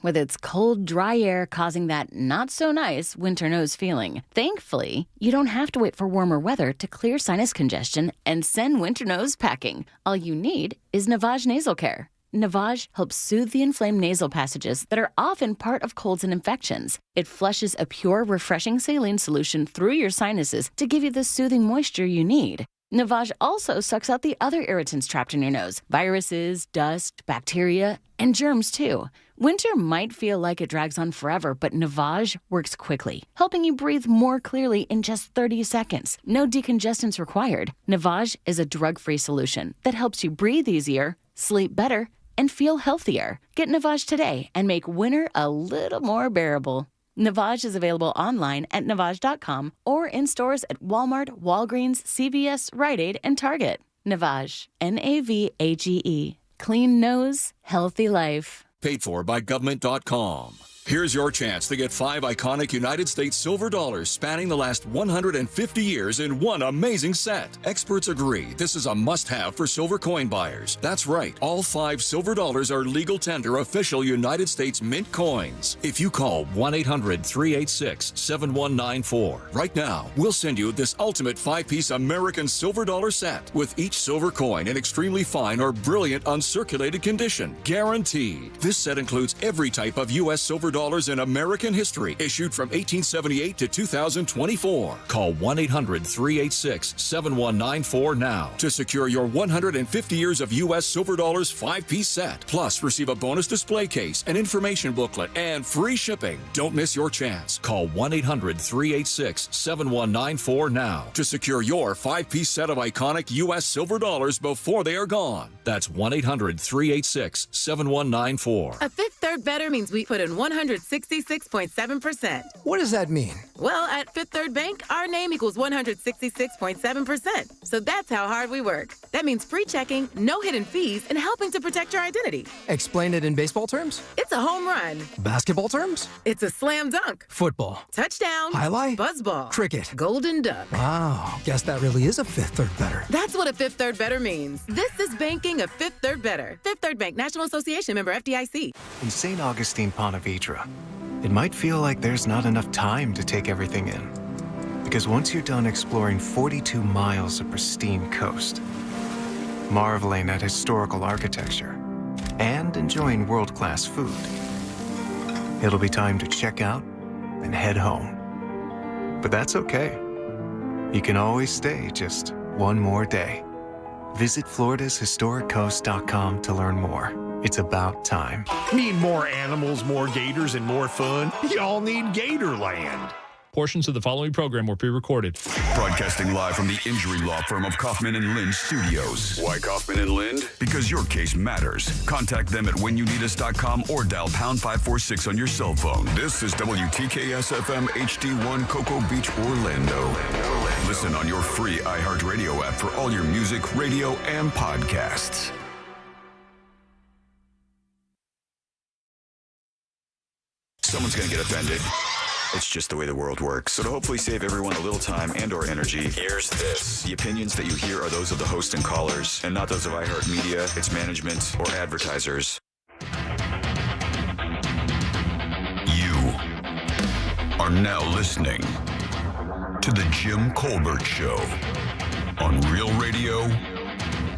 with its cold, dry air causing that not-so-nice winter nose feeling. Thankfully, you don't have to wait for warmer weather to clear sinus congestion and send winter nose packing. All you need is Navage Nasal Care. Navage helps soothe the inflamed nasal passages that are often part of colds and infections. It flushes a pure, refreshing saline solution through your sinuses to give you the soothing moisture you need. Navage also sucks out the other irritants trapped in your nose, viruses, dust, bacteria, and germs too. Winter might feel like it drags on forever, but Navage works quickly, helping you breathe more clearly in just 30 seconds. No decongestants required. Navage is a drug-free solution that helps you breathe easier, sleep better, and feel healthier. Get Navage today and make winter a little more bearable. Navage is available online at Navage.com or in stores at Walmart, Walgreens, CVS, Rite Aid, and Target. Navage, Navage. Clean nose, healthy life. Paid for by government.com. Here's your chance to get 5 iconic United States silver dollars spanning the last 150 years in one amazing set. Experts agree this is a must-have for silver coin buyers. That's right, all 5 silver dollars are legal tender official United States mint coins. If you call 1-800-386-7194 right now, we'll send you this ultimate 5-piece American silver dollar set with each silver coin in extremely fine or brilliant uncirculated condition. Guaranteed. This set includes every type of U.S. silver dollars in American history, issued from 1878 to 2024. Call 1-800-386-7194 now to secure your 150 years of U.S. silver dollars 5-piece set. Plus, receive a bonus display case, an information booklet, and free shipping. Don't miss your chance. Call 1-800-386-7194 now to secure your 5-piece set of iconic U.S. silver dollars before they are gone. That's 1-800-386-7194. A Fifth Third Better means we put in 166.7%. What does that mean? Well, at Fifth Third Bank, our name equals 166.7%. So that's how hard we work. That means free checking, no hidden fees, and helping to protect your identity. Explain it in baseball terms? It's a home run. Basketball terms? It's a slam dunk. Football. Touchdown. Highlight? Buzzball. Cricket. Golden duck. Wow. Guess that really is a Fifth Third Better. That's what a Fifth Third Better means. This is banking a Fifth Third Better. Fifth Third Bank, National Association, member FDIC. In St. Augustine, Ponte Vedra, it might feel like there's not enough time to take everything in. Because once you're done exploring 42 miles of pristine coast, marveling at historical architecture, and enjoying world-class food, it'll be time to check out and head home. But that's okay. You can always stay just one more day. Visit FloridasHistoricCoast.com to learn more. It's about time. Need more animals, more gators, and more fun? Y'all need Gatorland. Portions of the following program were pre-recorded. Broadcasting live from the injury law firm of Kaufman & Lind Studios. Why Kaufman & Lind? Because your case matters. Contact them at whenyouneedus.com or dial pound 546 on your cell phone. This is WTKS-FM HD1 Cocoa Beach, Orlando. Listen on your free iHeartRadio app for all your music, radio, and podcasts. Someone's going to get offended. It's just the way the world works. So to hopefully save everyone a little time and or energy, here's this. The opinions that you hear are those of the host and callers, and not those of iHeartMedia, its management, or advertisers. You are now listening to The Jim Colbert Show on Real Radio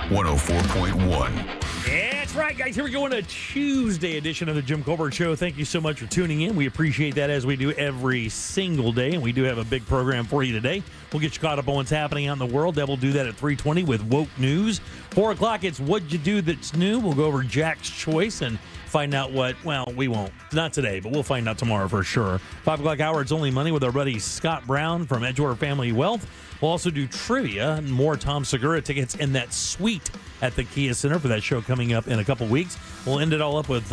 104.1. That's right, guys. Here we go on a Tuesday edition of the Jim Colbert Show. Thank you so much for tuning in. We appreciate that, as we do every single day, and we do have a big program for you today. We'll get you caught up on what's happening out in the world. That will do that at 3:20 with Woke News. 4 o'clock, it's What'd You Do That's New. We'll go over Jack's Choice and find out what, well, we won't. Not today, but we'll find out tomorrow for sure. 5 o'clock hour, It's Only Money with our buddy Scott Brown from Edgewater Family Wealth. We'll also do trivia and more Tom Segura tickets in that suite at the Kia Center for that show coming up in a couple weeks. We'll end it all up with,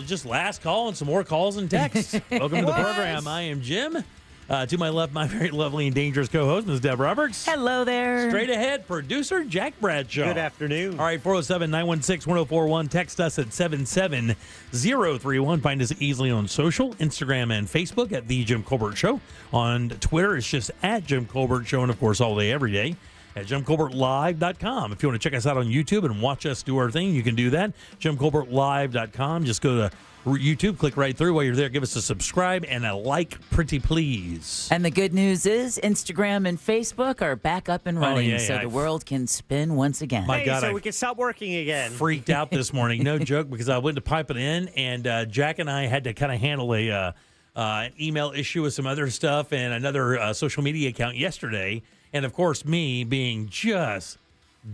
just last call and some more calls and texts. Welcome to the program. I am Jim. To my left, my very lovely and dangerous co-host, Ms. Deb Roberts. Hello there. Straight ahead, producer Jack Bradshaw. Good afternoon. All right, 407-916-1041. Text us at 77031. Find us easily on social, Instagram and Facebook at The Jim Colbert Show. On Twitter, it's just at Jim Colbert Show. And, of course, all day, every day, at JimColbertLive.com. If you want to check us out on YouTube and watch us do our thing, you can do that. JimColbertLive.com. Just go to YouTube, click right through. While you're there, give us a subscribe and a like, pretty please. And the good news is Instagram and Facebook are back up and running, so the world can spin once again. My God, so we can stop working again. Freaked out this morning, no joke, because I went to pipe it in, and Jack and I had to kind of handle an email issue with some other stuff and another social media account yesterday. And, of course, me being just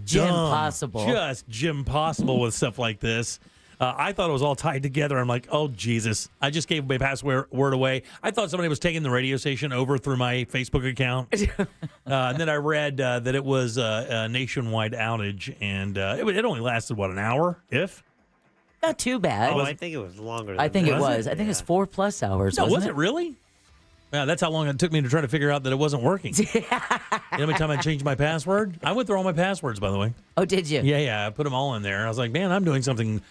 Jim dumb, Possible. Just Jim Possible with stuff like this. I thought it was all tied together. I'm like, oh, Jesus. I just gave my password away. I thought somebody was taking the radio station over through my Facebook account. And then I read that it was a nationwide outage, and it only lasted, what, an hour, if? Not too bad. Oh, I think it was longer than I think that. it was. I think it's 4+ hours. No, wasn't was it really? Yeah, that's how long it took me to try to figure out that it wasn't working. You know how many times I changed my password? I went through all my passwords, by the way. Oh, did you? Yeah, I put them all in there. I was like, man, I'm doing something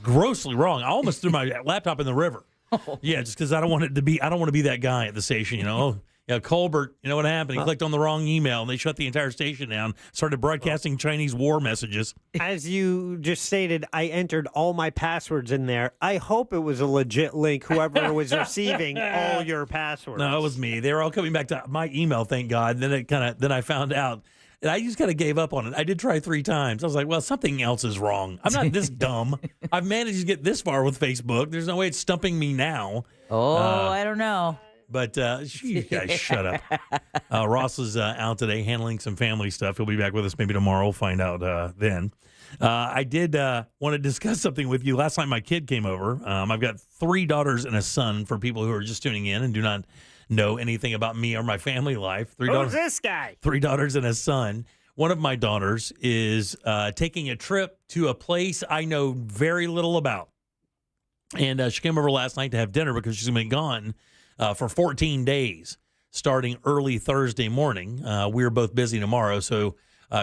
grossly wrong. I almost threw my laptop in the river. Yeah, just because I don't want to be that guy at the station, you know. Oh, yeah, Colbert, you know what happened? He clicked on the wrong email, and they shut the entire station down, started broadcasting Chinese war messages. As you just stated, I entered all my passwords in there. I hope it was a legit link, whoever was receiving all your passwords. No, it was me. They were all coming back to my email, thank God. Then I found out. And I just kind of gave up on it. I did try 3 times. I was like, well, something else is wrong. I'm not this dumb. I've managed to get this far with Facebook. There's no way it's stumping me now. Oh, I don't know. But you guys shut up. Ross is out today handling some family stuff. He'll be back with us maybe tomorrow. We'll find out then. I did want to discuss something with you. Last night my kid came over. I've got 3 daughters and a son for people who are just tuning in and do not know anything about me or my family life. Who's this guy? 3 daughters and a son. One of my daughters is taking a trip to a place I know very little about. And she came over last night to have dinner because she's going to be gone for 14 days, starting early Thursday morning. We're both busy tomorrow, so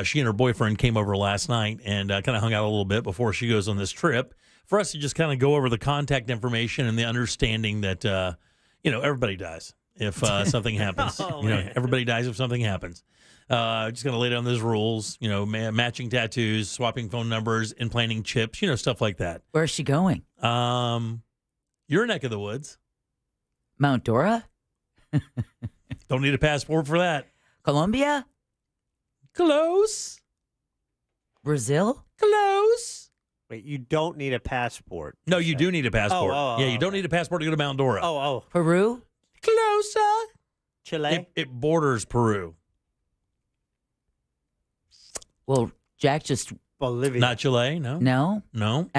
she and her boyfriend came over last night and kind of hung out a little bit before she goes on this trip for us to just kind of go over the contact information and the understanding that, everybody dies if something happens. Everybody dies if something happens. Just going to lay down those rules, matching tattoos, swapping phone numbers, implanting chips, stuff like that. Where's she going? Your neck of the woods. Mount Dora? Don't need a passport for that. Colombia? Close. Brazil? Close. Wait, you don't need a passport. No, you do need a passport. You don't okay. need a passport to go to Mount Dora. Peru? Closer. Chile? It borders Peru. Well, Jack just... Bolivia. Not Chile, no. No?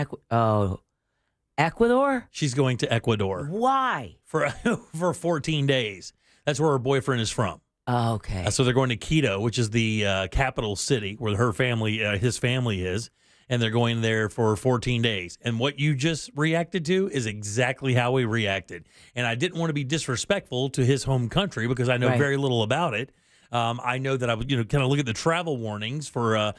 Ecuador? She's going to Ecuador. Why? For 14 days. That's where her boyfriend is from. Oh, okay. So they're going to Quito, which is the capital city where her family, his family is, and they're going there for 14 days. And what you just reacted to is exactly how we reacted. And I didn't want to be disrespectful to his home country because I know very little about it. I know that I would, kind of look at the travel warnings for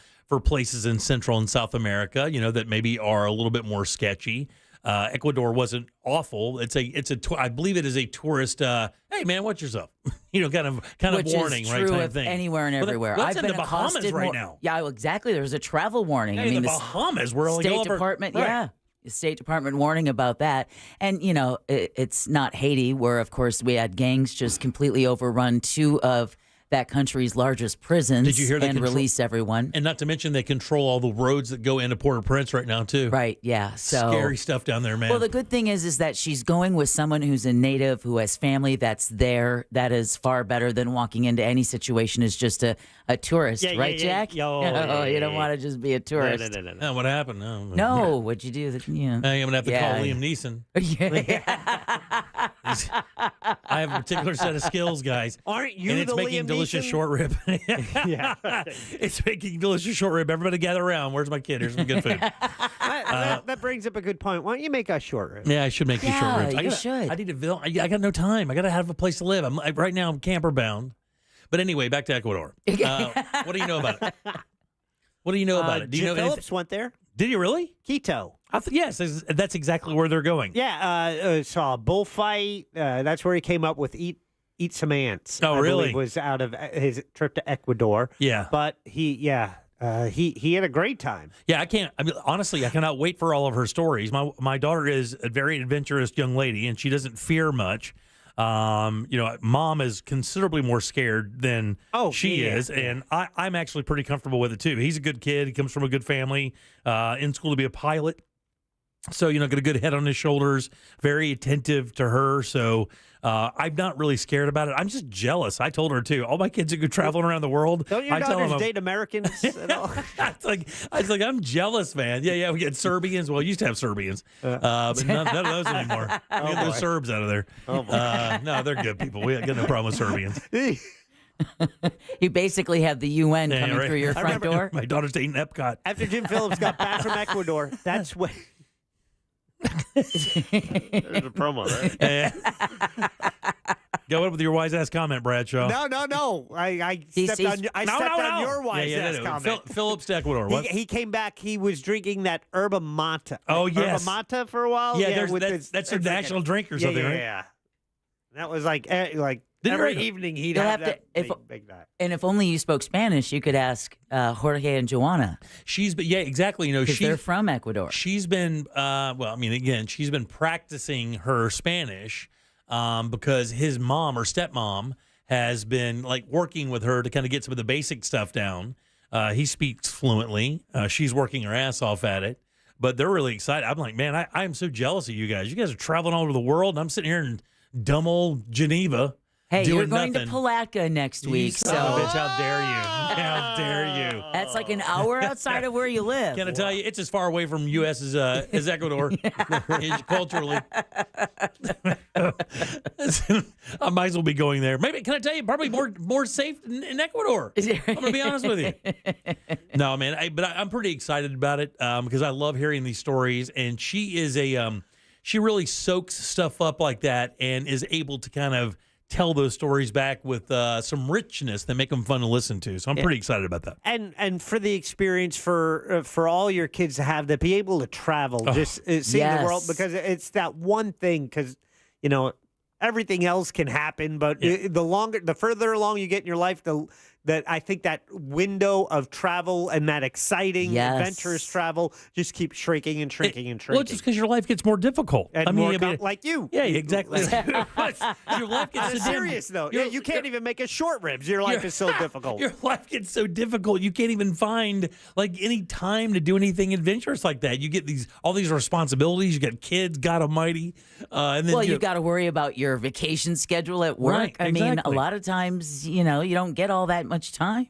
places in Central and South America, that maybe are a little bit more sketchy. Ecuador wasn't awful. I believe it is a tourist. Hey man, watch yourself. kind of Which warning, is right? true Type of thing. Anywhere and everywhere. Well, I've that's in been the Bahamas accosted right more, now. Yeah, well, exactly. There's a travel warning. Yeah, the Bahamas, where State Department, the State Department warning about that. And it's not Haiti, where of course we had gangs just completely overrun 2 of that country's largest prisons. Did you hear and release everyone? And not to mention they control all the roads that go into Port-au-Prince right now too. Right, yeah. So scary stuff down there, man. Well, the good thing is that she's going with someone who's a native, who has family that's there. That is far better than walking into any situation as just a tourist, right, Jack? You don't want to just be a tourist. No. What happened? No, what'd you do? I'm gonna have to call Liam Neeson. I have a particular set of skills, guys. Aren't you and it's the making Liam delicious Neeson? short rib. Yeah. It's making delicious short rib. Everybody gather around. Where's my kid? Here's some good food. That brings up a good point. Why don't you make a short rib? Yeah, I should make you short ribs. You should. I need to. I got no time. I got to have a place to live. Right now I'm camper bound. But anyway, back to Ecuador. What do you know about it? What do you know about it? Do you Jim know Phillips went there. Did you really? Quito. Yes, that's exactly where they're going. Yeah, saw a bullfight. That's where he came up with eat eat some ants. Oh, I really? believe was out of his trip to Ecuador. Yeah. But he had a great time. Yeah, honestly, I cannot wait for all of her stories. My daughter is a very adventurous young lady, and she doesn't fear much. Mom is considerably more scared than she is, and I'm actually pretty comfortable with it too. He's a good kid. He comes from a good family, in school to be a pilot. So, got a good head on his shoulders, very attentive to her. So I'm not really scared about it. I'm just jealous. I told her, too. All my kids are good traveling around the world. Don't your daughters date Americans at all? I was like, I'm jealous, man. Yeah, we get Serbians. Well, we used to have Serbians, but none of those anymore. We get those Serbs out of there. No, they're good people. We got no problem with Serbians. You basically have the UN coming through your front door. My daughter's dating Epcot. After Jim Phillips got back from Ecuador, that's when... There's a promo, right? Go up with your wise ass comment, Bradshaw. No. I stepped on your wise ass comment. Phillips to Ecuador. What? He came back. He was drinking that yerba mate. Oh, yes. Yerba mate for a while. Yeah, that's their national drink or something, right? Yeah. That was like every evening he'd have that big night. And if only you spoke Spanish, you could ask Jorge and Joanna. Exactly. Because they're from Ecuador. She's been, she's been practicing her Spanish because his mom or stepmom has been working with her to kind of get some of the basic stuff down. He speaks fluently. She's working her ass off at it. But they're really excited. I'm like, man, I am so jealous of you guys. You guys are traveling all over the world, and I'm sitting here in dumb old Geneva. Hey, doing you're going nothing. to Palatka next week. Son of a bitch, how dare you? How dare you? That's like an hour outside of where you live. Can I tell you, it's as far away from U.S. as Ecuador, culturally. I might as well be going there. Maybe, can I tell you, probably more safe in Ecuador. I'm going to be honest with you. No, man, I'm pretty excited about it because I love hearing these stories. And she is she really soaks stuff up like that and is able to kind of tell those stories back with some richness that make them fun to listen to. So I'm pretty excited about that. And for the experience for all your kids to have, to be able to travel, just seeing the world, because it's that one thing, because, everything else can happen, but the further along you get in your life, that I think that window of travel and that exciting, adventurous travel just keeps shrinking and shrinking and shrinking. Well, just because your life gets more difficult. And like you. Yeah, exactly. Your life gets so serious, though. You can't even make a short ribs. Your life is so difficult. Your life gets so difficult. You can't even find any time to do anything adventurous like that. You get all these responsibilities. You got kids, God Almighty. And then you've got to worry about your vacation schedule at work. Right, I mean, a exactly. lot of times, you don't get all that much time.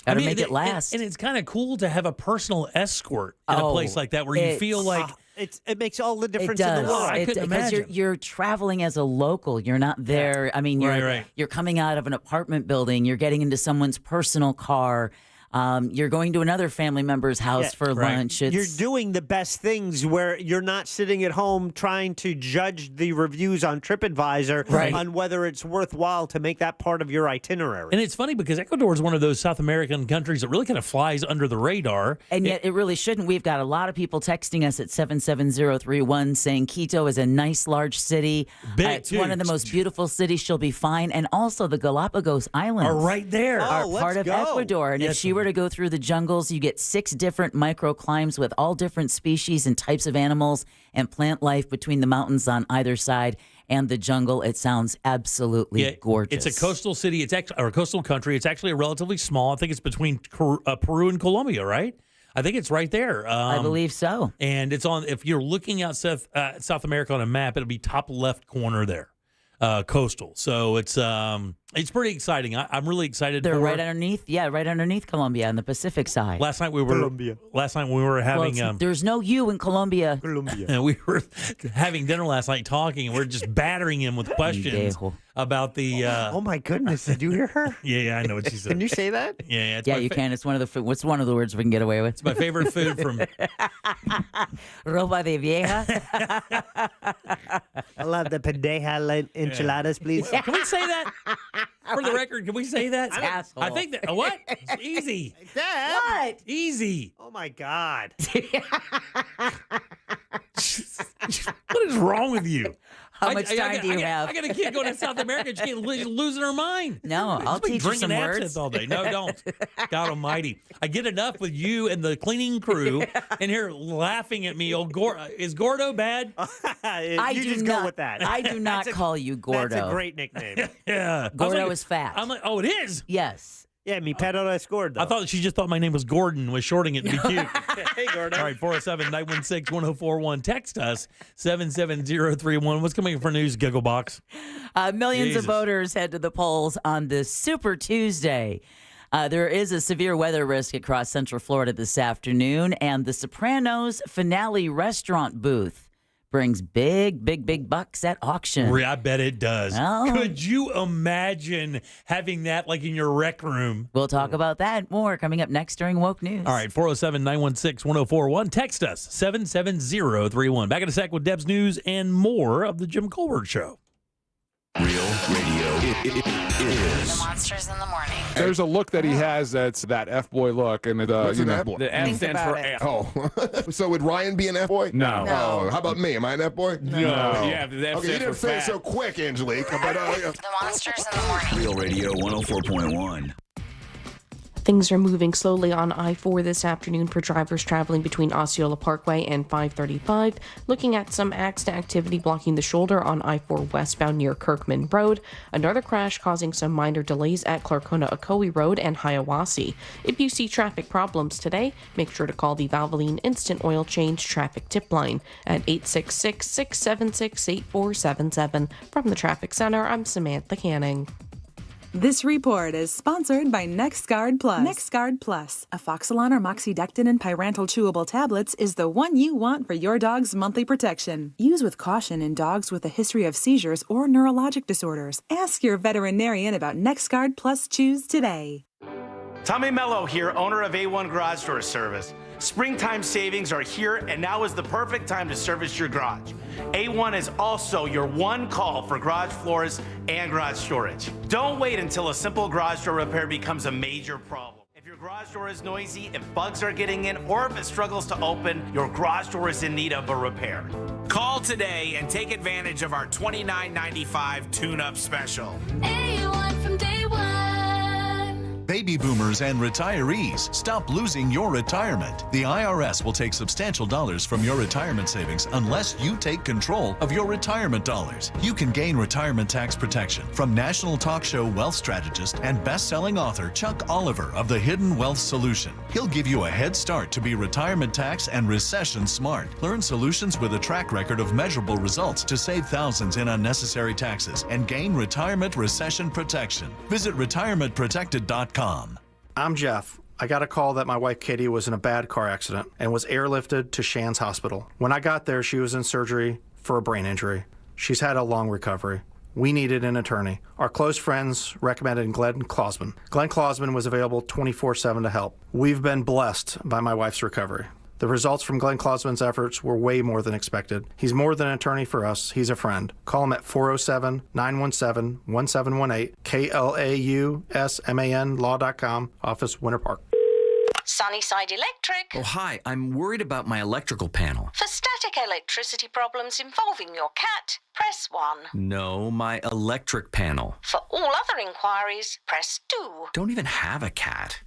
Got to make it last. And it's kind of cool to have a personal escort in a place like that where you feel like it makes all the difference it does. in the world. I couldn't imagine. Because you're traveling as a local. You're not there. Yeah. I mean, you're coming out of an apartment building. You're getting into someone's personal car. You're going to another family member's house for lunch. You're doing the best things where you're not sitting at home trying to judge the reviews on TripAdvisor on whether it's worthwhile to make that part of your itinerary. And it's funny because Ecuador is one of those South American countries that really kind of flies under the radar. And yet it really shouldn't. We've got a lot of people texting us at 77031 saying Quito is a nice, large city. It's one of the most beautiful cities. She'll be fine. And also the Galapagos Islands are right there. Are part of Ecuador. And if she were to go through the jungles, you get 6 different microclimes with all different species and types of animals and plant life between the mountains on either side and the jungle. It sounds absolutely gorgeous. It's a coastal city. It's actually a coastal country. It's actually relatively small. I think it's between Peru and Colombia, right? I think it's right there. I believe so. And it's on. If you're looking at South America on a map, it'll be top left corner there. Coastal. So it's pretty exciting. I'm really excited. They're right underneath. Yeah, right underneath Colombia on the Pacific side. Last night we were having. There's no you in Colombia. And we were having dinner last night talking, and we're just battering him with questions about the. Oh my goodness! Did you hear her? Yeah, I know what she said. Can you say that? Yeah. You can. It's one of the. What's one of the words we can get away with? It's my favorite food from. Ropa de vieja. I love the pendeja enchiladas, please. Can we say that? For the record, can we say that? Asshole. I think that. What? It's easy. Dad? What? Easy. Oh my God. What is wrong with you? How much time do you have? I got a kid going to South America. She's losing her mind. No, I'll teach you some drinking words. all day. No, don't. God almighty. I get enough with you and the cleaning crew and here laughing at me. Is Gordo bad? You just go with that. I do not call you Gordo. That's a great nickname. Yeah. Gordo is fat. I'm like, oh, it is? Yes. Yeah, mi perro es gordo. I thought she just thought my name was Gordon, was shorting it to be cute. Hey, Gordo. All right, 407-916-1041. Text us, 77031. What's coming for news, Gigglebox? Millions Jesus. of voters head to the polls on this Super Tuesday. There is a severe weather risk across Central Florida this afternoon, and the Sopranos finale restaurant booth brings big bucks at auction. I bet it does. Oh. Could you imagine having that like in your rec room? We'll talk about that more coming up next during Woke News. All right, 407-916-1041. Text us, 77031. Back in a sec with Deb's News and more of the Jim Colbert Show. Real radio. It is. The Monsters in the Morning. There's a look that he has that's that F-boy look. And What's an F-boy? The F stands for F. Oh. So would Ryan be an F-boy? No. Oh, how about me? Am I an F-boy? No. Yeah, the F okay, you didn't say it so quick, Angelique. But, The Monsters in the Morning. Real radio 104.1. Things are moving slowly on I-4 this afternoon for drivers traveling between Osceola Parkway and 535. Looking at some accident activity blocking the shoulder on I-4 westbound near Kirkman Road. Another crash causing some minor delays at Clarkona-Ocoee Road and Hiawassee. If you see traffic problems today, make sure to call the Valvoline Instant Oil Change Traffic Tip Line at 866-676-8477. From the Traffic Center, I'm Samantha Canning. This report is sponsored by NexGard Plus. NexGard Plus, Afoxalon or Moxidectin and Pyrantel chewable tablets, is the one you want for your dog's monthly protection. Use with caution in dogs with a history of seizures or neurologic disorders. Ask your veterinarian about NexGard Plus Chews today. Tommy Mello here, owner of A1 Garage Door Service. Springtime savings are here, and now is the perfect time to service your garage. A1 is also your one call for garage floors and garage storage. Don't wait until a simple garage door repair becomes a major problem. If your garage door is noisy, if bugs are getting in, or if it struggles to open, your garage door is in need of a repair. Call today and take advantage of our $29.95 tune-up special. A1 from day one. Baby boomers and retirees, stop losing your retirement. The IRS will take substantial dollars from your retirement savings unless you take control of your retirement dollars. You can gain retirement tax protection from national talk show wealth strategist and best-selling author Chuck Oliver of The Hidden Wealth Solution. He'll give you a head start to be retirement tax and recession smart. Learn solutions with a track record of measurable results to save thousands in unnecessary taxes and gain retirement recession protection. Visit retirementprotected.com. I'm Jeff. I got a call that my wife Katie was in a bad car accident and was airlifted to Shands Hospital. When I got there, she was in surgery for a brain injury. She's had a long recovery. We needed an attorney. Our close friends recommended Glenn Klausman. Glenn Klausman was available 24/7 to help. We've been blessed by my wife's recovery. The results from Glenn Klausman's efforts were way more than expected. He's more than an attorney for us. He's a friend. Call him at 407-917-1718, KLAUSMAN law.com, office Winter Park. Sunnyside Electric. Oh, hi. I'm worried about my electrical panel. For static electricity problems involving your cat, press 1. No, my electric panel. For all other inquiries, press 2. Don't even have a cat.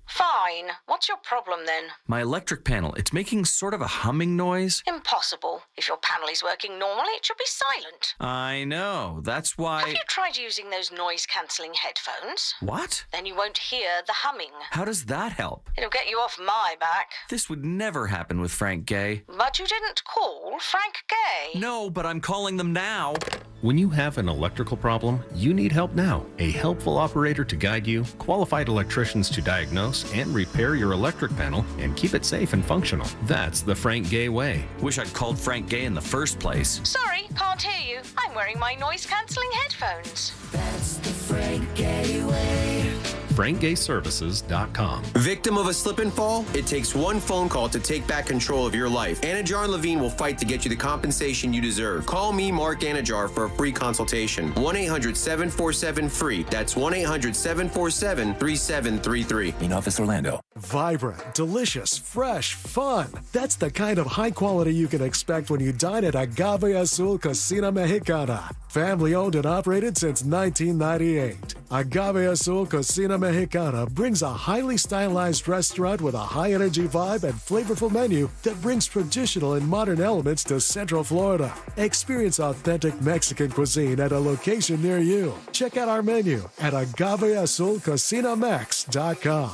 Fine. What's your problem then? My electric panel, it's making sort of a humming noise. Impossible. If your panel is working normally, it should be silent. I know. That's why... Have you tried using those noise-cancelling headphones? What? Then you won't hear the humming. How does that help? It'll get you off my back. This would never happen with Frank Gay. But you didn't call Frank Gay. No, but I'm calling them now. When you have an electrical problem, you need help now. A helpful operator to guide you, qualified electricians to diagnose and repair your electric panel and keep it safe and functional. That's the Frank Gay way. Wish I'd called Frank Gay in the first place. Sorry, can't hear you. I'm wearing my noise-cancelling headphones. That's the Frank Gay way. FrankGayServices.com. Victim of a slip and fall? It takes one phone call to take back control of your life. Anajar Levine will fight to get you the compensation you deserve. Call me, Mark Anajar, for a free consultation. 1-800-747-FREE. That's 1-800-747-3733. In office, Orlando. Vibrant, delicious, fresh, fun. That's the kind of high quality you can expect when you dine at Agave Azul Cocina Mexicana. Family owned and operated since 1998. Agave Azul Cocina Mexicana brings a highly stylized restaurant with a high energy vibe and flavorful menu that brings traditional and modern elements to Central Florida. Experience authentic Mexican cuisine at a location near you. Check out our menu at agaveazulcocinamex.com.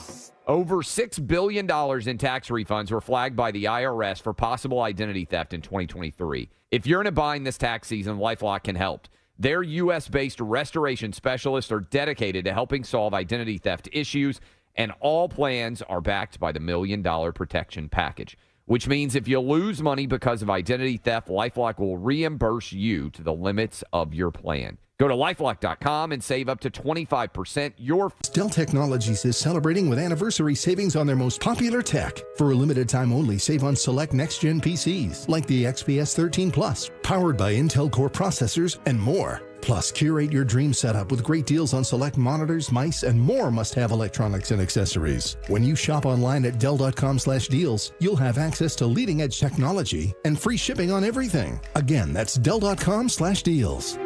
Over $6 billion in tax refunds were flagged by the IRS for possible identity theft in 2023. If you're in a bind this tax season, LifeLock can help. Their U.S.-based restoration specialists are dedicated to helping solve identity theft issues, and all plans are backed by the $1 Million Protection Package, which means if you lose money because of identity theft, LifeLock will reimburse you to the limits of your plan. Go to LifeLock.com and save up to 25%. Dell Technologies is celebrating with anniversary savings on their most popular tech. For a limited time only, save on select next-gen PCs like the XPS 13 Plus, powered by Intel Core processors and more. Plus, curate your dream setup with great deals on select monitors, mice, and more must-have electronics and accessories. When you shop online at Dell.com/deals, you'll have access to leading-edge technology and free shipping on everything. Again, that's Dell.com/deals.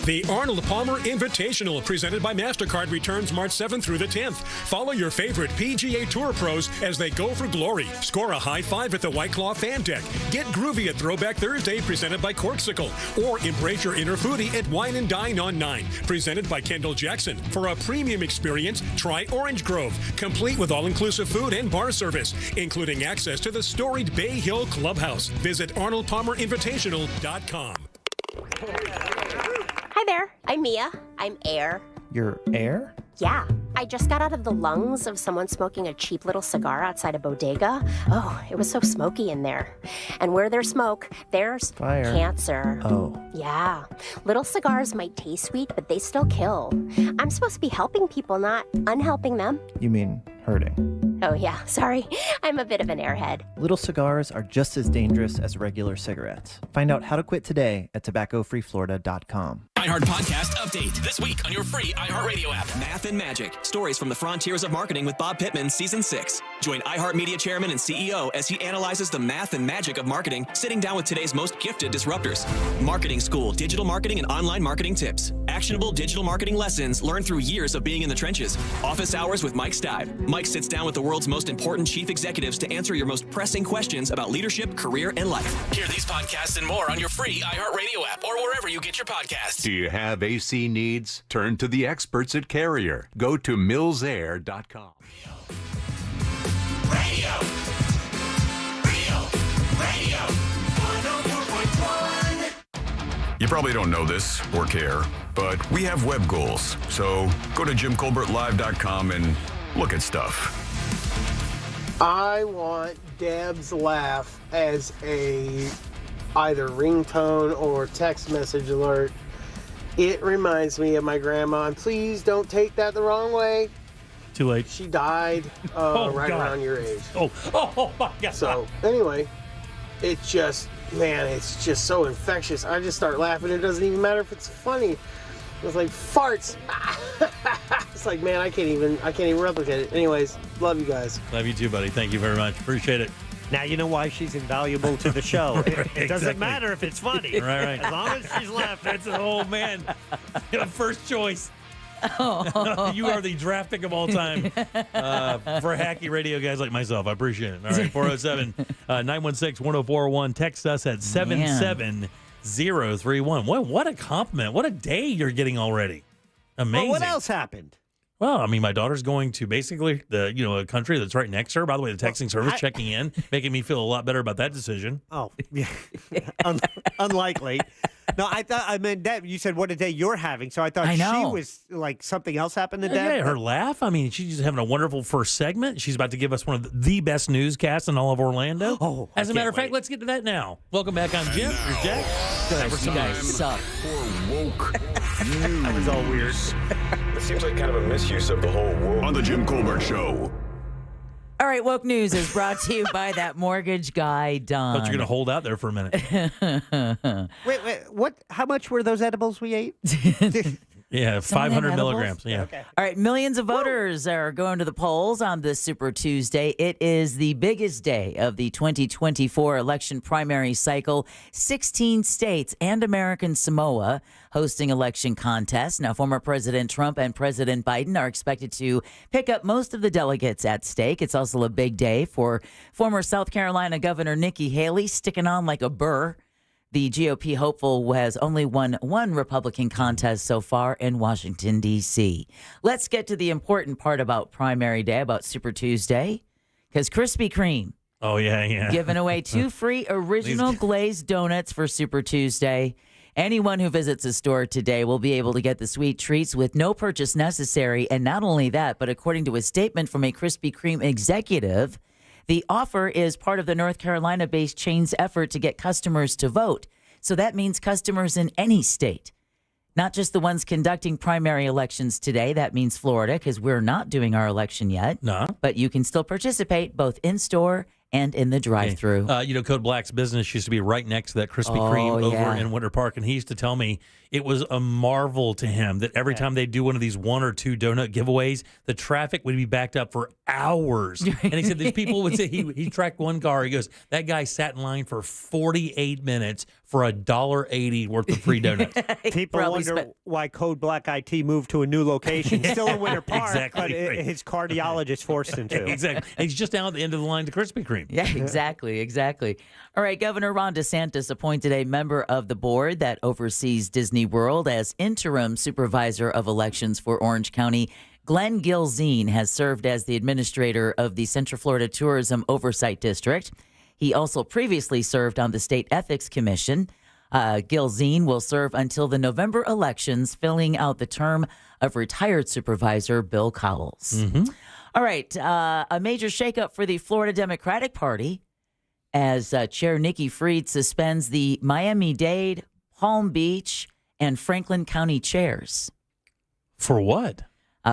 The Arnold Palmer Invitational, presented by MasterCard, returns March 7th through the 10th. Follow your favorite PGA Tour pros as they go for glory. Score a high five at the White Claw Fan Deck. Get groovy at Throwback Thursday, presented by Corksicle. Or embrace your inner foodie at Wine and Dine on 9, presented by Kendall Jackson. For a premium experience, try Orange Grove, complete with all-inclusive food and bar service, including access to the storied Bay Hill Clubhouse. Visit ArnoldPalmerInvitational.com. Hi there, I'm Mia. I'm Air. You're Air? Yeah, I just got out of the lungs of someone smoking a cheap little cigar outside a bodega. Oh, it was so smoky in there. And where there's smoke, there's fire. Cancer. Oh. Yeah. Little cigars might taste sweet, but they still kill. I'm supposed to be helping people, not unhelping them. You mean hurting? Oh, yeah, sorry. I'm a bit of an airhead. Little cigars are just as dangerous as regular cigarettes. Find out how to quit today at tobaccofreeflorida.com. iHeart Podcast Update. This week on your free iHeartRadio app. Math and Magic. Stories from the frontiers of marketing with Bob Pittman, Season 6. Join iHeartMedia Chairman and CEO as he analyzes the math and magic of marketing, sitting down with today's most gifted disruptors. Marketing School, digital marketing and online marketing tips. Actionable digital marketing lessons learned through years of being in the trenches. Office Hours with Mike Stive. Mike sits down with the world's most important chief executives to answer your most pressing questions about leadership, career, and life. Hear these podcasts and more on your free iHeartRadio app or wherever you get your podcasts. Do you have AC needs? Turn to the experts at Carrier. Go to millsair.com. Radio. Real Radio 104.1. You probably don't know this or care, but we have web goals. So go to JimColbertLive.com and look at stuff. I want Deb's laugh as a either ringtone or text message alert. It reminds me of my grandma, and please don't take that the wrong way. Too late. She died right around your age. Oh my God. So anyway, it's just so infectious. I just start laughing. It doesn't even matter if it's funny. It's like farts. It's like, man, I can't even replicate it. Anyways, love you guys. Love you too, buddy. Thank you very much. Appreciate it. Now you know why she's invaluable to the show. Right, it doesn't exactly. matter if it's funny. Right. As long as she's laughing. That's man. First choice. You are the draft pick of all time for hacky radio guys like myself. I appreciate it. All right, 407-916-1041. Text us at 77031. What a compliment. What a day you're getting already. Amazing. Well, what else happened? Well, I mean, my daughter's going to basically a country that's right next to her. By the way, the texting service checking in, making me feel a lot better about that decision. Oh, yeah. Unlikely. No, Deb, you said what a day you're having, so I thought she was like something else happened to Deb. Yeah, her laugh. I mean, she's just having a wonderful first segment. She's about to give us one of the best newscasts in all of Orlando. Oh, as a matter of fact, let's get to that now. Welcome back on Jim. Here's Jack. You guys suck. Woke That was all weird. It seems like kind of a misuse of the whole woke. On the Jim Colbert Show. All right, Woke News is brought to you by that mortgage guy, Don. Thought you were going to hold out there for a minute. Wait, what? How much were those edibles we ate? Yeah, Someone had 500 edibles? milligrams. Yeah. Okay. All right, millions of voters are going to the polls on this Super Tuesday. It is the biggest day of the 2024 election primary cycle. 16 states and American Samoa hosting election contests. Now, former President Trump and President Biden are expected to pick up most of the delegates at stake. It's also a big day for former South Carolina Governor Nikki Haley, sticking on like a burr. The GOP hopeful has only won one Republican contest so far in Washington, D.C. Let's get to the important part about primary day, about Super Tuesday, because Krispy Kreme Oh, yeah. giving away 2 free original glazed donuts for Super Tuesday. Anyone who visits the store today will be able to get the sweet treats with no purchase necessary. And not only that, but according to a statement from a Krispy Kreme executive, the offer is part of the North Carolina-based chain's effort to get customers to vote. So that means customers in any state, not just the ones conducting primary elections today. That means Florida, because we're not doing our election yet. No. But you can still participate both in-store and in the drive-through. Code Black's business used to be right next to that Krispy Kreme over in Winter Park, and he used to tell me it was a marvel to him that every time they do one of these 1 or 2 donut giveaways, the traffic would be backed up for hours. And he said these people would say he tracked one car. He goes, that guy sat in line for 48 minutes for $1.80 worth of free donuts. People wonder why Code Black IT moved to a new location, still in Winter Park, but his cardiologist forced him to. Exactly. And he's just down at the end of the line to Krispy Kreme. Yeah, exactly. All right, Governor Ron DeSantis appointed a member of the board that oversees Disney World as interim supervisor of elections for Orange County. Glenn Gilzine has served as the administrator of the Central Florida Tourism Oversight District. He also previously served on the State Ethics Commission. Gilzine will serve until the November elections, filling out the term of retired supervisor Bill Cowles. Mm-hmm. All right, a major shakeup for the Florida Democratic Party as Chair Nikki Fried suspends the Miami-Dade, Palm Beach, and Franklin County chairs. For what?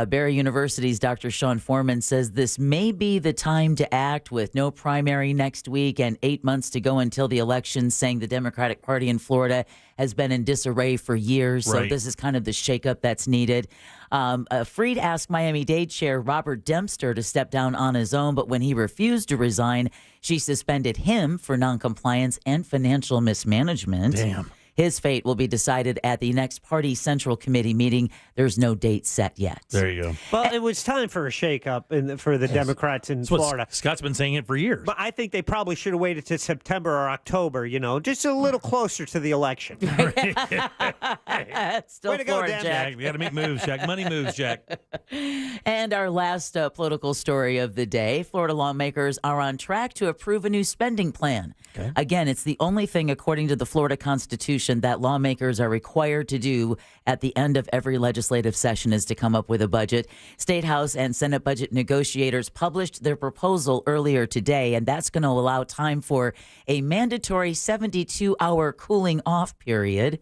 Barry University's Dr. Sean Foreman says this may be the time to act with no primary next week and 8 months to go until the election, saying the Democratic Party in Florida has been in disarray for years. So this is kind of the shakeup that's needed. Fried asked Miami-Dade Chair Robert Dempster to step down on his own, but when he refused to resign, she suspended him for noncompliance and financial mismanagement. Damn. His fate will be decided at the next Party Central Committee meeting. There's no date set yet. There you go. Well, it was time for a shakeup for the Democrats in Florida. Scott's been saying it for years. But I think they probably should have waited to September or October, just a little closer to the election. Still Way to go, Florida, Dan. Jack. We got to make moves, Jack. Money moves, Jack. And our last political story of the day, Florida lawmakers are on track to approve a new spending plan. Okay. Again, it's the only thing, according to the Florida Constitution, that lawmakers are required to do at the end of every legislative session is to come up with a budget. State House and Senate budget negotiators published their proposal earlier today, and that's going to allow time for a mandatory 72-hour cooling off period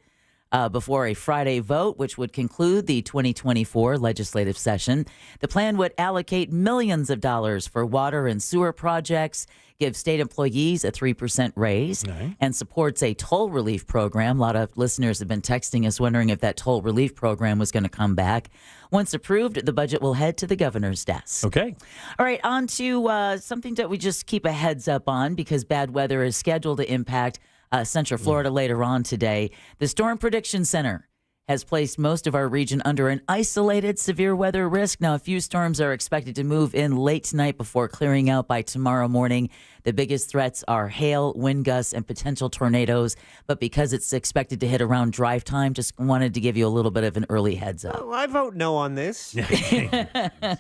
before a Friday vote, which would conclude the 2024 legislative session. The plan would allocate millions of dollars for water and sewer projects, give state employees a 3% raise, and supports a toll relief program. A lot of listeners have been texting us wondering if that toll relief program was going to come back. Once approved, the budget will head to the governor's desk. Okay. All right, on to something that we just keep a heads up on because bad weather is scheduled to impact Central Florida later on today. The Storm Prediction Center has placed most of our region under an isolated severe weather risk. Now, a few storms are expected to move in late tonight before clearing out by tomorrow morning. The biggest threats are hail, wind gusts, and potential tornadoes. But because it's expected to hit around drive time, just wanted to give you a little bit of an early heads up. Oh, I vote no on this. It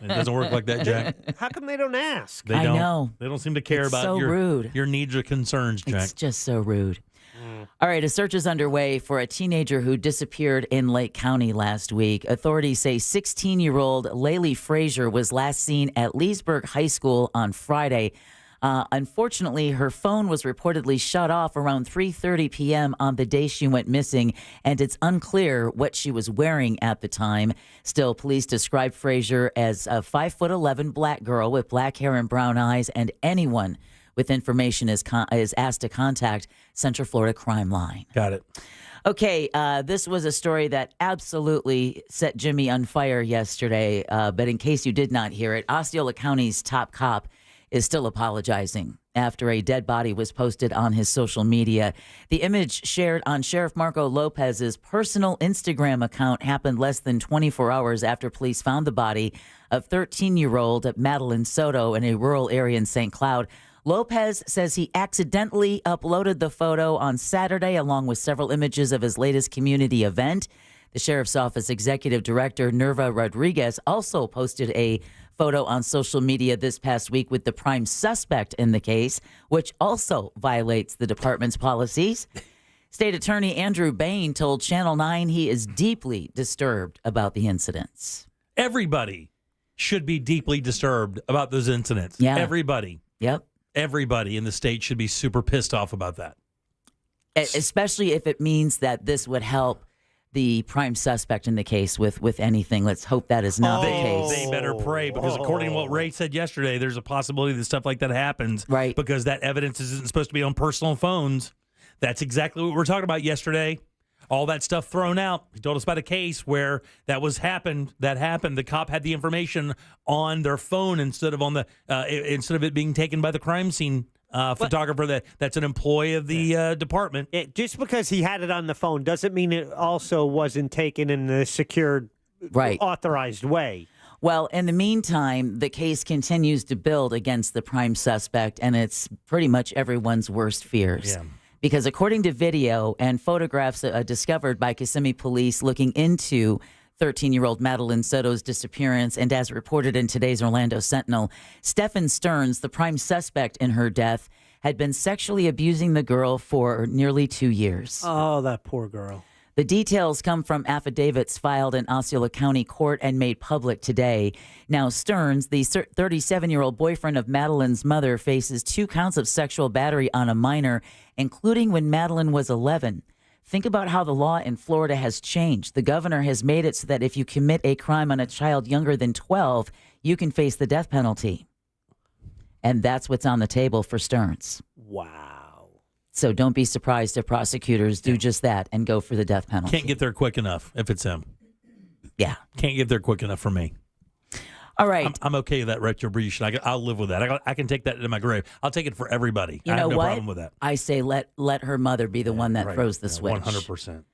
doesn't work like that, Jack. How come they don't ask? They I don't. know. They don't seem to care It's about so rude. your needs or concerns, Jack. It's just so rude. All right, a search is underway for a teenager who disappeared in Lake County last week. Authorities say 16-year-old Laylee Frazier was last seen at Leesburg High School on Friday. Unfortunately, her phone was reportedly shut off around 3:30 p.m. on the day she went missing, and it's unclear what she was wearing at the time. Still, police describe Frazier as a 5'11" black girl with black hair and brown eyes, and anyone with information is asked to contact Central Florida Crime Line. Got it. Okay, this was a story that absolutely set Jimmy on fire yesterday. But in case you did not hear it, Osceola County's top cop is still apologizing after a dead body was posted on his social media. The image shared on Sheriff Marco Lopez's personal Instagram account happened less than 24 hours after police found the body of 13-year-old Madeline Soto in a rural area in St. Cloud. Lopez says he accidentally uploaded the photo on Saturday along with several images of his latest community event. The Sheriff's Office Executive Director Nerva Rodriguez also posted a photo on social media this past week with the prime suspect in the case, which also violates the department's policies. State Attorney Andrew Bain told Channel 9 he is deeply disturbed about the incidents. Everybody should be deeply disturbed about those incidents. Yeah. Everybody. Yep. Everybody in the state should be super pissed off about that. Especially if it means that this would help the prime suspect in the case with anything. Let's hope that is not the case. They better pray, because according to what Ray said yesterday, there's a possibility that stuff like that happens. Right. Because that evidence isn't supposed to be on personal phones. That's exactly what we were talking about yesterday. All that stuff thrown out. He told us about a case where that happened. The cop had the information on their phone instead of on the instead of it being taken by the crime scene photographer that's an employee of the department. Just because he had it on the phone doesn't mean it also wasn't taken in the secured, authorized way. Well, in the meantime, the case continues to build against the prime suspect, and it's pretty much everyone's worst fears. Yeah. Because according to video and photographs discovered by Kissimmee police looking into 13-year-old Madeline Soto's disappearance, and as reported in today's Orlando Sentinel, Stephen Stearns, the prime suspect in her death, had been sexually abusing the girl for nearly 2 years. Oh, that poor girl. The details come from affidavits filed in Osceola County Court and made public today. Now, Stearns, the 37-year-old boyfriend of Madeline's mother, faces 2 counts of sexual battery on a minor, including when Madeline was 11. Think about how the law in Florida has changed. The governor has made it so that if you commit a crime on a child younger than 12, you can face the death penalty. And that's what's on the table for Stearns. Wow. So don't be surprised if prosecutors do just that and go for the death penalty. Can't get there quick enough if it's him. Yeah. Can't get there quick enough for me. All right. I'm okay with that retribution. I'll live with that. I can take that into my grave. I'll take it for everybody. You I know have no what? problem with that. I say let her mother be the one that throws the switch. 100%.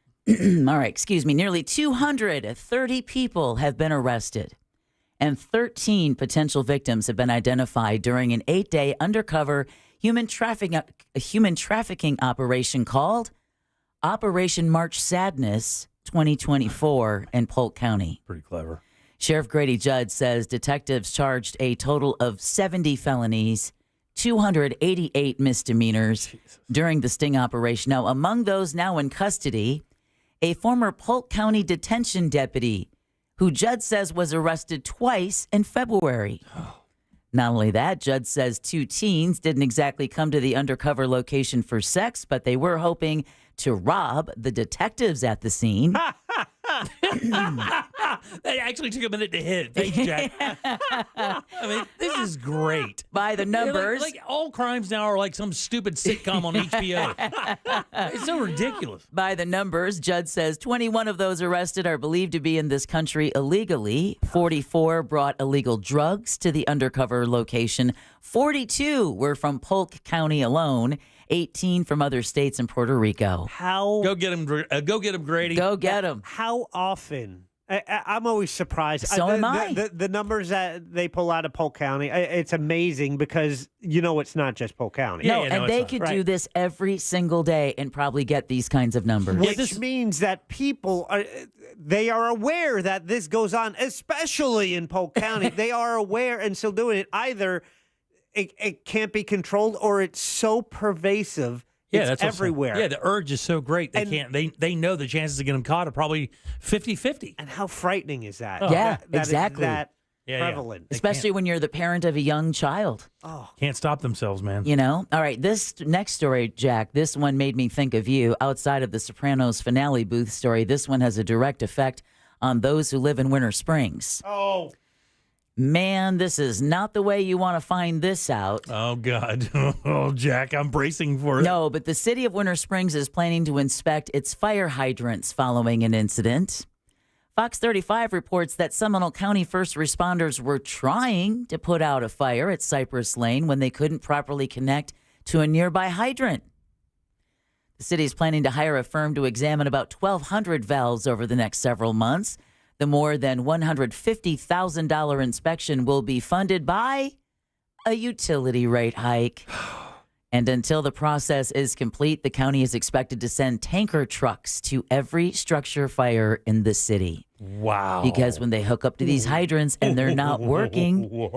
All right, excuse me. Nearly 230 people have been arrested, and 13 potential victims have been identified during an 8-day undercover human trafficking operation called Operation March Sadness 2024 in Polk County. Pretty clever. Sheriff Grady Judd says detectives charged a total of 70 felonies, 288 misdemeanors during the sting operation. Now, among those now in custody, a former Polk County detention deputy who Judd says was arrested twice in February. Not only that, Judd says 2 teens didn't exactly come to the undercover location for sex, but they were hoping to rob the detectives at the scene. They actually took a minute to hit. Thanks, Jack. I mean, this is great. By the numbers. Like all crimes now are like some stupid sitcom on HBO. It's so ridiculous. By the numbers, Judd says 21 of those arrested are believed to be in this country illegally. 44 brought illegal drugs to the undercover location. 42 were from Polk County alone. 18 from other states and Puerto Rico. Go get him, Grady. Go get him. How often? I'm always surprised. So am I. The numbers that they pull out of Polk County, it's amazing because it's not just Polk County. No, and they could do this every single day and probably get these kinds of numbers. Which means that people they are aware that this goes on, especially in Polk County. They are aware and still doing it. Either it can't be controlled or it's so pervasive. Yeah, it's everywhere. Yeah, the urge is so great. They know the chances of getting caught are probably 50-50. And how frightening is that? Yeah, that exactly. Is that prevalent. Especially when you're the parent of a young child. Oh, can't stop themselves, man. All right, this next story, Jack, this one made me think of you. Outside of the Sopranos finale booth story, this one has a direct effect on those who live in Winter Springs. Oh. Man, this is not the way you want to find this out. Oh, God. Oh, Jack, I'm bracing for it. No, but the city of Winter Springs is planning to inspect its fire hydrants following an incident. Fox 35 reports that Seminole County first responders were trying to put out a fire at Cypress Lane when they couldn't properly connect to a nearby hydrant. The city is planning to hire a firm to examine about 1,200 valves over the next several months. The more than $150,000 inspection will be funded by a utility rate hike. And until the process is complete, the county is expected to send tanker trucks to every structure fire in the city. Wow. Because when they hook up to these hydrants and they're not working,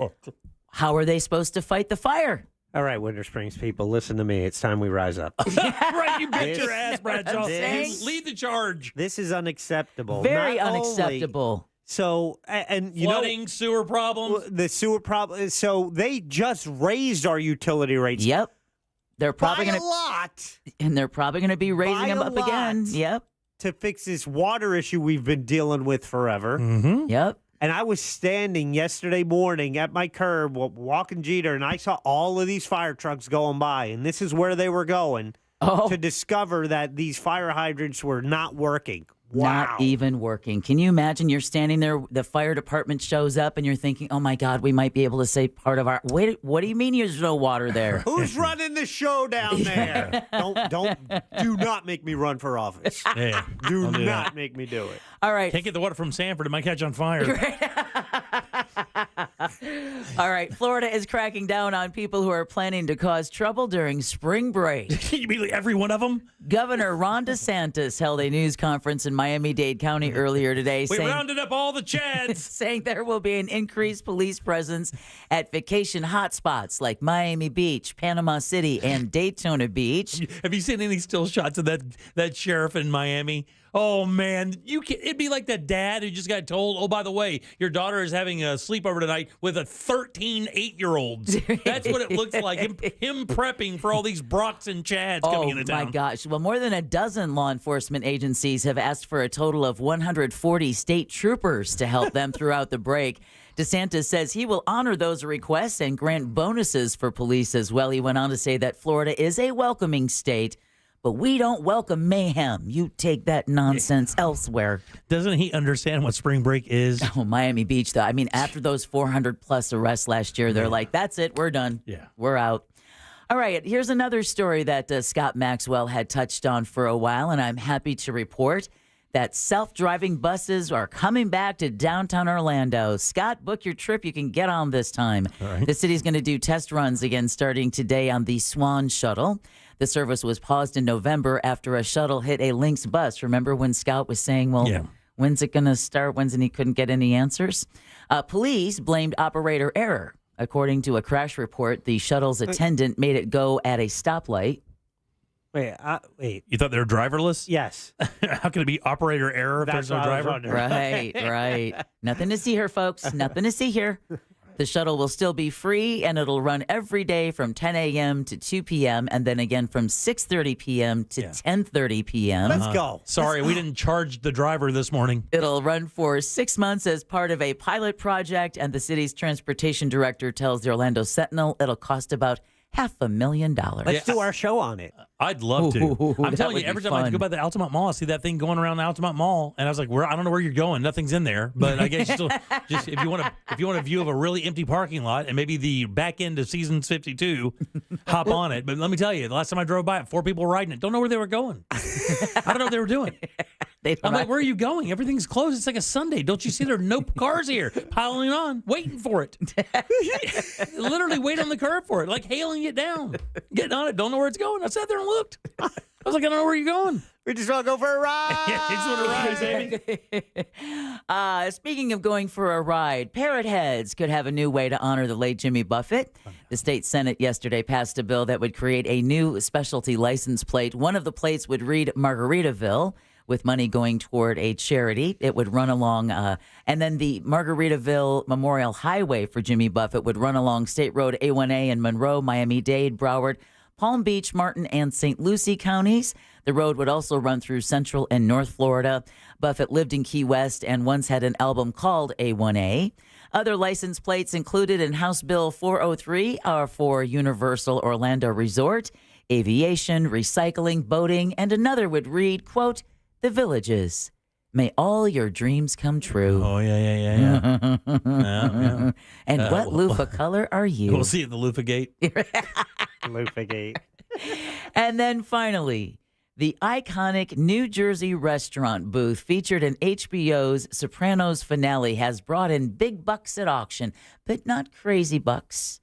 how are they supposed to fight the fire? All right, Winter Springs people, listen to me. It's time we rise up. Right, you bet your ass, Bradshaw. Lead the charge. This is unacceptable. Very Not unacceptable. Only, so, and you Flooding, know, sewer problems. The sewer problem. So they just raised our utility rates. Yep. They're probably by going a lot. And they're probably going to be raising By them a up lot. again. Yep. To fix this water issue we've been dealing with forever. Mm-hmm. Yep. And I was standing yesterday morning at my curb walking Jeter, and I saw all of these fire trucks going by, and this is where they were going to discover that these fire hydrants were not working. Wow. Not even working. Can you imagine you're standing there, the fire department shows up, and you're thinking, oh, my God, we might be able to save part of our... Wait, what do you mean there's no water there? Who's running the show down there? Do not make me run for office. Yeah. Do I'll do not that. make me do it. All right. Can't get the water from Sanford. It might catch on fire. All right. Florida is cracking down on people who are planning to cause trouble during spring break. You mean every one of them? Governor Ron DeSantis held a news conference in Miami-Dade County earlier today We rounded up all the Chads. saying there will be an increased police presence at vacation hotspots like Miami Beach, Panama City, and Daytona Beach. Have you seen any still shots of that sheriff in Miami? Oh, man. It'd be like that dad who just got told, oh, by the way, your daughter is having a sleepover tonight with a 13 8-year-olds. That's what it looks like, him prepping for all these Brocks and Chads coming into town. Oh, my gosh. Well, more than a dozen law enforcement agencies have asked for a total of 140 state troopers to help them throughout the break. DeSantis says he will honor those requests and grant bonuses for police as well. He went on to say that Florida is a welcoming state, but we don't welcome mayhem. You take that nonsense elsewhere. Doesn't he understand what spring break is? Oh, Miami Beach, though. I mean, after those 400-plus arrests last year, they're like, that's it. We're done. Yeah. We're out. All right. Here's another story that Scott Maxwell had touched on for a while, and I'm happy to report that self-driving buses are coming back to downtown Orlando. Scott, book your trip. You can get on this time. All right. The city's going to do test runs again starting today on the Swan Shuttle. The service was paused in November after a shuttle hit a Lynx bus. Remember when Scott was saying, well, when's it going to start? And he couldn't get any answers? Police blamed operator error. According to a crash report, the shuttle's attendant made it go at a stoplight. Wait. You thought they were driverless? Yes. How can it be operator error if there's no driver? Right. Nothing to see here, folks. Nothing to see here. The shuttle will still be free, and it'll run every day from 10 a.m. to 2 p.m., and then again from 6:30 p.m. to 10:30 p.m. Let's go. Sorry, we didn't charge the driver this morning. It'll run for 6 months as part of a pilot project, and the city's transportation director tells the Orlando Sentinel it'll cost about $500,000. Let's do our show on it. I'd love to. I'm telling you, every time I fun. go by the Altamont Mall, I see that thing going around the Altamont Mall, and I was like, I don't know where you're going. Nothing's in there, but I guess just if you want a view of a really empty parking lot and maybe the back end of season 52, hop on it. But let me tell you, the last time I drove by it, 4 people were riding it. Don't know where they were going. I don't know what they were doing. I'm like, where are you going? Everything's closed. It's like a Sunday. Don't you see there are no cars here piling on, waiting for it? Literally wait on the curb for it, like hailing it down. Getting on it, don't know where it's going. I sat there and looked. I was like, I don't know where you're going. We just want to go for a ride. Yeah, just want to ride, baby. Speaking of going for a ride, Parrot Heads could have a new way to honor the late Jimmy Buffett. The state Senate yesterday passed a bill that would create a new specialty license plate. One of the plates would read Margaritaville, with money going toward a charity. It would run along, and then the Margaritaville Memorial Highway for Jimmy Buffett would run along State Road A1A in Monroe, Miami-Dade, Broward, Palm Beach, Martin, and St. Lucie counties. The road would also run through Central and North Florida. Buffett lived in Key West and once had an album called A1A. Other license plates included in House Bill 403 are for Universal Orlando Resort, aviation, recycling, boating, and another would read, quote, The Villages. May all your dreams come true. Oh, yeah. Yeah. And what loofah color are you? We'll see at the loofah gate. Loofah gate. And then finally, the iconic New Jersey restaurant booth featured in HBO's Sopranos finale has brought in big bucks at auction, but not crazy bucks.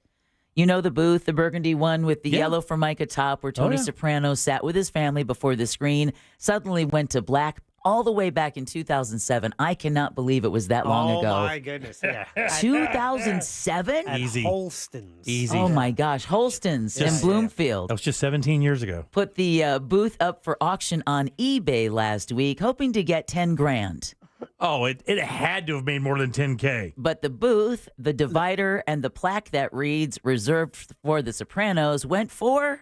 You know the booth, the burgundy one with the yellow Formica top where Tony Soprano sat with his family before the screen, suddenly went to black all the way back in 2007. I cannot believe it was that long ago. Oh, my goodness. Yeah. 2007? Easy. Holston's. Easy. Oh, my gosh. Holston's in Bloomfield. That was just 17 years ago. Put the booth up for auction on eBay last week, hoping to get $10,000. Oh, it had to have made more than $10K. But the booth, the divider, and the plaque that reads "Reserved for the Sopranos" went for.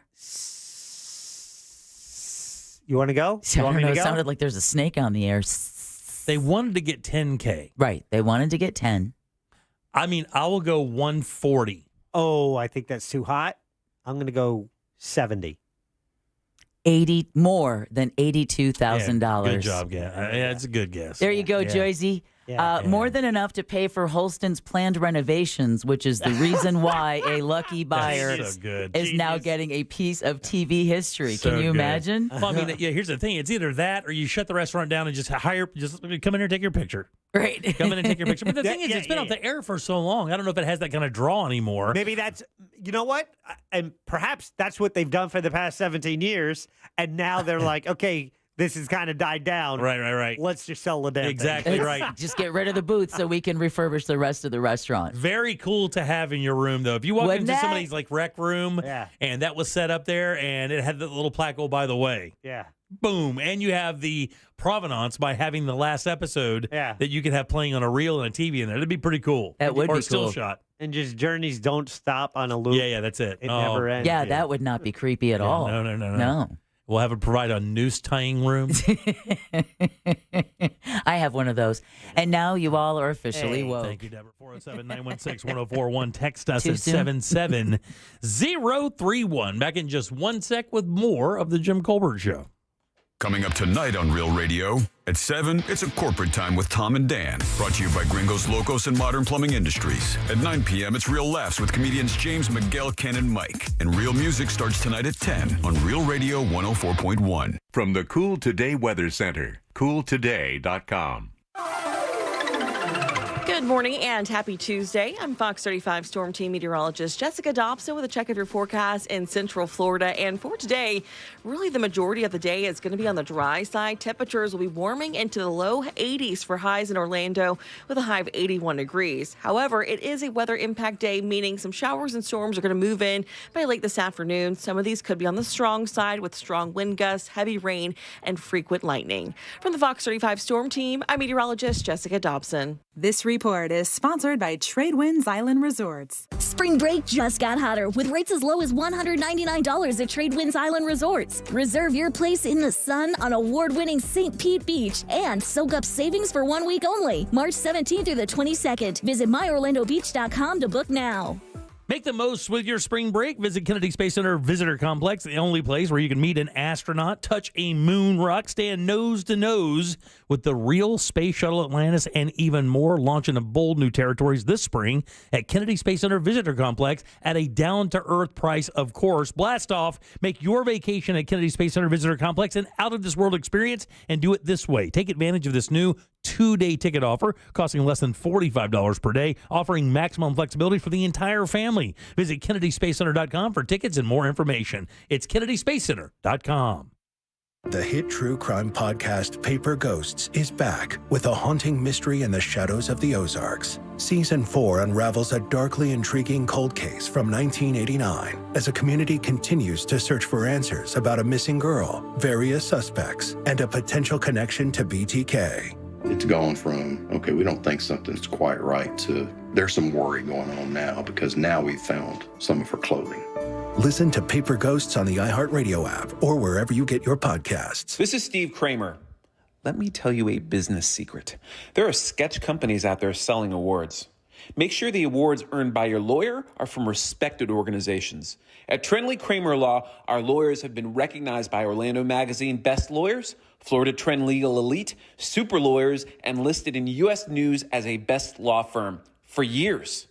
You want to go? I don't know. It sounded like there's a snake on the air. They wanted to get 10K. Right. They wanted to get 10. I mean, I will go 140. Oh, I think that's too hot. I'm going to go 70. 80 more than $82,000. Good job, yeah. It's a good guess. There you go, Joyzy. More than enough to pay for Holston's planned renovations, which is the reason why a lucky buyer is now getting a piece of TV history. So Can you good. imagine? Well, I mean, here's the thing. It's either that or you shut the restaurant down and just come in here and take your picture. Right. Come in and take your picture. But the thing is, it's been off the air for so long. I don't know if it has that kind of draw anymore. Maybe that's, you know what? And perhaps that's what they've done for the past 17 years. And now they're like, okay, this has kind of died down. Right. Let's just sell the damn thing. Exactly right. Just get rid of the booth so we can refurbish the rest of the restaurant. Very cool to have in your room, though. If you walk Wouldn't into that? somebody's like rec room and that was set up there and it had the little plaque, oh, by the way. Yeah. Boom. And you have the provenance by having the last episode that you could have playing on a reel and a TV in there. That'd be pretty cool. That would or be a still cool. shot. And just journeys don't stop on a loop. Yeah, that's it. It never ends. Yeah, that would not be creepy at all. No. We'll have it provide a noose tying room. I have one of those. And now you all are officially woke. Thank you, Deborah. 407-916-1041. Text us Too at soon? 77031. Back in just 1 sec with more of the Jim Colbert Show. Coming up tonight on Real Radio at 7, it's a corporate time with Tom and Dan. Brought to you by Gringos Locos and Modern Plumbing Industries. At 9 p.m., it's Real Laughs with comedians James, Miguel, Ken, and Mike. And Real Music starts tonight at 10 on Real Radio 104.1. From the Cool Today Weather Center, cooltoday.com. Good morning and happy Tuesday. I'm Fox 35 Storm Team meteorologist Jessica Dobson with a check of your forecast in Central Florida. And for today, really the majority of the day is going to be on the dry side. Temperatures will be warming into the low 80s for highs in Orlando with a high of 81 degrees. However, it is a weather impact day, meaning some showers and storms are going to move in by late this afternoon. Some of these could be on the strong side with strong wind gusts, heavy rain, and frequent lightning. From the Fox 35 Storm Team, I'm meteorologist Jessica Dobson. This report is sponsored by Tradewinds Island Resorts. Spring break just got hotter with rates as low as $199 at Tradewinds Island Resorts. Reserve your place in the sun on award-winning St. Pete Beach and soak up savings for 1 week only. March 17th through the 22nd. Visit myorlandobeach.com to book now. Make the most with your spring break. Visit Kennedy Space Center Visitor Complex, the only place where you can meet an astronaut, touch a moon rock, stand nose to nose with the real Space Shuttle Atlantis, and even more. Launching into bold new territories this spring at Kennedy Space Center Visitor Complex at a down-to-earth price, of course. Blast off. Make your vacation at Kennedy Space Center Visitor Complex an out-of-this-world experience, and do it this way. Take advantage of this new 2-day ticket offer costing less than $45 per day, offering maximum flexibility for the entire family. Visit KennedySpaceCenter.com for tickets and more information. It's KennedySpaceCenter.com. The hit true crime podcast Paper Ghosts is back with a haunting mystery in the shadows of the Ozarks. Season 4 unravels a darkly intriguing cold case from 1989 as a community continues to search for answers about a missing girl, various suspects, and a potential connection to BTK. It's gone from, okay, we don't think something's quite right, to there's some worry going on now because now we've found some of her clothing. Listen to Paper Ghosts on the iHeartRadio app or wherever you get your podcasts. This is Steve Kramer. Let me tell you a business secret. There are sketch companies out there selling awards. Make sure the awards earned by your lawyer are from respected organizations. At Trenley Kramer Law, our lawyers have been recognized by Orlando Magazine Best Lawyers, Florida Trend Legal Elite, Super Lawyers, and listed in U.S. News as a best law firm for years.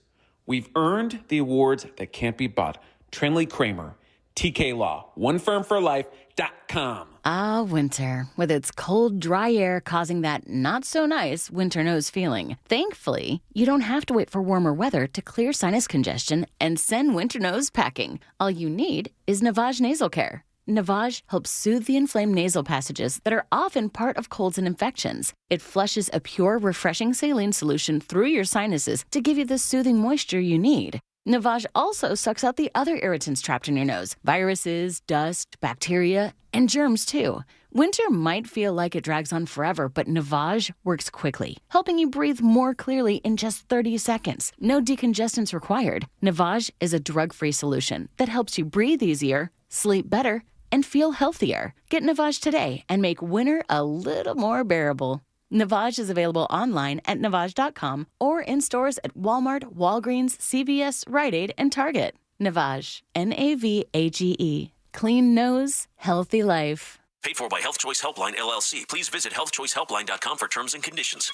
We've earned the awards that can't be bought. Trenley Kramer, TK Law, onefirmforlife.com. Ah, winter, with its cold, dry air causing that not-so-nice winter nose feeling. Thankfully, you don't have to wait for warmer weather to clear sinus congestion and send winter nose packing. All you need is Navage Nasal Care. Navage helps soothe the inflamed nasal passages that are often part of colds and infections. It flushes a pure, refreshing saline solution through your sinuses to give you the soothing moisture you need. Navage also sucks out the other irritants trapped in your nose, viruses, dust, bacteria, and germs too. Winter might feel like it drags on forever, but Navage works quickly, helping you breathe more clearly in just 30 seconds. No decongestants required. Navage is a drug-free solution that helps you breathe easier, sleep better, and feel healthier. Get Navage today and make winter a little more bearable. Navage is available online at Navage.com or in stores at Walmart, Walgreens, CVS, Rite Aid, and Target. Navage, Navage. Clean nose, healthy life. Paid for by Health Choice Helpline, LLC. Please visit healthchoicehelpline.com for terms and conditions.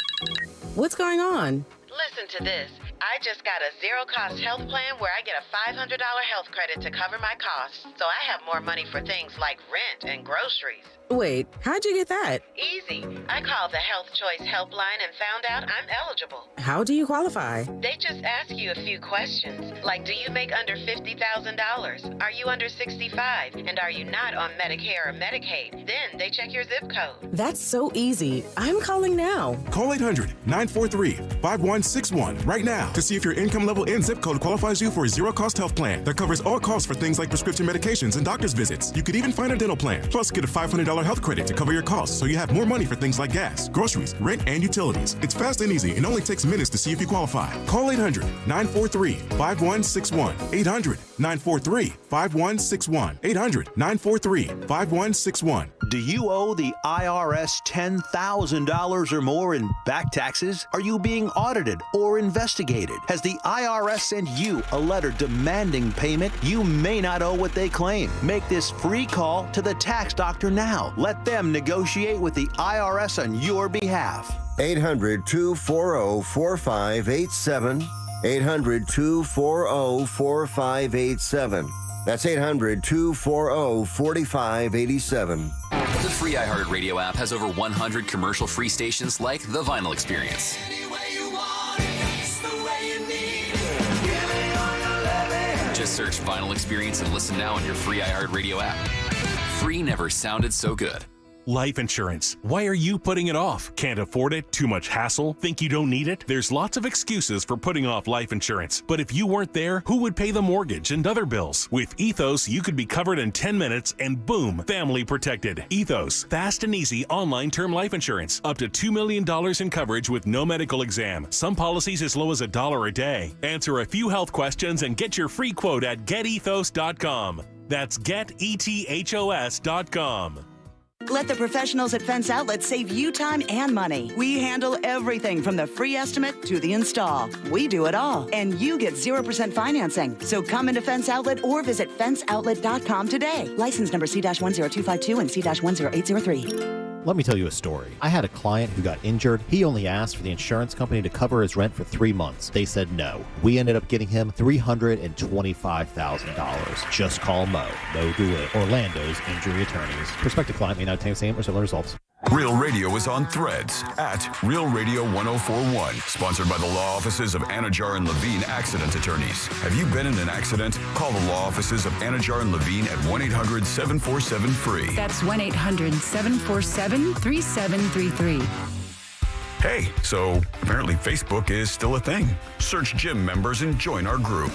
What's going on? Listen to this. I just got a zero-cost health plan where I get a $500 health credit to cover my costs, so I have more money for things like rent and groceries. Wait, how'd you get that? Easy. I called the Health Choice Helpline and found out I'm eligible. How do you qualify? They just ask you a few questions, like do you make under $50,000? Are you under 65? And are you not on Medicare or Medicaid? Then they check your zip code. That's so easy. I'm calling now. Call 800-943-5161 right now to see if your income level and zip code qualifies you for a zero-cost health plan that covers all costs for things like prescription medications and doctor's visits. You could even find a dental plan, plus get a $500 health credit to cover your costs so you have more money for things like gas, groceries, rent, and utilities. It's fast and easy and only takes minutes to see if you qualify. Call 800-943-5161. 800-943-5161. 800-943-5161. Do you owe the IRS $10,000 or more in back taxes? Are you being audited or investigated? Has the IRS sent you a letter demanding payment? You may not owe what they claim. Make this free call to the tax doctor now. Let them negotiate with the IRS on your behalf. 800-240-4587. 800-240-4587. That's 800-240-4587. The free iHeartRadio app has over 100 commercial-free stations like The Vinyl Experience. Just search Vinyl Experience and listen now on your free iHeartRadio app. Free never sounded so good. Life insurance. Why are you putting it off? Can't afford it? Too much hassle? Think you don't need it? There's lots of excuses for putting off life insurance. But if you weren't there, who would pay the mortgage and other bills? With Ethos, you could be covered in 10 minutes and boom, family protected. Ethos, fast and easy online term life insurance. Up to $2 million in coverage with no medical exam. Some policies as low as $1 a day. Answer a few health questions and get your free quote at getethos.com. That's getethos.com. Let the professionals at Fence Outlet save you time and money. We handle everything from the free estimate to the install. We do it all. And you get 0% financing. So come into Fence Outlet or visit fenceoutlet.com today. License number C-10252 and C-10803. Let me tell you a story. I had a client who got injured. He only asked for the insurance company to cover his rent for 3 months. They said no. We ended up getting him $325,000. Just call Mo. Mo DeWitt, Orlando's injury attorneys. Prospective client may not obtain the same or similar results. Real Radio is on Threads at Real Radio 1041. Sponsored by the law offices of Anajar and Levine Accident Attorneys. Have you been in an accident? Call the law offices of Anajar and Levine at 1-800-747-FREE. That's 1-800-747-3733. Hey, so apparently Facebook is still a thing. Search gym members and join our group.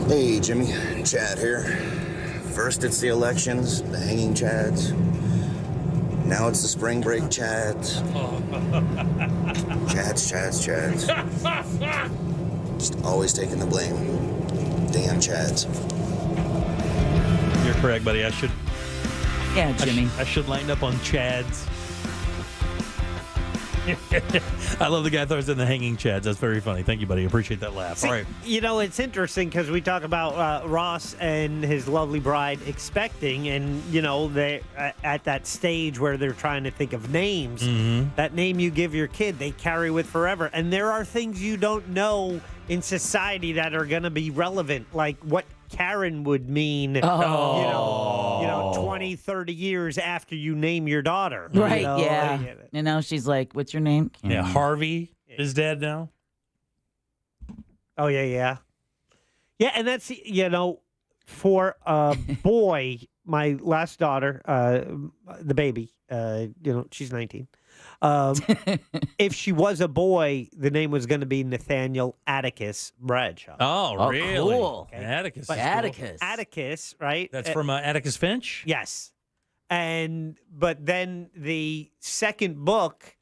Hey, Jimmy. Chad here. First it's the elections, the hanging Chads. Now it's the spring break Chads. Chads. Just always taking the blame. Damn Chads. You're correct, buddy. I should. Yeah, Jimmy. I should line up on Chads. I love the guy throws in the hanging chads. That's very funny. Thank you, buddy. Appreciate that laugh. See, All right. You know, it's interesting because we talk about Ross and his lovely bride expecting, and, you know, they at that stage where they're trying to think of names. That name you give your kid, they carry with forever. And there are things you don't know in society that are going to be relevant, like what Karen would mean, you know, 20, 30 years after you name your daughter. Right, you know? yeah. And now she's like, what's your name? Yeah, Harvey is dead now. Oh, yeah. Yeah, and that's, you know, for a boy, my last daughter, the baby, you know, she's 19. If she was a boy, the name was going to be Nathaniel Atticus Bradshaw. Oh, really? Cool. Okay. Atticus. But Atticus, right? That's from Atticus Finch? Yes. But then the second book,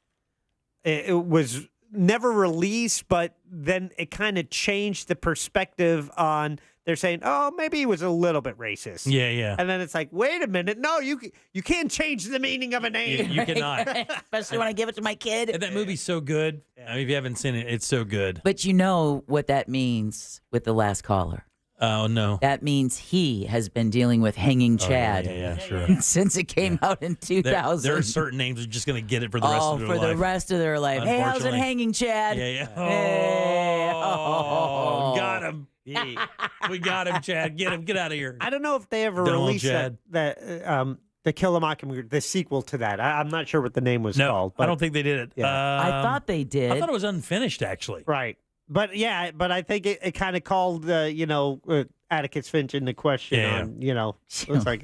it was never released, but then it kind of changed the perspective on. They're saying, oh, maybe he was a little bit racist. Yeah. And then it's like, wait a minute. No, you can't change the meaning of a name. You cannot. Especially when I give it to my kid. And that movie's so good. I mean, if you haven't seen it, it's so good. But you know what that means with the last caller. Oh, no. That means he has been dealing with hanging Chad sure. since it came out in 2000. There are certain names that are just going to get it for the rest of their life. the rest of their life. Hey, how's it hanging, Chad? Yeah. Hey. Got him. We got him, Chad. Get him. Get out of here. I don't know if they ever Don't, released Chad. the Kill a Mockingbird, the sequel to that. I'm not sure what the name was called. I don't think they did it. Yeah. I thought they did. I thought it was unfinished, actually. Right. But yeah, I think it kind of called, Atticus Finch into question on, it's like,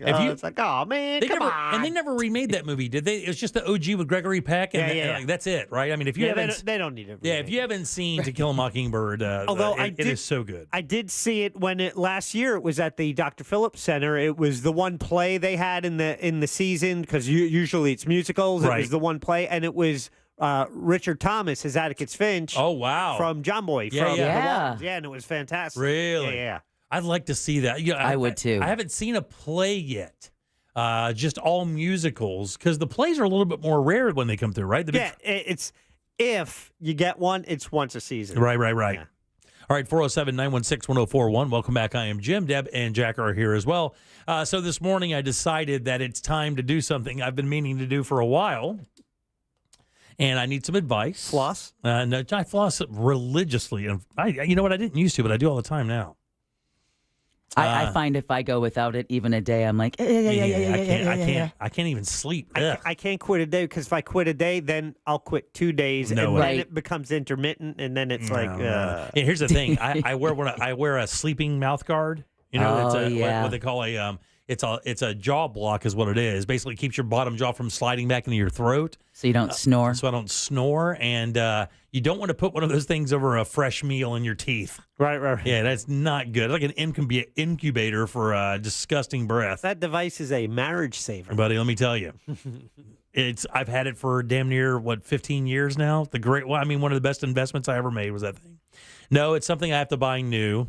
oh man, come on. And they never remade that movie, did they? It was just the OG with Gregory Peck, and like, that's it, right? I mean, if you haven't, they don't need it. Yeah, if you haven't seen To Kill a Mockingbird, Although it is so good. I did see it when last year it was at the Dr. Phillips Center. It was the one play they had in the season because usually it's musicals. It was the one play, and it was. Richard Thomas as Atticus Finch. Oh wow! From John Boy. Yeah, from yeah. The Waltons. Yeah, and it was fantastic. Really? Yeah. I'd like to see that. Yeah, I would too. I haven't seen a play yet. Just all musicals because the plays are a little bit more rare when they come through, right? It's if you get one, it's once a season. Right. Yeah. All right, 407-916-1041. Welcome back. I am Jim. Deb and Jack are here as well. So this morning I decided that it's time to do something I've been meaning to do for a while. And I need some advice. Floss? No, I floss religiously. And you know what? I didn't used to, but I do all the time now. I find if I go without it even a day, I'm like, yeah. I can't even sleep. I can't quit a day because if I quit a day, then I'll quit 2 days, and then it becomes intermittent, and then it's Yeah, here's the thing: I wear a sleeping mouth guard. You know, what they call a it's a jaw block is what it is. Basically, keeps your bottom jaw from sliding back into your throat. So you don't snore. So I don't snore, and you don't want to put one of those things over a fresh meal in your teeth. Right. Yeah, that's not good. It's like an incubator for disgusting breath. That device is a marriage saver, buddy. Let me tell you, I've had it for damn near 15 years now. One of the best investments I ever made was that thing. No, it's something I have to buy new.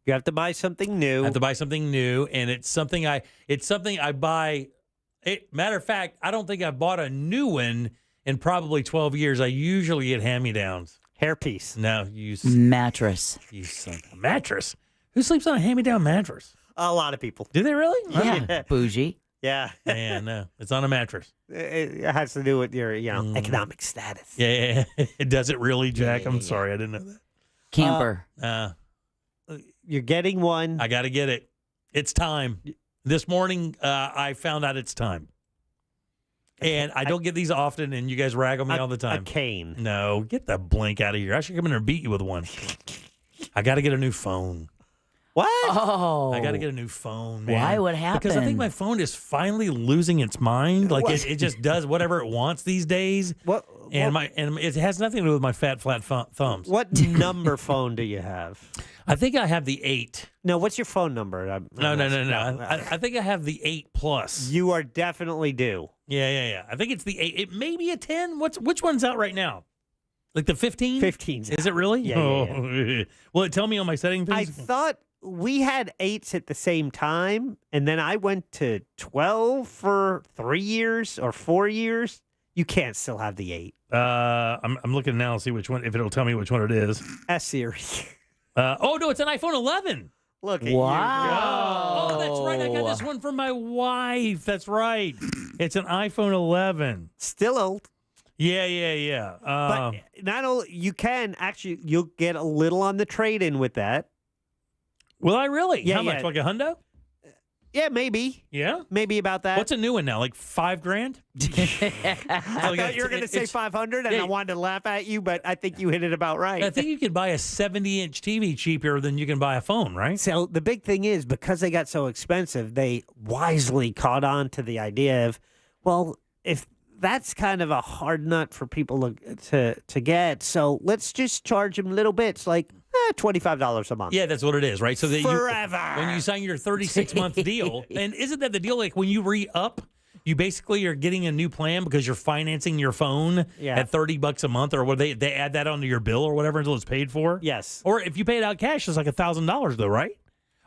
You have to buy something new. I have to buy something new, and it's something I buy. Matter of fact, I don't think I've bought a new one in probably 12 years. I usually get hand-me-downs. Hairpiece. No, mattress. You son of a mattress. Who sleeps on a hand-me-down mattress? A lot of people. Do they really? Yeah. Bougie. Yeah. Yeah, no. It's on a mattress. It has to do with your, economic status. Yeah. Does it really, Jack? I'm sorry. I didn't know that. Camper. You're getting one. I got to get it. It's time. This morning, I found out it's time. And I don't get these often, and you guys rag on me all the time. A cane. No, get the blank out of here. I should come in there and beat you with one. I got to get a new phone. What? Oh. I got to get a new phone, man. Why? What happened? Because I think my phone is finally losing its mind. Like it just does whatever it wants these days. And it has nothing to do with my fat, flat thumbs. What number phone do you have? I think I have the 8. No, what's your phone number? No. I think I have the 8 Plus. You are definitely due. Yeah. I think it's the 8. It may be a 10. Which one's out right now? Like the 15? 15's Is it really? Yeah. Will it tell me on my setting things? I thought we had 8s at the same time, and then I went to 12 for 3 years or 4 years. You can't still have the 8. I'm looking now to see which one, if it'll tell me which one it is. S series. Oh, no, it's an iPhone 11. Look at Wow. Oh, that's right. I got this one from my wife. That's right. It's an iPhone 11. Still old. Yeah. But not only, you can actually, you'll get a little on the trade-in with that. Will I really? Yeah, How much? Like a hundo? Yeah, maybe. Yeah? Maybe about that. What's a new one now? Like $5,000? I thought you were going to say 500, and I wanted to laugh at you, but I think you hit it about right. I think you could buy a 70-inch TV cheaper than you can buy a phone, right? So the big thing is, because they got so expensive, they wisely caught on to the idea of, well, if that's kind of a hard nut for people to get, so let's just charge them little bits, like $25 a month. Yeah, that's what it is, right? So that Forever. When you sign your 36-month deal, and isn't that the deal? Like when you re-up, you basically are getting a new plan because you're financing your phone at $30 a month, or they add that onto your bill or whatever until it's paid for. Yes. Or if you pay it out cash, it's like $1,000 though, right?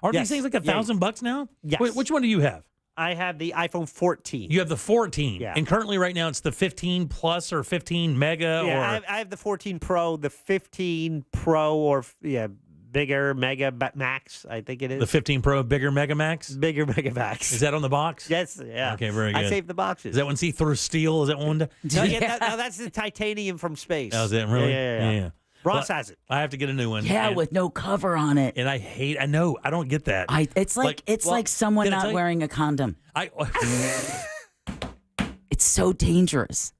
Aren't these things like $1,000 now? Yes. Wait, which one do you have? I have the iPhone 14. You have the 14. Yeah. And currently right now it's the 15 Plus or 15 Mega. Yeah, or I have the 14 Pro, the 15 Pro, or bigger Mega Max, I think it is. The 15 Pro, bigger Mega Max? Bigger Mega Max. Is that on the box? Yes, yeah. Okay, very good. I saved the boxes. Is that one see-through steel? Is that one? No, that's the titanium from space. That was it, really? Yeah. Ross has it. I have to get a new one. Yeah, and, with no cover on it. And I know, I don't get that. It's like someone did I not tell you? wearing a condom. It's so dangerous.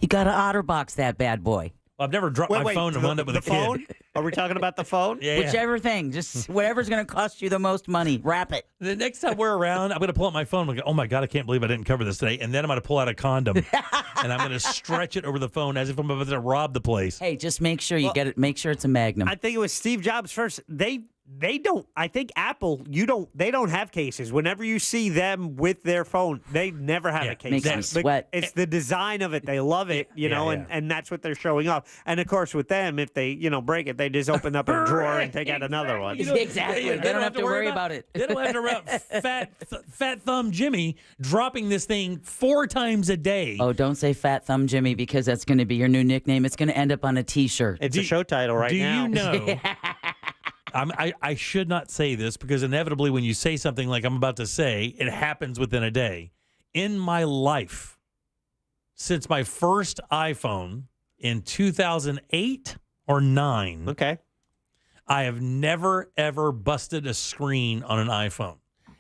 You got to OtterBox that bad boy. I've never dropped my phone and wound up with a phone? kid. Are we talking about the phone? Yeah. Whichever thing. Just whatever's going to cost you the most money. Wrap it. The next time we're around, I'm going to pull out my phone and go, oh my God, I can't believe I didn't cover this today. And then I'm going to pull out a condom and I'm going to stretch it over the phone as if I'm about to rob the place. Hey, just make sure you get it. Make sure it's a Magnum. I think it was Steve Jobs first. They don't. I think Apple. They don't have cases. Whenever you see them with their phone, they never have a case. Makes me sweat. It's the design of it. They love it, and that's what they're showing off. And of course, with them, if they break it, they just open up a drawer and take out another one. Exactly. They don't have to worry about it. They don't have to worry about Fat Thumb Jimmy dropping this thing 4 times a day. Oh, don't say Fat Thumb Jimmy, because that's going to be your new nickname. It's going to end up on a T-shirt. It's a show title right now. Do you know? I should not say this because inevitably when you say something like I'm about to say, it happens within a day. In my life, since my first iPhone in 2008 or 9, okay, I have never, ever busted a screen on an iPhone.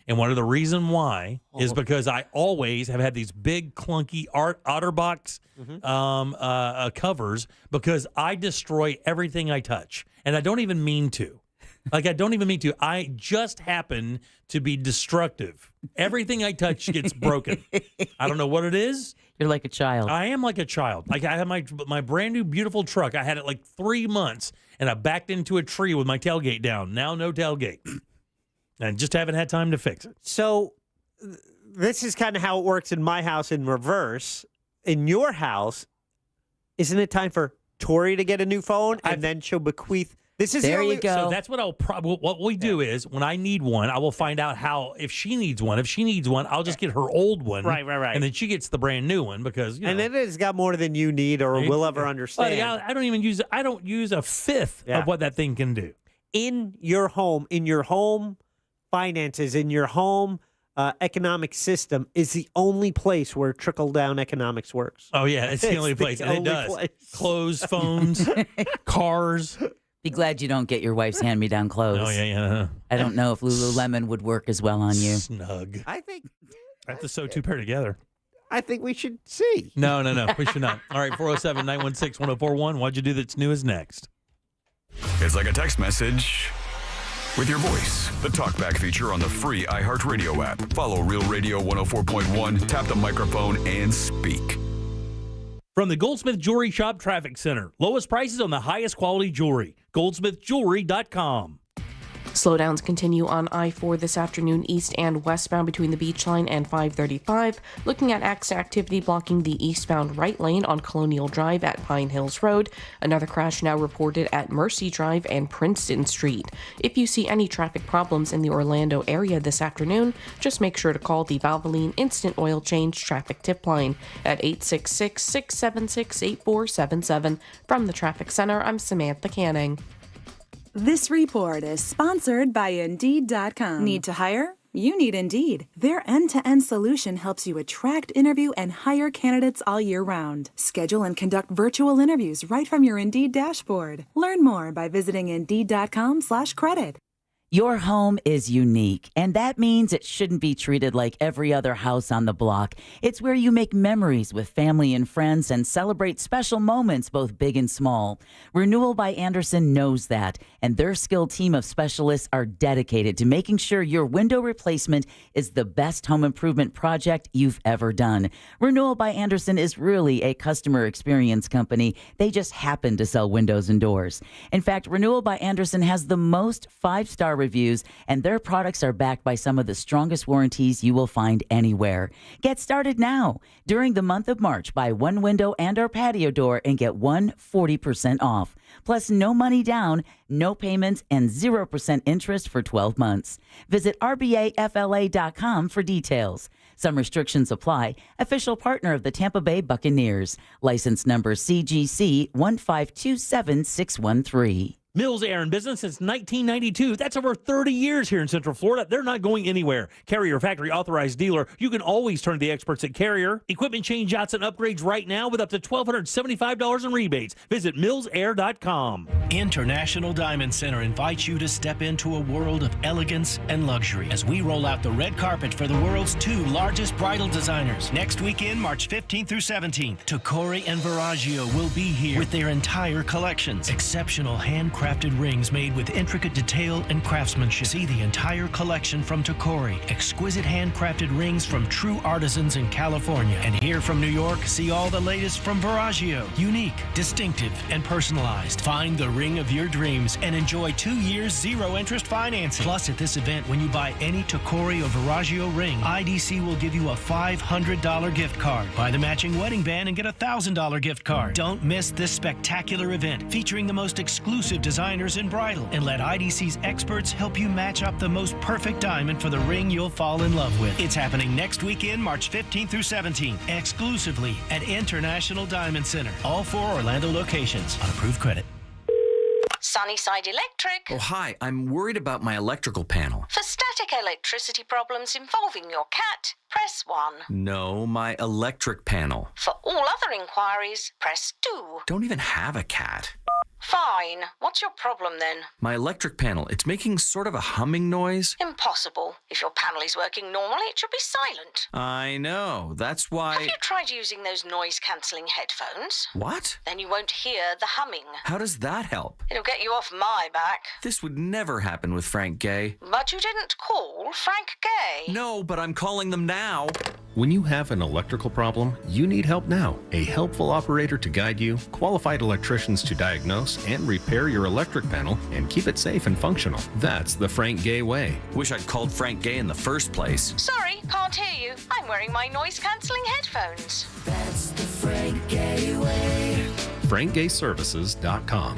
And one of the reason why is because I always have had these big, clunky OtterBox covers because I destroy everything I touch. And I don't even mean to. Like, I don't even mean to. I just happen to be destructive. Everything I touch gets broken. I don't know what it is. You're like a child. I am like a child. Like, I have my brand new beautiful truck. I had it like 3 months, and I backed into a tree with my tailgate down. Now no tailgate. And just haven't had time to fix it. So this is kind of how it works in my house in reverse. In your house, isn't it time for Tori to get a new phone, and then she'll bequeath? This is there you go. So that's what I'll probably. What we do is when I need one, I will find out how if she needs one. If she needs one, I'll just get her old one. Right. And then she gets the brand new one because and then it's got more than you need or will ever understand. I don't even use. I don't use a fifth of what that thing can do. In your home finances, in your home economic system is the only place where trickle-down economics works. Oh, yeah. It's the only place. And it does. Clothes, phones, cars. Be glad you don't get your wife's hand-me-down clothes. Oh, yeah. I don't know if Lululemon would work as well on you. Snug. I think I have to sew 2 pair together. I think we should see. No. We should not. All right, 407-916-1041. What'd you do that's new is next. It's like a text message with your voice. The TalkBack feature on the free iHeartRadio app. Follow Real Radio 104.1, tap the microphone, and speak. From the Goldsmith Jewelry Shop Traffic Center. Lowest prices on the highest quality jewelry. GoldsmithJewelry.com. Slowdowns continue on I-4 this afternoon, east and westbound between the Beach Line and 535. Looking at activity blocking the eastbound right lane on Colonial Drive at Pine Hills Road. Another crash now reported at Mercy Drive and Princeton Street. If you see any traffic problems in the Orlando area this afternoon, just make sure to call the Valvoline Instant Oil Change Traffic Tip Line at 866-676-8477. From the Traffic Center, I'm Samantha Canning. This report is sponsored by Indeed.com. Need to hire? You need Indeed. Their end-to-end solution helps you attract, interview, and hire candidates all year round. Schedule and conduct virtual interviews right from your Indeed dashboard. Learn more by visiting Indeed.com/credit. Your home is unique, and that means it shouldn't be treated like every other house on the block. It's where you make memories with family and friends and celebrate special moments, both big and small. Renewal by Andersen knows that, and their skilled team of specialists are dedicated to making sure your window replacement is the best home improvement project you've ever done. Renewal by Andersen is really a customer experience company. They just happen to sell windows and doors. In fact, Renewal by Andersen has the most 5-star reviews, and their products are backed by some of the strongest warranties you will find anywhere. Get started now. During the month of March, buy one window and or patio door and get 40% off. Plus, no money down, no payments, and 0% interest for 12 months. Visit rbafla.com for details. Some restrictions apply. Official partner of the Tampa Bay Buccaneers. License number CGC 1527613. Mills Air in business since 1992. That's over 30 years here in Central Florida. They're not going anywhere. Carrier factory authorized dealer. You can always turn to the experts at Carrier. Equipment changeouts and upgrades right now with up to $1,275 in rebates. Visit millsair.com. International Diamond Center invites you to step into a world of elegance and luxury as we roll out the red carpet for the world's 2 largest bridal designers. Next weekend, March 15th through 17th, Tacori and Verragio will be here with their entire collections. Exceptional handcrafted rings made with intricate detail and craftsmanship. See the entire collection from Tacori. Exquisite handcrafted rings from true artisans in California. And here from New York, see all the latest from Verragio. Unique, distinctive, and personalized. Find the ring of your dreams and enjoy 2 years 0-interest financing. Plus, at this event, when you buy any Tacori or Verragio ring, IDC will give you a $500 gift card. Buy the matching wedding band and get a $1,000 gift card. Don't miss this spectacular event featuring the most exclusive designers in bridal, and let IDC's experts help you match up the most perfect diamond for the ring you'll fall in love with. It's happening next weekend, March 15th through 17th, exclusively at International Diamond Center. All 4 Orlando locations on approved credit. Sunnyside Electric. Oh, hi. I'm worried about my electrical panel. For static electricity problems involving your cat, press 1. No, my electric panel. For all other inquiries, press 2. Don't even have a cat. Fine. What's your problem then? My electric panel, it's making sort of a humming noise. Impossible. If your panel is working normally, it should be silent. I know. That's why... Have you tried using those noise-cancelling headphones? What? Then you won't hear the humming. How does that help? It'll get you off my back. This would never happen with Frank Gay. But you didn't call Frank Gay. No, but I'm calling them now. When you have an electrical problem, you need help now. A helpful operator to guide you, qualified electricians to diagnose and repair your electric panel and keep it safe and functional. That's the Frank Gay way. Wish I'd called Frank Gay in the first place. Sorry, can't hear you. I'm wearing my noise-cancelling headphones. That's the Frank Gay way. FrankGayServices.com.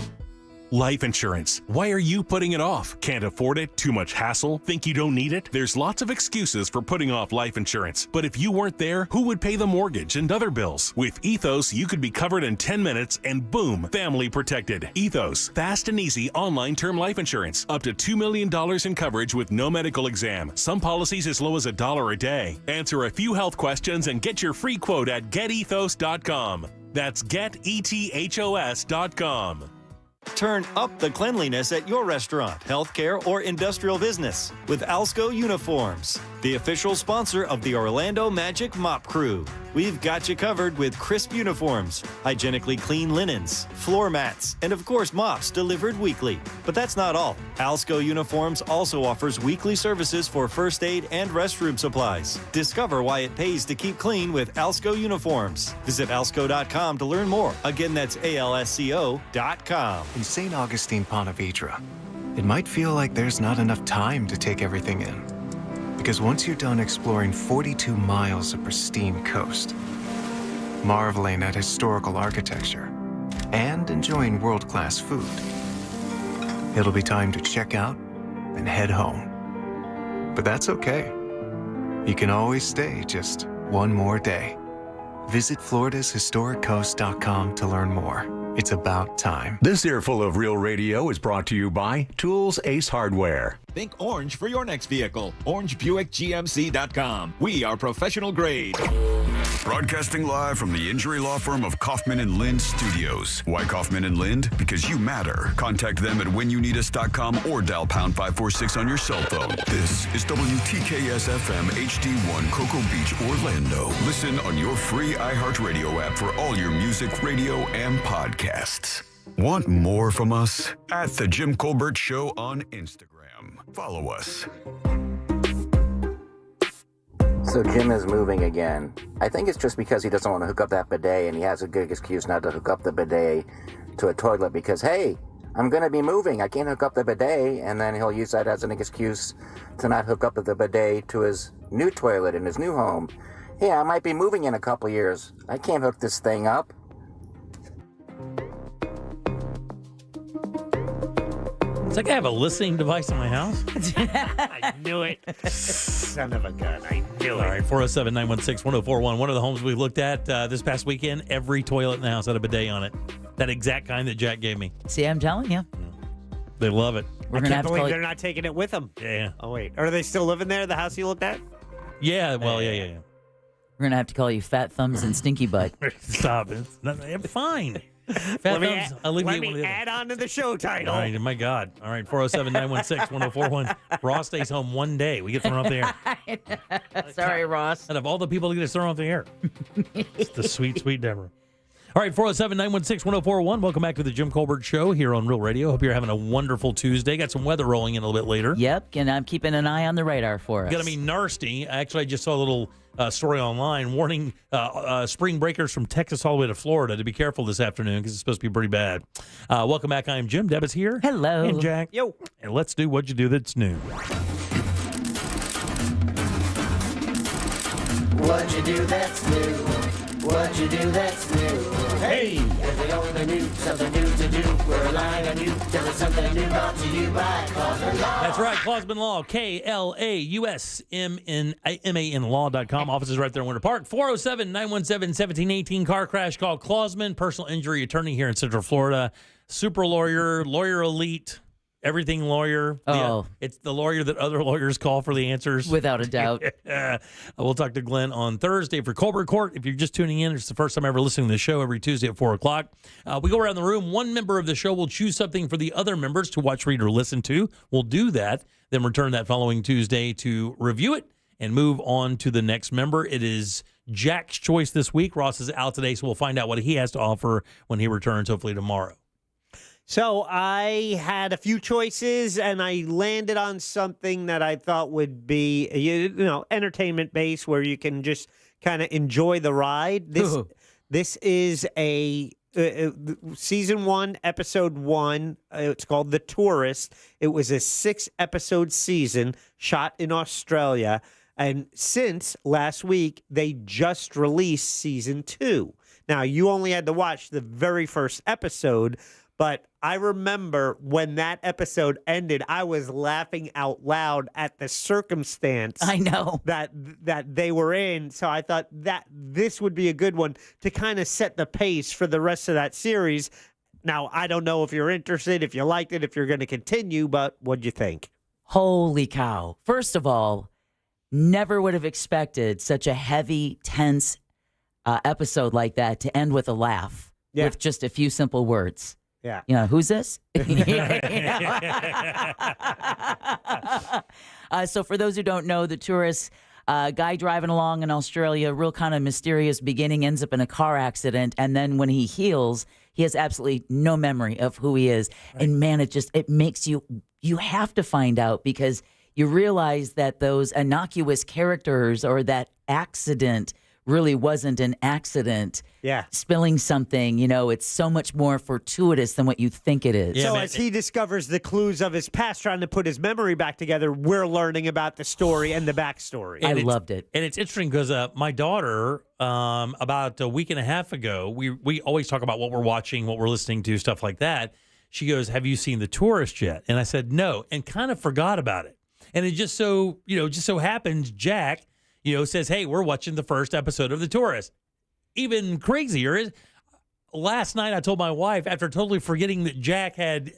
Life insurance. Why are you putting it off? Can't afford it? Too much hassle? Think you don't need it? There's lots of excuses for putting off life insurance. But if you weren't there, who would pay the mortgage and other bills? With Ethos, you could be covered in 10 minutes and boom, family protected. Ethos, fast and easy online term life insurance. Up to $2 million in coverage with no medical exam. Some policies as low as $1 a day. Answer a few health questions and get your free quote at getethos.com. That's getethos.com. Turn up the cleanliness at your restaurant, healthcare, or industrial business with Alsco Uniforms, the official sponsor of the Orlando Magic Mop Crew. We've got you covered with crisp uniforms, hygienically clean linens, floor mats, and of course mops delivered weekly. But that's not all. Alsco Uniforms also offers weekly services for first aid and restroom supplies. Discover why it pays to keep clean with Alsco Uniforms. Visit alsco.com to learn more. Again, that's ALSCO.com. In St. Augustine, Ponte Vedra, It might feel like there's not enough time to take everything in. Because once you're done exploring 42 miles of pristine coast, marveling at historical architecture, and enjoying world-class food, it'll be time to check out and head home. But that's okay. You can always stay just one more day. Visit FloridasHistoricCoast.com to learn more. It's about time. This earful of Real Radio is brought to you by Tools Ace Hardware. Think orange for your next vehicle. OrangeBuickGMC.com. We are professional grade. Broadcasting live from the injury law firm of Kaufman and Lind Studios. Why Kaufman and Lind? Because you matter. Contact them at whenyouneedus.com or dial pound 546 on your cell phone. This is WTKS FM HD1 Cocoa Beach, Orlando. Listen on your free iHeartRadio app for all your music, radio, and podcasts. Want more from us? At The Jim Colbert Show on Instagram. Follow us. So Jim is moving again. I think it's just because he doesn't want to hook up that bidet, and he has a good excuse not to hook up the bidet to a toilet because, hey, I'm going to be moving. I can't hook up the bidet, and then he'll use that as an excuse to not hook up the bidet to his new toilet in his new home. Hey, I might be moving in a couple years. I can't hook this thing up. It's like I have a listening device in my house. I knew it. Son of a gun. I knew it. All right, 407-916-1041. One of the homes we looked at this past weekend, every toilet in the house had a bidet on it. That exact kind that Jack gave me. See, I'm telling you. They love it. I can't believe they're not taking it with them. Yeah. Oh, wait. Are they still living there, the house you looked at? Yeah, well, yeah. We're going to have to call you Fat Thumbs and Stinky Butt. Stop it. I'm fine. Fat Thumbs, Let me add on to the show title. All right, my God. All right, 407-916-1041. Ross stays home one day. We get thrown off the air. Sorry, Ross. Out of all the people that get us thrown off the air. It's the sweet, sweet Deborah. All right, 407-916-1041. Welcome back to the Jim Colbert Show here on Real Radio. Hope you're having a wonderful Tuesday. Got some weather rolling in a little bit later. Yep, and I'm keeping an eye on the radar for us. Going to be nasty. Actually, I just saw a little story online warning spring breakers from Texas all the way to Florida to be careful this afternoon because it's supposed to be pretty bad. Welcome back. I'm Jim. Deb is here. Hello. And Jack. Yo. And let's do What You Do That's New. What you do that's new. What you do that's new. Hey! Every day on the new, something new to do. We're relying on you. Tell us something new brought to you by Clausman Law. That's right, Clausman Law. KLAUSMAN law.com. Office is right there in Winter Park. 407-917-1718. Car crash call. Clausman, personal injury attorney here in Central Florida. Super lawyer, lawyer elite. Everything lawyer. Oh. It's the lawyer that other lawyers call for the answers. Without a doubt. We'll talk to Glenn on Thursday for Colbert Court. If you're just tuning in, it's the first time ever listening to the show every Tuesday at 4 o'clock. We go around the room. One member of the show will choose something for the other members to watch, read, or listen to. We'll do that, then return that following Tuesday to review it and move on to the next member. It is Jack's choice this week. Ross is out today, so we'll find out what he has to offer when he returns, hopefully tomorrow. So I had a few choices, and I landed on something that I thought would be, entertainment based, where you can just kind of enjoy the ride. This is a season 1, episode 1. It's called The Tourist. It was a 6-episode season shot in Australia, and since last week they just released season 2. Now you only had to watch the very first episode. But I remember when that episode ended, I was laughing out loud at the circumstance I know that they were in. So I thought that this would be a good one to kind of set the pace for the rest of that series. Now, I don't know if you're interested, if you liked it, if you're going to continue, but what'd you think? Holy cow. First of all, never would have expected such a heavy, tense episode like that to end with a laugh with just a few simple words. Yeah. Who's this? So for those who don't know, The Tourist, guy driving along in Australia, real kind of mysterious beginning, ends up in a car accident. And then when he heals, he has absolutely no memory of who he is. Right. And man, it makes you have to find out because you realize that those innocuous characters or that accident really wasn't an accident. Yeah. Spilling something, it's so much more fortuitous than what you think it is. So as he discovers the clues of his past, trying to put his memory back together, we're learning about the story and the backstory. I loved it. And it's interesting because my daughter, about a week and a half ago, we always talk about what we're watching, what we're listening to, stuff like that. She goes, "Have you seen The Tourist yet?" And I said, "No," and kind of forgot about it. And it just so happens, Jack, says, "Hey, we're watching the first episode of The Tourist." Even crazier is last night I told my wife, after totally forgetting that Jack had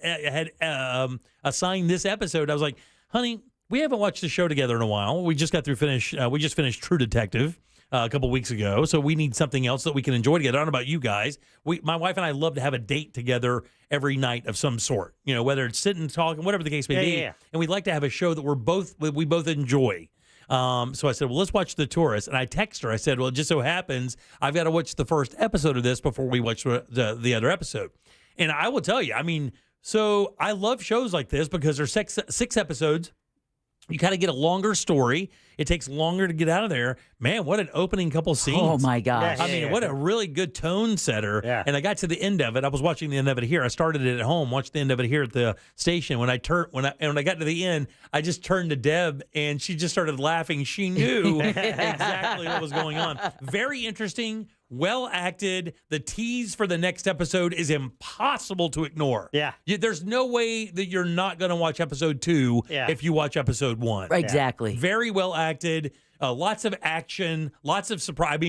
assigned this episode, I was like, "Honey, we haven't watched the show together in a while. We just finished True Detective a couple weeks ago, so we need something else that we can enjoy together." I don't know about you guys. My wife and I love to have a date together every night of some sort, whether it's sitting, talking, whatever the case may be. Yeah. And we'd like to have a show that we both enjoy. So I said, "Well, let's watch The Tourist." And I text her. I said, "Well, it just so happens I've got to watch the first episode of this before we watch the other episode." And I will tell you, so I love shows like this because there's six episodes. You kind of get a longer story. It takes longer to get out of there. Man, what an opening couple scenes. Oh, my gosh. What a really good tone setter. Yeah. And I got to the end of it. I was watching the end of it here. I started it at home, watched the end of it here at the station. When I got to the end, I just turned to Deb, and she just started laughing. She knew exactly what was going on. Very interesting. Well acted. The tease for the next episode is impossible to ignore. Yeah. There's no way that you're not going to watch episode 2 if you watch episode 1. Exactly. Very well acted. Lots of action. Lots of surprise.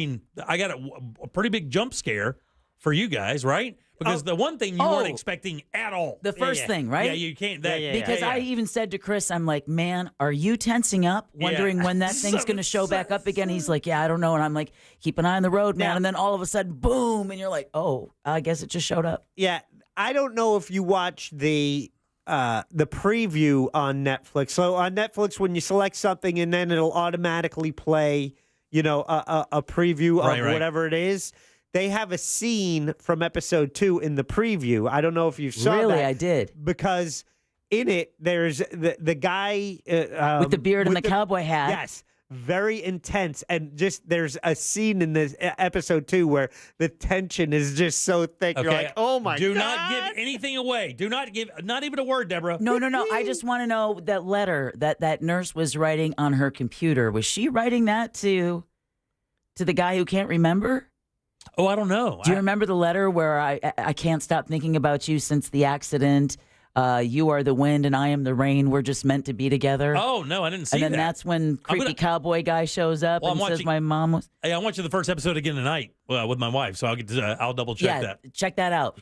I got a pretty big jump scare for you guys, right? Because the one thing you weren't expecting at all. The first thing, right? Yeah, you can't. Because I even said to Chris, I'm like, "Man, are you tensing up, wondering when that thing's going to show back up again?" He's like, "Yeah, I don't know." And I'm like, "Keep an eye on the road, man." And then all of a sudden, boom, and you're like, "Oh, I guess it just showed up." Yeah, I don't know if you watch the preview on Netflix. So on Netflix, when you select something, and then it'll automatically play, a preview of whatever it is. They have a scene from episode 2 in the preview. I don't know if you saw that. Really, I did. Because in it, there's the guy with the beard and the cowboy hat. Yes. Very intense. And just there's a scene in this episode 2 where the tension is just so thick. You're like, oh my God. Do not give anything away. Do not give, not even a word, Deborah. No. I just want to know that letter that nurse was writing on her computer. Was she writing that to the guy who can't remember? Oh, I don't know. Do you remember the letter where I can't stop thinking about you since the accident? You are the wind and I am the rain. We're just meant to be together. Oh, no, I didn't see that. And then that's when creepy cowboy guy shows up and says my mom was... Hey, I'm watching the first episode again tonight with my wife, so I'll double check that. Check that out.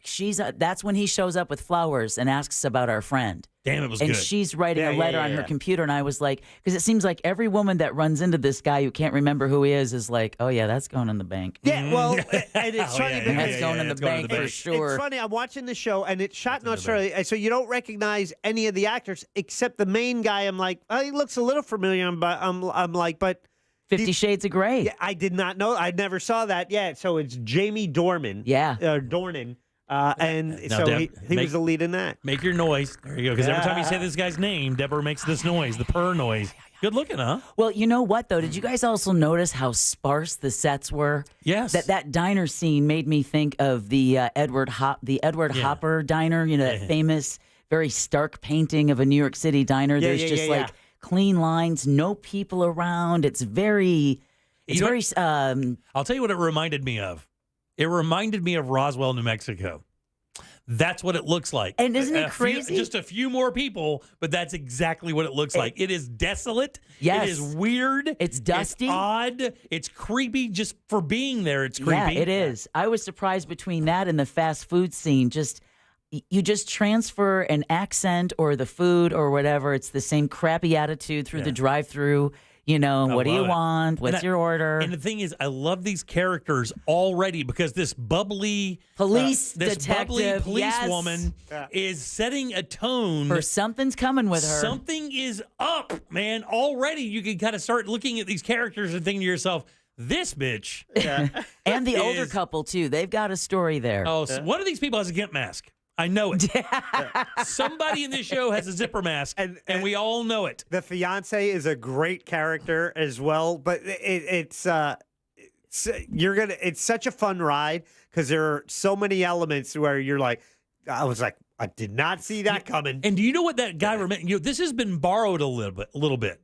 That's when he shows up with flowers and asks about our friend. Damn, it was and good. And she's writing a letter on her computer, and I was like, because it seems like every woman that runs into this guy who can't remember who he is like, oh yeah, that's going in the bank. Yeah, well, and it's funny because that's going in the bank for sure. It's funny. I'm watching the show, and it's shot in Australia, so you don't recognize any of the actors except the main guy. I'm like, oh, he looks a little familiar, but I'm like, but 50 Shades of Grey. Yeah, I did not know. I never saw that yet. So it's Jamie Dornan. Yeah, Dornan. And now, so Deb, he was the lead in that. Make your noise. There you go. Because every time you say this guy's name, Deborah makes this noise, the purr noise. Good looking, huh? Well, you know what, though? Did you guys also notice how sparse the sets were? Yes. That diner scene made me think of the Edward Hopper diner, that famous, very stark painting of a New York City diner. There's just like clean lines, no people around. It's very... I'll tell you what it reminded me of. It reminded me of Roswell, New Mexico. That's what it looks like. And isn't it crazy? Just a few more people, but that's exactly what it looks like. It is desolate. Yes. It is weird. It's dusty. It's odd. It's creepy just for being there. It's creepy. Yeah, it is. I was surprised between that and the fast food scene. You just transfer an accent or the food or whatever. It's the same crappy attitude through the drive-through. What do you want? What's your order? And the thing is, I love these characters already because this bubbly police woman is setting a tone for something's coming with her. Something is up, man. Already, you can kind of start looking at these characters and thinking to yourself, "This bitch." Yeah. And the older couple too. They've got a story there. Oh, so one of these people has a gimp mask. I know it. Somebody in this show has a zipper mask, and we all know it. The fiance is a great character as well, but it's It's such a fun ride because there are so many elements where you're like, I was like, I did not see that coming. And do you know what that guy remember? This has been borrowed a little bit.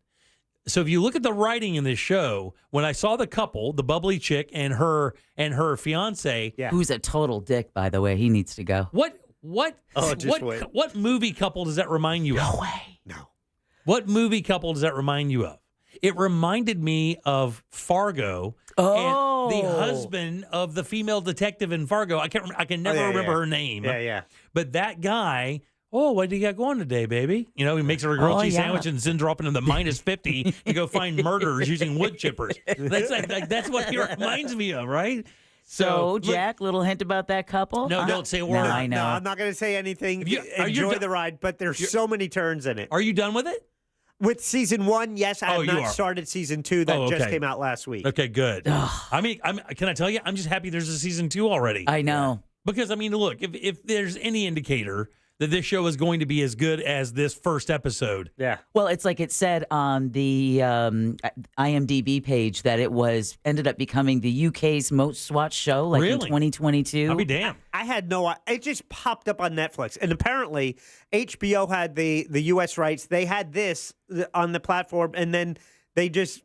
So if you look at the writing in this show, when I saw the couple, the bubbly chick and her fiance, who's a total dick, by the way, he needs to go. What wait. what movie couple does that remind you of? No way. No. What movie couple does that remind you of? It reminded me of Fargo. Oh, and the husband of the female detective in Fargo. I can never remember her name. Yeah. But that guy. Oh, what do you got going today, baby? He makes her a grilled cheese sandwich and sends her up into the minus 50 to go find murderers using wood chippers. That's what he reminds me of, right? So Jack, little hint about that couple? No, don't say a word. No, I know. No, I'm not going to say anything. Are you Enjoy the ride, but there's so many turns in it. Are you done with it? With season 1, yes. I have not started season 2 that just came out last week. Okay, good. Can I tell you? I'm just happy there's a season 2 already. I know. Because, look, if there's any indicator that this show is going to be as good as this first episode. Yeah. Well, it's like it said on the IMDb page that it ended up becoming the UK's most watched show in 2022. I'll be damned. I had it just popped up on Netflix. And apparently HBO had the US rights. They had this on the platform and then they just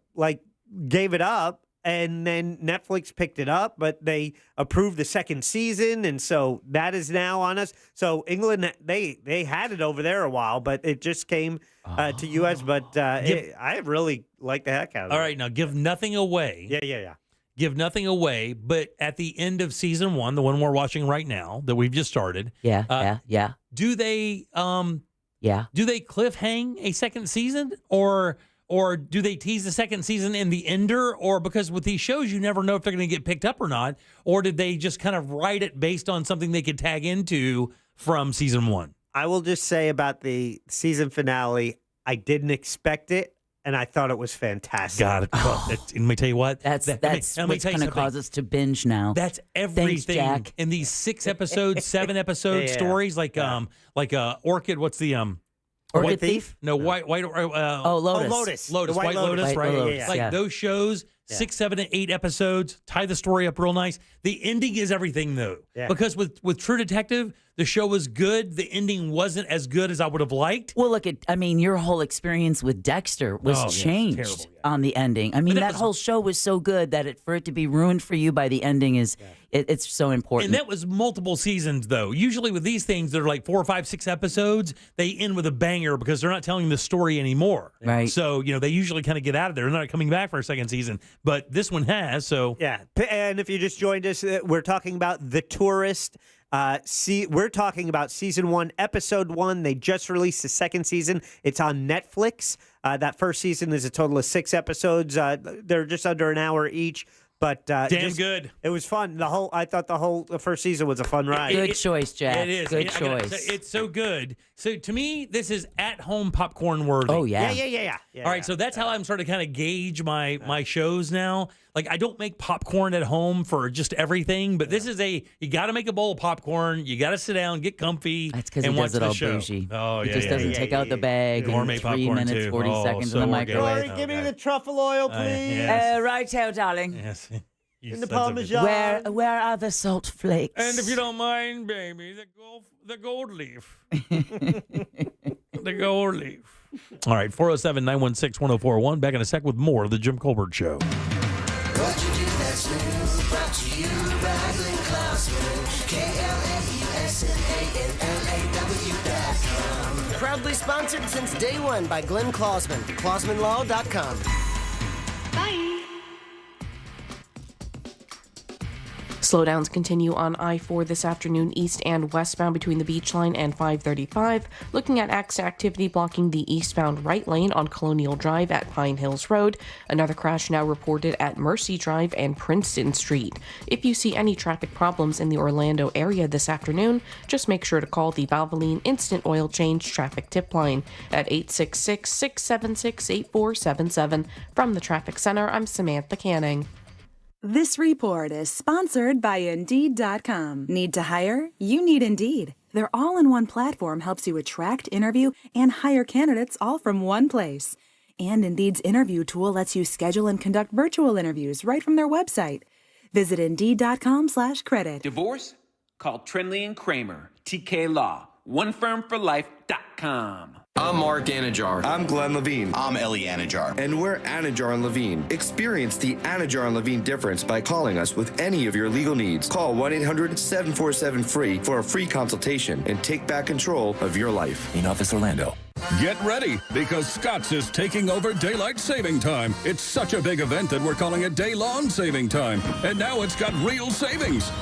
gave it up. And then Netflix picked it up, but they approved the second season, and so that is now on us. So England, they had it over there a while, but it just came to U.S. But I really like the heck out of it. All right, now give nothing away. Yeah. Give nothing away, but at the end of season 1, the one we're watching right now that we've just started. Yeah. Do they cliffhang a second season or do they tease the second season in the ender? Or because with these shows, you never know if they're going to get picked up or not. Or did they just kind of write it based on something they could tag into from season 1? I will just say about the season finale, I didn't expect it, and I thought it was fantastic. Got it. Let me tell you what. That's what's going to cause us to binge now. That's everything. Thanks, Jack. In these 6 episodes, 7 episode stories, like Orchid, what's the... Orchid Thief? No, White. Lotus. Lotus. Lotus. White Lotus, right? Lotus, Like those shows, 6, 7, and 8 episodes, tie the story up real nice. The ending is everything, though. Yeah. Because with True Detective, the show was good. The ending wasn't as good as I would have liked. Well, look your whole experience with Dexter was changed on the ending. That whole show was so good that for it to be ruined for you by the ending is it's so important. And that was multiple seasons, though. Usually with these things, they're like 4, 5, 6 episodes. They end with a banger because they're not telling the story anymore. Right. So, they usually kind of get out of there. They're not coming back for a second season. But this one has, so. Yeah. And if you just joined us, we're talking about The Tourist. We're talking about season 1, episode 1. They just released the second season. It's on Netflix. That first season is a total of 6 episodes. They're just under an hour each. But damn good. It was fun. I thought the first season was a fun ride. Good choice, Jack. It is. Good choice. It's so good. So to me, this is at-home popcorn worthy. Oh, yeah. Yeah. All right, so that's how I'm starting to kind of gauge my shows now. Like, I don't make popcorn at home for just everything, but this is you got to make a bowl of popcorn. You got to sit down, get comfy, That's because and he watch does it the all show. bougie. Oh, he yeah, just doesn't take out the bag. Gourmet in 3 popcorn, minutes, too. 40 seconds so in the microwave. Corey, give me the truffle oil, please. Yes. Right here, darling. Yes. In the Parmesan. Where are the salt flakes? And if you don't mind, baby, the gold leaf. The gold leaf. All right, 407-916-1041. Back in a sec with more of the Jim Colbert Show. What you do that's new, brought to you by Glenn Klausman, KLAUSMANLAW.com. Proudly sponsored since day 1 by Glenn Klausman, KlausmanLaw.com. Bye. Slowdowns continue on I-4 this afternoon, east and westbound between the Beach Line and 535. Looking at activity blocking the eastbound right lane on Colonial Drive at Pine Hills Road. Another crash now reported at Mercy Drive and Princeton Street. If you see any traffic problems in the Orlando area this afternoon, just make sure to call the Valvoline Instant Oil Change Traffic Tip Line at 866-676-8477. From the Traffic Center, I'm Samantha Canning. This report is sponsored by Indeed.com. Need to hire? You need Indeed. Their all-in-one platform helps you attract, interview, and hire candidates all from one place. And Indeed's interview tool lets you schedule and conduct virtual interviews right from their website. Visit Indeed.com/credit. Divorce? Call Trinley and Kramer, TK Law. OneFirmForLife.com. I'm Mark Anajar. I'm Glenn Levine. I'm Ellie Anajar. And we're Anajar and Levine. Experience the Anajar and Levine difference by calling us with any of your legal needs. Call 1-800-747-FREE for a free consultation and take back control of your life. In Office Orlando. Get ready, because Scotts is taking over Daylight Saving Time. It's such a big event that we're calling it Day-Long Saving Time. And now it's got real savings.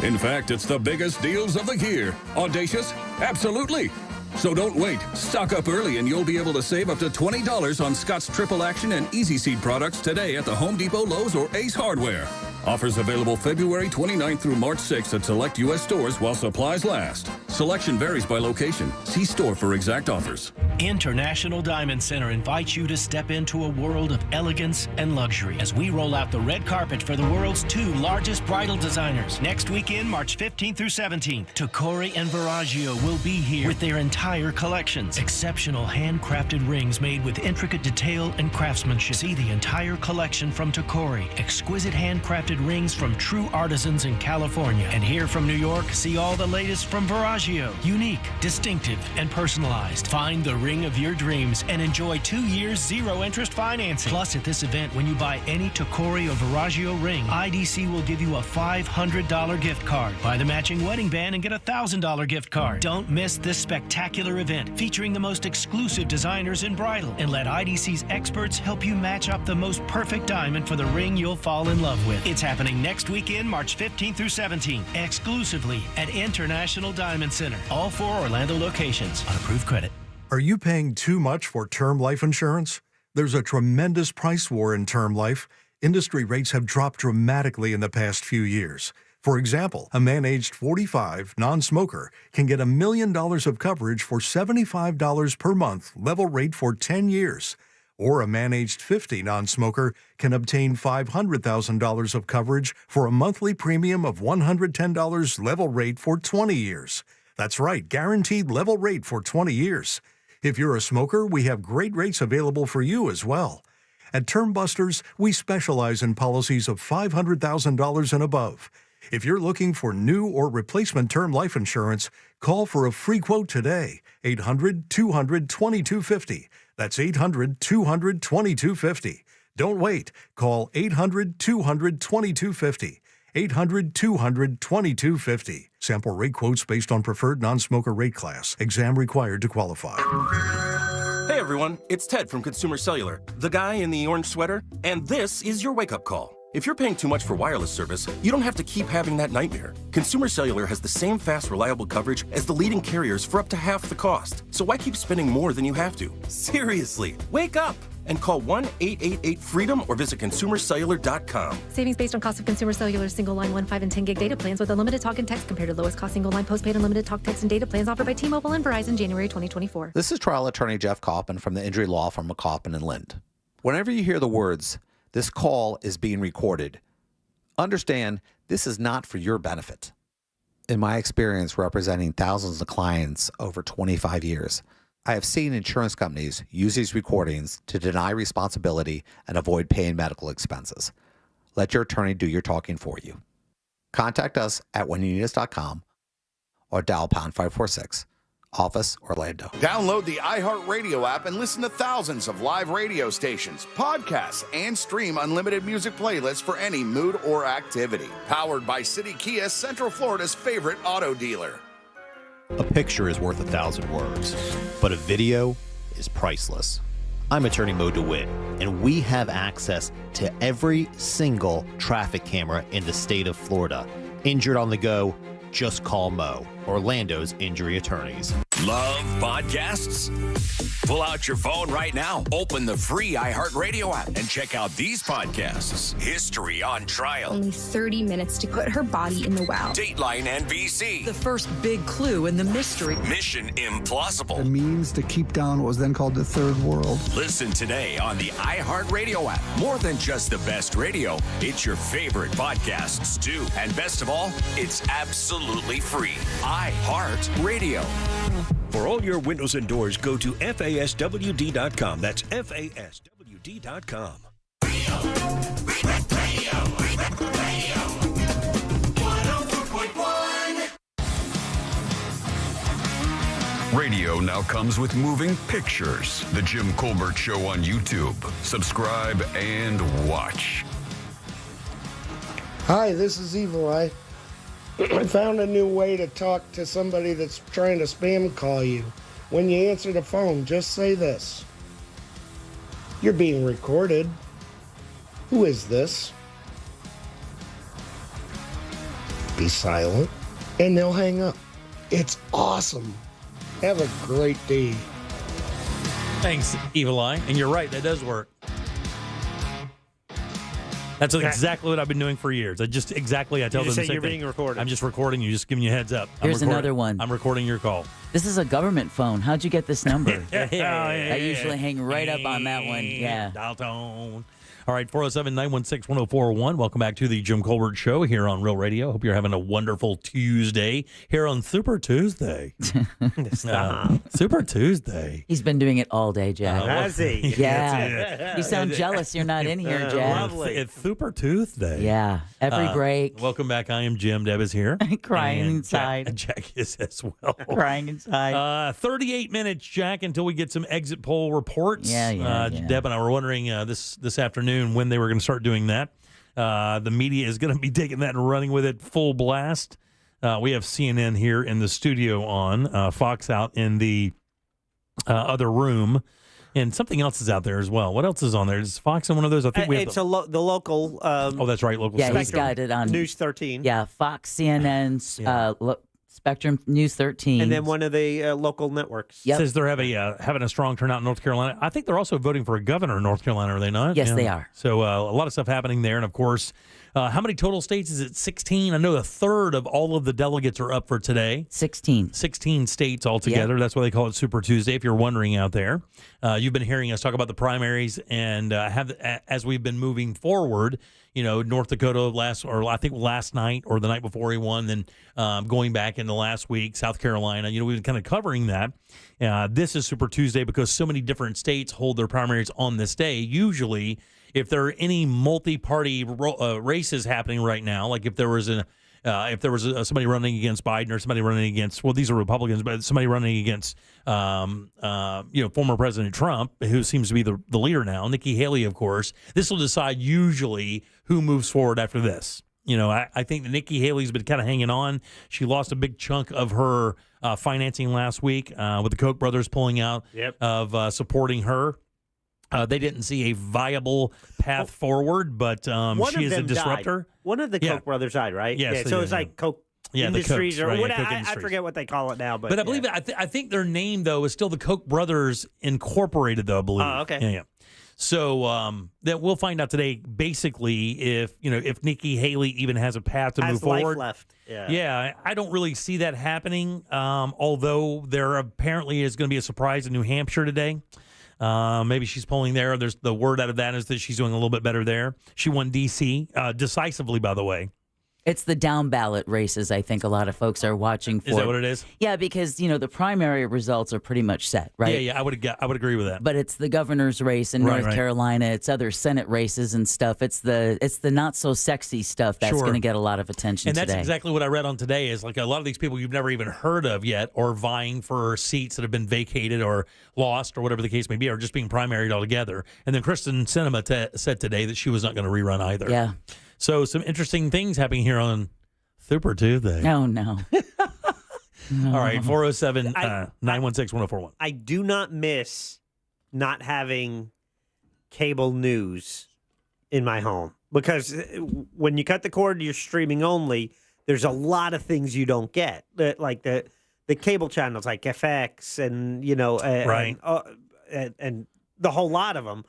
In fact, it's the biggest deals of the year. Audacious? Absolutely. So don't wait. Stock up early and you'll be able to save up to $20 on Scotts Triple Action and Easy Seed products today at the Home Depot, Lowe's, or Ace Hardware. Offers available February 29th through March 6th at select U.S. stores while supplies last. Selection varies by location. See store for exact offers. International Diamond Center invites you to step into a world of elegance and luxury as we roll out the red carpet for the world's 2 largest bridal designers. Next weekend, March 15th through 17th, Tacori and Verragio will be here with their entire collections. Exceptional handcrafted rings made with intricate detail and craftsmanship. See the entire collection from Tacori. Exquisite handcrafted rings from true artisans in California. And here from New York, see all the latest from Verragio. Unique, distinctive, and personalized. Find the ring of your dreams and enjoy 2 years zero-interest financing. Plus, at this event, when you buy any Tacori or Verragio ring, IDC will give you a $500 gift card. Buy the matching wedding band and get a $1,000 gift card. Don't miss this spectacular event featuring the most exclusive designers in bridal, and let IDC's experts help you match up the most perfect diamond for the ring you'll fall in love with. It's happening next weekend, March 15th through 17th, exclusively at International Diamond Center. All 4 Orlando locations on approved credit. Are you paying too much for term life insurance? There's a tremendous price war in term life. Industry rates have dropped dramatically in the past few years. For example, a man aged 45, non-smoker, can get $1 million of coverage for $75 per month, level rate for 10 years. Or a man aged 50, non-smoker, can obtain $500,000 of coverage for a monthly premium of $110, level rate for 20 years. That's right, guaranteed level rate for 20 years. If you're a smoker, we have great rates available for you as well. At Term Busters, we specialize in policies of $500,000 and above. If you're looking for new or replacement term life insurance, call for a free quote today. 800-200-2250. That's 800-200-2250. Don't wait. Call 800-200-2250. 800-200-2250. Sample rate quotes based on preferred non-smoker rate class. Exam required to qualify. Hey everyone, it's Ted from Consumer Cellular, the guy in the orange sweater, and this is your wake-up call. If you're paying too much for wireless service, you don't have to keep having that nightmare. Consumer Cellular has the same fast, reliable coverage as the leading carriers for up to half the cost. So why keep spending more than you have to? Seriously, wake up and call 1-888-FREEDOM or visit consumercellular.com. Savings based on cost of Consumer Cellular single line 1, 5, and 10 gig data plans with unlimited talk and text compared to lowest cost single line postpaid unlimited talk, text, and data plans offered by T-Mobile and Verizon January 2024. This is trial attorney Jeff Coppin from the injury law firm of Coppin and Lind. Whenever you hear the words, "This call is being recorded," understand this is not for your benefit. In my experience representing thousands of clients over 25 years, I have seen insurance companies use these recordings to deny responsibility and avoid paying medical expenses. Let your attorney do your talking for you. Contact us at whenyouneedus.com or dial pound 546. Office, Orlando. Download the iHeartRadio app and listen to thousands of live radio stations, podcasts, and stream unlimited music playlists for any mood or activity. Powered by City Kia, Central Florida's favorite auto dealer. A picture is worth 1,000 words, but a video is priceless. I'm attorney Mo DeWitt, and we have access to every single traffic camera in the state of Florida. Injured on the go, just call Mo, Orlando's injury attorneys. Love podcasts? Pull out your phone right now, open the free iHeartRadio app, and check out these podcasts. History on Trial. Only 30 minutes to put her body in the wow. Dateline NBC. The first big clue in the mystery. Mission Implausible. The means to keep down what was then called the Third World. Listen today on the iHeartRadio app. More than just the best radio, it's your favorite podcasts too. And best of all, it's absolutely free. iHeartRadio. For all your windows and doors, go to FASWD.com. That's FASWD.com. Radio now comes with moving pictures. The Jim Colbert Show on YouTube. Subscribe and watch. Hi, this is Evil Eye. I found a new way to talk to somebody that's trying to spam call you. When you answer the phone, just say this. You're being recorded. Who is this? Be silent, and they'll hang up. It's awesome. Have a great day. Thanks, Evil Eye. And you're right, that does work. That's exactly what I've been doing for years. I tell them the same you're thing. being recorded. I'm just recording you, just giving you a heads up. Here's another one. I'm recording your call. This is a government phone. How'd you get this number? I usually hang right up on that one. Yeah. Dial tone. All right, 407-916-1041. Welcome back to the Jim Colbert Show here on Real Radio. Hope you're having a wonderful Tuesday here on Super Tuesday. Super Tuesday. He's been doing it all day, Jack. Has he? Yeah. You sound jealous you're not in here, Jack. It's Super Tuesday. Yeah. Every break. Welcome back. I am Jim. Deb is here. Crying and inside. Jack is as well. Crying inside. 38 minutes, Jack, until we get some exit poll reports. Yeah. Deb and I were wondering this afternoon when they were going to start doing that. The media is going to be taking that and running with it full blast. We have CNN here in the studio on, Fox out in the other room, and something else is out there as well. What else is on there? Is Fox in one of those? I think we have the local. Oh, that's right, local. Yeah, Spectrum. he's got it on News 13. Yeah, Fox, CNN, Spectrum, News 13. And then one of the local networks. Yep. Says they're having a strong turnout in North Carolina. I think they're also voting for a governor in North Carolina, are they not? Yes, they are. So a lot of stuff happening there. And, of course, how many total states? Is it 16? I know a third of all of the delegates are up for today. 16. 16 states altogether. Yep. That's why they call it Super Tuesday, if you're wondering out there. You've been hearing us talk about the primaries, and as we've been moving forward, North Dakota last night or the night before he won, then going back into last week, South Carolina, we've been kind of covering that. This is Super Tuesday because so many different states hold their primaries on this day. Usually, if there are any multi-party races happening right now, like if there was somebody running against Biden or somebody running against, well, these are Republicans, but somebody running against, former President Trump, who seems to be the leader now, Nikki Haley, of course, this will decide usually who moves forward after this. I think that Nikki Haley's been kind of hanging on. She lost a big chunk of her financing last week with the Koch brothers pulling out of supporting her. They didn't see a viable path forward, but she is a disruptor. Died. One of the Koch brothers died, right? Yes, so it's like Koch Industries, or what? Koch I Industries. forget what they call it now, but I believe I think their name though is still the Koch brothers Incorporated, though I believe. Oh, okay. Yeah. So that we'll find out today. Basically, if Nikki Haley even has a path to move forward, left. Yeah, I don't really see that happening. Although there apparently is going to be a surprise in New Hampshire today. Maybe she's polling there. There's the word out of that is that she's doing a little bit better there. She won D.C. Decisively, by the way. It's the down ballot races I think a lot of folks are watching for. Is that what it is? Yeah, because the primary results are pretty much set, right? Yeah, I would agree with that. But it's the governor's race in North Carolina. It's other Senate races and stuff. It's the not so sexy stuff that's going to get a lot of attention today. And that's today. exactly what I read on today. Is like a lot of these people you've never even heard of yet, or vying for seats that have been vacated or lost or whatever the case may be, or just being primaried altogether. And then Kristen Sinema said today that she was not going to rerun either. Yeah. So some interesting things happening here on Super Tuesday. No. No. All right, 407-916-1041. I do not miss not having cable news in my home because when you cut the cord, you're streaming only. There's a lot of things you don't get, like the cable channels, like FX and and the whole lot of them.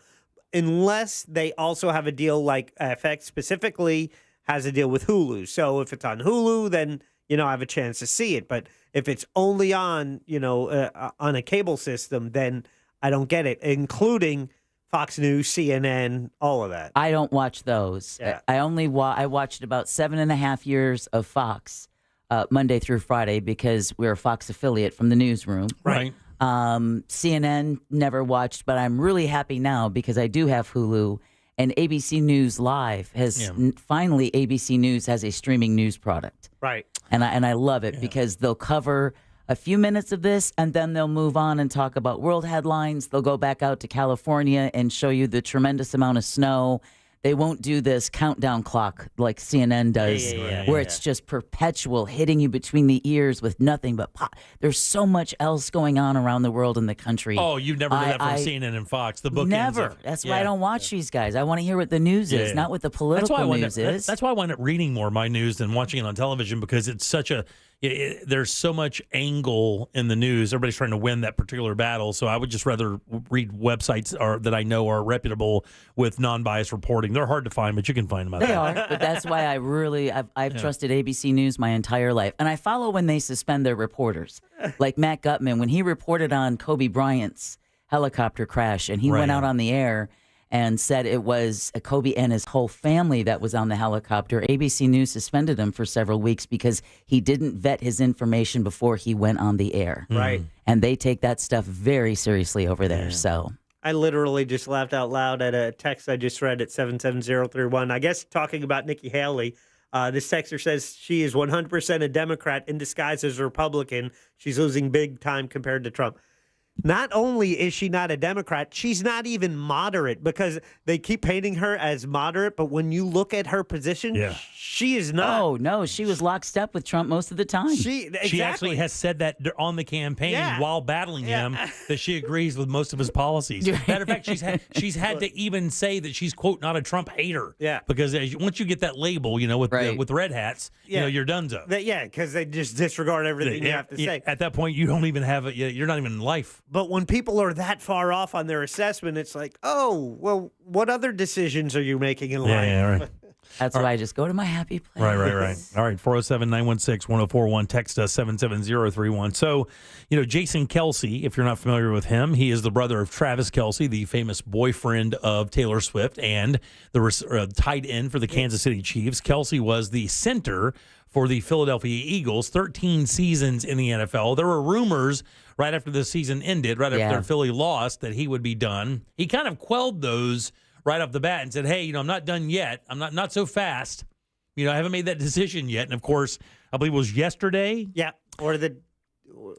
Unless they also have a deal like FX specifically has a deal with Hulu. So if it's on Hulu, then, I have a chance to see it. But if it's only on, on a cable system, then I don't get it, including Fox News, CNN, all of that. I don't watch those. Yeah. I watched about 7.5 years of Fox Monday through Friday because we're a Fox affiliate from the newsroom. Right. CNN never watched, but I'm really happy now because I do have Hulu, and ABC News Live has finally ABC News has a streaming news product. Right. And I love it because they'll cover a few minutes of this, and then they'll move on and talk about world headlines. They'll go back out to California and show you the tremendous amount of snow. They won't do this countdown clock like CNN does, where it's just perpetual, hitting you between the ears with nothing but pop. There's so much else going on around the world and the country. Oh, you've never done that from CNN and Fox. The bookends. Never. That's why I don't watch these guys. I want to hear what the news is, not what the political news is. That's why I wind up reading more of my news than watching it on television, because it's such a there's so much angle in the news. Everybody's trying to win that particular battle. So I would just rather read websites that I know are reputable with non-biased reporting. They're hard to find, but you can find them out there. They are, but that's why I've trusted ABC News my entire life. And I follow when they suspend their reporters. Like Matt Gutman, when he reported on Kobe Bryant's helicopter crash, and he went out on the air and said it was Kobe and his whole family that was on the helicopter. ABC News suspended him for several weeks because he didn't vet his information before he went on the air. Right. And they take that stuff very seriously over there. So I literally just laughed out loud at a text I just read at 77031. I guess talking about Nikki Haley. This texter says she is 100% a Democrat in disguise as a Republican. She's losing big time compared to Trump. Not only is she not a Democrat, she's not even moderate, because they keep painting her as moderate, but when you look at her position, she is not. Oh, no, she was lockstep with Trump most of the time. She actually has said that on the campaign while battling him, that she agrees with most of his policies. Matter of fact, she's had to even say that she's, quote, not a Trump hater. Yeah. Because once you get that label, with red hats, you're donezo. Because they just disregard everything you have to say. At that point, you don't even have it. You're not even in life. But when people are that far off on their assessment, it's like, oh, well, what other decisions are you making in life? Yeah, right. That's why I just go to my happy place. Right. All right, 407-916-1041. Text us 77031. So, Jason Kelce, if you're not familiar with him, he is the brother of Travis Kelce, the famous boyfriend of Taylor Swift and the tight end for the Kansas City Chiefs. Kelce was the center for the Philadelphia Eagles, 13 seasons in the NFL. There were rumors right after the season ended, right after Philly lost, that he would be done. He kind of quelled those right off the bat and said, hey, I'm not done yet. I'm not so fast. I haven't made that decision yet. And, of course, I believe it was yesterday. Yeah, or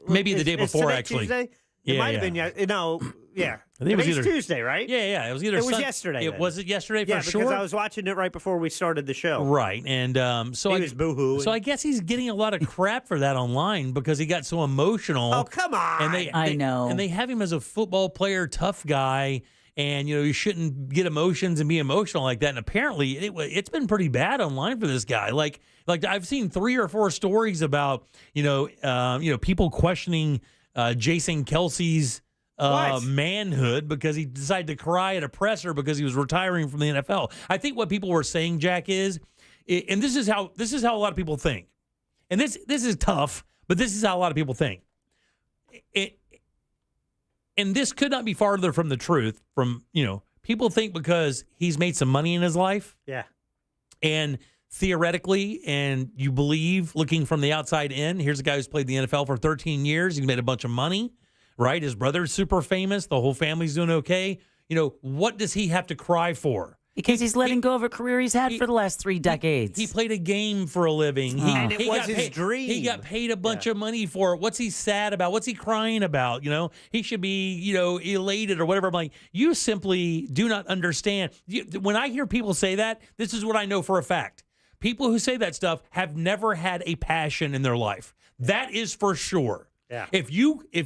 maybe the day before, actually. Tuesday? It might have been, yeah. I think it was either Tuesday, right? Yeah. It was yesterday. Was it yesterday for sure? Because I was watching it right before we started the show. Right, and so he was boohooing. So I guess he's getting a lot of crap for that online because he got so emotional. Oh, come on! And I know. And they have him as a football player, tough guy, and you shouldn't get emotions and be emotional like that. And apparently, it's been pretty bad online for this guy. Like I've seen 3 or 4 stories about people questioning Jason Kelce's manhood because he decided to cry at a presser because he was retiring from the NFL. I think what people were saying, Jack, and this is how a lot of people think. And this is tough, but this is how a lot of people think. And this could not be farther from the truth. People think because he's made some money in his life. Yeah. And theoretically, and you believe, looking from the outside in, here's a guy who's played the NFL for 13 years. He's made a bunch of money. Right? His brother's super famous. The whole family's doing okay. What does he have to cry for? Because he's letting go of a career he's had for the last 3 decades. He played a game for a living. And it was his dream. He got paid a bunch of money for it. What's he sad about? What's he crying about? He should be, elated or whatever. I'm like, you simply do not understand. When I hear people say that, this is what I know for a fact. People who say that stuff have never had a passion in their life. That is for sure. Yeah. If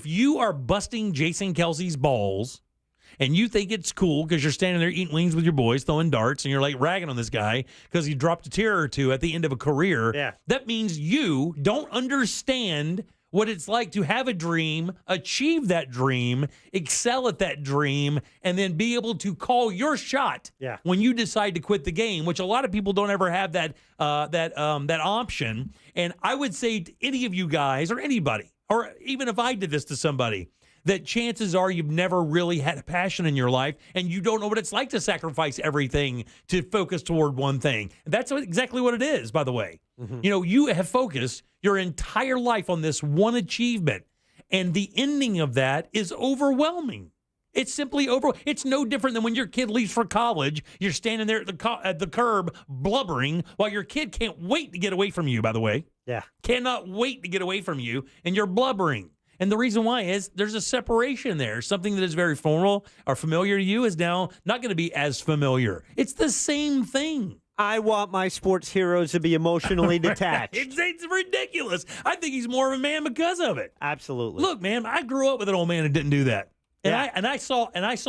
you are busting Jason Kelce's balls and you think it's cool because you're standing there eating wings with your boys, throwing darts, and you're like ragging on this guy because he dropped a tear or two at the end of a career, that means you don't understand what it's like to have a dream, achieve that dream, excel at that dream, and then be able to call your shot when you decide to quit the game, which a lot of people don't ever have that option. And I would say to any of you guys or anybody, or even if I did this to somebody, that chances are you've never really had a passion in your life and you don't know what it's like to sacrifice everything to focus toward one thing. And that's exactly what it is, by the way. Mm-hmm. You have focused your entire life on this one achievement, and the ending of that is overwhelming. It's simply It's no different than when your kid leaves for college. You're standing there at the curb blubbering while your kid can't wait to get away from you, by the way. Yeah. Cannot wait to get away from you, and you're blubbering. And the reason why is there's a separation there. Something that is very formal or familiar to you is now not going to be as familiar. It's the same thing. I want my sports heroes to be emotionally detached. It's ridiculous. I think he's more of a man because of it. Absolutely. Look, man, I grew up with an old man that didn't do that. And I saw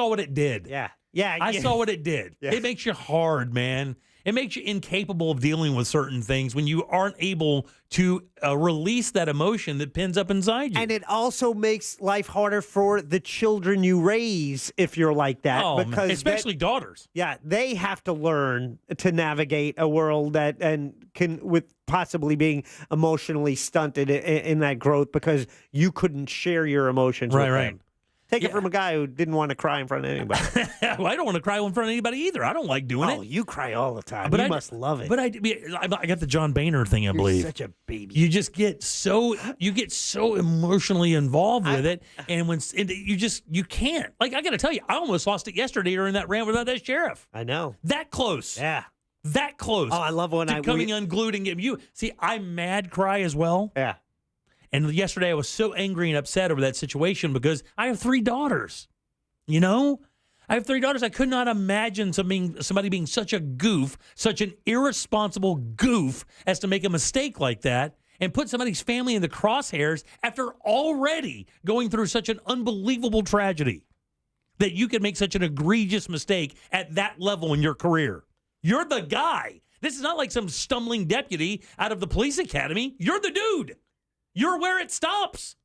what it did. Yeah. I saw what it did. Yeah. It makes you hard, man. It makes you incapable of dealing with certain things when you aren't able to release that emotion that pins up inside you. And it also makes life harder for the children you raise if you're like that. Oh, because especially daughters. Yeah, they have to learn to navigate a world that with possibly being emotionally stunted in that growth because you couldn't share your emotions with them. Take it from a guy who didn't want to cry in front of anybody. Well, I don't want to cry in front of anybody either. I don't like doing it. Oh, you cry all the time. But You I must love it. But I got the John Boehner thing, I believe. Such a baby. You just get so emotionally involved with it, and you can't. Like, I got to tell you, I almost lost it yesterday during that rant without that sheriff. I know. That close. Yeah. That close. Oh, I love when coming unglued and getting you. See, I mad cry as well. Yeah. And yesterday I was so angry and upset over that situation because I have 3 daughters. You know? I have 3 daughters. I could not imagine somebody being such a goof, such an irresponsible goof as to make a mistake like that and put somebody's family in the crosshairs after already going through such an unbelievable tragedy that you could make such an egregious mistake at that level in your career. You're the guy. This is not like some stumbling deputy out of the police academy. You're the dude. You're where it stops.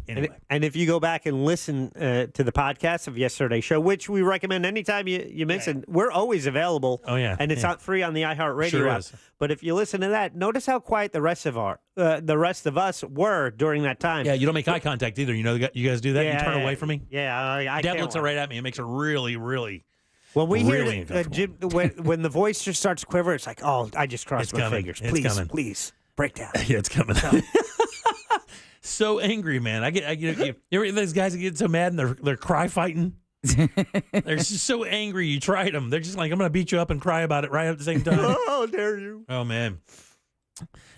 Anyway. And if you go back and listen to the podcast of yesterday's show, which we recommend anytime you miss it, we're always available. Oh, yeah. And it's not free on the iHeartRadio Sure app. is. But if you listen to that, notice how quiet the rest of us were during that time. Yeah, you don't make eye contact either. You know, you guys do that? You turn away from me? Yeah, I Deb can't looks right at me. It makes it really, really, when we really hear uncomfortable. Jim, when the voice just starts quivering, it's like, oh, I just crossed It's my coming. fingers. It's Please, coming. please, break down. Yeah, it's coming. So angry, man. I get you ever those guys that get so mad and they're cry fighting? They're just so angry you tried them. They're just like, I'm going to beat you up and cry about it right at the same time. Oh, dare you. Oh, man.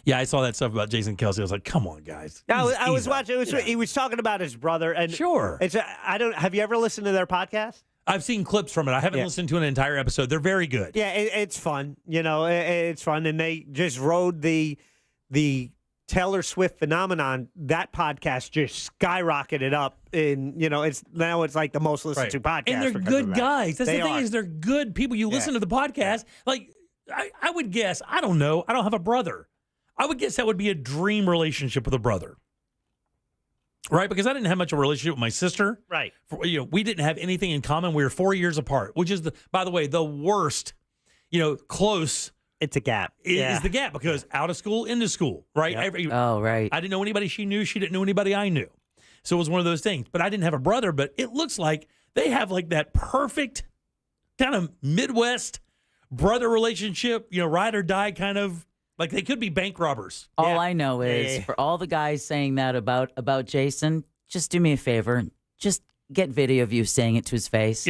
Yeah, I saw that stuff about Jason Kelsey. I was like, come on, guys. I was watching. He was talking about his brother. And Sure. Have you ever listened to their podcast? I've seen clips from it. I haven't listened to an entire episode. They're very good. Yeah, it's fun. You know, it's fun. And they just rode the Taylor Swift phenomenon. That podcast just skyrocketed up. And, you know, it's like the most listened to podcast. And they're because good of that. guys. That's They the thing are. is they're good people. You listen to the podcast. Like, I would guess, I don't know. I don't have a brother. I would guess that would be a dream relationship with a brother. Right? Because I didn't have much of a relationship with my sister. Right. We didn't have anything in common. We were 4 years apart, which is, by the way, the worst, close. It's a gap. Is the gap because out of school, into school, right? Right. I didn't know anybody she knew. She didn't know anybody I knew. So it was one of those things. But I didn't have a brother, but it looks like they have like that perfect kind of Midwest brother relationship, ride or die kind of, like they could be bank robbers. All I know is for all the guys saying that about Jason, just do me a favor. Just get video of you saying it to his face.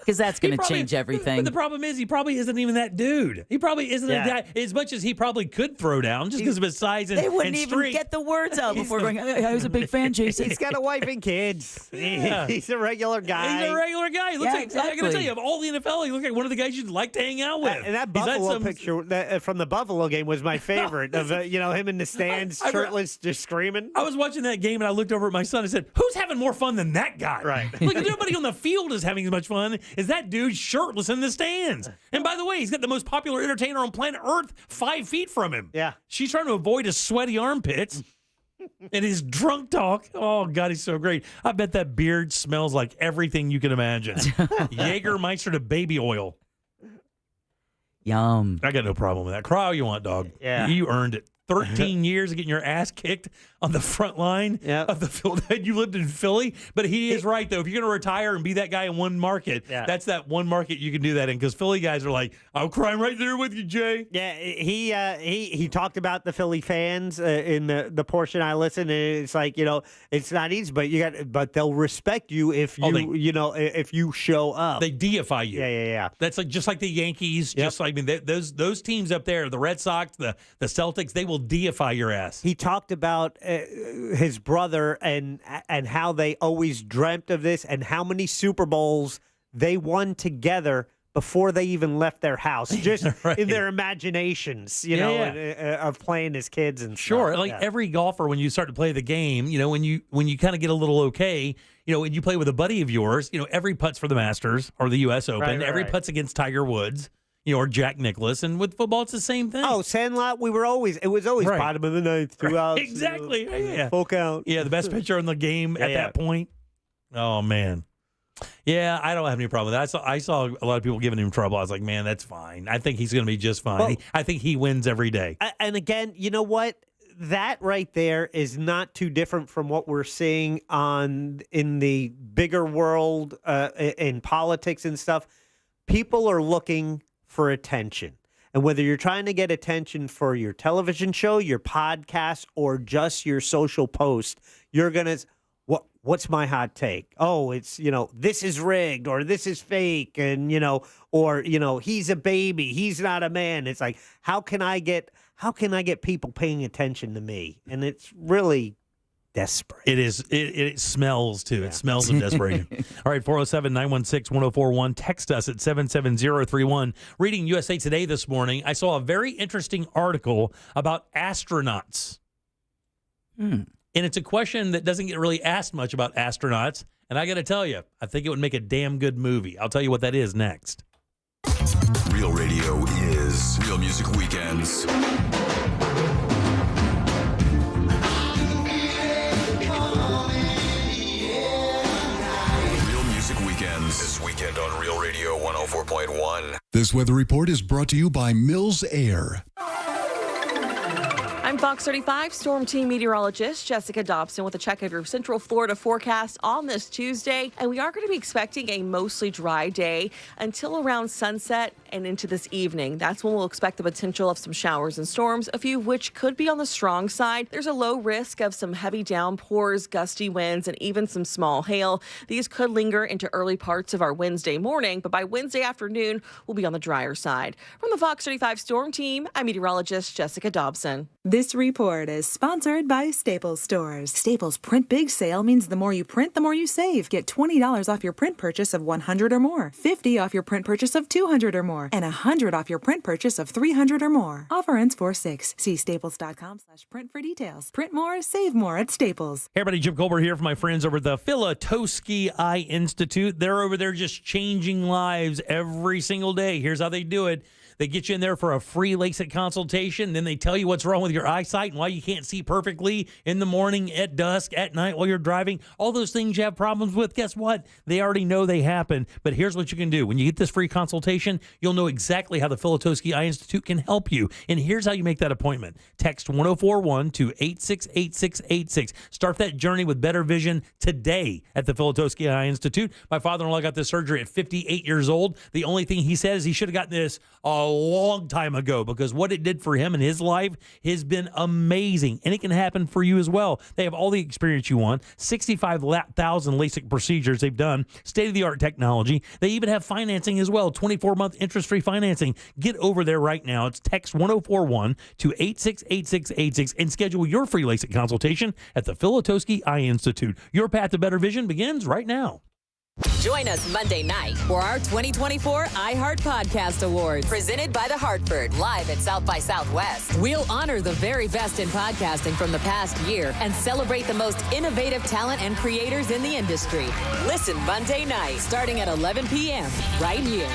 Because that's going to change everything. But the problem is he probably isn't even that dude. He probably isn't a guy as much as he probably could throw down just because of his size and They wouldn't and even strength. get the words out before going, I was a big fan, Jason. He's got a wife and kids. Yeah. He's a regular guy. He's a regular guy. He looks like, I got to exactly. tell you, of all the NFL, he looks like one of the guys you'd like to hang out with. And that He's had Buffalo some- picture from the Buffalo game was my favorite. Of him in the stands, shirtless, just screaming. I was watching that game and I looked over at my son and said, "Who's having more fun than that guy?" Right. Look, nobody on the field is having as much fun as that dude shirtless in the stands. And by the way, he's got the most popular entertainer on planet Earth 5 feet from him. Yeah. She's trying to avoid his sweaty armpits and his drunk talk. Oh, God, he's so great. I bet that beard smells like everything you can imagine. Jägermeister to baby oil. Yum. I got no problem with that. Cry all you want, dog. Yeah. You earned it. 13 years of getting your ass kicked on the front line of the field. You lived in Philly, but he is right, though. If you're going to retire and be that guy in one market, that's that one market you can do that in, because Philly guys are like, I'm crying right there with you, Jay. Yeah, he talked about the Philly fans in the portion I listened, and it's like, it's not easy, but they'll respect you if you if you show up. They deify you. Yeah. That's like just like the Yankees. Just like those teams up there, the Red Sox, the Celtics, they will deify your ass. He talked about his brother and how they always dreamt of this, and how many Super Bowls they won together before they even left their house, just in their imaginations, of playing as kids and sure. stuff. Like every golfer, when you start to play the game, when you kind of get a little okay, and you play with a buddy of yours, every putt's for the Masters or the U.S. Open, every putt's against Tiger Woods, or Jack Nicklaus, and with football, it's the same thing. Oh, Sandlot, it was always bottom of the ninth, 2 outs. Exactly. Full count. Yeah, the best pitcher in the game at that point. Oh, man. Yeah, I don't have any problem with that. I saw a lot of people giving him trouble. I was like, man, that's fine. I think he's going to be just fine. Well, I think he wins every day. And again, you know what? That right there is not too different from what we're seeing in the bigger world, in politics and stuff. People are looking for attention. And whether you're trying to get attention for your television show, your podcast, or just your social post, you're going to... What's my hot take? Oh, it's, this is rigged, or this is fake, and, or, he's a baby, he's not a man. It's like, how can I get people paying attention to me? And it's really desperate. It is. It smells, too. Yeah. It smells of desperation. All right, 407-916-1041. Text us at 77031. Reading USA Today this morning, I saw a very interesting article about astronauts. And it's a question that doesn't get really asked much about astronauts. And I got to tell you, I think it would make a damn good movie. I'll tell you what that is next. Real radio is Real Music Weekends. Real Music Weekends. This weekend on Real Radio 104.1. This weather report is brought to you by Mills Air. I'm Fox 35 Storm Team meteorologist Jessica Dobson with a check of your Central Florida forecast on this Tuesday. And we are going to be expecting a mostly dry day until around sunset and into this evening. That's when we'll expect the potential of some showers and storms, a few of which could be on the strong side. There's a low risk of some heavy downpours, gusty winds, and even some small hail. These could linger into early parts of our Wednesday morning, but by Wednesday afternoon, we'll be on the drier side. From the Fox 35 Storm Team, I'm meteorologist Jessica Dobson. This report is sponsored by Staples Stores. Staples Print Big Sale means the more you print, the more you save. Get $20 off your print purchase of $100 or more, $50 off your print purchase of $200 or more, and $100 off your print purchase of $300 or more. Offer ends 4/6. See staples.com/print for details. Print more, save more at Staples. Hey everybody, Jim Colbert here from my friends over at the Filatowski Eye Institute. They're over there just changing lives every single day. Here's how they do it. They get you in there for a free LASIK consultation. Then they tell you what's wrong with your eyesight and why you can't see perfectly in the morning, at dusk, at night while you're driving. All those things you have problems with, guess what? They already know they happen. But here's what you can do. When you get this free consultation, you'll know exactly how the Filatowski Eye Institute can help you. And here's how you make that appointment. Text 1041 to 868686. Start that journey with better vision today at the Filatowski Eye Institute. My father-in-law got this surgery at 58 years old. The only thing he says, he should have gotten this a long time ago, because what it did for him in his life has been amazing, and it can happen for you as well. They have all the experience you want, 65,000 LASIK procedures they've done, state-of-the-art technology. They even have financing as well, 24-month interest-free financing. Get over there right now. It's text 1041 to 868686 and schedule your free LASIK consultation at the Filatowski Eye Institute. Your path to better vision begins right now. Join us Monday night for our 2024 iHeart Podcast Awards, presented by The Hartford, live at South by Southwest. We'll honor the very best in podcasting from the past year and celebrate the most innovative talent and creators in the industry. Listen Monday night, starting at 11 p.m. right here.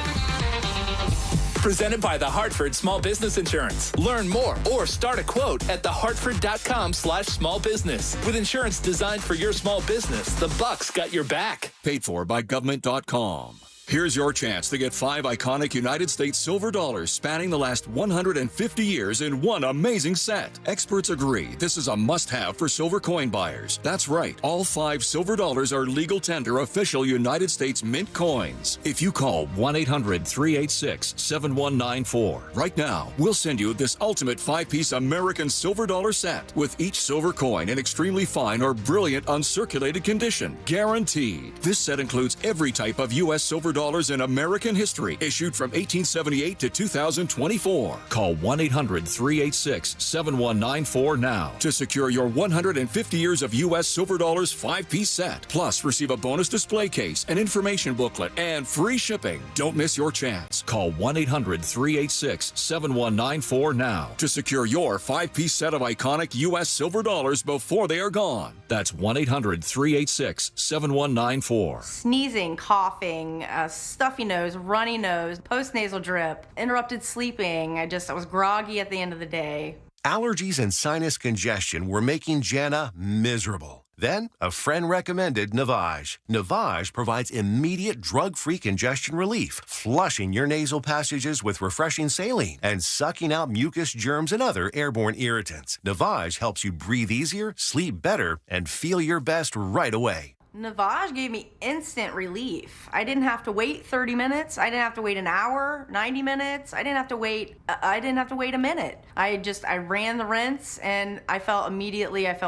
Presented by The Hartford Small Business Insurance. Learn more or start a quote at thehartford.com/small business. With insurance designed for your small business, the Bucks got your back. Paid for by government.com. Here's your chance to get 5 iconic United States silver dollars spanning the last 150 years in one amazing set. Experts agree this is a must-have for silver coin buyers. That's right, all 5 silver dollars are legal tender official United States Mint coins. If you call 1-800-386-7194 right now, we'll send you this ultimate 5-piece American silver dollar set with each silver coin in extremely fine or brilliant uncirculated condition. Guaranteed. This set includes every type of U.S. silver dollars in American history, issued from 1878 to 2024. Call 1-800-386-7194 now to secure your 150 years of U.S. silver dollars 5-piece set. Plus, receive a bonus display case, an information booklet, and free shipping. Don't miss your chance. Call 1-800-386-7194 now to secure your 5-piece set of iconic U.S. silver dollars before they are gone. That's 1-800-386-7194. Sneezing, coughing, stuffy nose, runny nose, postnasal drip, interrupted sleeping. I was groggy at the end of the day. Allergies and sinus congestion were making Jana miserable. Then, a friend recommended Navage. Navage provides immediate drug-free congestion relief, flushing your nasal passages with refreshing saline and sucking out mucus, germs, and other airborne irritants. Navage helps you breathe easier, sleep better, and feel your best right away. Navage gave me instant relief. I didn't have to wait 30 minutes. I didn't have to wait an hour, 90 minutes. I didn't have to wait a minute. I ran the rinse and I felt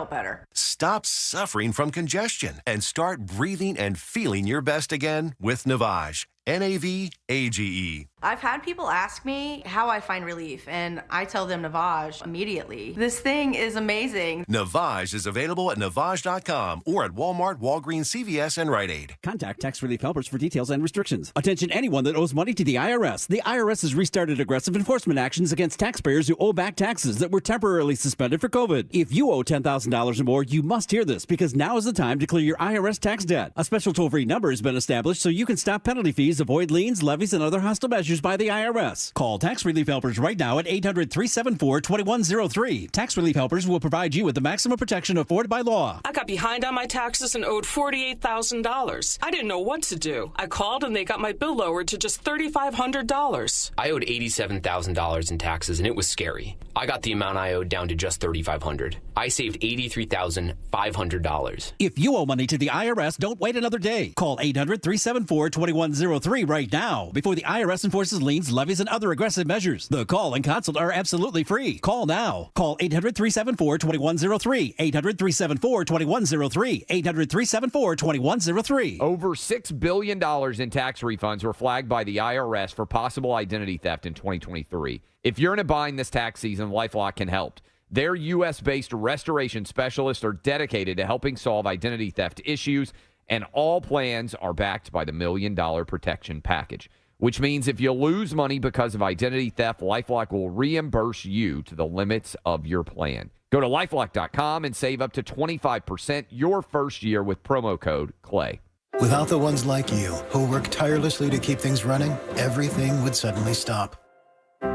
better. Stop suffering from congestion and start breathing and feeling your best again with Navage. Navage. I've had people ask me how I find relief, and I tell them Navage immediately. This thing is amazing. Navage is available at Navage.com or at Walmart, Walgreens, CVS, and Rite Aid. Contact Tax Relief Helpers for details and restrictions. Attention anyone that owes money to the IRS. The IRS has restarted aggressive enforcement actions against taxpayers who owe back taxes that were temporarily suspended for COVID. If you owe $10,000 or more, you must hear this because now is the time to clear your IRS tax debt. A special toll-free number has been established so you can stop penalty fees, avoid liens, levies, and other hostile measures by the IRS. Call Tax Relief Helpers right now at 800-374-2103. Tax Relief Helpers will provide you with the maximum protection afforded by law. I got behind on my taxes and owed $48,000. I didn't know what to do. I called and they got my bill lowered to just $3,500. I owed $87,000 in taxes and it was scary. I got the amount I owed down to just $3,500. I saved $83,500. If you owe money to the IRS, don't wait another day. Call 800-374-2103 right now before the IRS enforces liens, levies, and other aggressive measures. The call and consult are absolutely free. Call now. Call 800-374-2103. 800-374-2103. 800-374-2103. Over $6 billion in tax refunds were flagged by the IRS for possible identity theft in 2023. If you're in a bind this tax season, LifeLock can help. Their U.S.-based restoration specialists are dedicated to helping solve identity theft issues, and all plans are backed by the $1 Million Protection Package, which means if you lose money because of identity theft, LifeLock will reimburse you to the limits of your plan. Go to LifeLock.com and save up to 25% your first year with promo code CLAY. Without the ones like you, who work tirelessly to keep things running, everything would suddenly stop.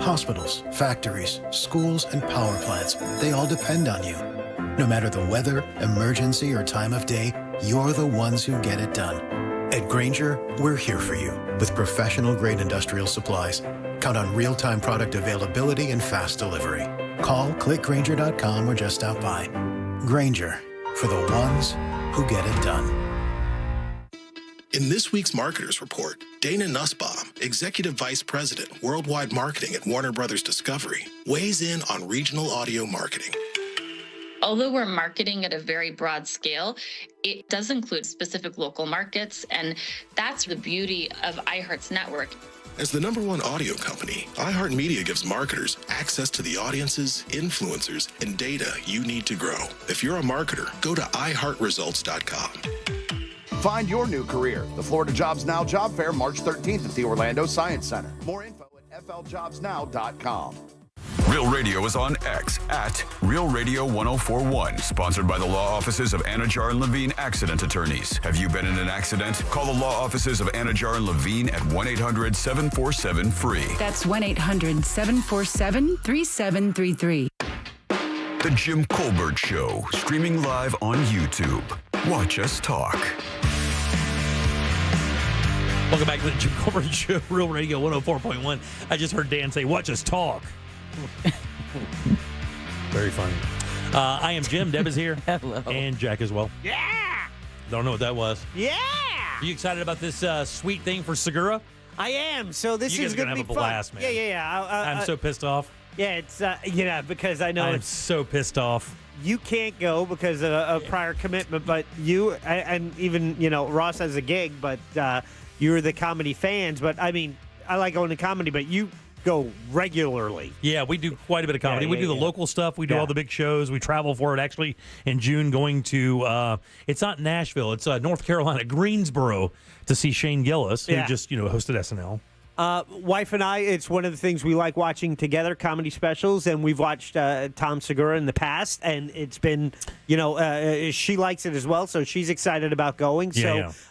Hospitals, factories, schools, and power plants, they all depend on you. No matter the weather, emergency, or time of day, you're the ones who get it done. At Grainger, we're here for you with professional-grade industrial supplies. Count on real-time product availability and fast delivery. Call, click Grainger.com, or just stop by. Grainger, for the ones who get it done. In this week's Marketers Report, Dana Nussbaum, Executive Vice President, Worldwide Marketing at Warner Brothers Discovery, weighs in on regional audio marketing. Although we're marketing at a very broad scale, it does include specific local markets, and that's the beauty of iHeart's network. As the #1 audio company, iHeartMedia gives marketers access to the audiences, influencers, and data you need to grow. If you're a marketer, go to iHeartResults.com. Find your new career. The Florida Jobs Now Job Fair, March 13th at the Orlando Science Center. More info at FLJobsNow.com. Real Radio is on X at Real Radio 1041, sponsored by the law offices of Anajar and Levine Accident Attorneys. Have you been in an accident? Call the law offices of Anajar and Levine at 1-800-747-FREE. That's 1-800-747-3733. The Jim Colbert Show, streaming live on YouTube. Watch us talk. Welcome back to the Jim Colbert Show, Real Radio 104.1. I just heard Dan say, watch us talk. Very funny. I am Jim. Deb is here. Hello. And Jack as well. Yeah. Don't know what that was. Yeah. Are you excited about this sweet thing for Segura? I am. So this You is guys are going gonna to be have a fun. blast, man. Yeah. I'm so pissed off. Yeah, it's because I know I'm it's so pissed off. you can't go because of a prior commitment, but you and even Ross has a gig, but you're the comedy fans. But I mean, I like going to comedy, but you go regularly. Yeah, we do quite a bit of comedy. We do the local stuff. We do all the big shows. We travel for it. Actually, in June, going to it's not Nashville. It's North Carolina, Greensboro, to see Shane Gillis, who just hosted SNL. Wife and I, it's one of the things we like watching together, comedy specials, and we've watched Tom Segura in the past, and it's been, she likes it as well, so she's excited about going.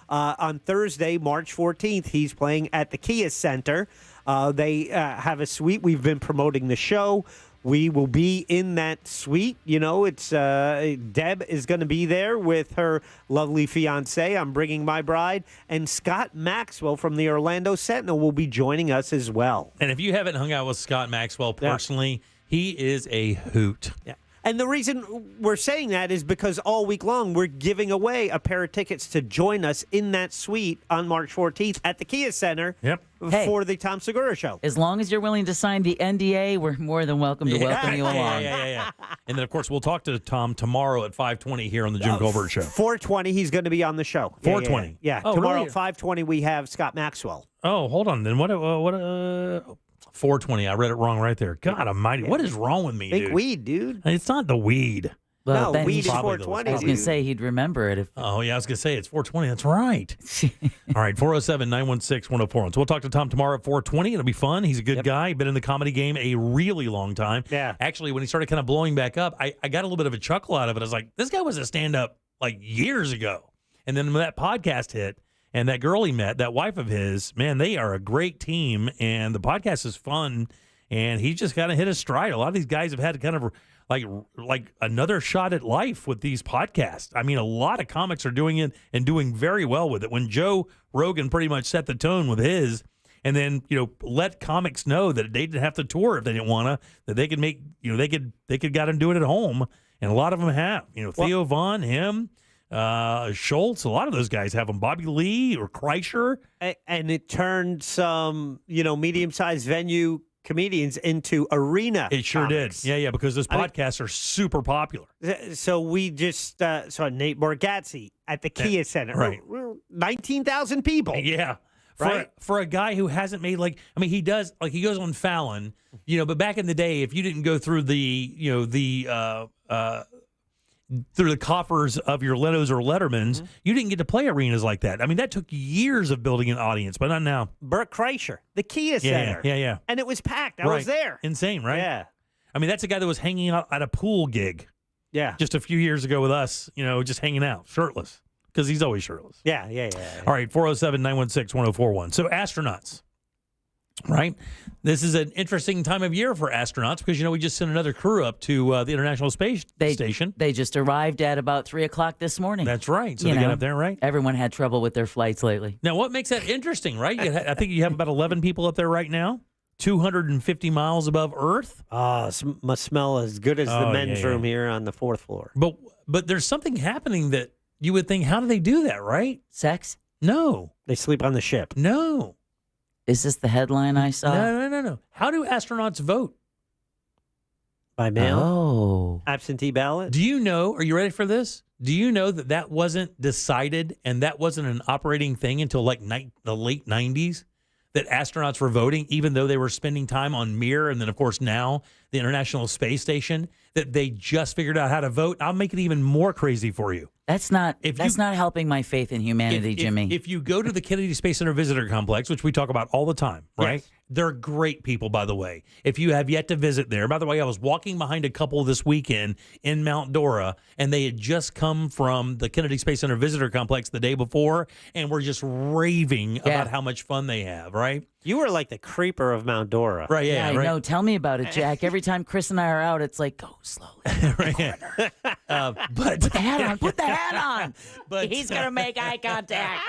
On Thursday, March 14th, he's playing at the Kia Center. They have a suite. We've been promoting the show. We will be in that suite. It's Deb is going to be there with her lovely fiance. I'm bringing my bride. And Scott Maxwell from the Orlando Sentinel will be joining us as well. And if you haven't hung out with Scott Maxwell personally, he is a hoot. Yeah. And the reason we're saying that is because all week long we're giving away a pair of tickets to join us in that suite on March 14th at the Kia Center for the Tom Segura Show. As long as you're willing to sign the NDA, we're more than welcome to welcome you along. Yeah. And then, of course, we'll talk to Tom tomorrow at 5:20 here on the Jim Colbert Show. 4:20, he's going to be on the show. 4:20? Yeah. Oh, Tomorrow really? at 5:20, we have Scott Maxwell. Oh, hold on. Then what 4:20. I read it wrong right there. God almighty. What is wrong with me, Think dude? weed, dude. It's not the weed. Well, no, weed is Probably 4:20. I was going to say he'd remember it. Oh, yeah, I was going to say it's 4:20. That's right. All right, 407-916-1041. So we'll talk to Tom tomorrow at 4:20. It'll be fun. He's a good guy. Been in the comedy game a really long time. Yeah. Actually, when he started kind of blowing back up, I got a little bit of a chuckle out of it. I was like, this guy was a stand-up like years ago. And then when that podcast hit, and that girl he met, that wife of his, man, they are a great team, and the podcast is fun, and he just kind of hit his stride. A lot of these guys have had kind of like another shot at life with these podcasts. I mean, a lot of comics are doing it and doing very well with it. When Joe Rogan pretty much set the tone with his, and then let comics know that they didn't have to tour if they didn't want to, that they could make they could got them do it at home, and a lot of them have. Theo Vaughn, him. Schultz, a lot of those guys have them. Bobby Lee or Kreischer. And it turned some, medium-sized venue comedians into arena It sure comics. did. Yeah, because those podcasts are super popular. So we just saw Nate Bargatze at the Kia Center. Right. 19,000 people. Yeah. Right. For a guy who hasn't made he does, he goes on Fallon, but back in the day, if you didn't go through through the coffers of your Leno's or Letterman's, you didn't get to play arenas like that. I mean, that took years of building an audience, but not now. Burt Kreischer, the Kia Center. Yeah. And it was packed. I was there. Insane, right? Yeah. I mean, that's a guy that was hanging out at a pool gig. Yeah. Just a few years ago with us, just hanging out, shirtless, because he's always shirtless. Yeah. All right, 407-916-1041. So astronauts, right? This is an interesting time of year for astronauts because, we just sent another crew up to the International Space Station. They just arrived at about 3 o'clock this morning. That's right. So they got up there, right? Everyone had trouble with their flights lately. Now, what makes that interesting, right? I think you have about 11 people up there right now, 250 miles above Earth. Must smell as good as the men's room here on the 4th floor. But there's something happening that you would think, how do they do that, right? Sex? No. They sleep on the ship. No. Is this the headline I saw? No. How do astronauts vote? By mail? Oh. Absentee ballot? Do you know, are you ready for this? Do you know that wasn't decided and that wasn't an operating thing until the late 90s? That astronauts were voting, even though they were spending time on Mir and then, of course, now the International Space Station, that they just figured out how to vote. I'll make it even more crazy for you. That's not helping my faith in humanity, Jimmy. If you go to the Kennedy Space Center Visitor Complex, which we talk about all the time, right? Yes. They're great people, by the way. If you have yet to visit there, by the way, I was walking behind a couple this weekend in Mount Dora, and they had just come from the Kennedy Space Center Visitor Complex the day before, and were just raving about how much fun they have, right? You were like the creeper of Mount Dora. Right, yeah, I right. know. Tell me about it, Jack. Every time Chris and I are out, it's like, go slowly. But put the hat on. Put the hat on. But he's going to make eye contact.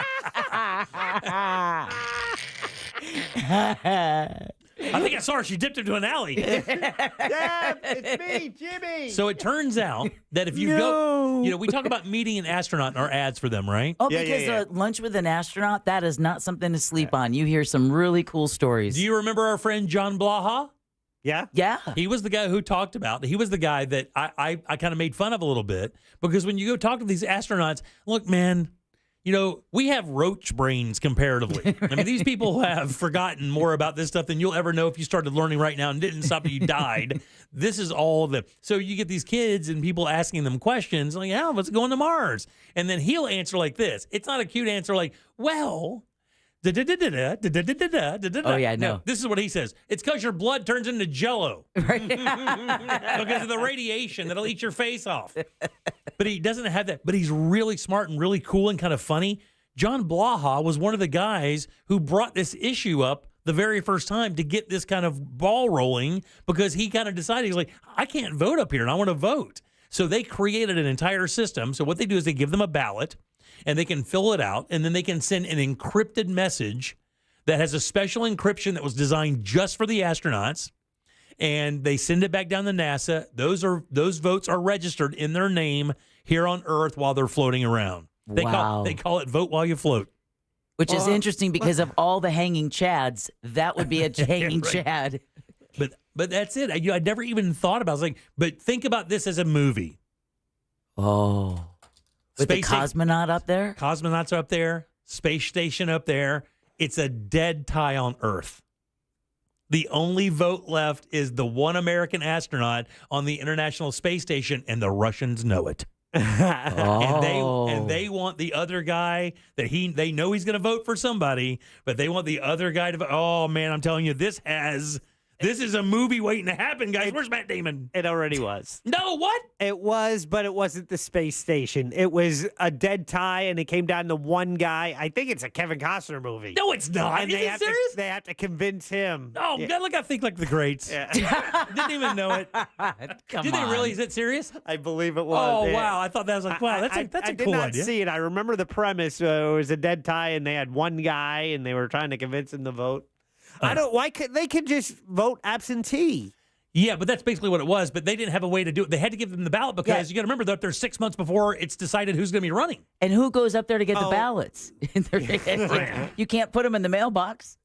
I think I saw her. She dipped into an alley. Dad, it's me, Jimmy. So it turns out that if you go, we talk about meeting an astronaut in our ads for them, right? Oh, because lunch with an astronaut, that is not something to sleep on. You hear some really cool stories. Do you remember our friend John Blaha? Yeah. Yeah. He was the guy who talked about, he was the guy that I kind of made fun of a little bit, because when you go talk to these astronauts, look, man, we have roach brains comparatively. I mean, these people have forgotten more about this stuff than you'll ever know if you started learning right now and didn't stop till you died. This is all the. So you get these kids and people asking them questions like, "How was it going to Mars?" And then he'll answer like this. It's not a cute answer like, "Well." Oh yeah, no. This is what he says. It's because your blood turns into Jello because of the radiation that'll eat your face off. But he doesn't have that. But he's really smart and really cool and kind of funny. John Blaha was one of the guys who brought this issue up the very first time to get this kind of ball rolling, because he kind of decided, he's like, I can't vote up here and I want to vote. So they created an entire system. So what they do is they give them a ballot, and they can fill it out, and then they can send an encrypted message that has a special encryption that was designed just for the astronauts, and they send it back down to NASA. Those votes are registered in their name here on Earth while they're floating around. They call it vote while you float. Which is interesting because of all the hanging chads, that would be a hanging chad. But that's it. I never even thought about it. I was like, but think about this as a movie. Oh. With the cosmonaut up there? Cosmonauts are up there. Space station up there. It's a dead tie on Earth. The only vote left is the one American astronaut on the International Space Station, and the Russians know it. And they want the other guy that they know he's going to vote for somebody, but they want the other guy to vote. Oh, man, I'm telling you, this is a movie waiting to happen, guys. Where's Matt Damon? It already was. No, what? It was, but it wasn't the space station. It was a dead tie, and it came down to one guy. I think it's a Kevin Costner movie. No, it's not. And Is it serious? They have to convince him. Oh, God, look, I think like the greats. Didn't even know it. Did they really? Is it serious? I believe it was. Oh, yeah. wow. I thought that was like, wow, that's a cool idea. I did not see it. I remember the premise. It was a dead tie, and they had one guy, and they were trying to convince him to vote. Why could they just vote absentee? Yeah, but that's basically what it was. But they didn't have a way to do it. They had to give them the ballot because you got to remember that there's 6 months before it's decided who's going to be running. And who goes up there to get the ballots? You can't put them in the mailbox.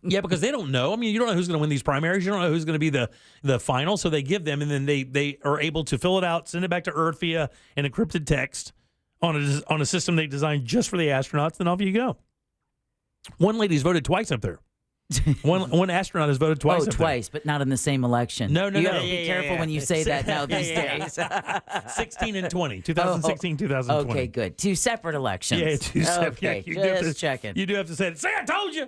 Yeah, because they don't know. I mean, you don't know who's going to win these primaries. You don't know who's going to be the final. So they give them, and then they are able to fill it out, send it back to Earth via an encrypted text on a system they designed just for the astronauts. Then off you go. One lady's voted twice up there. One astronaut has voted twice. Oh, twice, but not in the same election. No. You gotta be careful when you say that now these days. 16 and 20. 2016, 2020. Okay, good. Two separate elections. Yeah, two separate. Okay, Yeah, just checking. You do have to say it. Say I told you.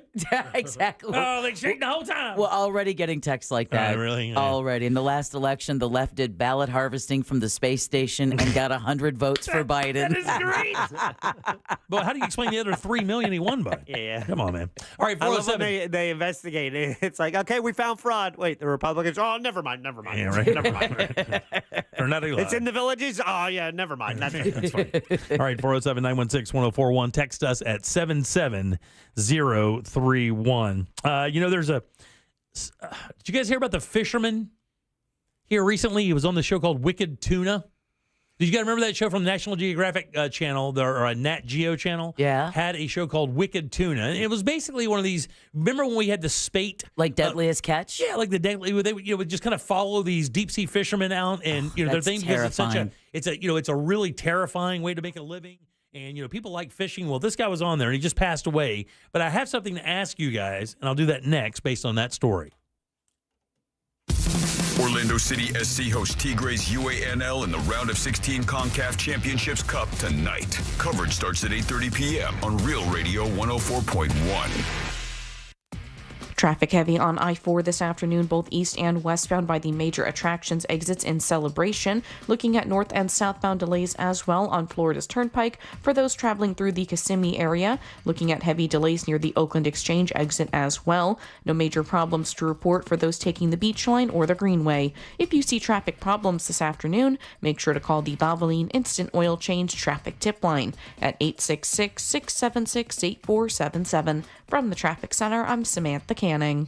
Exactly. Oh, they shake the whole time. We're already getting texts like that. Really? Yeah. Already. In the last election, the left did ballot harvesting from the space station and got 100 votes for Biden. That is great. But how do you explain the other 3 million he won by? Yeah. Come on, man. All right, I love when 407. they investigate it. It's like, okay, we found fraud. Wait, the Republicans. Oh, never mind. Yeah, right. Never mind. They're not alive. It's in the villages. Oh, yeah, never mind. That's fine. All right, 407-916-1041. Text us at 77031. There's a. Did you guys hear about the fisherman here recently? He was on the show called Wicked Tuna. Did you guys remember that show from the National Geographic channel, or Nat Geo channel? Yeah. Had a show called Wicked Tuna. And it was basically one of these, remember when we had the spate? Like Deadliest Catch? Yeah, like the Deadly, they would just kind of follow these deep sea fishermen out, and their thing, because it's a really terrifying way to make a living. And people like fishing. Well, this guy was on there and he just passed away. But I have something to ask you guys, and I'll do that next based on that story. Orlando City SC hosts Tigres UANL in the round of 16 CONCACAF Championships Cup tonight. Coverage starts at 8:30 p.m. on Real Radio 104.1. Traffic heavy on I-4 this afternoon, both east and westbound by the major attractions exits in Celebration. Looking at north and southbound delays as well on Florida's Turnpike for those traveling through the Kissimmee area. Looking at heavy delays near the Oakland Exchange exit as well. No major problems to report for those taking the Beach Line or the Greenway. If you see traffic problems this afternoon, make sure to call the Valvoline Instant Oil Change Traffic Tip Line at 866-676-8477. From the Traffic Center, I'm Samantha Canning.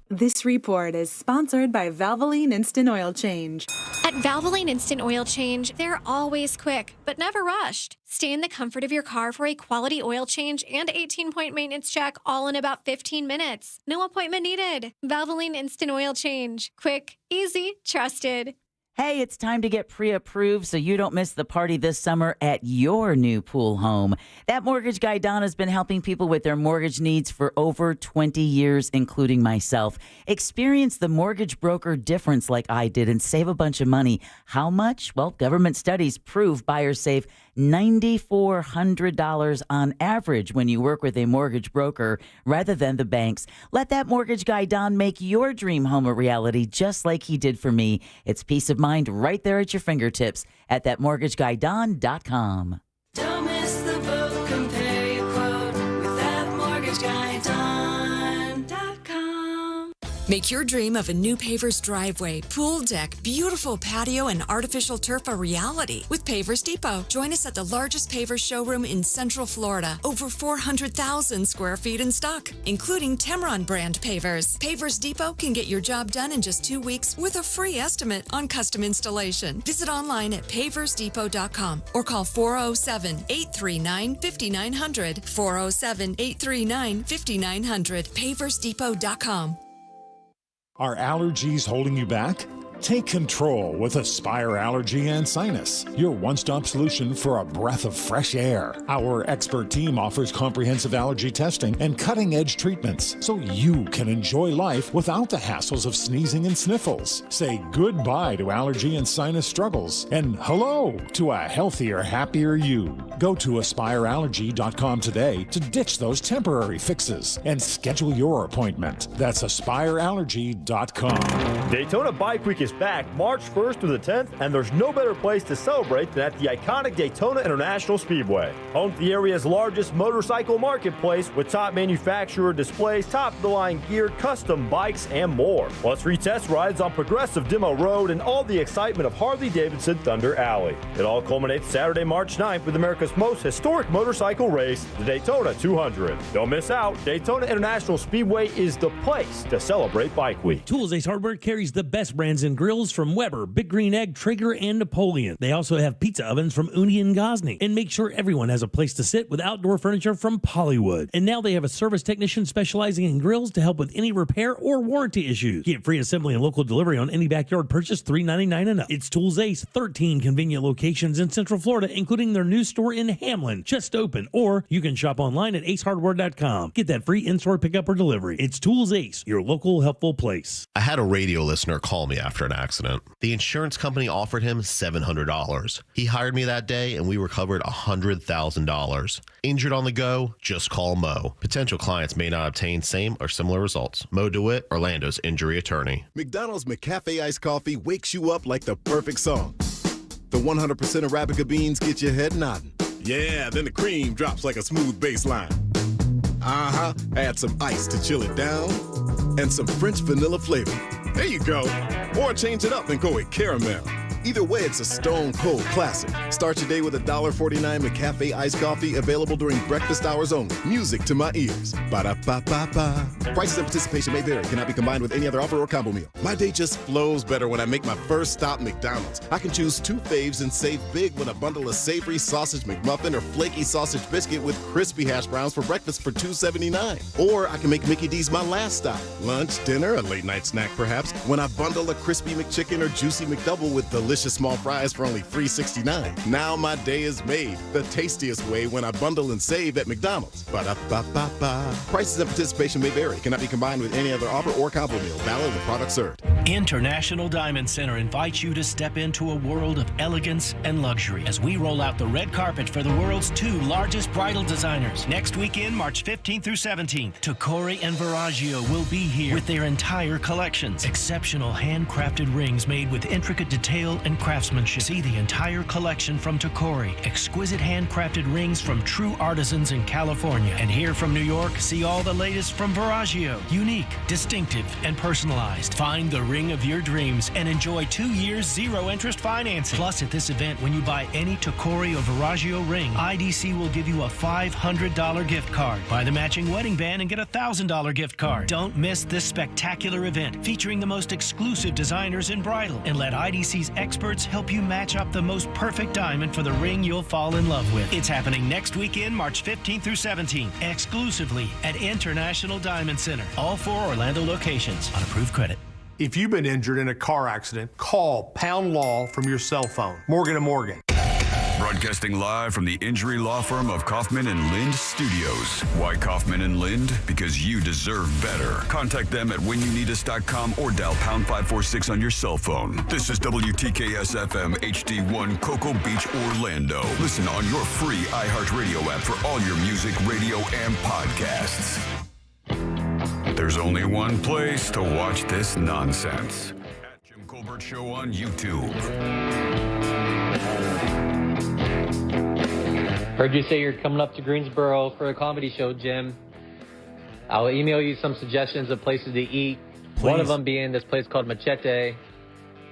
This report is sponsored by Valvoline Instant Oil Change. At Valvoline Instant Oil Change, they're always quick, but never rushed. Stay in the comfort of your car for a quality oil change and 18-point maintenance check all in about 15 minutes. No appointment needed. Valvoline Instant Oil Change. Quick, easy, trusted. Hey, it's time to get pre-approved so you don't miss the party this summer at your new pool home. That mortgage guy, Don, has been helping people with their mortgage needs for over 20 years, including myself. Experience the mortgage broker difference like I did and save a bunch of money. How much? Well, government studies prove buyers save $9,400 on average when you work with a mortgage broker rather than the banks. Let that mortgage guy, Don, make your dream home a reality just like he did for me. It's peace of mind right there at your fingertips at thatmortgageguydon.com. Don't miss the boat, compare your quote with thatmortgageguydon.com. Make your dream of a new Pavers driveway, pool deck, beautiful patio, and artificial turf a reality with Pavers Depot. Join us at the largest Pavers showroom in Central Florida. Over 400,000 square feet in stock, including Temron brand pavers. Pavers Depot can get your job done in just 2 weeks with a free estimate on custom installation. Visit online at paversdepot.com or call 407-839-5900. 407-839-5900. paversdepot.com. Are allergies holding you back? Take control with Aspire Allergy and Sinus, your one-stop solution for a breath of fresh air. Our expert team offers comprehensive allergy testing and cutting-edge treatments so you can enjoy life without the hassles of sneezing and sniffles. Say goodbye to allergy and sinus struggles and hello to a healthier, happier you. Go to AspireAllergy.com today to ditch those temporary fixes and schedule your appointment. That's AspireAllergy.com. Daytona Bike Week is back March 1st through the 10th, and there's no better place to celebrate than at the iconic Daytona International Speedway. Home to the area's largest motorcycle marketplace with top manufacturer displays, top-of-the-line gear, custom bikes, and more. Plus free test rides on progressive Demo Road and all the excitement of Harley-Davidson Thunder Alley. It all culminates Saturday, March 9th with America's most historic motorcycle race, the Daytona 200. Don't miss out. Daytona International Speedway is the place to celebrate Bike Week. Tools Ace Hardware carries the best brands in grills from Weber, Big Green Egg, Traeger, and Napoleon. They also have pizza ovens from Uni and Gosney. And make sure everyone has a place to sit with outdoor furniture from Pollywood. And now they have a service technician specializing in grills to help with any repair or warranty issues. Get free assembly and local delivery on any backyard purchase, $3.99 and up. It's Tools Ace, 13 convenient locations in Central Florida, including their new store in Hamlin, just open. Or you can shop online at acehardware.com. Get that free in-store pickup or delivery. It's Tools Ace, your local helpful place. I had a radio listener call me after an accident. The insurance company offered him $700. He hired me that day and we recovered $100,000. Injured on the go? Just call Mo. Potential clients may not obtain same or similar results. Mo DeWitt, Orlando's injury attorney. McDonald's McCafe iced coffee wakes you up like the perfect song. The 100% Arabica beans get your head nodding. Yeah, then the cream drops like a smooth bass line. Add some ice to chill it down and some French vanilla flavor. There you go. Or change it up and go with caramel. Either way, it's a stone cold classic. Start your day with a $1.49 McCafe iced coffee available during breakfast hours only. Music to my ears. Ba-da-ba-ba-ba. Prices and participation may vary. Cannot be combined with any other offer or combo meal. My day just flows better when I make my first stop McDonald's. I can choose 2 faves and save big when I bundle a savory sausage McMuffin or flaky sausage biscuit with crispy hash browns for breakfast for $2.79. Or I can make Mickey D's my last stop. Lunch, dinner, a late night snack perhaps, when I bundle a crispy McChicken or juicy McDouble with delicious small fries for only $3.69. Now my day is made the tastiest way when I bundle and save at McDonald's. Ba-da-ba-ba-ba. Prices and participation may vary. Cannot be combined with any other offer or combo meal. Valid with product served. International Diamond Center invites you to step into a world of elegance and luxury as we roll out the red carpet for the world's 2 largest bridal designers. Next weekend, March 15th through 17th, Tacori and Verragio will be here with their entire collections. Exceptional handcrafted rings made with intricate detail and craftsmanship. See the entire collection from Tacori. Exquisite handcrafted rings from true artisans in California. And here from New York, see all the latest from Verragio. Unique, distinctive, and personalized. Find the ring of your dreams and enjoy 2 years 0-interest financing. Plus, at this event, when you buy any Tacori or Verragio ring, IDC will give you a $500 gift card. Buy the matching wedding band and get a $1,000 gift card. Don't miss this spectacular event featuring the most exclusive designers in bridal, and let IDC's experts help you match up the most perfect diamond for the ring you'll fall in love with. It's happening next weekend, March 15th through 17th, exclusively at International Diamond Center. All 4 Orlando locations on approved credit. If you've been injured in a car accident, call Pound Law from your cell phone. Morgan & Morgan. Broadcasting live from the injury law firm of Kaufman and Lind Studios. Why Kaufman and Lind? Because you deserve better. Contact them at whenyouneedus.com or dial pound 546 on your cell phone. This is WTKS FM HD1 Cocoa Beach, Orlando. Listen on your free iHeartRadio app for all your music, radio, and podcasts. There's only one place to watch this nonsense. At Jim Colbert Show on YouTube. Heard you say you're coming up to Greensboro for a comedy show, Jim. I'll email you some suggestions of places to eat. Please. One of them being this place called Machete.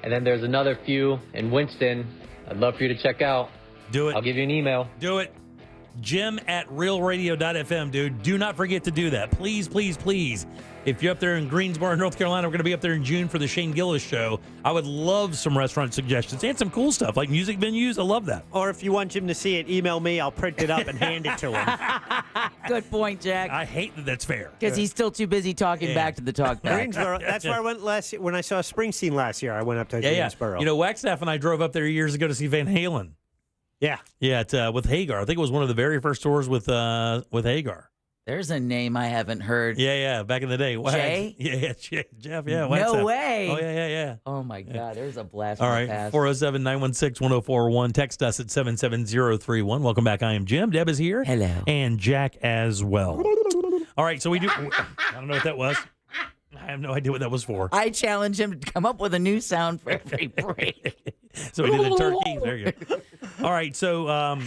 And then there's another few in Winston I'd love for you to check out. Do it. I'll give you an email. Do it. Jim at realradio.fm, dude. Do not forget to do that. Please, please, please. If you're up there in Greensboro, North Carolina, we're going to be up there in June for the Shane Gillis show. I would love some restaurant suggestions and some cool stuff like music venues. I love that. Or if you want Jim to see it, email me. I'll print it up and hand it to him. Good point, Jack. I hate that that's fair. Because he's still too busy talking back to the talk back. Greensboro. That's where I went last year. When I saw Springsteen last year, I went up to Greensboro. Yeah. You know, Wagstaff and I drove up there years ago to see Van Halen. Yeah. Yeah, it's, with Hagar. I think it was one of the very first tours with Hagar. There's a name I haven't heard. Yeah, back in the day. Jay? Yeah, Jeff, yeah. No way. Oh, yeah. Oh, my God. There's a blast All from right, the past. 407-916-1041. Text us at 77031. Welcome back. I am Jim. Deb is here. Hello. And Jack as well. All right, so we do. I don't know what that was. I have no idea what that was for. I challenge him to come up with a new sound for every break. So we did a turkey. There you go. All right, so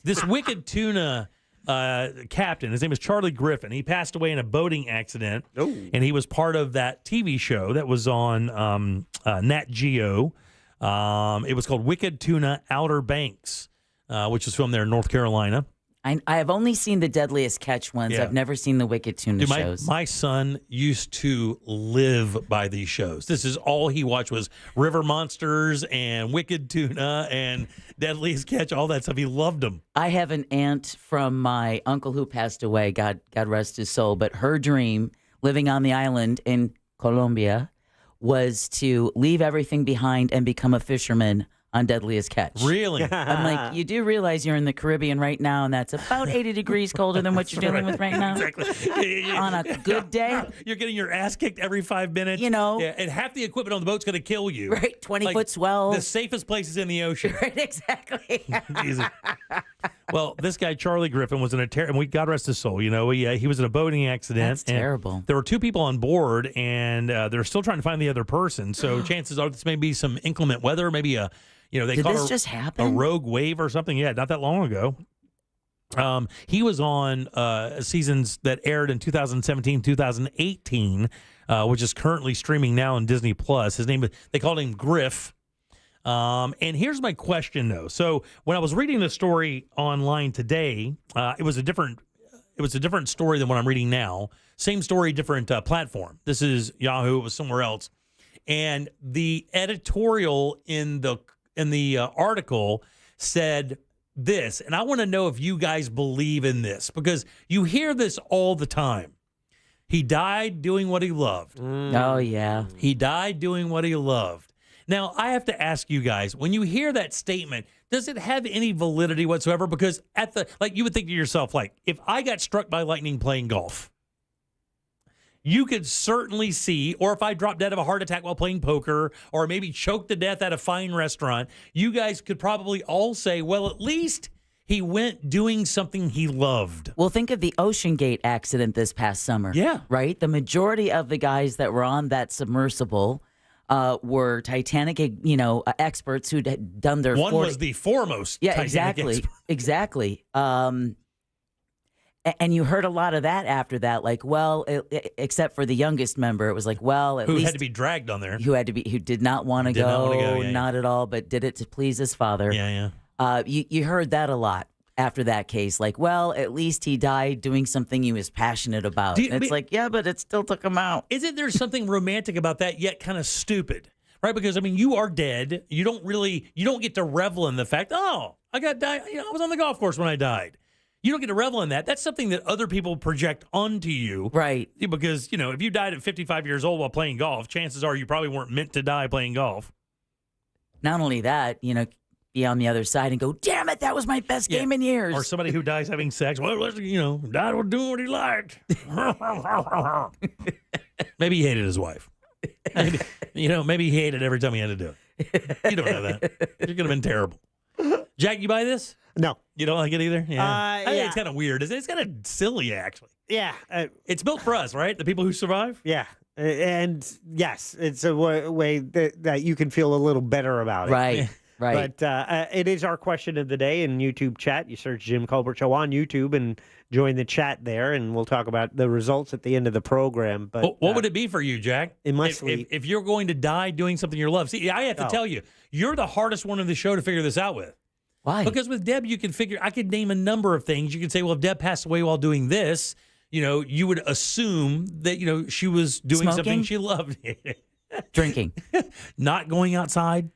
this Wicked Tuna captain, his name is Charlie Griffin. He passed away in a boating accident, and he was part of that TV show that was on Nat Geo. It was called Wicked Tuna Outer Banks, which was filmed there in North Carolina. I have only seen the Deadliest Catch ones. Yeah. I've never seen the Wicked Tuna Dude, shows. My son used to live by these shows. This is all he watched was River Monsters and Wicked Tuna and Deadliest Catch, all that stuff. He loved them. I have an aunt from my uncle who passed away, God rest his soul, but her dream living on the island in Colombia was to leave everything behind and become a fisherman on Deadliest Catch. Really? I'm like, you do realize you're in the Caribbean right now, and that's about 80 degrees colder than what you're dealing with right now? Exactly. On a good day? You're getting your ass kicked every 5 minutes. You know. Yeah, and half the equipment on the boat's going to kill you. Right, 20-foot swells. The safest place is in the ocean. Right, exactly. Jesus. Well, this guy, Charlie Griffin, was in a and God rest his soul, you know, he was in a boating accident. That's terrible. There were 2 people on board, and they're still trying to find the other person. So chances are this may be some inclement weather, maybe they Did caught this just happen? a rogue wave or something. Yeah, not that long ago. He was on seasons that aired in 2017, 2018, which is currently streaming now on Disney Plus. They called him Griff. And here's my question, though. So when I was reading the story online today, it was a different story than what I'm reading now. Same story, different platform. This is Yahoo. It was somewhere else. And the editorial in the article said this, and I want to know if you guys believe in this, because you hear this all the time. He died doing what he loved. Oh, yeah. He died doing what he loved. Now, I have to ask you guys, when you hear that statement, does it have any validity whatsoever? Because you would think to yourself, like, if I got struck by lightning playing golf, you could certainly see, or if I dropped dead of a heart attack while playing poker, or maybe choked to death at a fine restaurant, you guys could probably all say, well, at least he went doing something he loved. Well, think of the Ocean Gate accident this past summer. Yeah. Right? The majority of the guys that were on that submersible were Titanic, experts who'd done their One was the foremost Titanic expert. Exactly. And you heard a lot of that after that, like, well, except for the youngest member, it was like, well, at who least had to be dragged on there. who did not want to go, not at all, but did it to please his father. Yeah. You heard that a lot after that case, like, well, at least he died doing something he was passionate about. It's like, yeah, but it still took him out. Isn't there something romantic about that, yet kind of stupid? Right? Because, I mean, you are dead. You don't get to revel in the fact, oh, I was on the golf course when I died. You don't get to revel in that. That's something that other people project onto you. Right. Because, if you died at 55 years old while playing golf, chances are you probably weren't meant to die playing golf. Not only that, be on the other side and go, damn it, that was my best game in years. Or somebody who dies having sex. Well, died doing what he liked. Maybe he hated his wife. Maybe he hated every time he had to do it. You don't know that. It could have been terrible. Jack, you buy this? No. You don't like it either? Yeah. I think yeah. it's kind of weird. It's kind of silly, actually. Yeah. It's built for us, right? The people who survive? Yeah. And yes, it's a way that you can feel a little better about it. Right. Right. But it is our question of the day in YouTube chat. You search Jim Colbert Show on YouTube and join the chat there, and we'll talk about the results at the end of the program. But what would it be for you, Jack? In my sleep. If you're going to die doing something you love. See, I have to tell you, you're the hardest one in the show to figure this out with. Why? Because with Deb, I could name a number of things. You could say, well, if Deb passed away while doing this, you would assume that, she was doing something she loved. Drinking. Not going outside.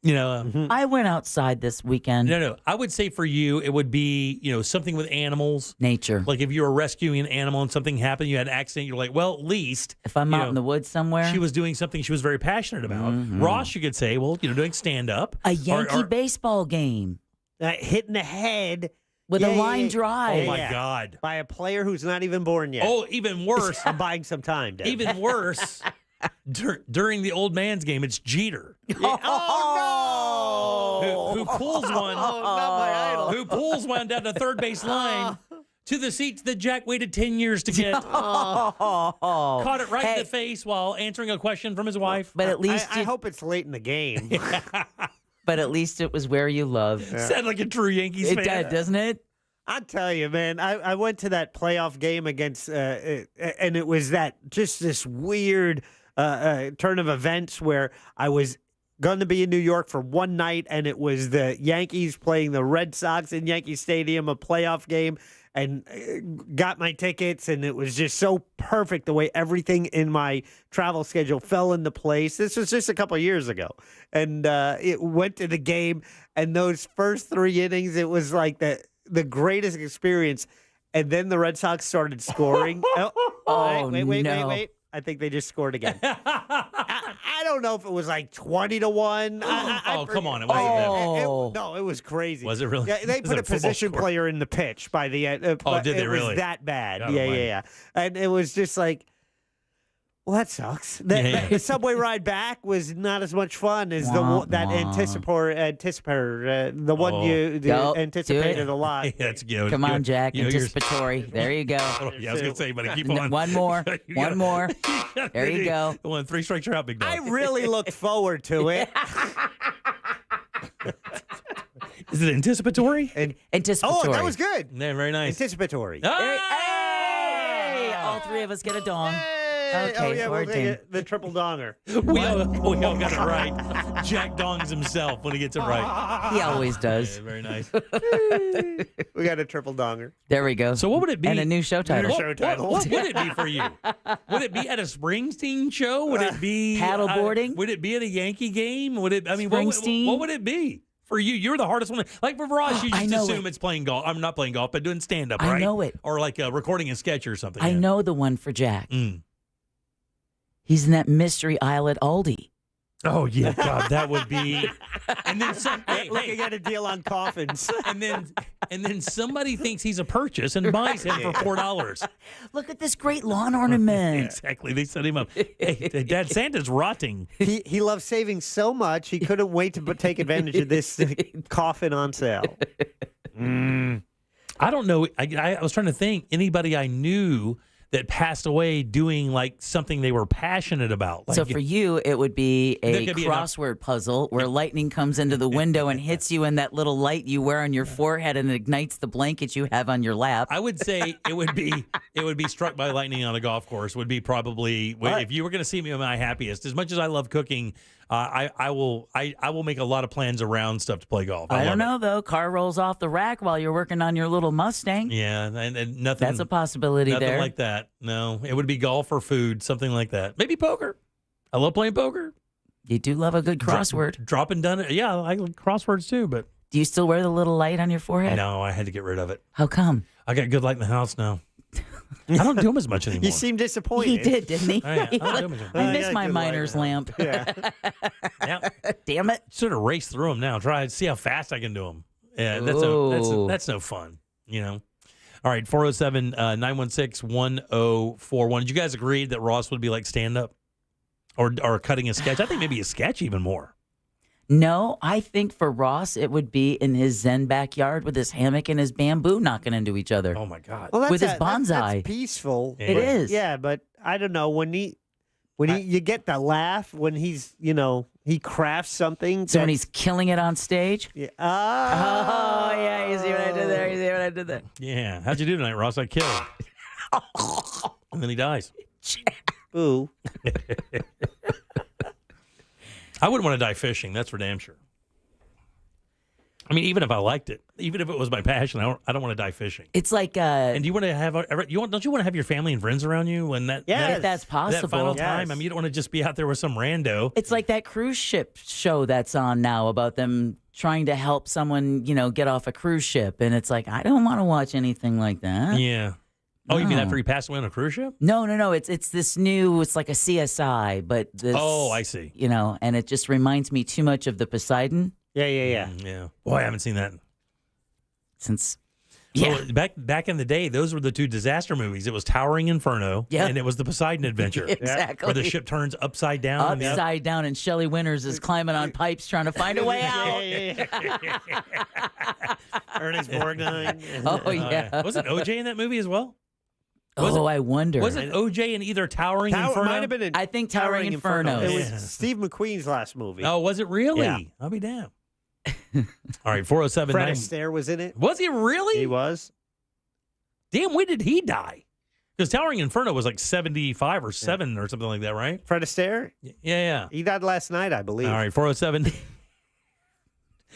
I went outside this weekend. No. I would say for you, it would be, something with animals. Nature. Like if you were rescuing an animal and something happened, you had an accident, you're like, well, at least. If I'm out in the woods somewhere. She was doing something she was very passionate about. Mm-hmm. Ross, you could say, well, doing stand-up. A Yankee baseball game. Hitting the head. With a line drive. Oh, my God. By a player who's not even born yet. Oh, even worse. I'm buying some time, Deb. Even worse, during the old man's game, it's Jeter. Oh, no! Who pulls one? Not my idol. Who pulls one down the third base line to the seats that Jack waited 10 years to get. Caught it right in the face while answering a question from his wife. But at least I hope it's late in the game. But at least it was where you love. Sound like a true Yankees fan. It did, doesn't it? I tell you, man, I went to that playoff game against, and it was this weird turn of events where I was going to be in New York for one night, and it was the Yankees playing the Red Sox in Yankee Stadium, a playoff game, and got my tickets, and it was just so perfect the way everything in my travel schedule fell into place. This was just a couple of years ago, and it went to the game, and those first 3 innings, it was like the greatest experience, and then the Red Sox started scoring. Wait. I think they just scored again. I don't know if it was like 20-1. Come on. It wasn't no, it was crazy. Was it really? Yeah, they put a position player in the pitch by the end. Did they really? It was that bad. God, Yeah. And it was just like, well, that sucks. The subway ride back was not as much fun as anticipator, the one you anticipated a lot. Yeah, that's good. Come on, Jack. Anticipatory. There you go. Yeah, I was going to say, buddy, keep on. One more. One more. There you go. One, 3 strikes, you're out, big dog. I really looked forward to it. Is it anticipatory? Anticipatory. Oh, that was good. Yeah, very nice. Anticipatory. Hey! All 3 of us get a dong. Okay, we'll take it. The triple donger. We all got it right. Jack dongs himself when he gets it right. He always does. Yeah, very nice. We got a triple donger. There we go. So what would it be? And a new show title. What would it be for you? Would it be at a Springsteen show? Would it be paddleboarding? Would it be at a Yankee game? Would it? I mean, Springsteen? what would it be? For you, you're the hardest one. Like for Ross, you just assume it's playing golf. I'm not playing golf, but doing stand-up, right? I know it. Or like recording a sketch or something. I know the one for Jack. Mm. He's in that mystery aisle at Aldi. Oh, yeah, God, that would be. And then some, looking at a deal on coffins. And and then somebody thinks he's a purchase and buys him for $4. Look at this great lawn ornament. Exactly. They set him up. Hey, Dad, Santa's rotting. He loves saving so much, he couldn't wait to take advantage of this coffin on sale. I don't know. I was trying to think anybody I knew that passed away doing like something they were passionate about. Like, So for you, it would be There a could be crossword puzzle where lightning comes into the window and hits you in that little light you wear on your forehead and ignites the blanket you have on your lap. I would say it would be struck by lightning on a golf course would be probably if you were going to see me at my happiest. As much as I love cooking, I will make a lot of plans around stuff to play golf. I don't know, though. Car rolls off the rack while you're working on your little Mustang. Yeah, and nothing. That's a possibility nothing there. like that. No, it would be golf or food, something like that. Maybe poker. I love playing poker. You do love a good crossword. Drop and done it. Yeah, I like crosswords too, but. Do you still wear the little light on your forehead? No, I had to get rid of it. How come? I got good light in the house now. I don't do them as much anymore. You seem disappointed. He did, didn't he? I don't do them as much. I miss my miner's lamp. Yeah. Damn it. Sort of race through them now. Try to see how fast I can do them. Yeah, that's no fun, you know. All right, 407-916-1041. Did you guys agree that Ross would be like stand-up or cutting a sketch? I think maybe a sketch even more. No, I think for Ross, it would be in his Zen backyard with his hammock and his bamboo knocking into each other. Oh, my God. Well, with his bonsai. That's peaceful. It is. Yeah, but I don't know. When you get the laugh, when he's, he crafts something. So when he's killing it on stage? Yeah. Oh, yeah. You see what I did there? You see what I did there? Yeah. How'd you do tonight, Ross? I killed. And then he dies. Boo. I wouldn't want to die fishing. That's for damn sure. I mean, even if I liked it, even if it was my passion, I don't want to die fishing. It's like, and do you want to have don't you want to have your family and friends around you when if that's possible. that final time? I mean, you don't want to just be out there with some rando. It's like that cruise ship show that's on now about them trying to help someone, get off a cruise ship, and it's like I don't want to watch anything like that. Yeah. Oh, you mean after he passed away on a cruise ship? No. It's this new. It's like a CSI, but this. Oh, I see. And it just reminds me too much of the Poseidon. Yeah. Yeah. Boy, I haven't seen that since. Yeah. Well, back in the day, those were the two disaster movies. It was Towering Inferno, and it was the Poseidon Adventure. Exactly. Where the ship turns upside down. Upside down, and Shelley Winters is climbing on pipes trying to find a way out. Ernest Borgnine. Oh, yeah. Wasn't OJ in that movie as well? I wonder. Wasn't OJ in either Towering Inferno? Might have been I think Towering Inferno. It was Steve McQueen's last movie. Oh, was it really? Yeah. I'll be damned. All right, 407. Fred Astaire was in it. Was he really? He was. Damn, when did he die? Because Towering Inferno was like 75 or 7 or something like that, right? Fred Astaire? Yeah. He died last night, I believe. All right, 407.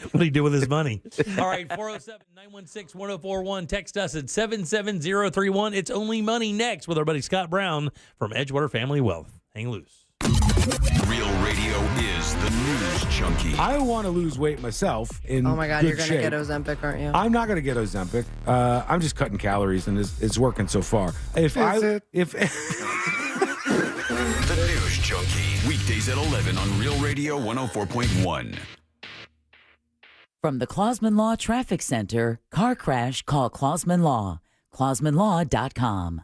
What did he do with his money? All right, 407-916-1041. Text us at 77031. It's Only Money next with our buddy Scott Brown from Edgewater Family Wealth. Hang loose. Real Radio is the news junkie. I want to lose weight myself. Oh my God, you're going to get Ozempic, aren't you? I'm not going to get Ozempic. I'm just cutting calories, and it's working so far. The news junkie. Weekdays at 11 on Real Radio 104.1. From the Clausman Law Traffic Center, car crash, call Clausman Law. ClausmanLaw.com.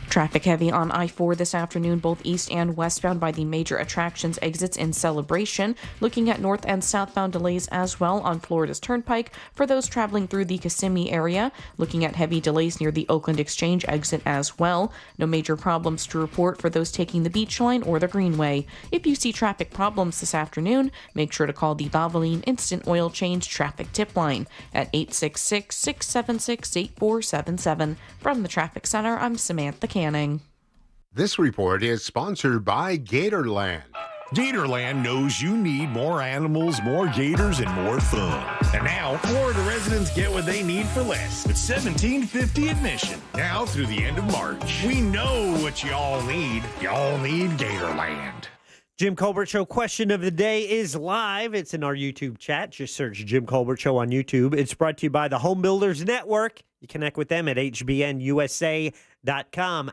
Traffic heavy on I-4 this afternoon, both east and westbound by the major attractions exits in Celebration. Looking at north and southbound delays as well on Florida's Turnpike for those traveling through the Kissimmee area. Looking at heavy delays near the Oakland Exchange exit as well. No major problems to report for those taking the Beach Line or the Greenway. If you see traffic problems this afternoon, make sure to call the Valvoline Instant Oil Change Traffic Tip Line at 866-676-8477. From the Traffic Center, I'm Samantha Canning. This report is sponsored by Gatorland. Gatorland knows you need more animals, more gators, and more fun. And now, Florida residents get what they need for less with $17.50 admission. Now through the end of March. We know what y'all need. Y'all need Gatorland. Jim Colbert Show question of the day is live. It's in our YouTube chat. Just search Jim Colbert Show on YouTube. It's brought to you by the Home Builders Network. You connect with them at hbnusa.com.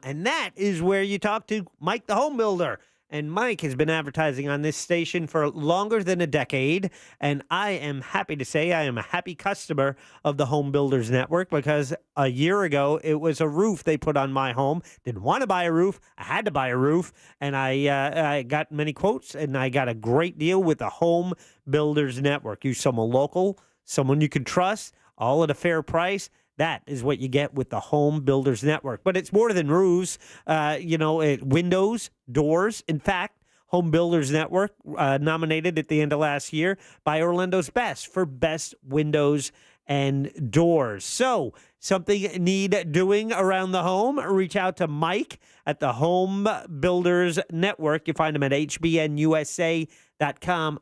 And that is where you talk to Mike the Home Builder. And Mike has been advertising on this station for longer than a decade. And I am happy to say I am a happy customer of the Home Builders Network, because a year ago, it was a roof they put on my home. Didn't want to buy a roof. I had to buy a roof. And I got many quotes, and I got a great deal with the Home Builders Network. Use someone local, someone you can trust, all at a fair price. That is what you get with the Home Builders Network. But it's more than roofs, windows, doors. In fact, Home Builders Network nominated at the end of last year by Orlando's Best for best windows and doors. So, something need doing around the home? Reach out to Mike at the Home Builders Network. You find him at hbnusa.com.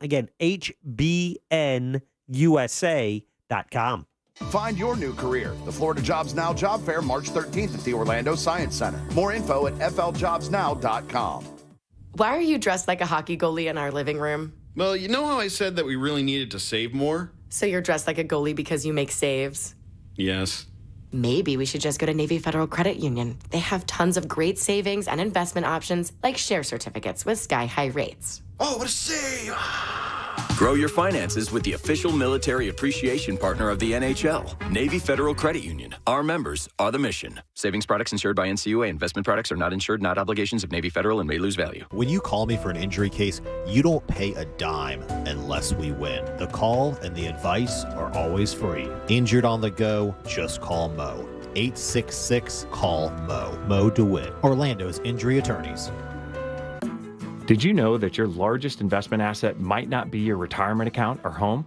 Again, hbnusa.com. Find your new career. The Florida Jobs Now Job Fair, March 13th at the Orlando Science Center. More info at fljobsnow.com. Why are you dressed like a hockey goalie in our living room? Well, you know how I said that we really needed to save more? So you're dressed like a goalie because you make saves? Yes. Maybe we should just go to Navy Federal Credit Union. They have tons of great savings and investment options, like share certificates with sky-high rates. Oh, what a save! Grow your finances with the official military appreciation partner of the NHL, Navy Federal Credit Union. Our members are the mission. Savings products insured by NCUA. Investment products are not insured, not obligations of Navy Federal, and may lose value. When you call me for an injury case, you don't pay a dime unless we win. The call and the advice are always free. Injured on the go, just call Mo. 866-CALL-MO. Mo DeWitt, Orlando's injury attorneys. Did you know that your largest investment asset might not be your retirement account or home?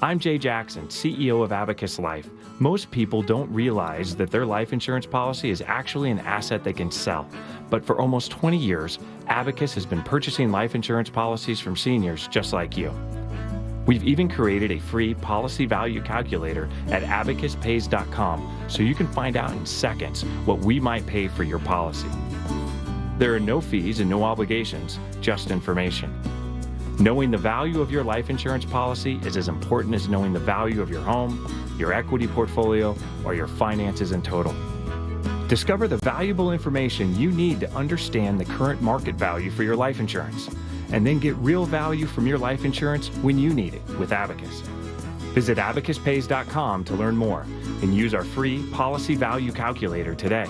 I'm Jay Jackson, CEO of Abacus Life. Most people don't realize that their life insurance policy is actually an asset they can sell. But for almost 20 years, Abacus has been purchasing life insurance policies from seniors just like you. We've even created a free policy value calculator at abacuspays.com so you can find out in seconds what we might pay for your policy. There are no fees and no obligations, just information. Knowing the value of your life insurance policy is as important as knowing the value of your home, your equity portfolio, or your finances in total. Discover the valuable information you need to understand the current market value for your life insurance, and then get real value from your life insurance when you need it with Abacus. Visit abacuspays.com to learn more and use our free policy value calculator today.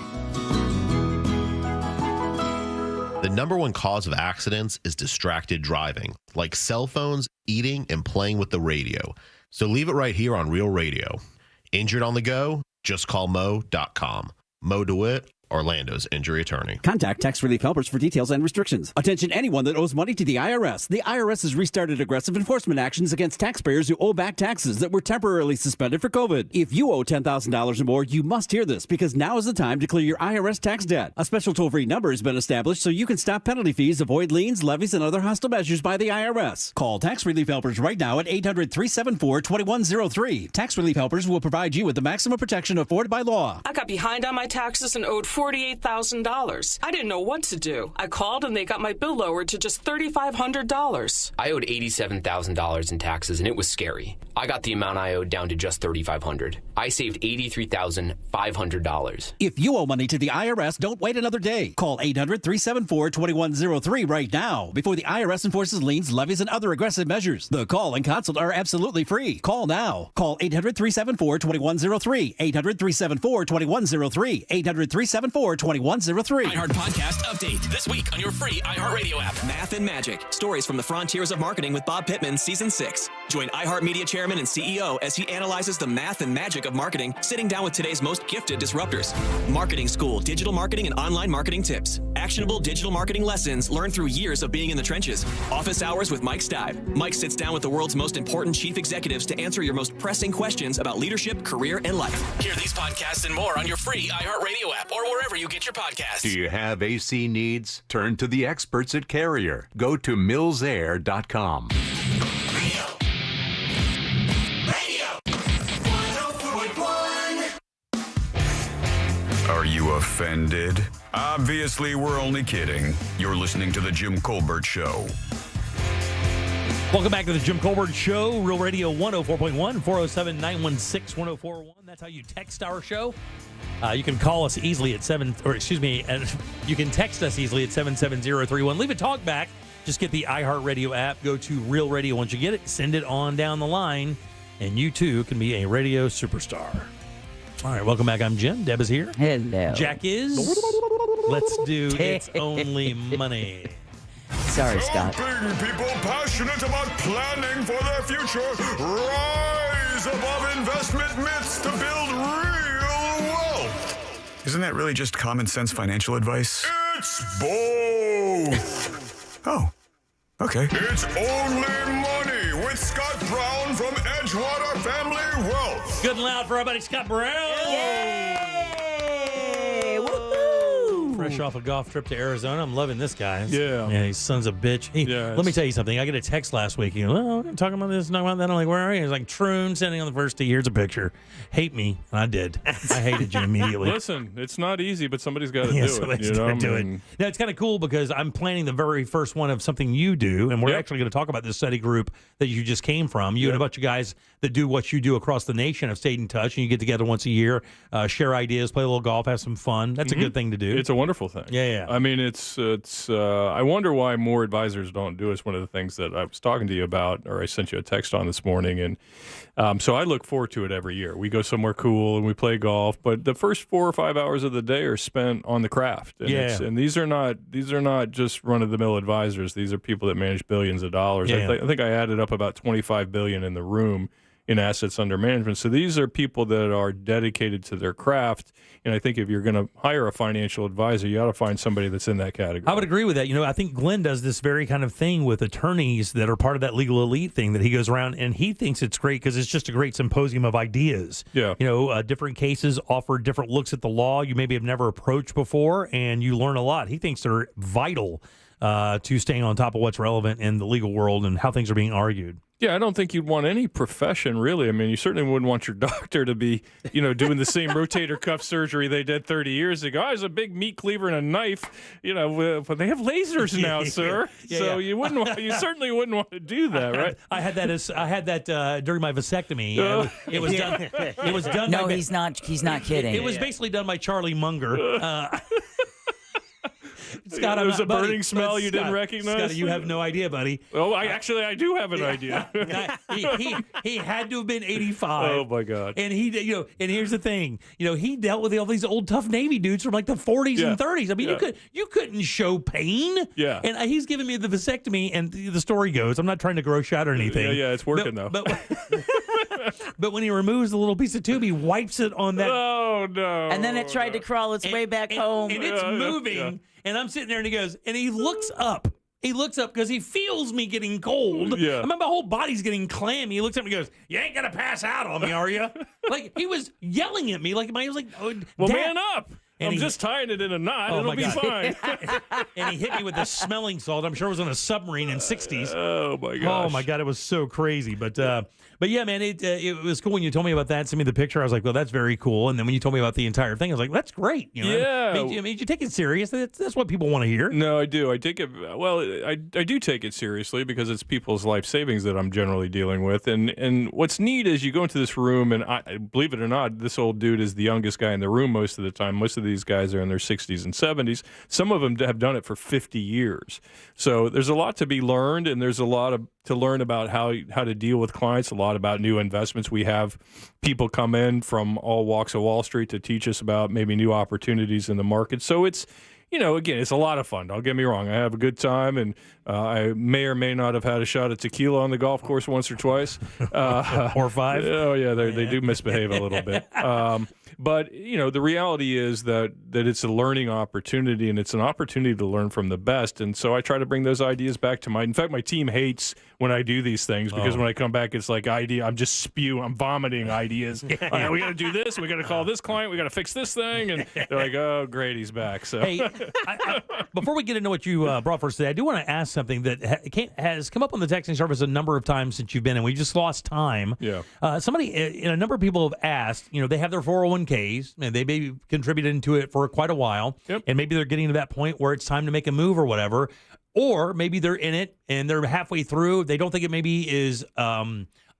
The number one cause of accidents is distracted driving, like cell phones, eating, and playing with the radio. So leave it right here on Real Radio. Injured on the go? Just call Mo.com. Mo DeWitt, Orlando's injury attorney. Contact Tax Relief Helpers for details and restrictions. Attention anyone that owes money to the IRS. The IRS has restarted aggressive enforcement actions against taxpayers who owe back taxes that were temporarily suspended for COVID. If you owe $10,000 or more, you must hear this, because now is the time to clear your IRS tax debt. A special toll-free number has been established so you can stop penalty fees, avoid liens, levies, and other hostile measures by the IRS. Call Tax Relief Helpers right now at 800-374-2103. Tax Relief Helpers will provide you with the maximum protection afforded by law. I got behind on my taxes and owed $48,000. I didn't know what to do. I called and they got my bill lowered to just $3,500. I owed $87,000 in taxes and it was scary. I got the amount I owed down to just $3,500. I saved $83,500. If you owe money to the IRS, don't wait another day. Call 800-374-2103 right now before the IRS enforces liens, levies, and other aggressive measures. The call and consult are absolutely free. Call now. Call 800-374-2103. 800-374-2103. 800-374-2103. iHeart Podcast Update. This week on your free iHeartRadio app. Math and Magic. Stories from the frontiers of marketing with Bob Pittman, Season 6. Join iHeartMedia Chairman and CEO as he analyzes the math and magic of marketing, sitting down with today's most gifted disruptors. Marketing School, digital marketing and online marketing tips. Actionable digital marketing lessons learned through years of being in the trenches. Office Hours with Mike Stive. Mike sits down with the world's most important chief executives to answer your most pressing questions about leadership, career, and life. Hear these podcasts and more on your free iHeartRadio app or wherever you get your podcasts. Do you have AC needs? Turn to the experts at Carrier. Go to millsair.com. Are you offended? Obviously, we're only kidding. You're listening to The Jim Colbert Show. Welcome back to the Jim Colbert Show, Real Radio 104.1, 407-916-1041. That's how you text our show. You can call us easily at you can text us easily at 77031. Leave a talk back. Just get the iHeartRadio app. Go to Real Radio. Once you get it, send it on down the line, and you too can be a radio superstar. All right, welcome back. I'm Jim. Deb is here. Hello. Jack is. Let's do It's Only Money. Sorry, Scott. Helping people passionate about planning for their future rise above investment myths to build real wealth. Isn't that really just common sense financial advice? It's both. Oh, okay. It's Only Money with Scott Brown from Edgewater Family Wealth. Good and loud for our buddy Scott Brown. Yay! Woohoo! Fresh off a golf trip to Arizona. I'm loving this guy. Yeah. He's sons of bitch. Let me tell you something. I get a text last week. We're talking about this, talking about that. I'm like, where are you? He's like, Troon, sending on the first tee. Here's a picture. Hate me. And I did. I hated you immediately. Listen, it's not easy, but somebody's got to Yeah, do somebody's it. gotta do it. Now, it's kind of cool because I'm planning the very first one of something you do, and we're actually going to talk about this study group that you just came from. You and a bunch of guys that do what you do across the nation have stayed in touch, and you get together once a year, share ideas, play a little golf, have some fun. That's a good thing to do. It's a wonderful thing. Yeah. I mean, it's. I wonder why more advisors don't do it. It's one of the things that I was talking to you about, or I sent you a text on this morning, and so I look forward to it every year. We go somewhere cool and we play golf, but the first 4 or 5 hours of the day are spent on the craft. And and these are not just run of the mill advisors. These are people that manage billions of dollars. Yeah. I think I added up about $25 billion in the room in assets under management. So these are people that are dedicated to their craft. And I think if you're going to hire a financial advisor, you ought to find somebody that's in that category. I would agree with that. I think Glenn does this very kind of thing with attorneys that are part of that legal elite thing that he goes around, and he thinks it's great because it's just a great symposium of ideas. Yeah. Different cases offer different looks at the law you maybe have never approached before, and you learn a lot. He thinks they're vital to staying on top of what's relevant in the legal world and how things are being argued. Yeah, I don't think you'd want any profession, really. I mean, you certainly wouldn't want your doctor to be, doing the same rotator cuff surgery they did 30 years ago. I was a big meat cleaver and a knife, but they have lasers now, sir. So you certainly wouldn't want to do that, right? I had that during my vasectomy. It was done. It was done. No, he's not kidding. It was basically done by Charlie Munger. Scott, there was a burning buddy, smell you didn't recognize. Scott, you have no idea, buddy. Oh, I do have an idea. he had to have been 85. Oh my God! And and here's the thing, he dealt with all these old tough Navy dudes from like the 40s and 30s. I mean, you couldn't show pain. Yeah. And he's giving me the vasectomy, and the story goes, I'm not trying to gross out or anything. Yeah, it's working though. But when he removes the little piece of tube, he wipes it on that. Oh no! And then it tried to crawl its way back home. And it's moving. Yeah. And I'm sitting there, and he goes, and he looks up. He looks up because he feels me getting cold. Yeah. I mean, my whole body's getting clammy. He looks up and he goes, "You ain't gonna pass out on me, are you?" Like he was yelling at me. Like I was like, "Oh, well, Dad." man up! And I'm just tying it in a knot. It'll be fine. And he hit me with this smelling salt. I'm sure it was on a submarine in '60s. Oh my gosh! Oh my God! It was so crazy. But yeah, man, it was cool when you told me about that. Sent me the picture. I was like, well, that's very cool. And then when you told me about the entire thing, I was like, that's great. Yeah. I mean, you take it serious. That's what people want to hear. No, I do. I take it. Well, I do take it seriously because it's people's life savings that I'm generally dealing with. And what's neat is you go into this room, and I believe it or not, this old dude is the youngest guy in the room most of the time. Most of these guys are in their 60s and 70s. Some of them have done it for 50 years. So there's a lot to be learned, and there's a lot to learn about how to deal with clients, a lot about new investments. We have people come in from all walks of Wall Street to teach us about maybe new opportunities in the market. So it's, again, it's a lot of fun. Don't get me wrong. I have a good time, and I may or may not have had a shot of tequila on the golf course once or twice. Or 5. Oh, yeah, they do misbehave a little bit. But, the reality is that it's a learning opportunity, and it's an opportunity to learn from the best. And so I try to bring those ideas back to in fact, my team hates when I do these things because when I come back, it's like I'm vomiting ideas. We got to do this. We got to call this client. We got to fix this thing. And they're like, oh, great, he's back. So hey, before we get into what you brought for us today, I do want to ask something that has come up on the texting service a number of times since you've been in. We just lost time. Yeah. Somebody, a number of people have asked, they have their 401ks, and they maybe contributed into it for quite a while, and maybe they're getting to that point where it's time to make a move or whatever. or maybe they're in it and they're halfway through. They don't think it maybe is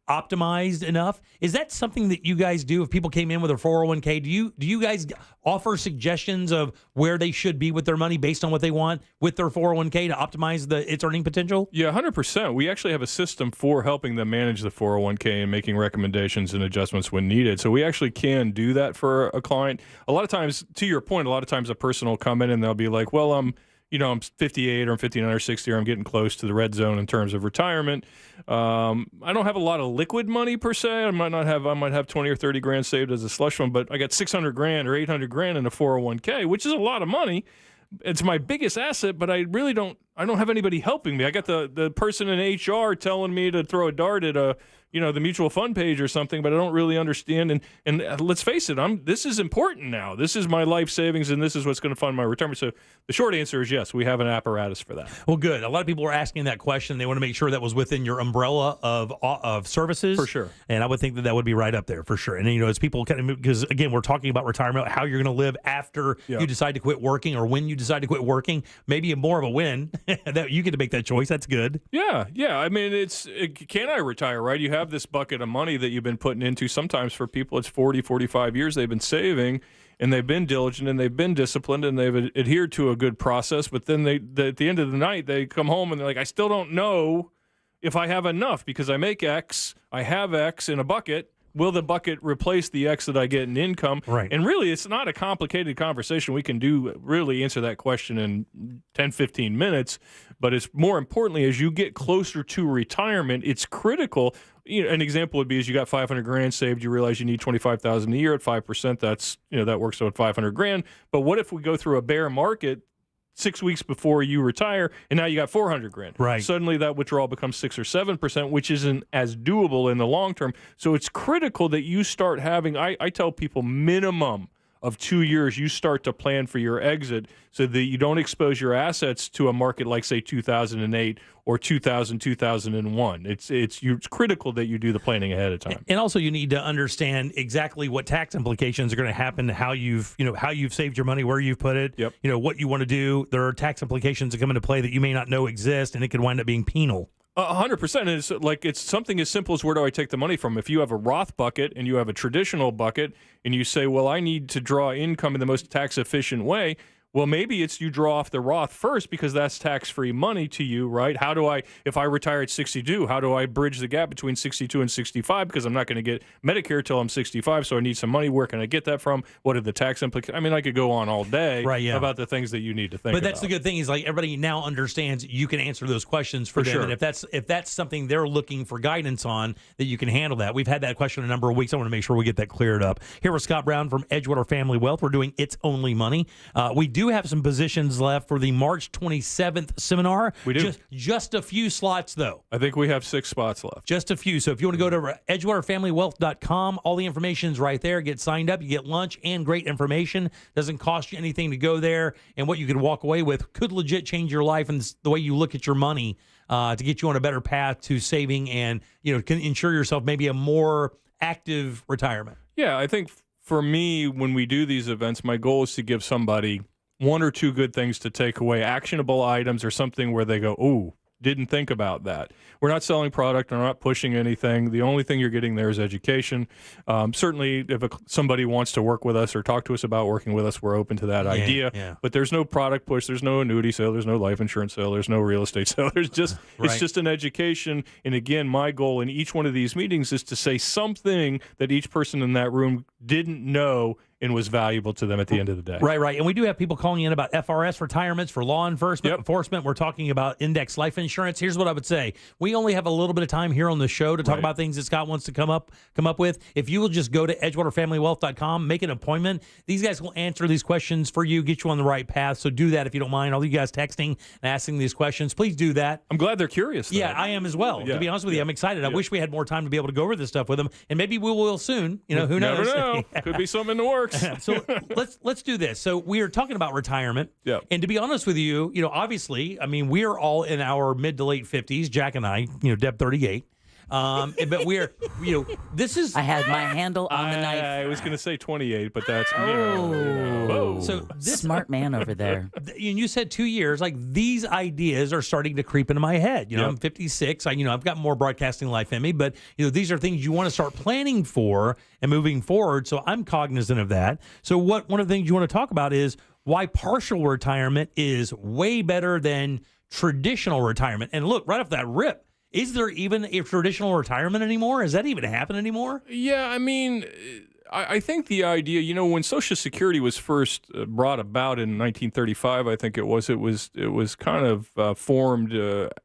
optimized enough. Is that something that you guys do? If people came in with a 401k, do you guys offer suggestions of where they should be with their money based on what they want with their 401k to optimize its earning potential? Yeah, 100%. We actually have a system for helping them manage the 401k and making recommendations and adjustments when needed. So we actually can do that for a client. A lot of times, to your point, a lot of times a person will come in and they'll be like, well, I'm 58 or I'm 59 or 60 or I'm getting close to the red zone in terms of retirement. I don't have a lot of liquid money per se. I might have 20 or 30 grand saved as a slush fund, but I got 600 grand or 800 grand in a 401k, which is a lot of money. It's my biggest asset, but I don't have anybody helping me. I got the person in HR telling me to throw a dart at the mutual fund page or something, but I don't really understand. And let's face it, this is important now. This is my life savings, and this is what's going to fund my retirement. So the short answer is yes, we have an apparatus for that. Well, good. A lot of people are asking that question. They want to make sure that was within your umbrella of services. For sure. And I would think that would be right up there for sure. And, as people because again, we're talking about retirement, how you're going to live after you decide to quit working or when you decide to quit working, maybe more of a win that you get to make that choice. That's good. Yeah. I mean, can I retire, right? You have this bucket of money that you've been putting into. Sometimes for people, it's 40, 45 years they've been saving, and they've been diligent, and they've been disciplined, and they've adhered to a good process. But then at the end of the night, they come home and they're like, I still don't know if I have enough because I make X, I have X in a bucket. Will the bucket replace the X that I get in income? Right. And really, it's not a complicated conversation. We can really answer that question in 10, 15 minutes. But it's more importantly, as you get closer to retirement, it's critical. An example would be as you got 500 grand saved, you realize you need 25,000 a year at 5%. That's, that works out 500 grand. But what if we go through a bear market 6 weeks before you retire, and now you got 400 grand. Right. Suddenly that withdrawal becomes 6 or 7%, which isn't as doable in the long term. So it's critical that you start having, I tell people minimum of 2 years, you start to plan for your exit so that you don't expose your assets to a market like, say, 2008 or 2001. It's critical that you do the planning ahead of time. And also you need to understand exactly what tax implications are going to happen, how you've saved your money, where you've put it, what you want to do. There are tax implications that come into play that you may not know exist, and it could wind up being penal. 100%. It's something as simple as where do I take the money from? If you have a Roth bucket and you have a traditional bucket and you say, well, I need to draw income in the most tax efficient way, well, maybe it's you draw off the Roth first because that's tax-free money to you, right? If I retire at 62, how do I bridge the gap between 62 and 65? Because I'm not going to get Medicare till I'm 65, so I need some money. Where can I get that from? What are the tax implications? I mean, I could go on all day about the things that you need to think about. But that's the good thing is everybody now understands you can answer those questions for them. Sure. And if that's something they're looking for guidance on, that you can handle that. We've had that question a number of weeks. I want to make sure we get that cleared up. Here with Scott Brown from Edgewater Family Wealth. We're doing It's Only Money. We do have some positions left for the March 27th seminar. We do. Just a few slots, though. I think we have 6 spots left. Just a few. So if you want to go to edgewaterfamilywealth.com, all the information's right there. Get signed up. You get lunch and great information. Doesn't cost you anything to go there. And what you could walk away with could legit change your life and the way you look at your money to get you on a better path to saving and can ensure yourself maybe a more active retirement. Yeah, I think for me, when we do these events, my goal is to give somebody 1 or 2 good things to take away, actionable items or something where they go, ooh, didn't think about that. We're not selling product. We're not pushing anything. The only thing you're getting there is education. Certainly, if somebody wants to work with us or talk to us about working with us, we're open to that idea. Yeah. But there's no product push. There's no annuity sale. There's no life insurance sale. There's no real estate sale. It's just an education. And again, my goal in each one of these meetings is to say something that each person in that room didn't know and was valuable to them at the end of the day. Right. And we do have people calling in about FRS retirements for law enforcement. We're talking about index life insurance. Here's what I would say. We only have a little bit of time here on the show to talk about things that Scott wants to come up with. If you will just go to edgewaterfamilywealth.com, make an appointment. These guys will answer these questions for you, get you on the right path. So do that if you don't mind. All you guys texting and asking these questions, please do that. I'm glad they're curious, though. Yeah, I am as well. To be honest with you, I'm excited. I wish we had more time to be able to go over this stuff with them, and maybe we will soon. Who knows? Never know. Could be something in the works. So let's do this. So we are talking about retirement. Yeah. And to be honest with you, obviously, I mean, we're all in our mid to late 50s, Jack and I, Deb 38. But this is. I had my handle on the knife. I was going to say 28, but that's So this smart man over there. And you said 2 years. Like these ideas are starting to creep into my head. I'm 56. I've got more broadcasting life in me, but these are things you want to start planning for and moving forward. So I'm cognizant of that. So one of the things you want to talk about is why partial retirement is way better than traditional retirement. And look, right off that rip, is there even a traditional retirement anymore? Does that even happen anymore? Yeah, I mean, I think the idea, when Social Security was first brought about in 1935, I think it was kind of formed,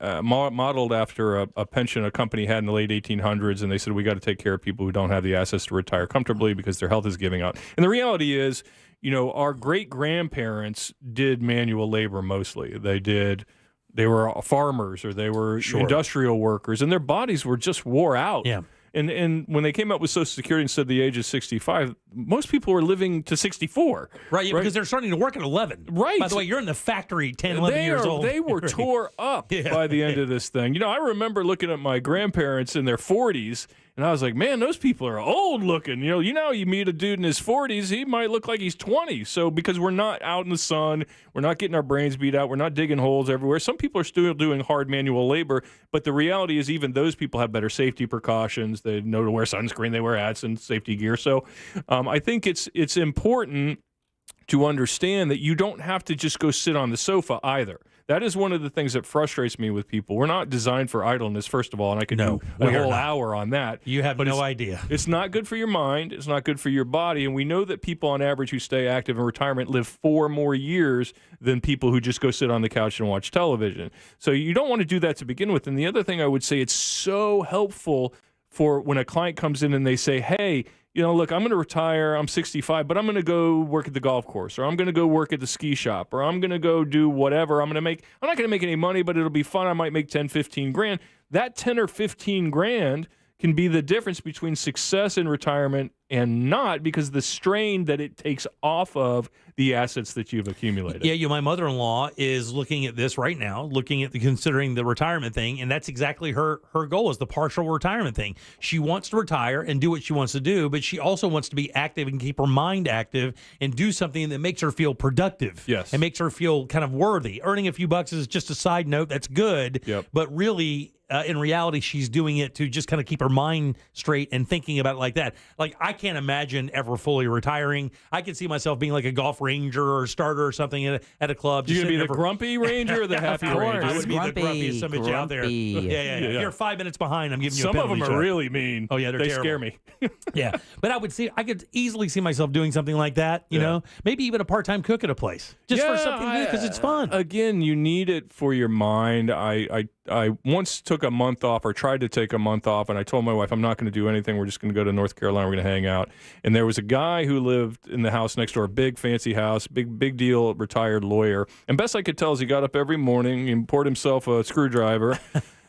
modeled after a pension a company had in the late 1800s, and they said we got to take care of people who don't have the assets to retire comfortably because their health is giving out. And the reality is, our great-grandparents did manual labor mostly. They were farmers or they were industrial workers, and their bodies were just wore out. Yeah. And when they came up with Social Security and said the age is 65, most people were living to 64. Right, because they're starting to work at 11. Right. By the way, you're in the factory 10, 11 years old. They were tore up by the end of this thing. I remember looking at my grandparents in their 40s, and I was like, man, those people are old looking. You meet a dude in his 40s, he might look like he's 20. So because we're not out in the sun, we're not getting our brains beat out, we're not digging holes everywhere. Some people are still doing hard manual labor, but the reality is even those people have better safety precautions. They know to wear sunscreen, they wear hats and safety gear. So I think it's important to understand that you don't have to just go sit on the sofa either. That is one of the things that frustrates me with people. We're not designed for idleness, first of all, and I could do a whole hour on that. You have no idea. It's not good for your mind. It's not good for your body. And we know that people on average who stay active in retirement live 4 more years than people who just go sit on the couch and watch television. So you don't want to do that to begin with. And the other thing I would say, it's so helpful for when a client comes in and they say, hey, look, I'm going to retire. I'm 65, but I'm going to go work at the golf course, or I'm going to go work at the ski shop, or I'm going to go do whatever. I'm not going to make any money, but it'll be fun. I might make 10, 15 grand. That 10 or 15 grand can be the difference between success in retirement and not, because the strain that it takes off of the assets that you've accumulated. Yeah, my mother-in-law is looking at this right now, considering the retirement thing, and that's exactly her goal is the partial retirement thing. She wants to retire and do what she wants to do, but she also wants to be active and keep her mind active and do something that makes her feel productive. Yes. And makes her feel kind of worthy. Earning a few bucks is just a side note. That's good. Yep. But really, in reality, she's doing it to just kind of keep her mind straight and thinking about it like that. Like, I can't imagine ever fully retiring. I can see myself being like a golf ranger or starter or something at a club. You're going to be the grumpy ranger or the happy ranger? I would be the grumpiest son of a bitch out there. Yeah. If you're 5 minutes behind, I'm giving you a Some of them penalty are shot. really mean. Oh, yeah, they terrible. scare me. Yeah. But I could easily see myself doing something like that, you know? Maybe even a part-time cook at a place. Just for something good, because it's fun. Again, you need it for your mind. I once took a month off, or tried to take a month off, and I told my wife, I'm not going to do anything. We're just going to go to North Carolina. We're going to hang out. And there was a guy who lived in the house next door, a big fancy house, big deal, retired lawyer. And best I could tell is he got up every morning and poured himself a screwdriver,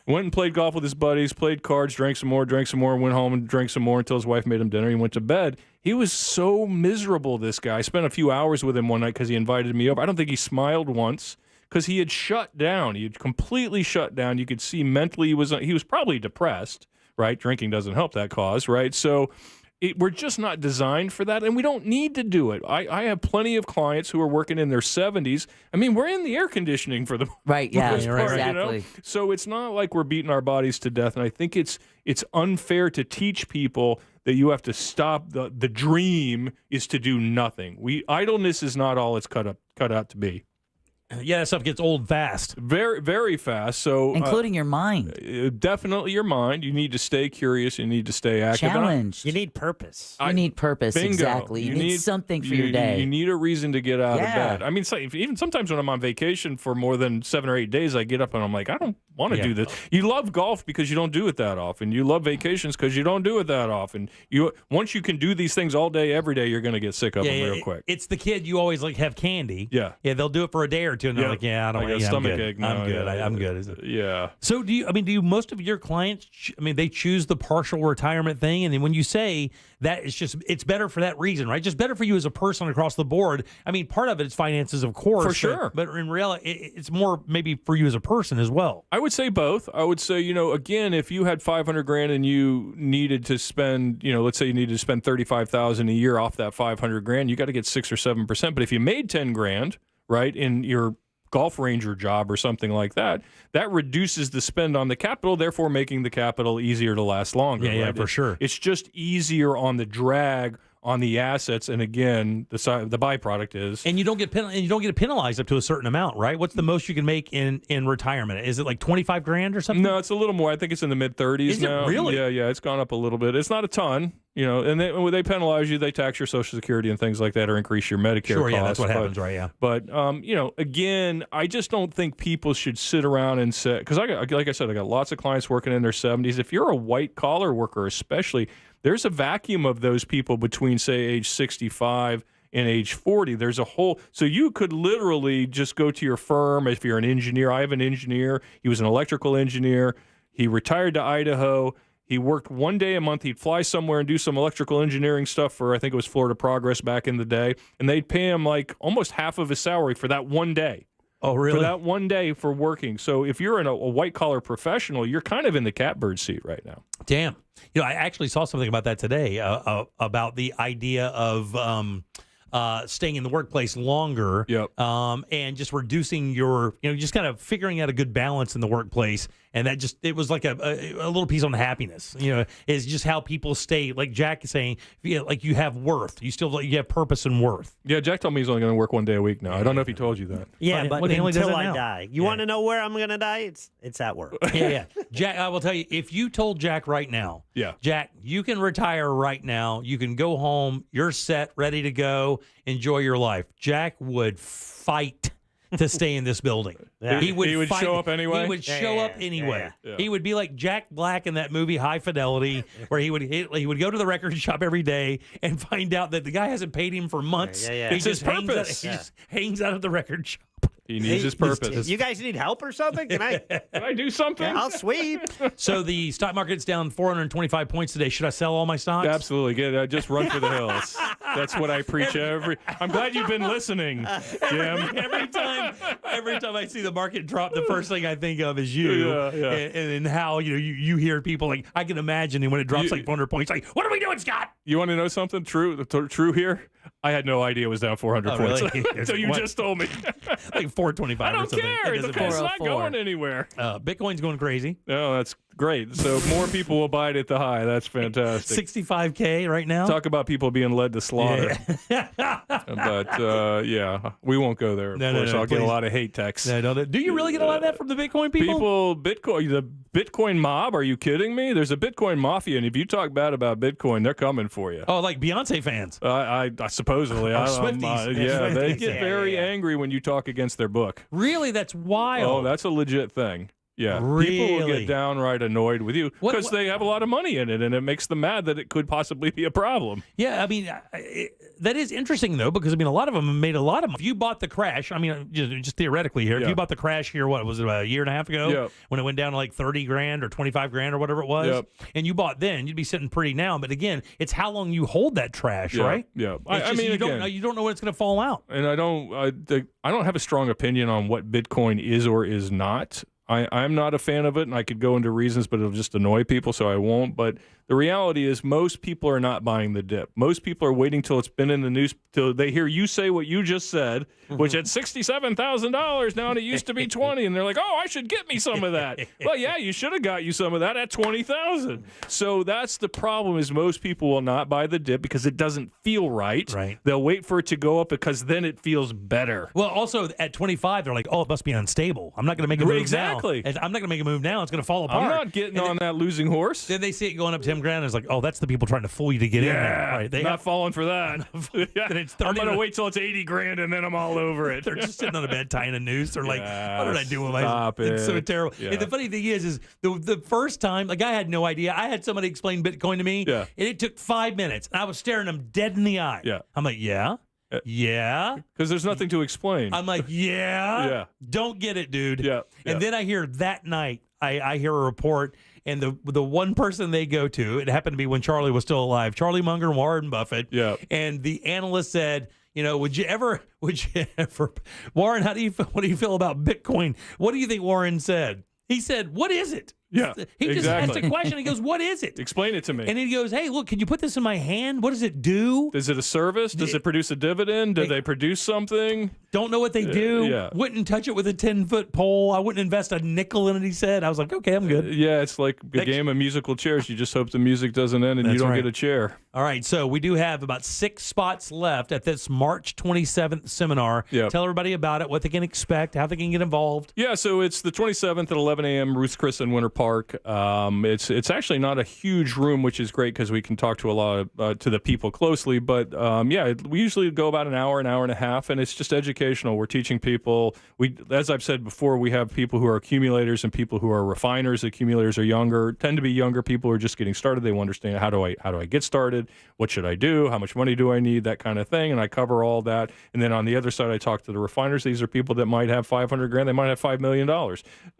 went and played golf with his buddies, played cards, drank some more, went home and drank some more until his wife made him dinner. He went to bed. He was so miserable, this guy. I spent a few hours with him one night because he invited me over. I don't think he smiled once, because he had shut down. He had completely shut down. You could see mentally he was probably depressed, right? Drinking doesn't help that cause, right? So we're just not designed for that, and we don't need to do it. I have plenty of clients who are working in their 70s. I mean, we're in the air conditioning for the right, yeah, most part, exactly. You know? So it's not like we're beating our bodies to death, and I think it's unfair to teach people that you have to stop. The dream is to do nothing. Idleness is not all it's cut out to be. Yeah, that stuff gets old fast. Very, very fast. So, including your mind. Definitely your mind. You need to stay curious. You need to stay active. Challenged. You need purpose. You need purpose, bingo. Exactly. You need something for your day. You need a reason to get out of bed. I mean, even sometimes when I'm on vacation for more than 7 or 8 days, I get up and I'm like, I don't want to do this. You love golf because you don't do it that often. You love vacations because you don't do it that often. Once you can do these things all day, every day, you're going to get sick of them real quick. It's the kid you always have candy. Yeah. Yeah, they'll do it for a day or or two, and they're Yep. like, "Yeah, I don't I got want stomach I'm good. ache now, I'm good. yeah. I'm good." Is it? Yeah. So do you most of your clients, they choose the partial retirement thing, and then when you say that it's better for that reason, right? Just better for you as a person across the board. I mean, part of it is finances, of course. For sure. But in reality, it's more maybe for you as a person as well. I would say both. I would say, again, if you had $500,000 and you needed to spend, let's say you needed to spend $35,000 a year off that $500,000, you got to get 6 or 7%. But if you made $10,000, right, in your golf ranger job or something like that, that reduces the spend on the capital, therefore making the capital easier to last longer. Yeah, right? for sure. It's just easier on the drag on the assets, and again, the byproduct is, and you don't get penalized up to a certain amount, right? What's the most you can make in retirement? Is it like $25,000 or something? No, it's a little more. I think it's in the mid-30s Is now. it really? Yeah, it's gone up a little bit. It's not a ton, and when they penalize you, they tax your Social Security and things like that, or increase your Medicare Sure, costs. yeah, that's what happens, right? Yeah. But again, I just don't think people should sit around and say, because like I said, I got lots of clients working in their 70s. If you're a white collar worker, especially, there's a vacuum of those people between, say, age 65 and age 40. There's a whole, so you could literally just go to your firm if you're an engineer. I have an engineer. He was an electrical engineer. He retired to Idaho. He worked one day a month. He'd fly somewhere and do some electrical engineering stuff for, I think it was Florida Progress back in the day. And they'd pay him like almost half of his salary for that one day. Oh, really? For that one day for working. So if you're a white-collar professional, you're kind of in the catbird seat right now. Damn. I actually saw something about that today, about the idea of staying in the workplace longer, and just reducing your, just kind of figuring out a good balance in the workplace. And that it was like a little piece on the happiness, is just how people stay. Like Jack is saying, like you have worth. You have purpose and worth. Yeah, Jack told me he's only going to work one day a week now. I don't know if he told you that. Yeah, but until I now? die. You want to know where I'm going to die? It's at work. Yeah. Jack, I will tell you, if you told Jack right now, Jack, you can retire right now. You can go home. You're set, ready to go. Enjoy your life. Jack would fight to stay in this building. Yeah. He would fight. show up anyway? He would show up anyway. Yeah. He would be like Jack Black in that movie High Fidelity, where he would go to the record shop every day and find out that the guy hasn't paid him for months. Yeah. He It's just his purpose. He just hangs out at the record shop. He needs his purpose. You guys need help or something? Can I do something? I'll sweep. So the stock market's down 425 points today. Should I sell all my stocks? Absolutely. Just run for the hills. That's what I preach I'm glad you've been listening, Jim. Every time I see the market drop, the first thing I think of is you, and how you hear people like, I can imagine when it drops like 400 points, like, what are we doing, Scott? You want to know something true here? I had no idea it was down 400 points really? until you just told me. Like 425 I or don't something. care. It's not going anywhere. Bitcoin's going crazy. No, that's great. So more people will buy it at the high. That's fantastic. 65K right now. Talk about people being led to slaughter. But we won't go there. Of course, I'll get a lot of hate texts. No. Do you really get a lot of that from the Bitcoin people? The Bitcoin mob. Are you kidding me? There's a Bitcoin mafia, and if you talk bad about Bitcoin, they're coming for you. Oh, like Beyonce fans. I supposedly. Swifties. They get very angry when you talk against their book. Really? That's wild. Oh, that's a legit thing. Yeah, really? People will get downright annoyed with you because they have a lot of money in it, and it makes them mad that it could possibly be a problem. Yeah, I mean, that is interesting, though, because, a lot of them have made a lot of money. If you bought the crash, just theoretically here, if you bought the crash here, what was it, about a year and a half ago? When it went down to like 30 grand or 25 grand or whatever it was, and you bought then, you'd be sitting pretty now. But again, it's how long you hold that trash, right? Yeah. You don't know when it's going to fall out. And I don't have a strong opinion on what Bitcoin is or is not. I'm not a fan of it, and I could go into reasons, but it'll just annoy people, so I won't. But the reality is most people are not buying the dip. Most people are waiting till it's been in the news, till they hear you say what you just said, which at $67,000 now, and it used to be 20, and they're like, oh, I should get me some of that. Well, yeah, you should have got you some of that at 20,000. So that's the problem, is most people will not buy the dip because it doesn't feel right. Right. They'll wait for it to go up because then it feels better. Well, also at 25, they're like, oh, it must be unstable. I'm not going to make a move now. I'm not going to make a move now. It's going to fall apart. I'm not getting on that losing horse. Then they see it going up 10 grand. And it's like, oh, that's the people trying to fool you to get in there. Right? They not falling for that. I'm going to wait till it's 80 grand and then I'm all over it. They're just sitting on a bed tying a noose. They're like, what did I do with my Stop it. It's so terrible. Yeah. And the funny thing is the first time, like, I had no idea. I had somebody explain Bitcoin to me, and it took 5 minutes. And I was staring them dead in the eye. Yeah. I'm like, yeah. Yeah. Because there's nothing to explain. I'm like, yeah. Yeah. Don't get it, dude. Yeah. And then I hear that night, I hear a report, and the one person they go to, it happened to be when Charlie was still alive, Charlie Munger and Warren Buffett. Yeah. And the analyst said, would you ever, Warren, what do you feel about Bitcoin? What do you think Warren said? He said, what is it? Yeah, He just asked exactly. a question. He goes, what is it? Explain it to me. And he goes, hey, look, can you put this in my hand? What does it do? Is it a service? Does it produce a dividend? Do they produce something? Don't know what they do. Yeah. Wouldn't touch it with a 10-foot pole. I wouldn't invest a nickel in it, he said. I was like, okay, I'm good. Yeah, it's like a game of musical chairs. You just hope the music doesn't end and you That's don't right. get a chair. All right, so we do have about 6 spots left at this March 27th seminar. Yep. Tell everybody about it, what they can expect, how they can get involved. Yeah, so it's the 27th at 11 a.m., Ruth's Chris in Winter Park. It's actually not a huge room, which is great because we can talk to a lot of, to the people closely. But we usually go about an hour and a half, and it's just educational. We're teaching people. As I've said before, we have people who are accumulators and people who are refiners. Accumulators are tend to be younger people who are just getting started. They want to understand how do I get started? What should I do? How much money do I need? That kind of thing. And I cover all that. And then on the other side, I talk to the refiners. These are people that might have $500,000. They might have $5 million.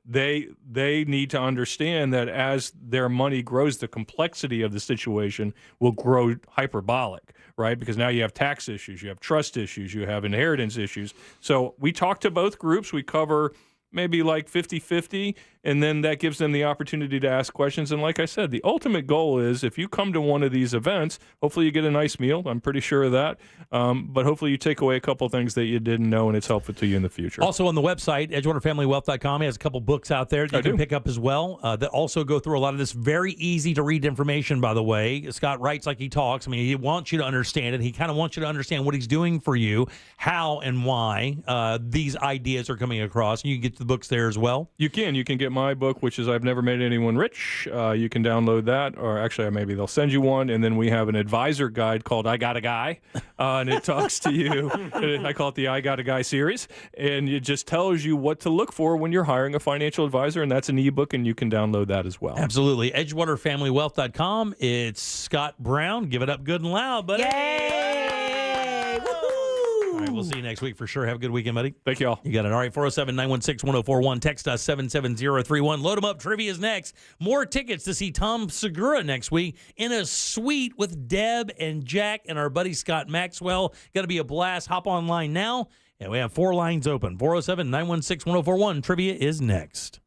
They need to understand that as their money grows, the complexity of the situation will grow hyperbolic, right? Because now you have tax issues, you have trust issues, you have inheritance issues. So we talk to both groups. We cover maybe like 50-50, and then that gives them the opportunity to ask questions. And like I said, the ultimate goal is if you come to one of these events, hopefully you get a nice meal. I'm pretty sure of that. But hopefully you take away a couple things that you didn't know, and it's helpful to you in the future. Also on the website, EdgewaterFamilyWealth.com, he has a couple books out there that you can pick up as well that also go through a lot of this very easy-to-read information, by the way. Scott writes like he talks. I mean, he wants you to understand it. He kind of wants you to understand what he's doing for you, how and why these ideas are coming across. And you can get the books there as well. You can get my book, which is I've Never Made Anyone Rich. You can download that, or actually maybe they'll send you one. And then we have an advisor guide called I Got a Guy, and it talks to you. I call it the I Got a Guy series, and it just tells you what to look for when you're hiring a financial advisor, and that's an ebook, and you can download that as well. Absolutely. EdgewaterFamilyWealth.com. It's Scott Brown. Give it up good and loud, buddy. Yay! Woohoo! All right, we'll see you next week for sure. Have a good weekend, buddy. Thank you all. You got it. All right, 407-916-1041. Text us 77031. Load them up. Trivia is next. More tickets to see Tom Segura next week in a suite with Deb and Jack and our buddy Scott Maxwell. Got to be a blast. Hop online now. And we have 4 lines open. 407-916-1041. Trivia is next.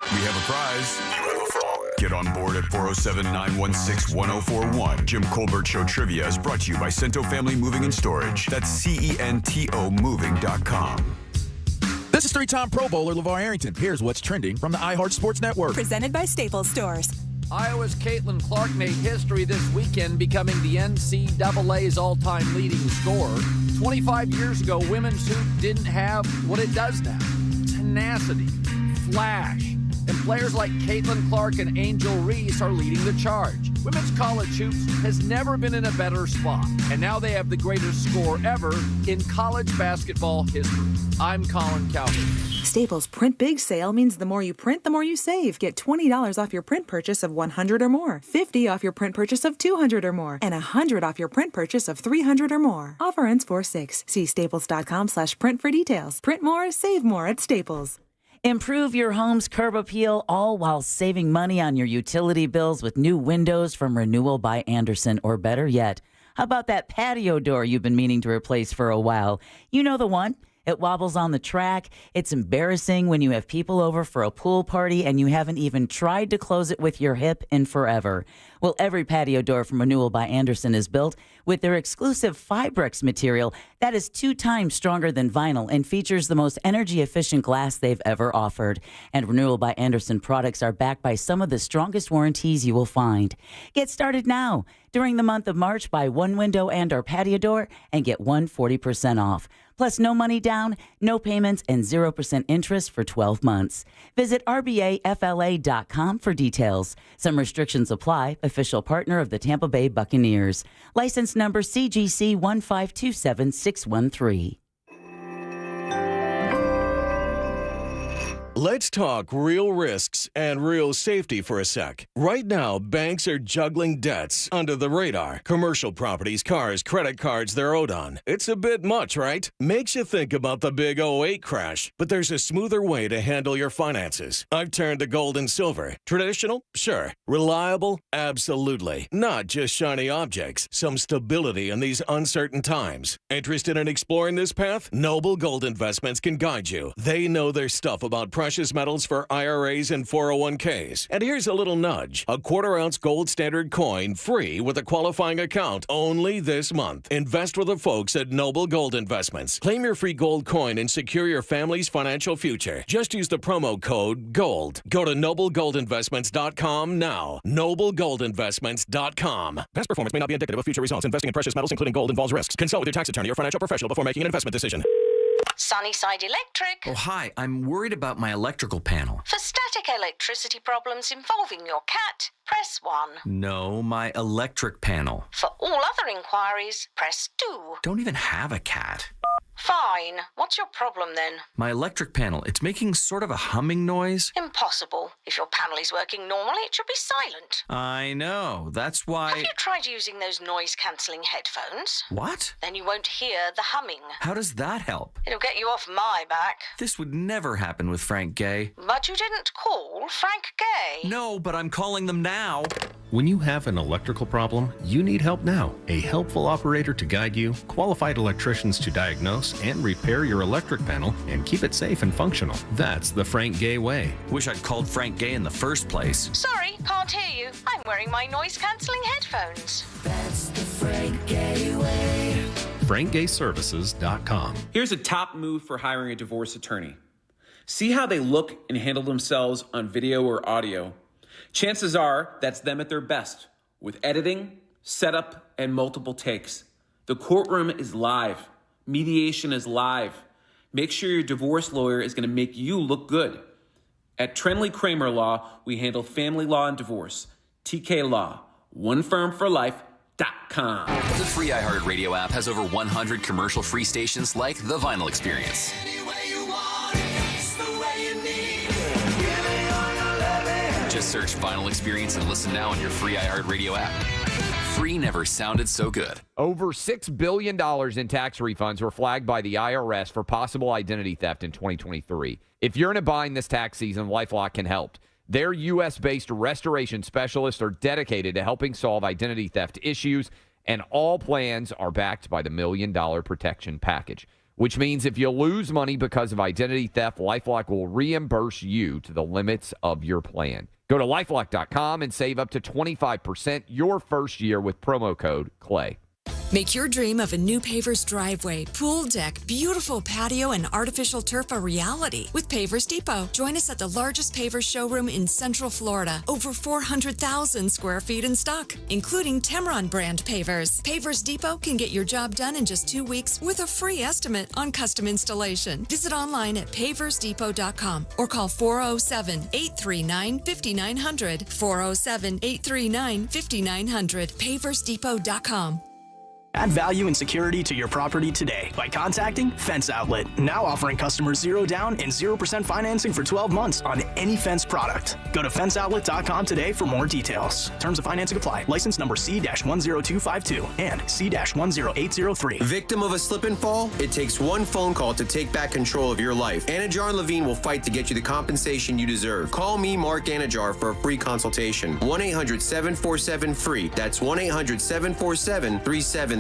We have a prize. Get on board at 407-916-1041. Jim Colbert Show Trivia is brought to you by Cento Family Moving and Storage. That's CENTO Moving.com. This is 3-time Pro Bowler LeVar Arrington. Here's what's trending from the iHeart Sports Network. Presented by Staples Stores. Iowa's Caitlin Clark made history this weekend, becoming the NCAA's all-time leading scorer. 25 years ago, women's hoop didn't have what it does now. Tenacity, flash, and players like Caitlin Clark and Angel Reese are leading the charge. Women's college hoops has never been in a better spot, and now they have the greatest score ever in college basketball history. I'm Colin Cowherd. Staples Print Big Sale means the more you print, the more you save. Get $20 off your print purchase of $100 or more, $50 off your print purchase of $200 or more, and $100 off your print purchase of $300 or more. Offer ends 4/6. See staples.com/print for details. Print more, save more at Staples. Improve your home's curb appeal, all while saving money on your utility bills with new windows from Renewal by Andersen. Or better yet, how about that patio door you've been meaning to replace for a while? You know the one. It wobbles on the track. It's embarrassing when you have people over for a pool party and you haven't even tried to close it with your hip in forever. Well, every patio door from Renewal by Andersen is built with their exclusive Fibrex material that is 2 times stronger than vinyl and features the most energy-efficient glass they've ever offered. And Renewal by Andersen products are backed by some of the strongest warranties you will find. Get started now. During the month of March, buy 1 window and or patio door and get 140% off. Plus, no money down, no payments, and 0% interest for 12 months. Visit RBAFLA.com for details. Some restrictions apply. Official partner of the Tampa Bay Buccaneers. License number CGC 1527613. Let's talk real risks and real safety for a sec. Right now, banks are juggling debts under the radar. Commercial properties, cars, credit cards they're owed on. It's a bit much, right? Makes you think about the big 08 crash. But there's a smoother way to handle your finances. I've turned to gold and silver. Traditional? Sure. Reliable? Absolutely. Not just shiny objects. Some stability in these uncertain times. Interested in exploring this path? Noble Gold Investments can guide you. They know their stuff about precious metals for IRAs and 401ks. And here's a little nudge. A 1/4-ounce gold standard coin free with a qualifying account only this month. Invest with the folks at Noble Gold Investments. Claim your free gold coin and secure your family's financial future. Just use the promo code GOLD. Go to noblegoldinvestments.com now. noblegoldinvestments.com. Past performance may not be indicative of future results. Investing in precious metals, including gold, involves risks. Consult with your tax attorney or financial professional before making an investment decision. Sunnyside Electric. Oh, hi. I'm worried about my electrical panel. For static electricity problems involving your cat, press 1. No, my electric panel. For all other inquiries, press 2. Don't even have a cat. Fine. What's your problem then? My electric panel, it's making sort of a humming noise. Impossible. If your panel is working normally, it should be silent. I know. That's why... Have you tried using those noise-cancelling headphones? What? Then you won't hear the humming. How does that help? It'll get you off my back. This would never happen with Frank Gay. But you didn't call Frank Gay. No, but I'm calling them now. When you have an electrical problem, you need help now. A helpful operator to guide you, qualified electricians to diagnose and repair your electric panel and keep it safe and functional. That's the Frank Gay way. Wish I'd called Frank Gay in the first place. Sorry, can't hear you. I'm wearing my noise-cancelling headphones. That's the Frank Gay way. FrankGayServices.com. Here's a top move for hiring a divorce attorney. See how they look and handle themselves on video or audio. Chances are that's them at their best, with editing, setup, and multiple takes. The courtroom is live. Mediation is live. Make sure your divorce lawyer is going to make you look good. At Trenley Kramer Law, we handle family law and divorce. TK Law, onefirmforlife.com. The free iHeartRadio app has over 100 commercial-free stations like The Vinyl Experience. Just search Vinyl Experience and listen now on your free iHeartRadio app. Free never sounded so good. Over $6 billion in tax refunds were flagged by the IRS for possible identity theft in 2023. If you're in a bind this tax season, LifeLock can help. Their U.S.-based restoration specialists are dedicated to helping solve identity theft issues, and all plans are backed by the $1 Million Protection Package, which means if you lose money because of identity theft, LifeLock will reimburse you to the limits of your plan. Go to LifeLock.com and save up to 25% your first year with promo code CLAY. Make your dream of a new Pavers driveway, pool deck, beautiful patio, and artificial turf a reality with Pavers Depot. Join us at the largest Pavers showroom in Central Florida. Over 400,000 square feet in stock, including Temron brand pavers. Pavers Depot can get your job done in just 2 weeks with a free estimate on custom installation. Visit online at paversdepot.com or call 407-839-5900. 407-839-5900. paversdepot.com. Add value and security to your property today by contacting Fence Outlet, now offering customers 0 down and 0% financing for 12 months on any fence product. Go to fenceoutlet.com today for more details. Terms of financing apply. License number C-10252 and C-10803. Victim of a slip and fall? It takes one phone call to take back control of your life. Anajar and Levine will fight to get you the compensation you deserve. Call me, Mark Anajar, for a free consultation. 1-800-747-FREE. That's 1-800-747-3733.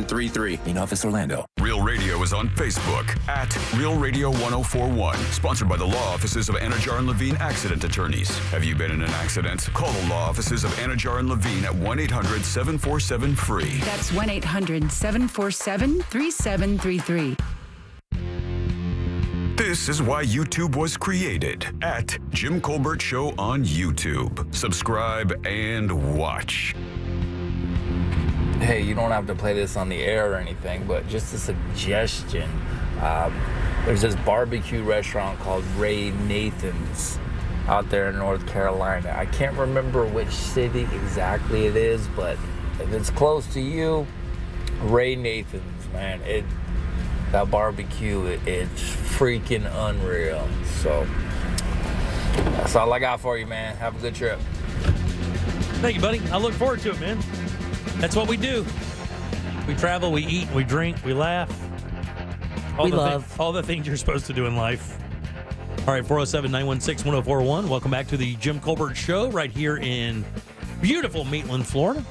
In Office Orlando. Real Radio is on Facebook at Real Radio 1041. Sponsored by the law offices of Anajar and Levine Accident Attorneys. Have you been in an accident? Call the law offices of Anajar and Levine at 1-800-747-FREE. That's 1-800-747-3733. This is why YouTube was created at Jim Colbert Show on YouTube. Subscribe and watch. Hey, you don't have to play this on the air or anything, but just a suggestion. There's this barbecue restaurant called Ray Nathan's out there in North Carolina. I can't remember which city exactly it is, but if it's close to you, Ray Nathan's, man, that barbecue, it's freaking unreal. So That's all I got for you, man. Have a good trip. Thank you, buddy. I look forward to it, man. That's what we do. We travel, we eat, we drink, we laugh. We love. All the things you're supposed to do in life. All right, 407-916-1041. Welcome back to the Jim Colbert Show right here in beautiful Maitland, Florida.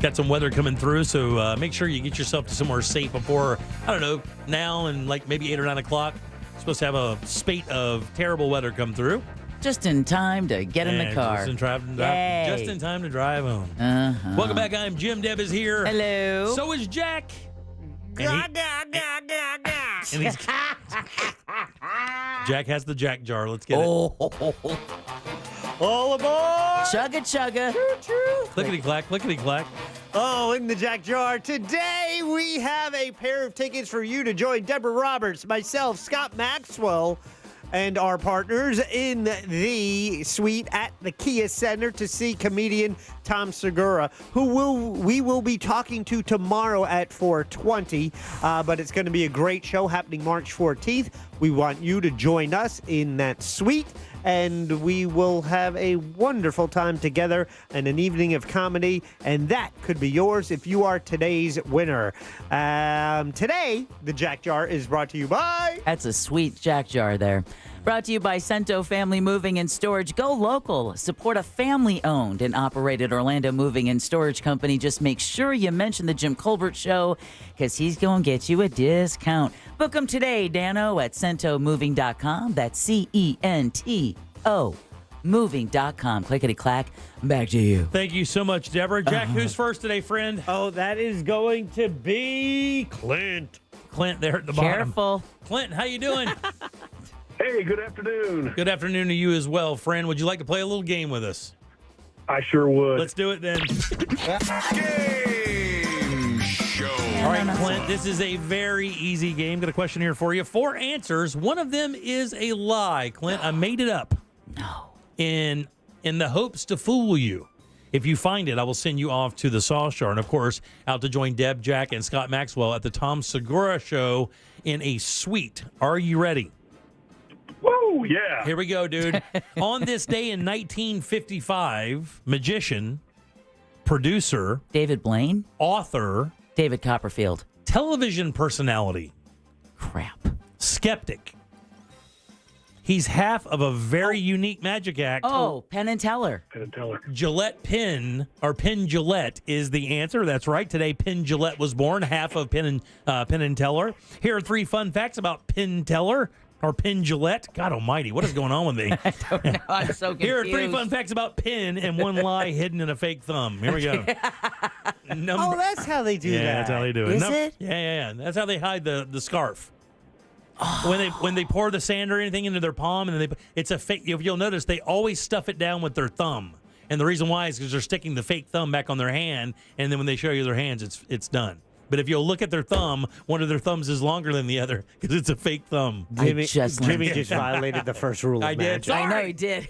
Got some weather coming through, so make sure you get yourself to somewhere safe before, I don't know, now and like maybe 8 or 9 o'clock. Supposed to have a spate of terrible weather come through. Just in time to get in the car. Just in time to drive home. Uh-huh. Welcome back. I'm Jim. Deb is here. Hello. So is Jack. And Jack has the Jack jar. Let's get it. All aboard! Chugga chugga. Clickety clack, clickety clack. Oh, in the Jack Jar. Today we have a pair of tickets for you to join Deborah Roberts, myself, Scott Maxwell, and our partners in the suite at the Kia Center to see comedian Tom Segura, who we will be talking to tomorrow at 4:20. But it's going to be a great show happening March 14th. We want you to join us in that suite, and we will have a wonderful time together and an evening of comedy, and that could be yours if you are today's winner. Today, the Jack Jar is brought to you by... That's a sweet Jack Jar there. Brought to you by Cento Family Moving and Storage. Go local. Support a family-owned and operated Orlando moving and storage company. Just make sure you mention the Jim Colbert Show, because he's going to get you a discount. Book them today, Dano, at CentoMoving.com. That's C-E-N-T-O. Moving.com. Clickety clack. Back to you. Thank you so much, Deborah. Jack, who's first today, friend? Oh, that is going to be Clint. Clint there at the bottom. Careful. Clint, how you doing? Hey, good afternoon. Good afternoon to you as well, friend. Would you like to play a little game with us? I sure would. Let's do it then. Game show. All right, Clint, this is a very easy game. Got a question here for you. 4 answers. One of them is a lie. Clint, I made it up. No. In the hopes to fool you. If you find it, I will send you off to the Sauce Jar. And, of course, out to join Deb, Jack, and Scott Maxwell at the Tom Segura Show in a suite. Are you ready? Woo, yeah. Here we go, dude. On this day in 1955, magician, producer, David Blaine, author, David Copperfield, television personality, skeptic. He's half of a very unique magic act. Oh, Penn and Teller. Penn and Teller. Gillette Penn, or Penn Gillette, is the answer. That's right. Today, Penn Gillette was born, half of Penn and Teller. Here are 3 fun facts about Penn Teller. Or Penn Gillette. God almighty, what is going on with me? I don't know. I'm so confused. Here are 3 fun facts about Penn and 1 lie hidden in a fake thumb. Here we go. Oh, that's how they do that. Yeah, that's how they do it. Is it? Yeah. That's how they hide the scarf. When they pour the sand or anything into their palm, and it's a fake. If you'll notice, they always stuff it down with their thumb. And the reason why is because they're sticking the fake thumb back on their hand, and then when they show you their hands, it's done. But if you'll look at their thumb, one of their thumbs is longer than the other because it's a fake thumb. Jimmy just violated the first rule of I did. magic. I know he did.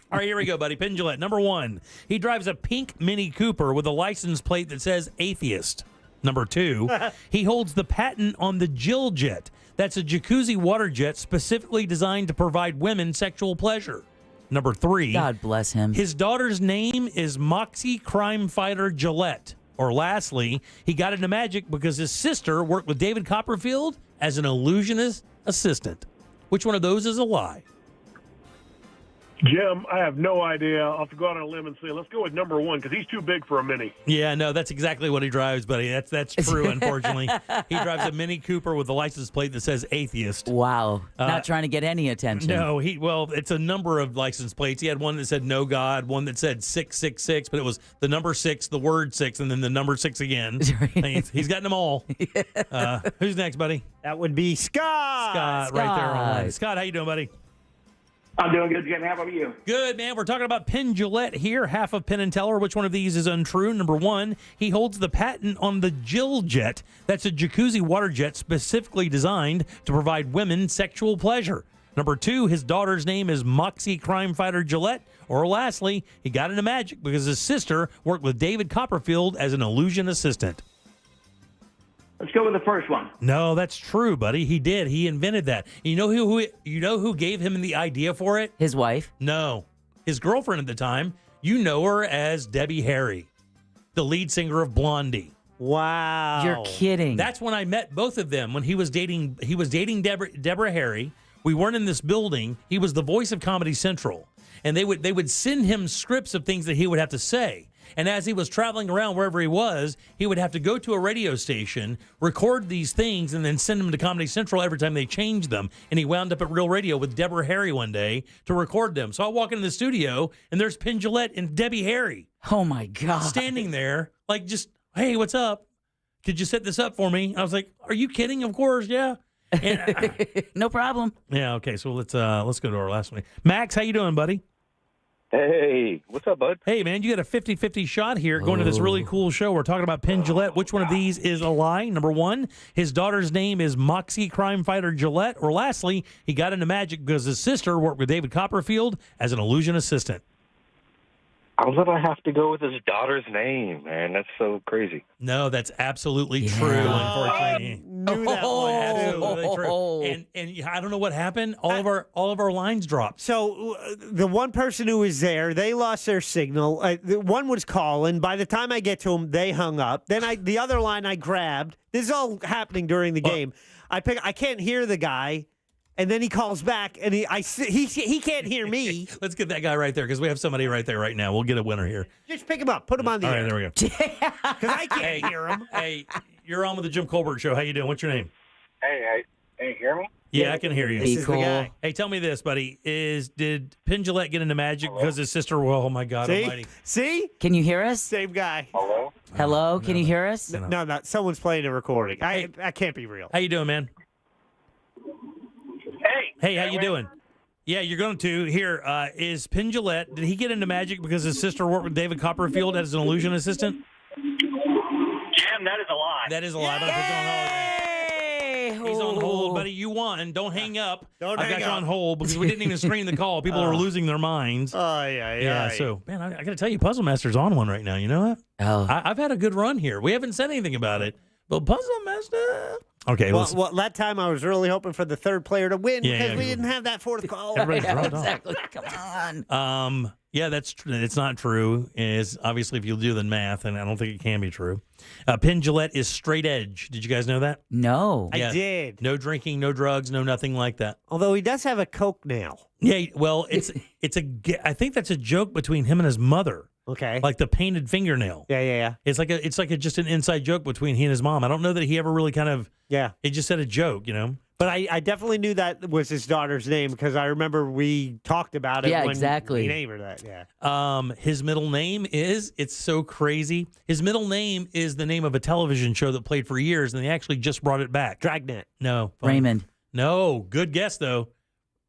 All right, here we go, buddy. Penn Gillette. Number 1, he drives a pink Mini Cooper with a license plate that says atheist. Number 2, he holds the patent on the Jill Jet. That's a jacuzzi water jet specifically designed to provide women sexual pleasure. Number 3, God bless him. his daughter's name is Moxie Crime Fighter Gillette. Or lastly, he got into magic because his sister worked with David Copperfield as an illusionist assistant. Which one of those is a lie? Jim, I have no idea. I'll have to go out on a limb and say, let's go with number 1, because he's too big for a Mini. Yeah, no, that's exactly what he drives, buddy. That's true, unfortunately. He drives a Mini Cooper with a license plate that says atheist. Wow. Not trying to get any attention. No, it's a number of license plates. He had one that said no God, one that said 666, but it was the number 6, the word 6, and then the number 6 again. He's gotten them all. Who's next, buddy? That would be Scott. Scott, right there online. Scott, how you doing, buddy? I'm doing good, Jim. How about you? Good, man. We're talking about Penn Gillette here, half of Penn and Teller. Which one of these is untrue? Number 1, he holds the patent on the Jill Jet. That's a jacuzzi water jet specifically designed to provide women sexual pleasure. Number 2, his daughter's name is Moxie Crime Fighter Gillette. Or lastly, he got into magic because his sister worked with David Copperfield as an illusion assistant. Let's go with the first one. No, that's true, buddy. He did. He invented that. You know who gave him the idea for it? His wife? No. His girlfriend at the time. You know her as Debbie Harry, the lead singer of Blondie. Wow. You're kidding. That's when I met both of them when he was dating Deborah Harry. We weren't in this building. He was the voice of Comedy Central. And they would send him scripts of things that he would have to say. And as he was traveling around wherever he was, he would have to go to a radio station, record these things, and then send them to Comedy Central every time they changed them. And he wound up at Real Radio with Deborah Harry one day to record them. So I walk into the studio, and there's Penn Jillette and Debbie Harry. Oh, my God. Standing there, like just, hey, what's up? Could you set this up for me? I was like, are you kidding? Of course, yeah. And, no problem. Yeah, okay, so let's go to our last one. Max, how you doing, buddy? Hey, what's up, bud? Hey, man, you got a 50-50 shot here going to this really cool show. We're talking about Penn Jillette. Which one of these is a lie? Number one, his daughter's name is Moxie Crime Fighter Jillette. Or lastly, he got into magic because his sister worked with David Copperfield as an illusion assistant. I'm going to have to go with his daughter's name, man. That's so crazy. No, that's absolutely true, unfortunately. Knew that one. Absolutely true. And I don't know what happened. All of our lines dropped. So the one person who was there, they lost their signal. The one was calling. By the time I get to him, they hung up. Then the other line I grabbed. This is all happening during the game. I can't hear the guy. And then he calls back, and he can't hear me. Let's get that guy right there, because we have somebody right there right now. We'll get a winner here. Just pick him up. Put him on the air. All right, there we go. Because I can't hear him. Hey, you're on with the Jim Colbert Show. How you doing? What's your name? Hey, can you hear me? Yeah, I can hear you. This is the guy. Hey, tell me this, buddy. Did Penn Jillette get into magic because his sister? Oh, my God almighty. See? Can you hear us? Same guy. Hello? Hello? Can you hear us? No. Someone's playing a recording. I can't be real. How you doing, man? Hey, how you doing? Yeah, you're going to. Here, is Penn Jillette, did he get into magic because his sister worked with David Copperfield as an illusion assistant? Jim, that is a lie. That is a lie. But I'll put you on hold. He's on hold, buddy. You won. Don't hang up. Don't I've hang got you up. on hold because we didn't even screen the call. People are losing their minds. Oh, yeah. So, man, I got to tell you, Puzzle Master's on one right now. You know what? Oh. I've had a good run here. We haven't said anything about it, but Puzzle Master. Okay, well, that time I was really hoping for the third player to win because we didn't have that fourth call. Everybody's dropped off. Exactly. Come on. Yeah, that's true. It's not true. Is obviously if you do the math, and I don't think it can be true. Penn Jillette is straight edge. Did you guys know that? No. I did. No drinking, no drugs, no nothing like that. Although he does have a Coke nail. Yeah, well, I think that's a joke between him and his mother. Okay. Like the painted fingernail. Yeah. It's like just an inside joke between he and his mom. I don't know that he ever really kind of. Yeah. He just said a joke, you know. But I definitely knew that was his daughter's name because I remember we talked about it. Yeah, when exactly. We named her that. Yeah. His middle name is, it's so crazy. His middle name is the name of a television show that played for years, and they actually just brought it back. Dragnet. No. Raymond. No. Good guess, though.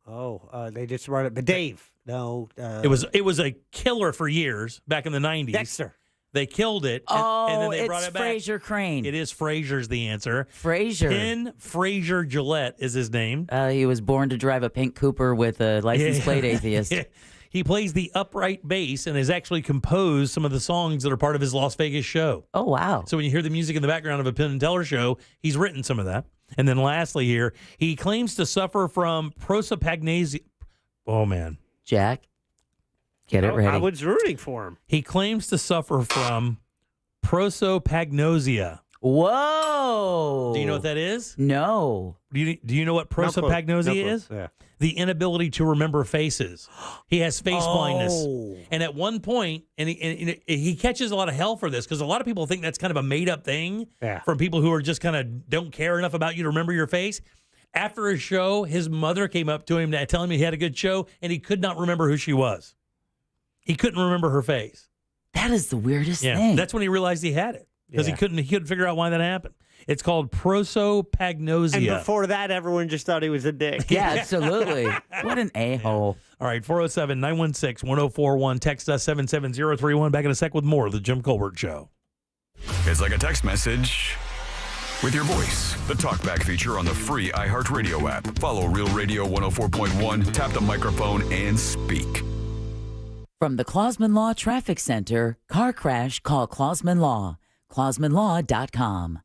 Oh, they just brought it. But Dave. No. It was a killer for years back in the 90s. Dexter. They killed it, and then they brought it back. Fraser Crane. It is Fraser's the answer. Fraser. Penn Fraser Jillette is his name. He was born to drive a pink Cooper with a license plate atheist. He plays the upright bass and has actually composed some of the songs that are part of his Las Vegas show. Oh, wow. So when you hear the music in the background of a Penn and Teller show, he's written some of that. And then lastly here, he claims to suffer from prosopagnosia. Oh, man. Jack, get it ready. I was rooting for him. He claims to suffer from prosopagnosia. Whoa. Do you know what that is? No. Do you know what prosopagnosia is? Yeah. The inability to remember faces. He has face blindness. And at one point, and he catches a lot of hell for this because a lot of people think that's kind of a made-up thing from people who are just kind of don't care enough about you to remember your face. After a show, his mother came up to him to tell him he had a good show, and he could not remember who she was. He couldn't remember her face. That is the weirdest thing. That's when he realized he had it because he couldn't figure out why that happened. It's called prosopagnosia. And before that, everyone just thought he was a dick. Yeah, absolutely. What an a-hole. All right, 407-916-1041. Text us 77031. Back in a sec with more of the Jim Colbert Show. It's like a text message with your voice. The TalkBack feature on the free iHeartRadio app. Follow Real Radio 104.1, tap the microphone, and speak. From the Clausman Law Traffic Center, car crash, call Clausman Law. ClausmanLaw.com.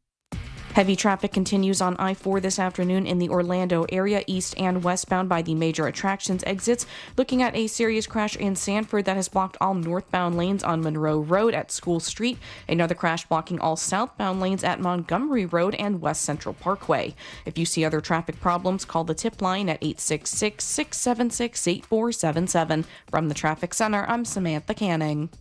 Heavy traffic continues on I-4 this afternoon in the Orlando area, east and westbound by the major attractions exits. Looking at a serious crash in Sanford that has blocked all northbound lanes on Monroe Road at School Street. Another crash blocking all southbound lanes at Montgomery Road and West Central Parkway. If you see other traffic problems, call the tip line at 866-676-8477. From the Traffic Center, I'm Samantha Canning.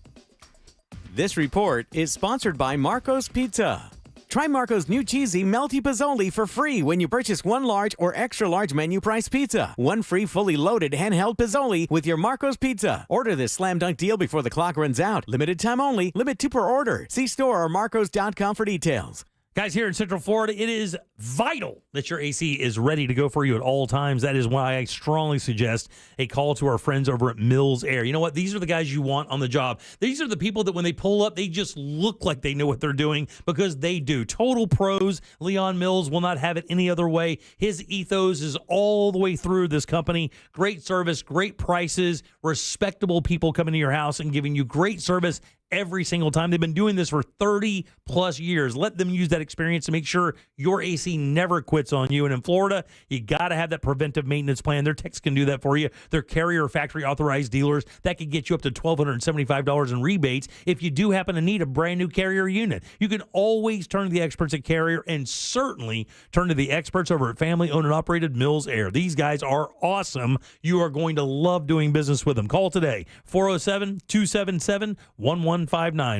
This report is sponsored by Marco's Pizza. Try Marco's new cheesy melty Pizzoli for free when you purchase one large or extra large menu price pizza. One free fully loaded handheld Pizzoli with your Marco's Pizza. Order this slam dunk deal before the clock runs out. Limited time only. Limit 2 per order. See store or marcos.com for details. Guys, here in Central Florida, it is vital that your AC is ready to go for you at all times. That is why I strongly suggest a call to our friends over at Mills Air. You know what? These are the guys you want on the job. These are the people that when they pull up, they just look like they know what they're doing because they do. Total pros. Leon Mills will not have it any other way. His ethos is all the way through this company. Great service, great prices, respectable people coming to your house and giving you great service every single time. They've been doing this for 30 plus years. Let them use that experience to make sure your AC never quits on you. And in Florida, you got to have that preventive maintenance plan. Their techs can do that for you. They're Carrier factory authorized dealers that can get you up to $1,275 in rebates if you do happen to need a brand new Carrier unit. You can always turn to the experts at Carrier and certainly turn to the experts over at family owned and operated Mills Air. These guys are awesome. You are going to love doing business with them. Call today, 407-277-1159.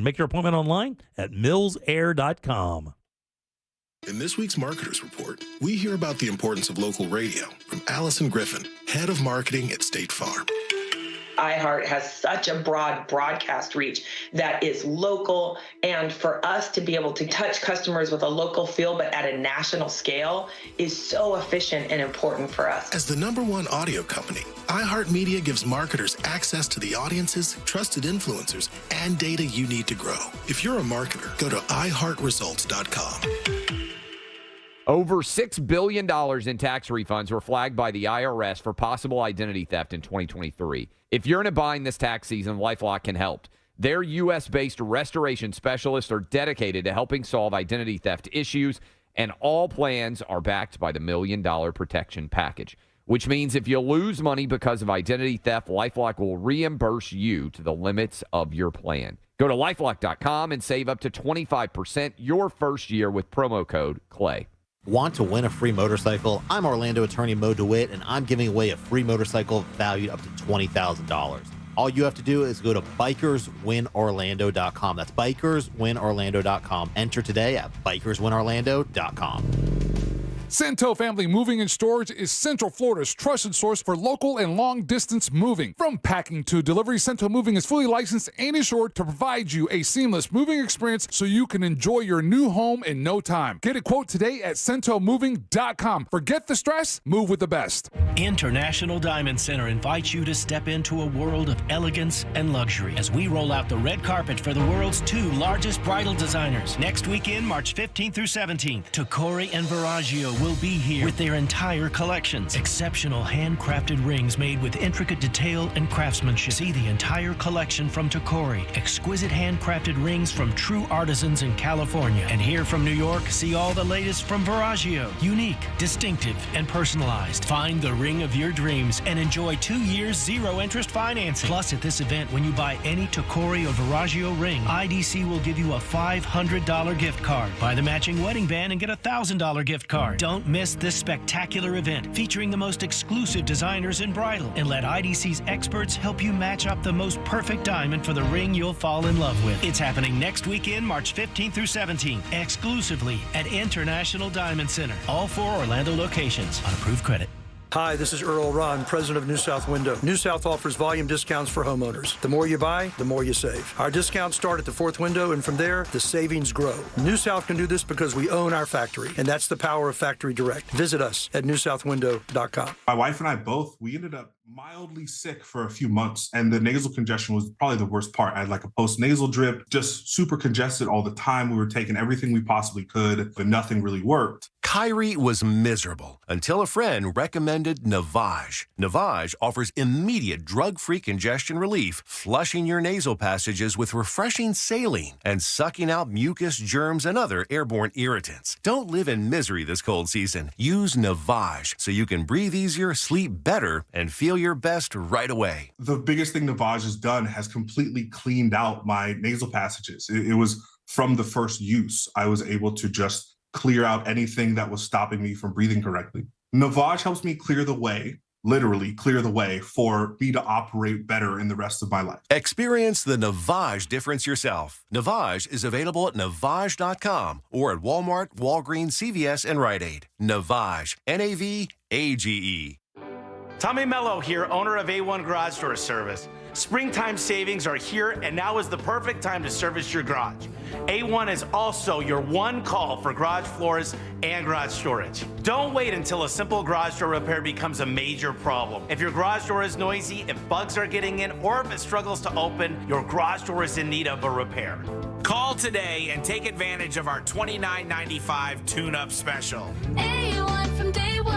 Make your appointment online at millsair.com. In this week's Marketers Report, we hear about the importance of local radio from Allison Griffin, head of marketing at State Farm. iHeart has such a broad broadcast reach that is local, and for us to be able to touch customers with a local feel but at a national scale is so efficient and important for us. As the #1 audio company, iHeartMedia gives marketers access to the audiences, trusted influencers, and data you need to grow. If you're a marketer, go to iHeartResults.com. Over $6 billion in tax refunds were flagged by the IRS for possible identity theft in 2023. If you're in a bind this tax season, LifeLock can help. Their U.S.-based restoration specialists are dedicated to helping solve identity theft issues, and all plans are backed by the $1 Million Protection Package, which means if you lose money because of identity theft, LifeLock will reimburse you to the limits of your plan. Go to LifeLock.com and save up to 25% your first year with promo code CLAY. Want to win a free motorcycle? I'm Orlando attorney Mo DeWitt, and I'm giving away a free motorcycle valued up to $20,000. All you have to do is go to bikerswinorlando.com. That's bikerswinorlando.com. Enter today at bikerswinorlando.com. Cento Family Moving and Storage is Central Florida's trusted source for local and long-distance moving. From packing to delivery, Cento Moving is fully licensed and insured to provide you a seamless moving experience so you can enjoy your new home in no time. Get a quote today at centomoving.com. Forget the stress, move with the best. International Diamond Center invites you to step into a world of elegance and luxury as we roll out the red carpet for the world's 2 largest bridal designers. Next weekend, March 15th through 17th, Tacori and Verragio will be here with their entire collections. Exceptional handcrafted rings made with intricate detail and craftsmanship. See the entire collection from Tacori. Exquisite handcrafted rings from true artisans in California. And here from New York, see all the latest from Verragio. Unique, distinctive, and personalized. Find the ring of your dreams and enjoy 2 years zero-interest financing. Plus, at this event, when you buy any Tacori or Verragio ring, IDC will give you a $500 gift card. Buy the matching wedding band and get a $1,000 gift card. Don't miss this spectacular event featuring the most exclusive designers in bridal, and let IDC's experts help you match up the most perfect diamond for the ring you'll fall in love with. It's happening next weekend, March 15th through 17th, exclusively at International Diamond Center. All 4 Orlando locations on approved credit. Hi, this is Earl Ron, president of New South Window. New South offers volume discounts for homeowners. The more you buy, the more you save. Our discounts start at the 4th window, and from there, the savings grow. New South can do this because we own our factory, and that's the power of Factory Direct. Visit us at newsouthwindow.com. My wife and I both, we ended up mildly sick for a few months, and the nasal congestion was probably the worst part. I had like a post-nasal drip, just super congested all the time. We were taking everything we possibly could, but nothing really worked. Kyrie was miserable until a friend recommended Navage. Navage offers immediate drug-free congestion relief, flushing your nasal passages with refreshing saline and sucking out mucus, germs, and other airborne irritants. Don't live in misery this cold season. Use Navage so you can breathe easier, sleep better, and feel your best right away. The biggest thing Navage has done has completely cleaned out my nasal passages. It was from the first use. I was able to just clear out anything that was stopping me from breathing correctly. Navage helps me clear the way, literally clear the way, for me to operate better in the rest of my life. Experience the Navage difference yourself. Navage is available at Navage.com or at Walmart, Walgreens, CVS, and Rite Aid. Navage, N-A-V-A-G-E. Tommy Mello here, owner of A1 Garage Door Service. Springtime savings are here, and now is the perfect time to service your garage. A1 is also your one call for garage floors and garage storage. Don't wait until a simple garage door repair becomes a major problem. If your garage door is noisy, if bugs are getting in, or if it struggles to open, your garage door is in need of a repair. Call today and take advantage of our $29.95 tune-up special. A1 from day one.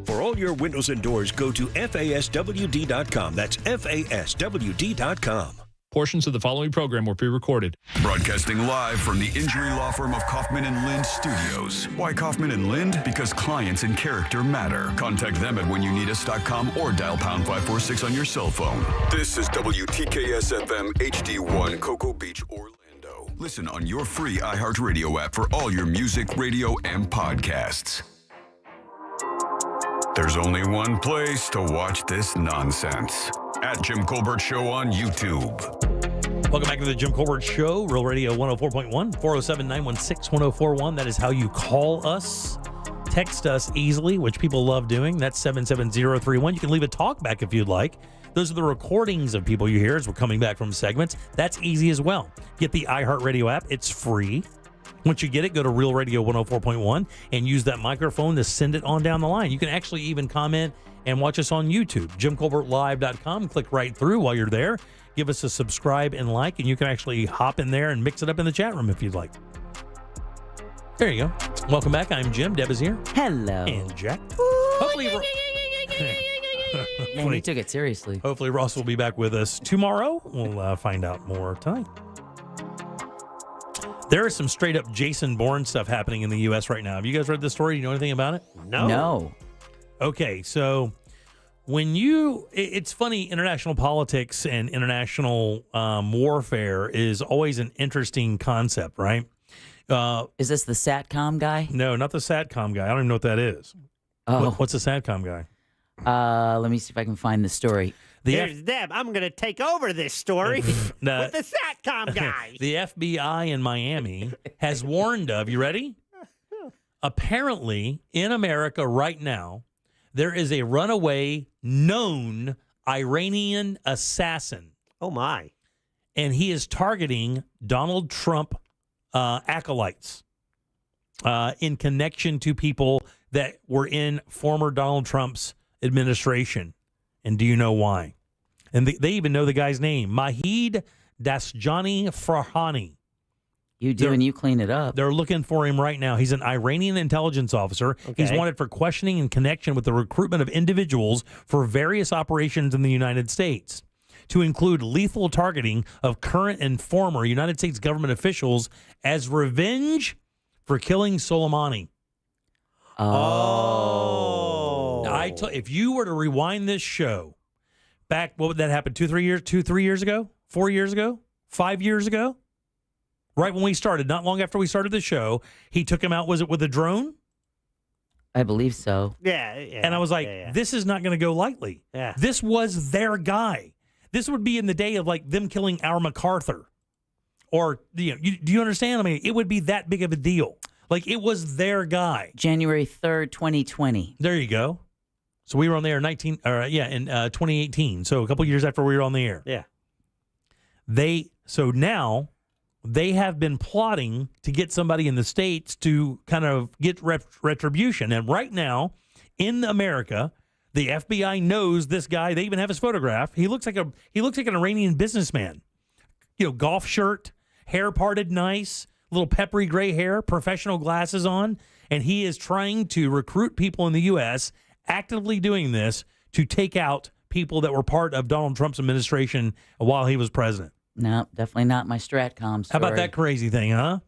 For all your windows and doors, go to FASWD.com. That's FASWD.com. Portions of the following program were pre-recorded. Broadcasting live from the injury law firm of Kaufman & Lind Studios. Why Kaufman & Lind? Because clients and character matter. Contact them at whenyounitus.com or dial pound 546 on your cell phone. This is WTKS-FM HD1 Cocoa Beach, Orlando. Listen on your free iHeartRadio app for all your music, radio, and podcasts. There's only one place to watch this nonsense. At Jim Colbert Show on YouTube. Welcome back to the Jim Colbert Show, Real Radio 104.1, 407-916-1041. That is how you call us. Text us easily, which people love doing. That's 77031. You can leave a talk back if you'd like. Those are the recordings of people you hear as we're coming back from segments. That's easy as well. Get the iHeartRadio app. It's free. Once you get it, go to Real Radio 104.1 and use that microphone to send it on down the line. You can actually even comment and watch us on YouTube, JimColbertLive.com. Click right through while you're there. Give us a subscribe and like, and you can actually hop in there and mix it up in the chat room if you'd like. There you go. Welcome back. I'm Jim. Deb is here. Hello. And Jack. Hopefully, Man, he took it seriously. Hopefully Ross will be back with us tomorrow. We'll find out more tonight. There is some straight up Jason Bourne stuff happening in the U.S. right now. Have you guys read this story? Do you know anything about it? No. Okay, so it's funny, international politics and international warfare is always an interesting concept, right? Is this the SATCOM guy? No, not the SATCOM guy. I don't even know what that is. Oh. What's the SATCOM guy? Let me see if I can find the story. There's Deb. I'm going to take over this story with the SATCOM guy. The FBI in Miami has warned of, you ready? Apparently, in America right now, there is a runaway known Iranian assassin. Oh, my. And he is targeting Donald Trump acolytes in connection to people that were in former Donald Trump's administration. And do you know why? And they even know the guy's name, Mahid Dasjani Farhani. You do, and you clean it up. They're looking for him right now. He's an Iranian intelligence officer. Okay. He's wanted for questioning in connection with the recruitment of individuals for various operations in the United States, to include lethal targeting of current and former United States government officials as revenge for killing Soleimani. Oh. If you were to rewind this show back, what would that happen? 3 years ago? 4 years ago? 5 years ago? Right when we started, not long after we started the show, he took him out. Was it with a drone? I believe so. Yeah. And I was like, this is not going to go lightly. Yeah. This was their guy. This would be in the day of like them killing our MacArthur. Or, do you understand? I mean, it would be that big of a deal. Like, it was their guy. January 3rd, 2020. There you go. So we were on the air in 2018. So a couple years after we were on the air. Yeah. So now they have been plotting to get somebody in the States to kind of get retribution. And right now in America, the FBI knows this guy. They even have his photograph. He looks like an Iranian businessman. Golf shirt, hair parted nice, little peppery gray hair, professional glasses on, and he is trying to recruit people in the U.S., actively doing this to take out people that were part of Donald Trump's administration while he was president. No, definitely not my Stratcom story. How about that crazy thing, huh?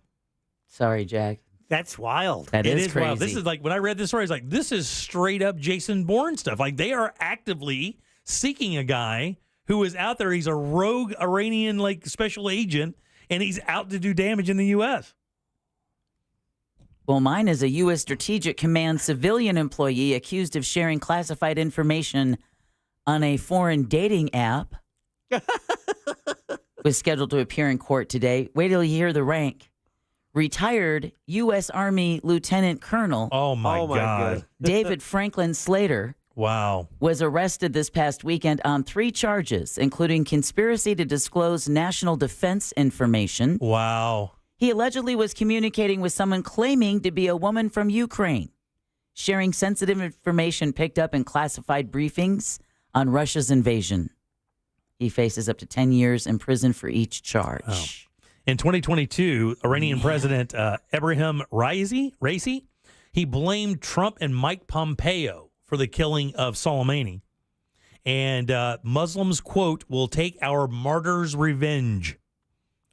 Sorry, Jack. That's wild. That is crazy. Wild. This is like, when I read this story, I was like, this is straight up Jason Bourne stuff. Like, they are actively seeking a guy who is out there. He's a rogue Iranian, like, special agent, and he's out to do damage in the U.S. Well, mine is a U.S. Strategic Command civilian employee accused of sharing classified information on a foreign dating app. Was scheduled to appear in court today. Wait till you hear the rank. Retired U.S. Army Lieutenant Colonel. Oh, my God. David Franklin Slater. Wow. Was arrested this past weekend on 3 charges, including conspiracy to disclose national defense information. Wow. He allegedly was communicating with someone claiming to be a woman from Ukraine, sharing sensitive information picked up in classified briefings on Russia's invasion. He faces up to 10 years in prison for each charge. Oh. In 2022, Iranian President Ebrahim Raisi, he blamed Trump and Mike Pompeo for the killing of Soleimani. And Muslims, quote, will take our martyrs' revenge.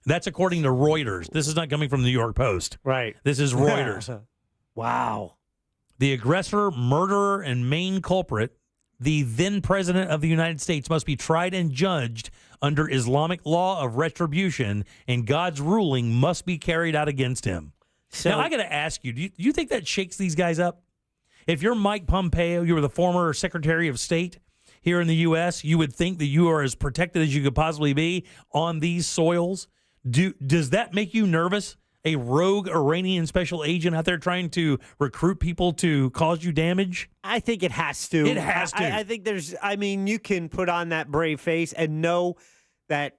That's according to Reuters. This is not coming from the New York Post. Right. This is Reuters. Wow. The aggressor, murderer, and main culprit, the then president of the United States, must be tried and judged under Islamic law of retribution, and God's ruling must be carried out against him. Now, I got to ask you, do you think that shakes these guys up? If you're Mike Pompeo, you were the former Secretary of State here in the U.S., you would think that you are as protected as you could possibly be on these soils. Does that make you nervous? A rogue Iranian special agent out there trying to recruit people to cause you damage? I think it has to. It has to. I think you can put on that brave face and know that,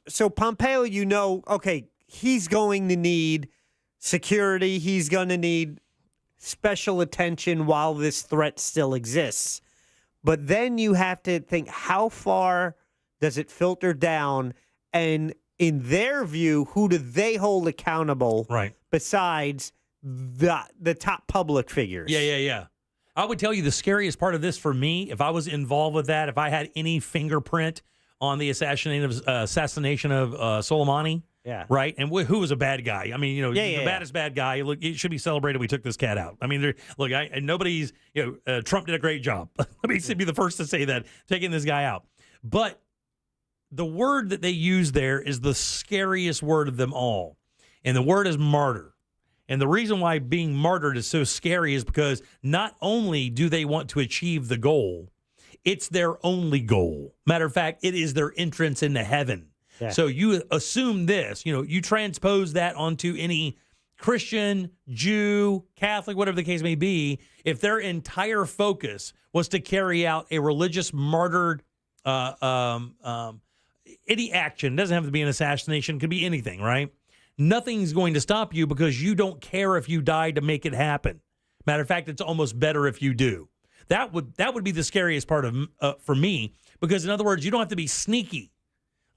so Pompeo, okay, he's going to need security. He's going to need special attention while this threat still exists. But then you have to think, how far does it filter down? And in their view, who do they hold accountable? Right. Besides the top public figures. Yeah. I would tell you the scariest part of this for me, if I was involved with that, if I had any fingerprint on the assassination of Soleimani. Yeah. Right. And who was a bad guy? I mean, the baddest bad guy. Look, it should be celebrated. We took this cat out. I mean, nobody's, Trump did a great job. Let me be the first to say that, taking this guy out. But the word that they use there is the scariest word of them all. And the word is martyr. And the reason why being martyred is so scary is because not only do they want to achieve the goal, it's their only goal. Matter of fact, it is their entrance into heaven. Yeah. So you assume this, you transpose that onto any Christian, Jew, Catholic, whatever the case may be. If their entire focus was to carry out a religious martyred any action, doesn't have to be an assassination, could be anything, right? Nothing's going to stop you because you don't care if you die to make it happen. Matter of fact, it's almost better if you do. That would be the scariest part of for me, because in other words, you don't have to be sneaky.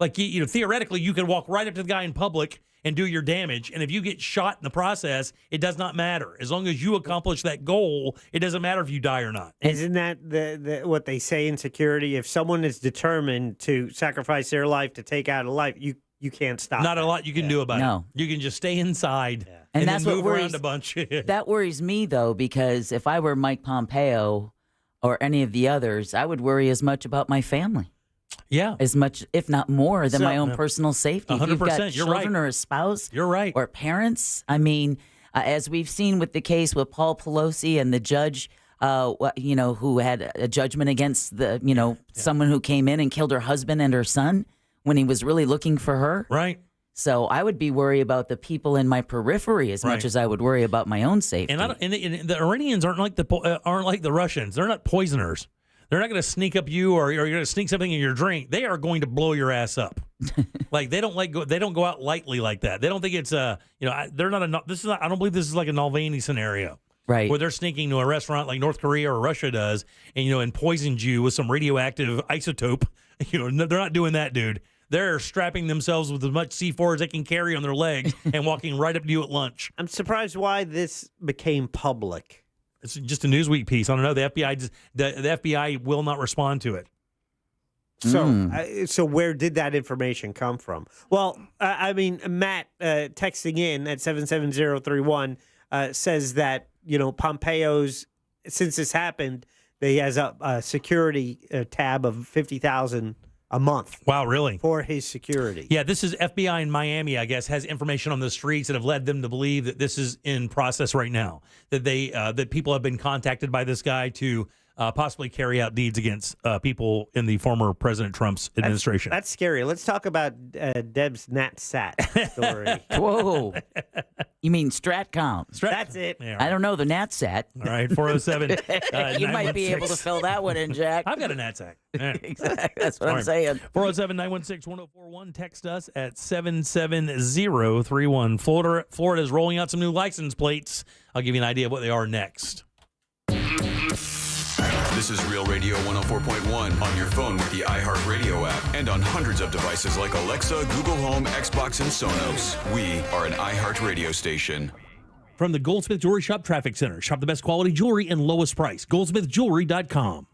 Like, theoretically, you could walk right up to the guy in public and do your damage, and if you get shot in the process, it does not matter. As long as you accomplish that goal, it doesn't matter if you die or not. Isn't that the what they say in security? If someone is determined to sacrifice their life to take out a life, you can't stop. Not a lot you can do about it. You can just stay inside and that's then what move worries, around a bunch. That worries me, though, because if I were Mike Pompeo or any of the others, I would worry as much about my family. Yeah. As much, if not more, than my own personal safety. 100%. If you've got You're children right. or a spouse. You're right. Or parents. I mean, as we've seen with the case with Paul Pelosi and the judge, who had a judgment against someone who came in and killed her husband and her son when he was really looking for her. Right. So I would be worried about the people in my periphery as much as I would worry about my own safety. And the Iranians aren't like the Russians. They're not poisoners. They're not going to sneak up you or you're going to sneak something in your drink. They are going to blow your ass up. Like they don't go out lightly like that. They don't think it's they're not I don't believe this is like a Navalny scenario. Right. Where they're sneaking to a restaurant like North Korea or Russia does and poisoned you with some radioactive isotope. They're not doing that, dude. they're strapping themselves with as much C4 as they can carry on their legs and walking right up to you at lunch. I'm surprised why this became public. It's just a Newsweek piece. I don't know. The FBI will not respond to it. So where did that information come from? Well, I mean, Matt texting in at 77031 says that, Pompeo's, since this happened, he has a security tab of $50,000 a month. Wow, really? For his security. Yeah, this is FBI in Miami, I guess, has information on the streets that have led them to believe that this is in process right now, that that people have been contacted by this guy to possibly carry out deeds against people in the former President Trump's administration. That's scary. Let's talk about Deb's NatSat story. Whoa. You mean StratCom? That's it. Yeah, I don't know the NatSat. All right, 407. You might be able to fill that one in, Jack. I've got a NatSat. Yeah. Exactly. That's what I'm saying. 407-916-1041. Text us at 77031. Florida is rolling out some new license plates. I'll give you an idea of what they are next. This is Real Radio 104.1 on your phone with the iHeartRadio app and on hundreds of devices like Alexa, Google Home, Xbox, and Sonos. We are an iHeartRadio station. From the Goldsmith Jewelry Shop Traffic Center. Shop the best quality jewelry and lowest price. GoldsmithJewelry.com.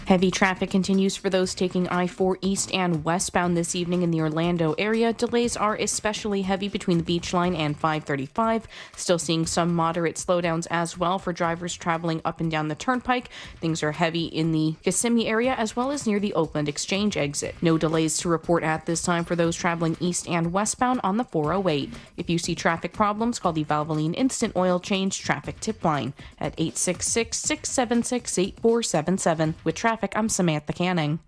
Heavy traffic continues for those taking I-4 east and westbound this evening in the Orlando area. Delays are especially heavy between the Beach Line and 535. Still seeing some moderate slowdowns as well for drivers traveling up and down the Turnpike. Things are heavy in the Kissimmee area as well as near the Oakland Exchange exit. No delays to report at this time for those traveling east and westbound on the 408. If you see traffic problems, call the Valvoline Instant Oil Change Traffic Tip Line at 866-676-8477. With traffic, I'm Samantha Canning.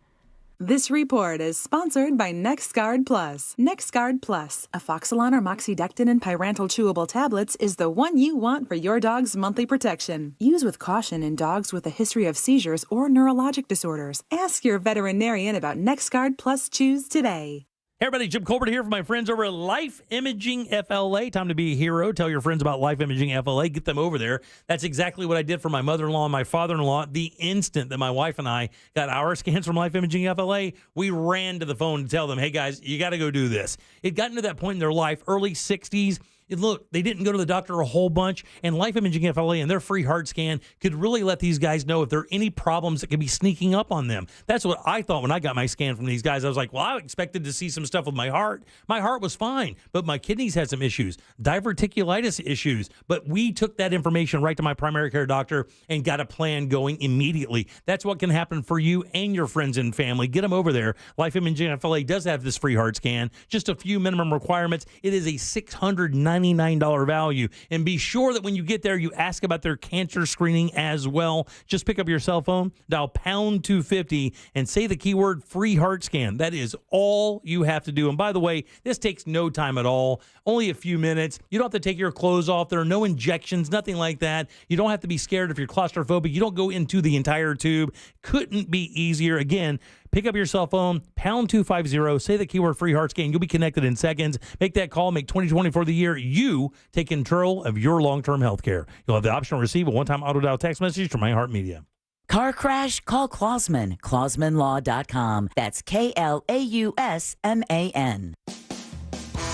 This report is sponsored by NexGard Plus. NexGard Plus, afoxolon or moxidectin and pyrantel chewable tablets, is the one you want for your dog's monthly protection. Use with caution in dogs with a history of seizures or neurologic disorders. Ask your veterinarian about NexGard Plus Chews today. Hey everybody, Jim Colbert here for my friends over at Life Imaging FLA. Time to be a hero. Tell your friends about Life Imaging FLA. Get them over there. That's exactly what I did for my mother-in-law and my father-in-law. The instant that my wife and I got our scans from Life Imaging FLA, we ran to the phone to tell them, hey guys, you got to go do this. It got into that point in their life, early 60s. Look, they didn't go to the doctor a whole bunch, and Life Imaging FLA and their free heart scan could really let these guys know if there are any problems that could be sneaking up on them. That's what I thought when I got my scan from these guys. I was like, well, I expected to see some stuff with my heart. My heart was fine, but my kidneys had some issues, diverticulitis issues. But we took that information right to my primary care doctor and got a plan going immediately. That's what can happen for you and your friends and family. Get them over there. Life Imaging FLA does have this free heart scan. Just a few minimum requirements. It is a $699 value. And be sure that when you get there, you ask about their cancer screening as well. Just pick up your cell phone, dial pound 250, and say the keyword free heart scan. That is all you have to do. And by the way, this takes no time at all. Only a few minutes. You don't have to take your clothes off. There are no injections, nothing like that. You don't have to be scared if you're claustrophobic. You don't go into the entire tube. Couldn't be easier. Again, pick up your cell phone, pound 250, say the keyword free heart scan. You'll be connected in seconds. Make that call. Make 2024 the year you take control of your long-term health care. You'll have the option to receive a one-time auto-dial text message from iHeartMedia. Car crash? Call Klausman. KlausmanLaw.com. That's KLAUSMAN.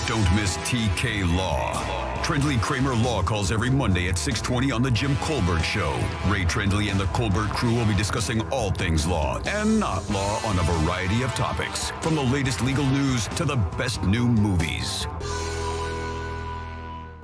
Don't miss TK Law. Trendley Kramer Law calls every Monday at 6:20 on The Jim Colbert Show. Ray Trendley and the Colbert crew will be discussing all things law and not law on a variety of topics, from the latest legal news to the best new movies.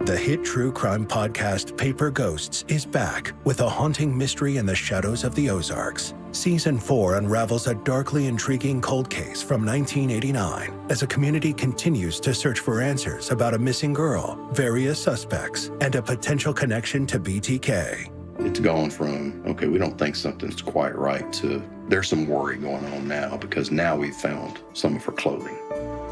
The hit true crime podcast Paper Ghosts is back with a haunting mystery in the shadows of the Ozarks. Season 4 unravels a darkly intriguing cold case from 1989 as a community continues to search for answers about a missing girl, various suspects, and a potential connection to BTK. It's gone from, okay, we don't think something's quite right, to there's some worry going on now because now we've found some of her clothing.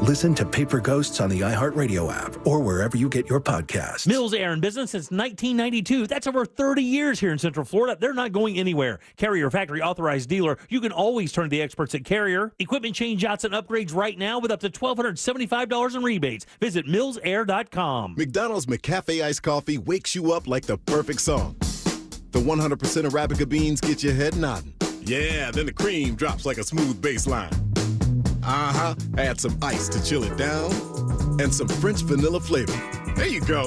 Listen to Paper Ghosts on the iHeartRadio app or wherever you get your podcasts. Mills Air in business since 1992. That's over 30 years here in Central Florida. They're not going anywhere. Carrier factory authorized dealer. You can always turn to the experts at Carrier. Equipment change outs and upgrades right now with up to $1,275 in rebates. Visit millsair.com. McDonald's McCafe iced coffee wakes you up like the perfect song. The 100% Arabica beans get your head nodding. Yeah, then the cream drops like a smooth bass line. Add some ice to chill it down, and some French vanilla flavor. There you go.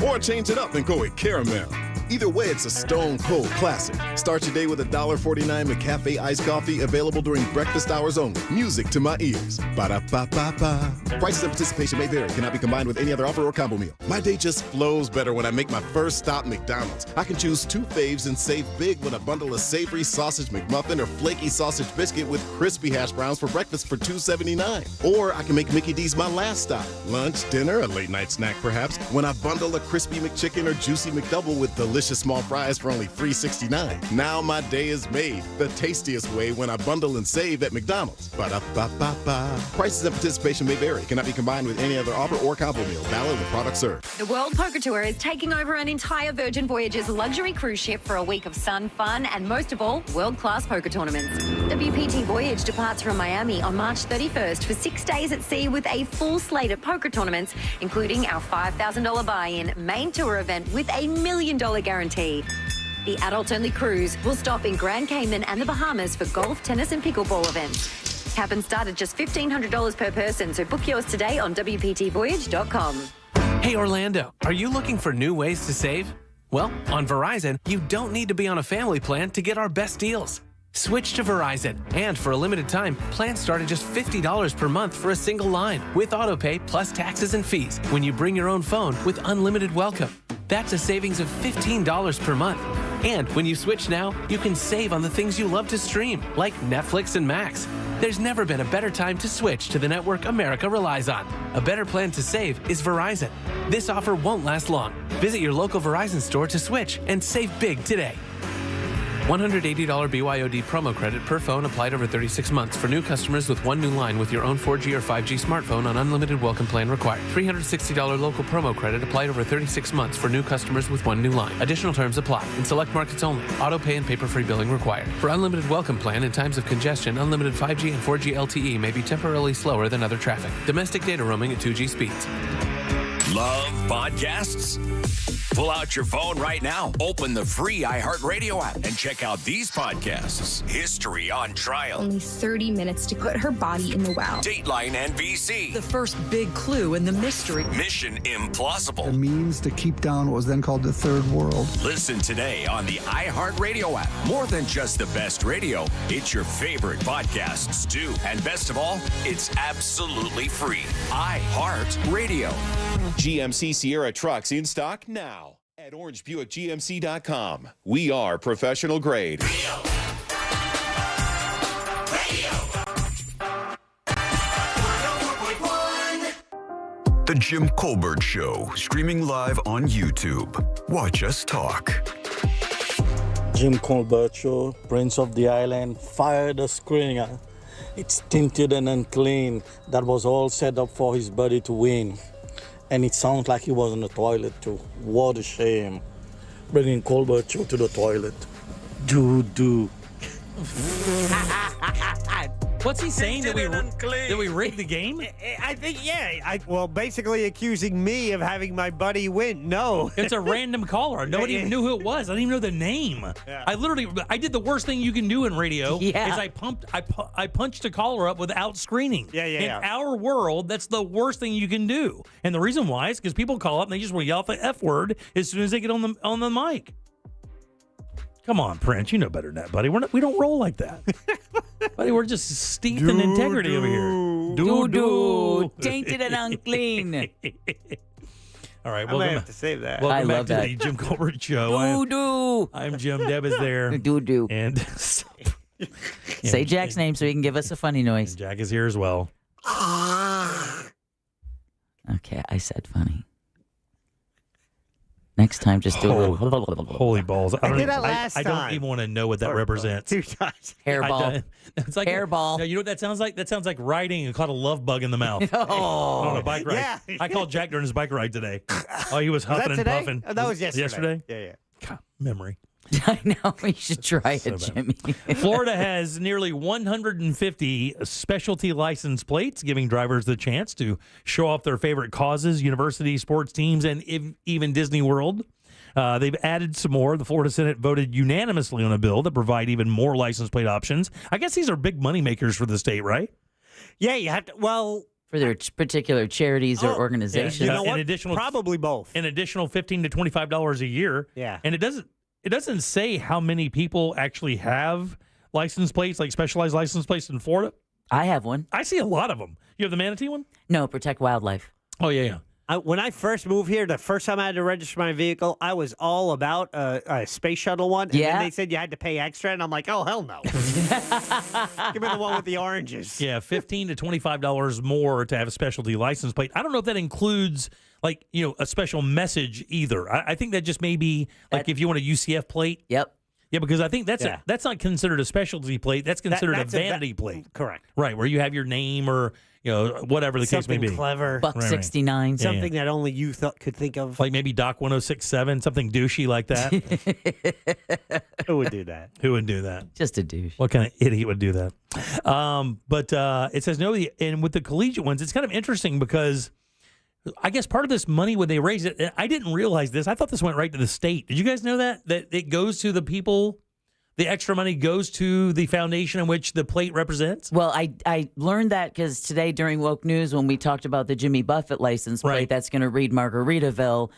Or change it up and go with caramel. Either way, it's a stone cold classic. Start your day with $1.49 McCafe iced coffee, available during breakfast hours only. Music to my ears. Ba-da-ba-ba-ba. Prices and participation may vary. Cannot be combined with any other offer or combo meal. My day just flows better when I make my first stop McDonald's. I can choose 2 faves and save big when I bundle a savory sausage McMuffin or flaky sausage biscuit with crispy hash browns for breakfast for $2.79. Or I can make Mickey D's my last stop. Lunch, dinner, a late night snack perhaps, when I bundle a crispy McChicken or juicy McDouble with delicious small fries for only $3.69. Now my day is made the tastiest way when I bundle and save at McDonald's. Ba-da-ba-ba-ba. Prices and participation may vary. Cannot be combined with any other offer or combo meal. Valid with product served. The World Poker Tour is taking over an entire Virgin Voyages luxury cruise ship for a week of sun, fun, and most of all, world-class poker tournaments. WPT Voyage departs from Miami on March 31st for 6 days at sea with a full slate of poker tournaments, including our $5,000 buy-in main tour event with a $1 million guarantee. The adult-only cruise will stop in Grand Cayman and the Bahamas for golf, tennis, and pickleball events. Cabins start at just $1,500 per person, so book yours today on WPTVoyage.com. Hey, Orlando, are you looking for new ways to save? Well, on Verizon, you don't need to be on a family plan to get our best deals. Switch to Verizon, and for a limited time, plans start at just $50 per month for a single line with autopay plus taxes and fees when you bring your own phone with unlimited welcome. That's a savings of $15 per month. And when you switch now, you can save on the things you love to stream, like Netflix and Max. There's never been a better time to switch to the network America relies on. A better plan to save is Verizon. This offer won't last long. Visit your local Verizon store to switch and save big today. $180 BYOD promo credit per phone applied over 36 months for new customers with 1 new line with your own 4G or 5G smartphone on unlimited welcome plan required. $360 local promo credit applied over 36 months for new customers with 1 new line. Additional terms apply. In select markets only. Auto pay and paper-free billing required. For unlimited welcome plan in times of congestion, unlimited 5G and 4G LTE may be temporarily slower than other traffic. Domestic data roaming at 2G speeds. Love podcasts? Pull out your phone right now. Open the free iHeartRadio app and check out these podcasts. History on Trial. Only 30 minutes to put her body in the wow. Dateline NBC. The first big clue in the mystery. Mission Implausible. The means to keep down what was then called the Third World. Listen today on the iHeartRadio app. More than just the best radio, it's your favorite podcasts too. And best of all, it's absolutely free. iHeartRadio. GMC Sierra trucks in stock now at orangebuickgmc.com. We are professional grade. The Jim Colbert Show, streaming live on YouTube. Watch us talk. Jim Colbert Show, Prince of the Island, fire the screener. It's tinted and unclean. That was all set up for his buddy to win. And it sounds like he was in the toilet too. What a shame. Bringing Colbert Show to the toilet. Do. What's he saying? That we rigged the game? I think, yeah. Well, basically accusing me of having my buddy win. No. It's a random caller. Nobody even knew who it was. I didn't even know the name. Yeah. I did the worst thing you can do in radio. Yeah. Is I punched a caller up without screening. In our world, that's the worst thing you can do. And the reason why is because people call up and they just want to yell the F word as soon as they get on the mic. Come on, Prince. You know better than that, buddy. We don't roll like that. Buddy, we're just steeped in integrity over here. Do. Tainted and unclean. All right, I might have to save that. Welcome I back love to that. the Jim Colbert Show. Do. I'm Jim. Deb is there. Do. And say Jack's name so he can give us a funny noise. Jack is here as well. Okay, I said funny. Next time, just do a holy balls. I did that last I time. don't even want to know what that represents. 2 times. Hairball. It's like Hairball. No, you know what that sounds like? That sounds like riding and caught a love bug in the mouth Oh. on a bike ride. Yeah. I called Jack during his bike ride today. Oh, he was huffing that and today? puffing. Oh, that was yesterday. Yesterday? Yeah. God, memory. I know. We should try So it, bad. Jimmy. Florida has nearly 150 specialty license plates, giving drivers the chance to show off their favorite causes, universities, sports teams, and even Disney World. They've added some more. The Florida Senate voted unanimously on a bill that provide even more license plate options. I guess these are big money makers for the state, right? Yeah, you have to. Well, for their particular charities or organizations. You know what? Additional, probably both. An additional $15 to $25 a year. Yeah. And it doesn't say how many people actually have license plates, like specialized license plates in Florida. I have one. I see a lot of them. You have the manatee one? No, Protect Wildlife. Oh, yeah. When I first moved here, the first time I had to register my vehicle, I was all about a space shuttle one. And then they said you had to pay extra, and I'm like, oh, hell no. Give me the one with the oranges. Yeah, $15 to $25 more to have a specialty license plate. I don't know if that includes, like, a special message either. I think that just may be, like, if you want a UCF plate. Yep. Yeah, because I think that's not considered a specialty plate. That's considered a vanity plate. Correct. Right, where you have your name or whatever the case may be. Something clever. Buck 69. Something that only you could think of. Like maybe Doc 1067, something douchey like that. Who would do that? Who would do that? Just a douche. What kind of idiot would do that? But it says no, and with the collegiate ones, it's kind of interesting because I guess part of this money, when they raise it, I didn't realize this. I thought this went right to the state. Did you guys know that it goes to the people? The extra money goes to the foundation in which the plate represents? Well, I learned that because today during Woke News, when we talked about the Jimmy Buffett license plate that's going to read Margaritaville,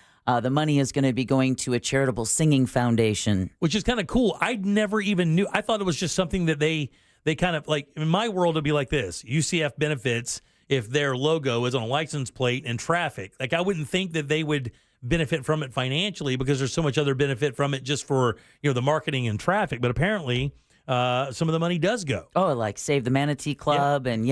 the money is going to be going to a charitable singing foundation. Which is kind of cool. I never even knew. I thought it was just something that they kind of, like, in my world, it'd be like this. UCF benefits if their logo is on a license plate and traffic. Like, I wouldn't think that they would benefit from it financially because there's so much other benefit from it just for the marketing and traffic. But apparently some of the money does go. Oh, like Save the Manatee Club and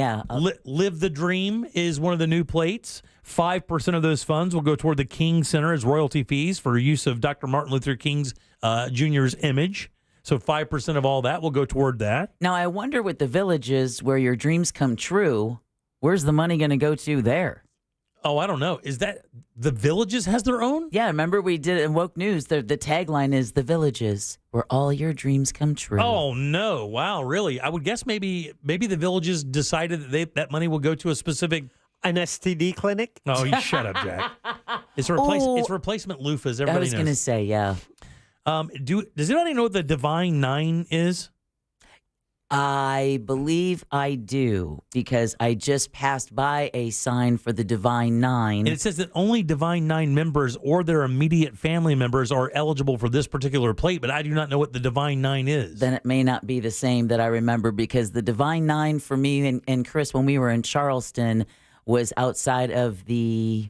Live the Dream is one of the new plates. 5% of those funds will go toward the King Center as royalty fees for use of Dr. Martin Luther King's Jr.'s image. So 5% of all that will go toward that. Now, I wonder with the villages where your dreams come true, where's the money going to go to there? Oh, I don't know. Is that the Villages has their own? Yeah, remember we did it in Woke News. The tagline is The Villages, where all your dreams come true. Oh, no. Wow, really? I would guess maybe the Villages decided that that money will go to a specific... An STD clinic? Oh, you shut up, Jack. It's replacement loofahs. Everybody I was knows. going to say, yeah. Does anybody know what the Divine Nine is? I believe I do, because I just passed by a sign for the Divine Nine. And it says that only Divine Nine members or their immediate family members are eligible for this particular plate, but I do not know what the Divine Nine is. Then it may not be the same that I remember, because the Divine Nine for me and Chris, when we were in Charleston, was outside of the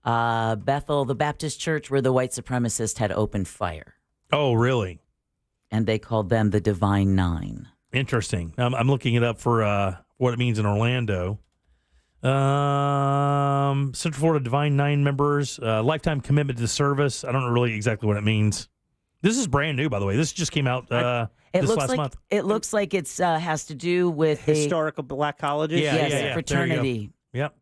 Bethel, the Baptist church, where the white supremacists had opened fire. Oh, really? And they called them the Divine Nine. Interesting. I'm looking it up for what it means in Orlando. Central Florida Divine Nine members, lifetime commitment to service. I don't know really exactly what it means. This is brand new, by the way. This just came out this last month. It looks like it's has to do with historical black colleges. Yeah. Fraternity. Yep.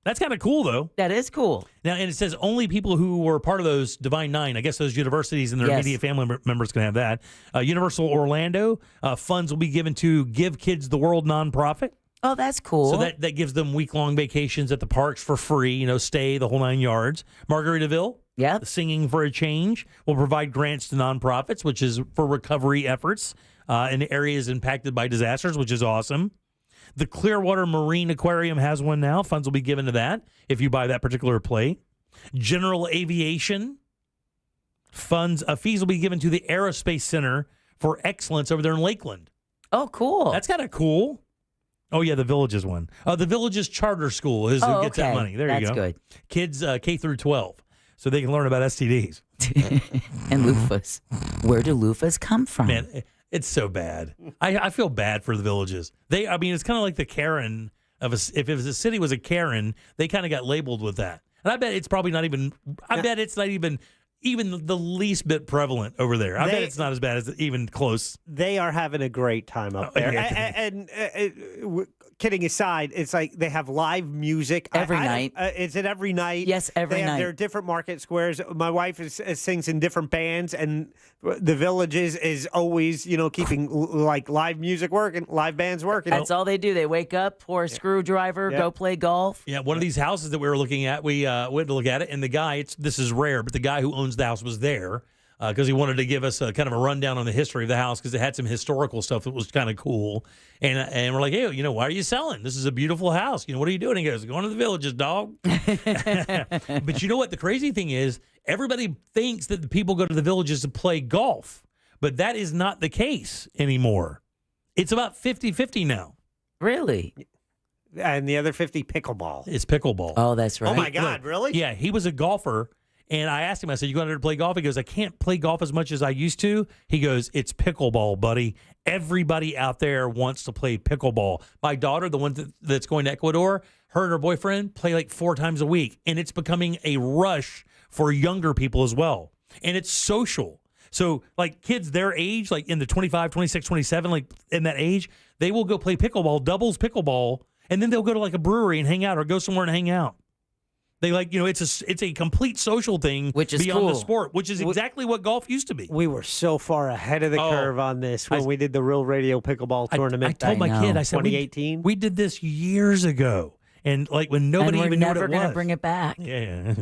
That's kind of cool, though. That is cool. Now, and it says only people who were part of those Divine Nine, I guess those universities and their immediate family members can have that. Universal Orlando, funds will be given to Give Kids the World nonprofit. Oh, that's cool. So that gives them week-long vacations at the parks for free, stay, the whole 9 yards. Margaritaville, Singing for a Change, will provide grants to nonprofits, which is for recovery efforts in areas impacted by disasters, which is awesome. The Clearwater Marine Aquarium has one now. Funds will be given to that if you buy that particular plate. General Aviation fees will be given to the Aerospace Center for Excellence over there in Lakeland. Oh, cool. That's kind of cool. Oh, yeah, the Villages one. The Villages Charter School is who gets that money. There you go. That's good. Kids K through 12, so they can learn about STDs. And loofahs. Where do loofahs come from? Man, it's so bad. I feel bad for the Villages. It's kind of like the Karen of if a city was a Karen, they kind of got labeled with that. And I bet it's probably not even. I bet it's not even the least bit prevalent over there. I bet it's not as bad as even close. They are having a great time up there. And kidding aside, it's like they have live music every night. Is it every night? Yes, every night. There are different market squares. My wife sings in different bands, and the Villages is always, keeping like live music working, live bands working. That's all they do. They wake up, pour a screwdriver, go play golf. Yeah, one of these houses that we were looking at, we went to look at it, and the guy, this is rare, but the guy who owns the house was there. because he wanted to give us a kind of a rundown on the history of the house because it had some historical stuff that was kind of cool. And we're like, hey, why are you selling? This is a beautiful house. What are you doing? He goes, going to the Villages, dog. But you know what? The crazy thing is everybody thinks that the people go to the Villages to play golf, but that is not the case anymore. It's about 50-50 now. Really? And the other 50 pickleball. It's pickleball. Oh, that's right. Oh, my God, really? Yeah, he was a golfer. And I asked him, I said, you going there to play golf? He goes, I can't play golf as much as I used to. He goes, it's pickleball, buddy. Everybody out there wants to play pickleball. My daughter, the one that's going to Ecuador, her and her boyfriend play like 4 times a week. And it's becoming a rush for younger people as well. And it's social. So like kids their age, like in the 25, 26, 27, like in that age, they will go play pickleball, doubles pickleball, and then they'll go to like a brewery and hang out or go somewhere and hang out. They it's a complete social thing, which is beyond cool. the sport, which is exactly what golf used to be. We were so far ahead of the curve on this when we did the Real Radio Pickleball tournament. I told my kid, I said, 2018. We did this years ago, and like when nobody even knew what it was. We're never going to bring it back. Yeah.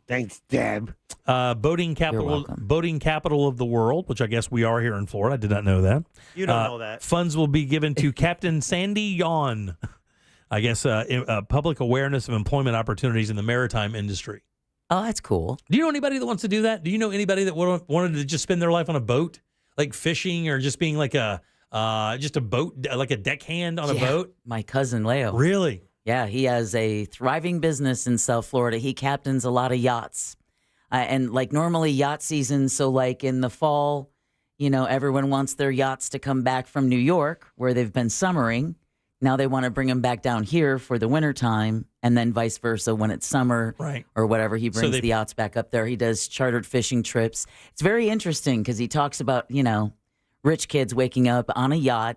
Thanks, Deb. Boating capital of the world, which I guess we are here in Florida. I did not know that. You don't know that. Funds will be given to Captain Sandy Yawn. I guess public awareness of employment opportunities in the maritime industry. Oh, that's cool. Do you know anybody that wants to do that? Do you know anybody that wanted to just spend their life on a boat, like fishing or just being like just a boat, like a deckhand on a boat? My cousin Leo. Really? Yeah, he has a thriving business in South Florida. He captains a lot of yachts. And like normally yacht season, so like in the fall, everyone wants their yachts to come back from New York where they've been summering. Now they want to bring them back down here for the wintertime, and then vice versa when it's summer or whatever. He brings the yachts back up there. He does chartered fishing trips. It's very interesting because he talks about, rich kids waking up on a yacht,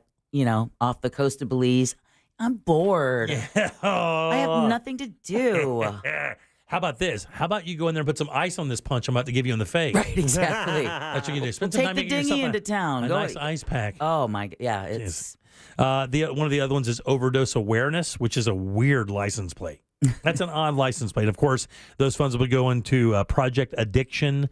off the coast of Belize. I'm bored. Yeah. I have nothing to do. How about this? How about you go in there and put some ice on this punch I'm about to give you in the face? Right, exactly. That's what you do. Spend some Take time the making yourself dinghy into town. a Go nice ice pack. Oh, my God. Yeah, it's... One of the other ones is overdose awareness, which is a weird license plate. That's an odd license plate. Of course, those funds will go into Project Addiction,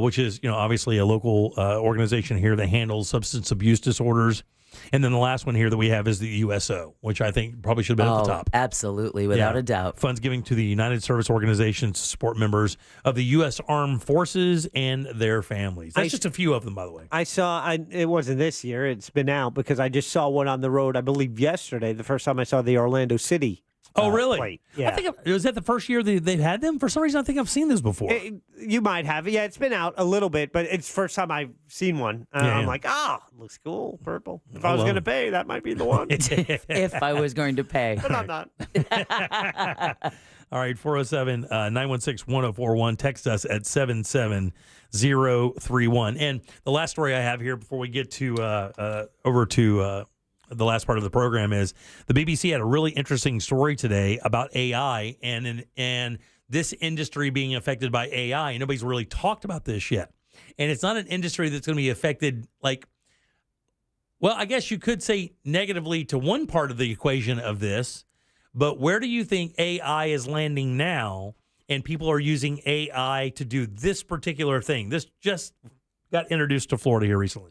which is obviously a local organization here that handles substance abuse disorders. And then the last one here that we have is the USO, which I think probably should have been at the top. Absolutely, without a doubt. Funds giving to the United Service Organizations to support members of the U.S. Armed Forces and their families. That's just a few of them, by the way. I saw, it wasn't this year, it's been out because I just saw one on the road, I believe yesterday, the first time I saw the Orlando City. Oh, really? Plate. Yeah. I think was that the first year they've had them? For some reason, I think I've seen this before. You might have. Yeah, it's been out a little bit, but it's the first time I've seen one. I'm like, looks cool, purple. If I was going to pay, that might be the one. If I was going to pay. But I'm not. All right, 407-916-1041. Text us at 77031. And the last story I have here before we get to over to the last part of the program is the BBC had a really interesting story today about AI and this industry being affected by AI. And nobody's really talked about this yet. And it's not an industry that's going to be affected I guess you could say negatively to one part of the equation of this. But where do you think AI is landing now and people are using AI to do this particular thing? This just got introduced to Florida here recently.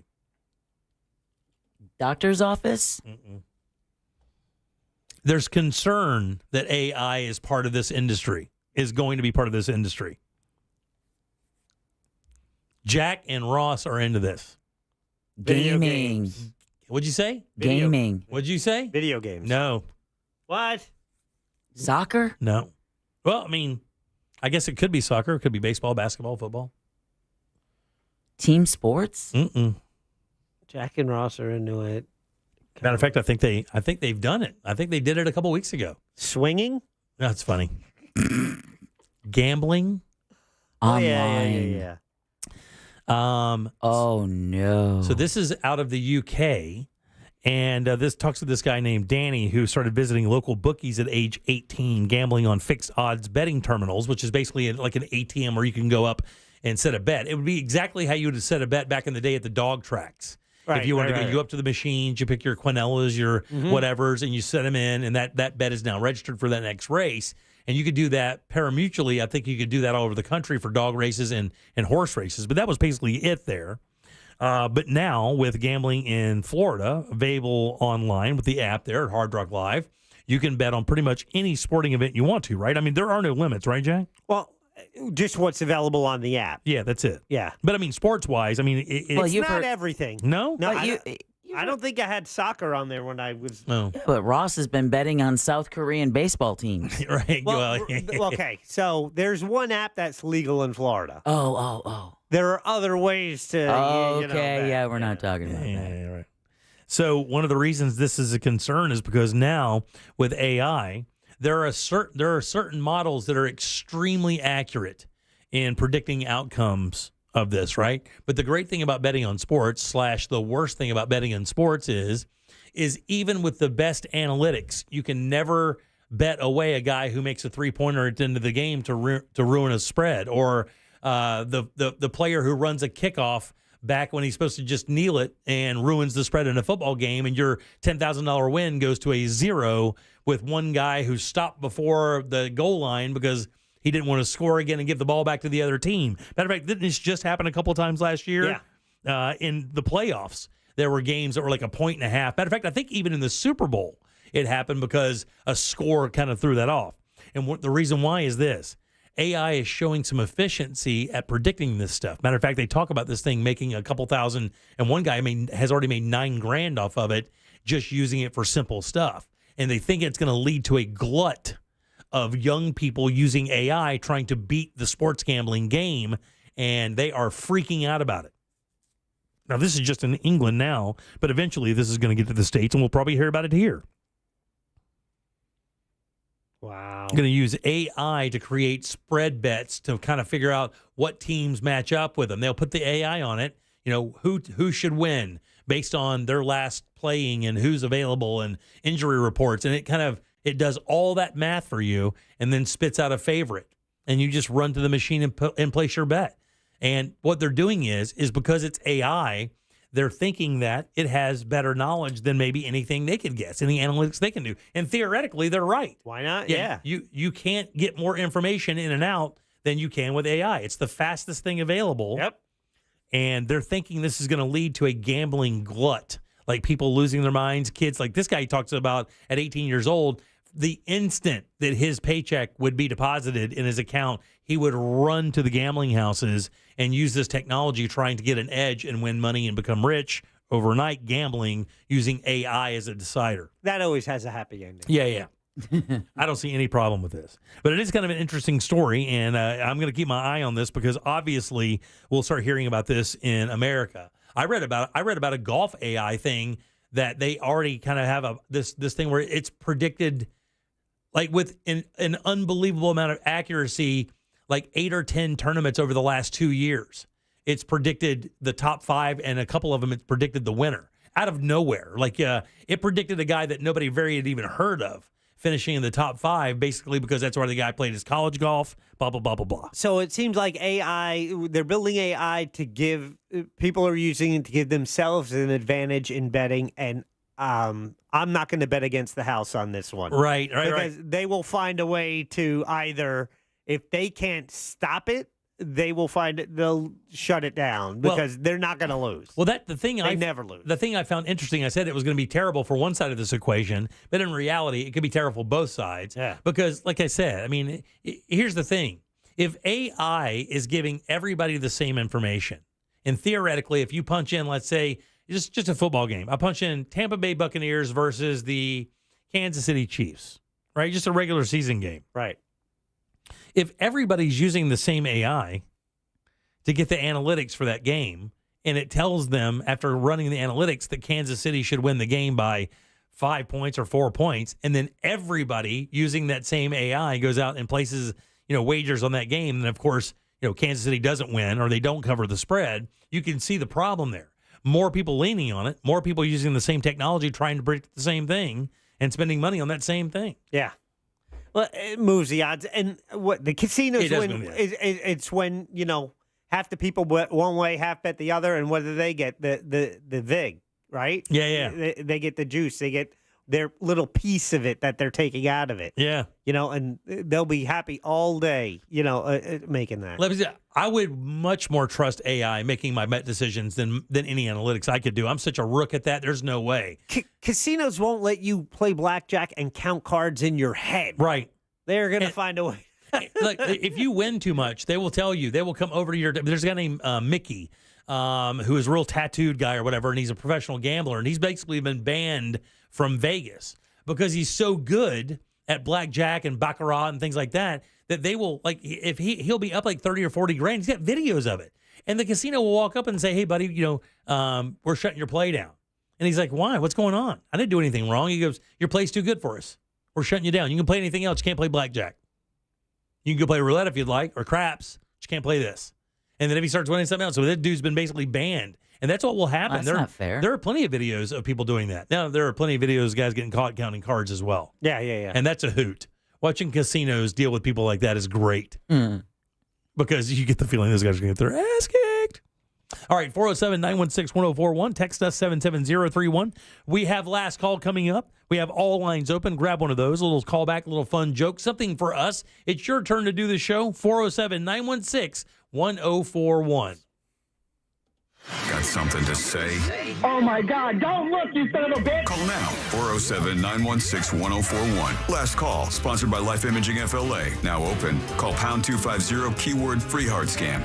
Doctor's office? Mm-mm. There's concern that AI is part of this industry, is going to be part of this industry. Jack and Ross are into this. Gaming. What'd you say? Gaming. What'd you say? Video games. No. What? Soccer? No. Well, I mean, I guess it could be soccer. It could be baseball, basketball, football. Team sports? Mm-mm. Jack and Ross are into it. Matter of fact, I think they've done it. I think they did it a couple weeks ago. Swinging? That's funny. Gambling. Online. Yeah. Oh, no. So this is out of the UK, and this talks to this guy named Danny who started visiting local bookies at age 18, gambling on fixed odds betting terminals, which is basically like an ATM where you can go up and set a bet. It would be exactly how you would have set a bet back in the day at the dog tracks. Right, if you wanted to right. go, you up to the machines, you pick your Quinellas, your whatevers, and you set them in, and that bet is now registered for that next race. And you could do that pari-mutually. I think you could do that all over the country for dog races and horse races. But that was basically it there. But now with gambling in Florida, available online with the app there at Hard Rock Live, you can bet on pretty much any sporting event you want to, right? I mean, there are no limits, right, Jack? Well, just what's available on the app. Yeah, that's it. Yeah. But I mean, sports-wise, I mean, it's not everything. No? No, I don't think I had soccer on there when I was. Oh. Yeah, but Ross has been betting on South Korean baseball teams. Right. Well, okay, so there's one app that's legal in Florida. Oh. There are other ways to. Okay, yeah, we're not talking about that. Yeah, right. So one of the reasons this is a concern is because now with AI, there are certain models that are extremely accurate in predicting outcomes of this, right? But the great thing about betting on sports / the worst thing about betting on sports is even with the best analytics, you can never bet away a guy who makes a 3-pointer at the end of the game to ruin a spread, or the player who runs a kickoff back when he's supposed to just kneel it and ruins the spread in a football game, and your $10,000 win goes to a 0 with one guy who stopped before the goal line because he didn't want to score again and give the ball back to the other team. Matter of fact, didn't this just happen a couple of times last year? Yeah. In the playoffs, there were games that were like a 1.5 points. Matter of fact, I think even in the Super Bowl, it happened because a score kind of threw that off. And the reason why is this. AI is showing some efficiency at predicting this stuff. Matter of fact, they talk about this thing making a couple thousand, and one guy has already made $9,000 off of it just using it for simple stuff. And they think it's going to lead to a glut of young people using AI trying to beat the sports gambling game, and they are freaking out about it. Now, this is just in England now, but eventually this is going to get to the States, and we'll probably hear about it here. Wow. Going to use AI to create spread bets to kind of figure out what teams match up with them. They'll put the AI on it, who should win based on their last playing and who's available and injury reports, and it does all that math for you and then spits out a favorite, and you just run to the machine and place your bet. And what they're doing is because it's AI, they're thinking that it has better knowledge than maybe anything they could guess, any analytics they can do. And theoretically, they're right. Why not? Yeah. You can't get more information in and out than you can with AI. It's the fastest thing available. Yep. And they're thinking this is going to lead to a gambling glut, like people losing their minds, kids like this guy he talks about at 18 years old. The instant that his paycheck would be deposited in his account, he would run to the gambling houses and use this technology trying to get an edge and win money and become rich overnight gambling using AI as a decider. That always has a happy ending. Yeah. I don't see any problem with this. But it is kind of an interesting story, and I'm going to keep my eye on this because obviously we'll start hearing about this in America. I read about a golf AI thing that they already kind of have this thing where it's predicted like with an unbelievable amount of accuracy, like 8 or 10 tournaments over the last 2 years. It's predicted the top 5, and a couple of them it's predicted the winner out of nowhere. Like it predicted a guy that nobody had even heard of finishing in the top 5, basically because that's where the guy played his college golf, blah, blah, blah, blah, blah. So it seems like they're building AI to give, people are using it to give themselves an advantage in betting, and I'm not going to bet against the house on this one. Right. Because they will find a way to either, if they can't stop it, they'll shut it down because they're not going to lose. Well, they never lose. The thing I found interesting, I said it was going to be terrible for one side of this equation, but in reality, it could be terrible for both sides. Yeah. Because, like I said, I mean, here's the thing. If AI is giving everybody the same information, and theoretically, if you punch in, let's say, just a football game, I punch in Tampa Bay Buccaneers versus the Kansas City Chiefs, right? Just a regular season game. Right. If everybody's using the same AI to get the analytics for that game, and it tells them after running the analytics that Kansas City should win the game by 5 points or 4 points, and then everybody using that same AI goes out and places, wagers on that game, and of course, Kansas City doesn't win or they don't cover the spread, you can see the problem there. More people leaning on it, more people using the same technology trying to predict the same thing and spending money on that same thing. Yeah. Well, it moves the odds. And what the casinos win, it's when, half the people bet one way, half bet the other, and whether they get the VIG, right? Yeah. They get the juice. They get their little piece of it that they're taking out of it. Yeah. And they'll be happy all day, making that. Let me say, I would much more trust AI making my bet decisions than any analytics I could do. I'm such a rook at that. There's no way. Casinos won't let you play blackjack and count cards in your head. Right. They're going to find a way. Like, if you win too much, they will tell you. They will come over to your. There's a guy named Mickey, who is a real tattooed guy or whatever, and he's a professional gambler, and he's basically been banned from Vegas because he's so good at blackjack and baccarat and things like that they will, like, if he'll be up like 30 or 40 grand. He's got videos of it, and the casino will walk up and say, "Hey, buddy, we're shutting your play down." And he's like, "Why? What's going on? I didn't do anything wrong." He goes, "Your play's too good for us. We're shutting you down. You can play anything else. You can't play blackjack. You can go play roulette if you'd like, or craps. But you can't play this." And then if he starts winning something else, so that dude's been basically banned. And that's what will happen. That's not fair. There are plenty of videos of people doing that. Now, there are plenty of videos of guys getting caught counting cards as well. Yeah. And that's a hoot. Watching casinos deal with people like that is great. Because you get the feeling those guys are going to get their ass kicked. All right, 407-916-1041. Text us 77031. We have last call coming up. We have all lines open. Grab one of those. A little callback, a little fun joke, something for us. It's your turn to do the show. 407-916-1041. Got something to say? Oh, my God. Don't look, you son of a bitch. Call now. 407-916-1041. Last call. Sponsored by Life Imaging FLA. Now open. Call pound 250 keyword free hard scan.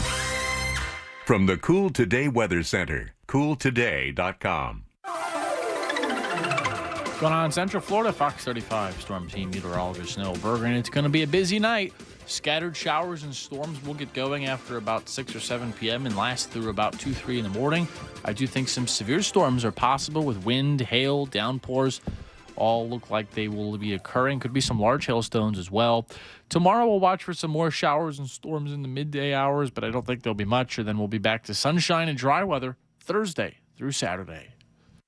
From the Cool Today Weather Center, cooltoday.com. What's going on in Central Florida? Fox 35 Storm Team Meteorologist Noel Berger, and it's going to be a busy night. Scattered showers and storms will get going after about 6 or 7 p.m. and last through about 2, 3 in the morning. I do think some severe storms are possible with wind, hail, downpours. All look like they will be occurring. Could be some large hailstones as well. Tomorrow we'll watch for some more showers and storms in the midday hours, but I don't think there'll be much. And then we'll be back to sunshine and dry weather Thursday through Saturday.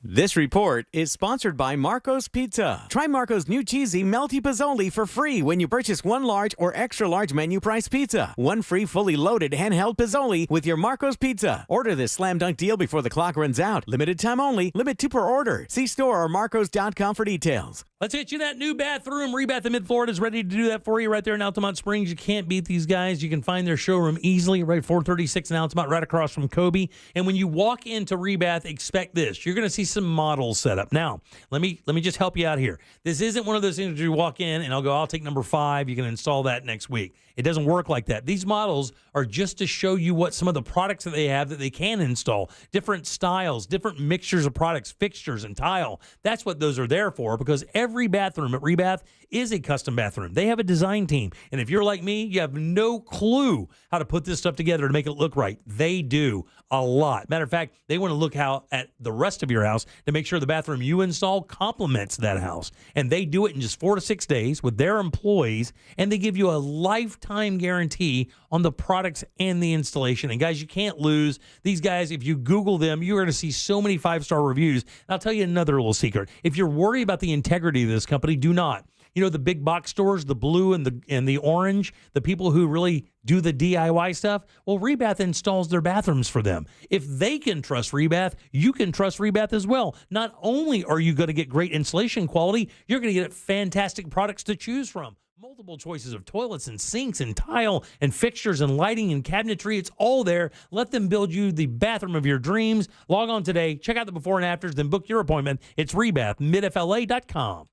This report is sponsored by Marco's Pizza. Try Marco's new cheesy melty Pizzoli for free when you purchase one large or extra large menu price pizza. One free fully loaded handheld Pizzoli with your Marco's Pizza. Order this slam dunk deal before the clock runs out. Limited time only. Limit 2 per order. See store or marcos.com for details. Let's get you that new bathroom. Rebath in Mid-Florida is ready to do that for you right there in Altamont Springs. You can't beat these guys. You can find their showroom easily right 436 in Altamont, right across from Kobe. And when you walk into Rebath, expect this. You're going to see some models set up. Now, let me just help you out here. This isn't one of those things where you walk in and I'll take number 5. You can install that next week. It doesn't work like that. These models are just to show you what some of the products that they have that they can install. Different styles, different mixtures of products, fixtures, and tile. That's what those are there for, because every bathroom at Rebath is a custom bathroom. They have a design team. And if you're like me, you have no clue how to put this stuff together to make it look right. They do a lot. Matter of fact, they want to look at the rest of your house to make sure the bathroom you install complements that house. And they do it in just 4 to 6 days with their employees, and they give you a lifetime guarantee on the products and the installation. And guys, you can't lose. These guys, if you Google them, you're going to see so many 5-star reviews. And I'll tell you another little secret. If you're worried about the integrity of this company, do not. You know, the big box stores, the blue and the orange, the people who really do the DIY stuff, well, Rebath installs their bathrooms for them. If they can trust Rebath, you can trust Rebath as well. Not only are you going to get great installation quality, you're going to get fantastic products to choose from. Multiple choices of toilets and sinks and tile and fixtures and lighting and cabinetry. It's all there. Let them build you the bathroom of your dreams. Log on today. Check out the before and afters, then book your appointment. It's Rebath, midfla.com.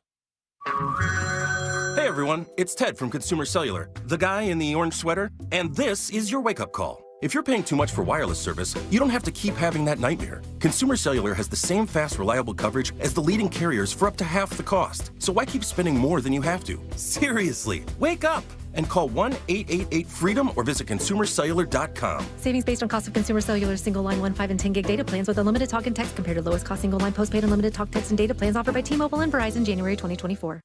Hey everyone, it's Ted from Consumer Cellular, the guy in the orange sweater, and this is your wake-up call. If you're paying too much for wireless service, you don't have to keep having that nightmare. Consumer Cellular has the same fast, reliable coverage as the leading carriers for up to half the cost. So why keep spending more than you have to? Seriously, wake up and call 1-888-FREEDOM or visit consumercellular.com. Savings based on cost of Consumer Cellular single line 1, 5, and 10 gig data plans with unlimited talk and text compared to lowest cost single line postpaid unlimited talk, text, and data plans offered by T-Mobile and Verizon January 2024.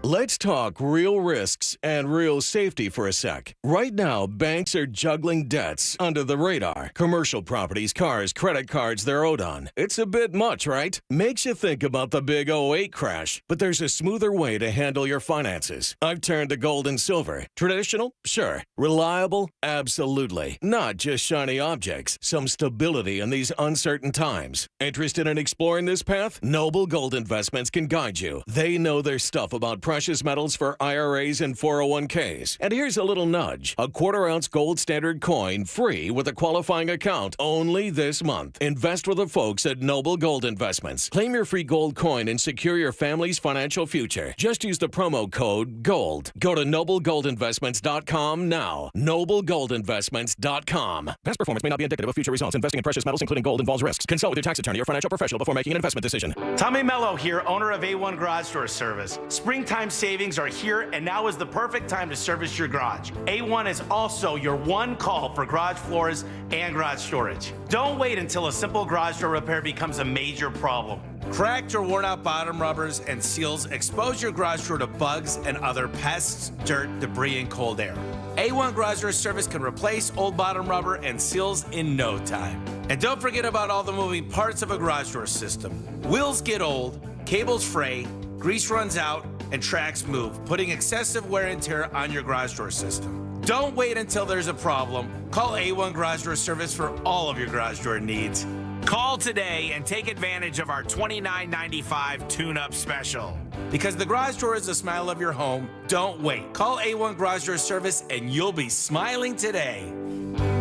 Let's talk real risks and real safety for a sec. Right now, banks are juggling debts under the radar. Commercial properties, cars, credit cards they're owed on. It's a bit much, right? Makes you think about the big '08 crash. But there's a smoother way to handle your finances. I've turned to gold and silver. Traditional? Sure. Reliable? Absolutely. Not just shiny objects. Some stability in these uncertain times. Interested in exploring this path? Noble Gold Investments can guide you. They know their stuff about precious metals for IRAs and 401ks. And here's a little nudge. A 1/4 ounce gold standard coin free with a qualifying account only this month. Invest with the folks at Noble Gold Investments. Claim your free gold coin and secure your family's financial future. Just use the promo code GOLD. Go to noblegoldinvestments.com now. noblegoldinvestments.com. Past performance may not be indicative of future results. Investing in precious metals, including gold, involves risks. Consult with your tax attorney or financial professional before making an investment decision. Tommy Mello here, owner of A1 Garage Door Service. Springtime savings are here, and now is the perfect time to service your garage. A1 is also your one call for garage floors and garage storage. Don't wait until a simple garage door repair becomes a major problem. Cracked or worn out bottom rubbers and seals expose your garage door to bugs and other pests, dirt, debris, and cold air. A1 Garage Door Service can replace old bottom rubber and seals in no time. And don't forget about all the moving parts of a garage door system. Wheels get old, cables fray, grease runs out, and tracks move, putting excessive wear and tear on your garage door system. Don't wait until there's a problem. Call A1 Garage Door Service for all of your garage door needs. Call today and take advantage of our $29.95 tune-up special. Because the garage door is the smile of your home, don't wait. Call A1 Garage Door Service and you'll be smiling today.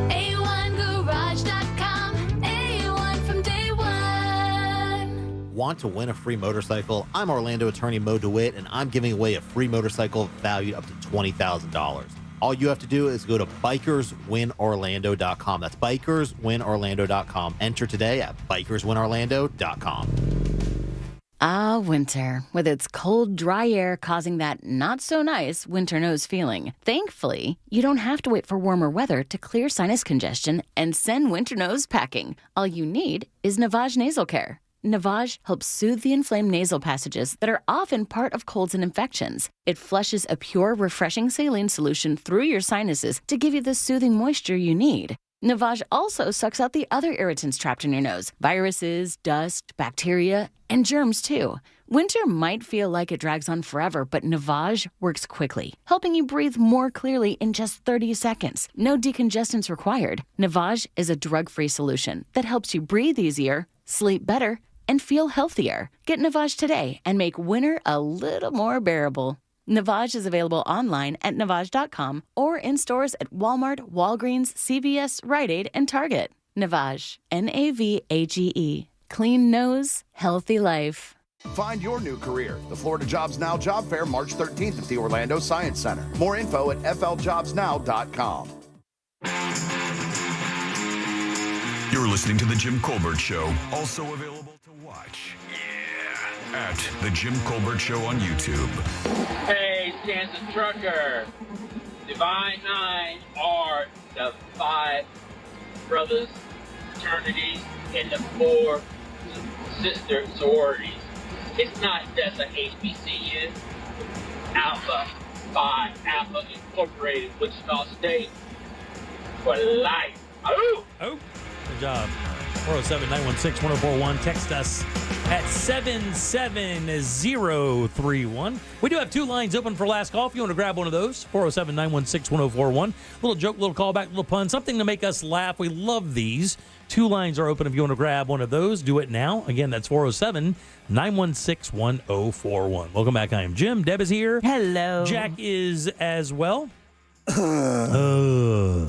A1Garage.com, A1 from day one. Want to win a free motorcycle? I'm Orlando attorney Mo DeWitt, and I'm giving away a free motorcycle valued up to $20,000. All you have to do is go to bikerswinorlando.com. That's bikerswinorlando.com. Enter today at bikerswinorlando.com. Ah, winter, with its cold, dry air causing that not-so-nice winter nose feeling. Thankfully, you don't have to wait for warmer weather to clear sinus congestion and send winter nose packing. All you need is Navage Nasal Care. Navage helps soothe the inflamed nasal passages that are often part of colds and infections. It flushes a pure, refreshing saline solution through your sinuses to give you the soothing moisture you need. Navage also sucks out the other irritants trapped in your nose, viruses, dust, bacteria, and germs too. Winter might feel like it drags on forever, but Navage works quickly, helping you breathe more clearly in just 30 seconds. No decongestants required. Navage is a drug-free solution that helps you breathe easier, sleep better, and feel healthier. Get Navage today and make winter a little more bearable. Navage is available online at Navage.com or in stores at Walmart, Walgreens, CVS, Rite Aid, and Target. Navage, Navage. Clean nose, healthy life. Find your new career. The Florida Jobs Now Job Fair, March 13th at the Orlando Science Center. More info at FLJobsNow.com. You're listening to The Jim Colbert Show, also available to watch. Yeah. At The Jim Colbert Show on YouTube. Hey, Stanza Trucker. Divine Nine are the 5 brothers, fraternities, and the 4 sister sororities. It's not just a HBCU. Alpha Phi Alpha Incorporated, Wichita State, for life. Oh! Good job. 407-916-1041. Text us at 77031. We do have 2 lines open for last call if you want to grab one of those. 407-916-1041. Little joke, little callback, little pun, something to make us laugh. We love these. 2 lines are open if you want to grab one of those. Do it now. Again, that's 407-916-1041. Welcome back. I am Jim. Deb is here. Hello. Jack is as well. We're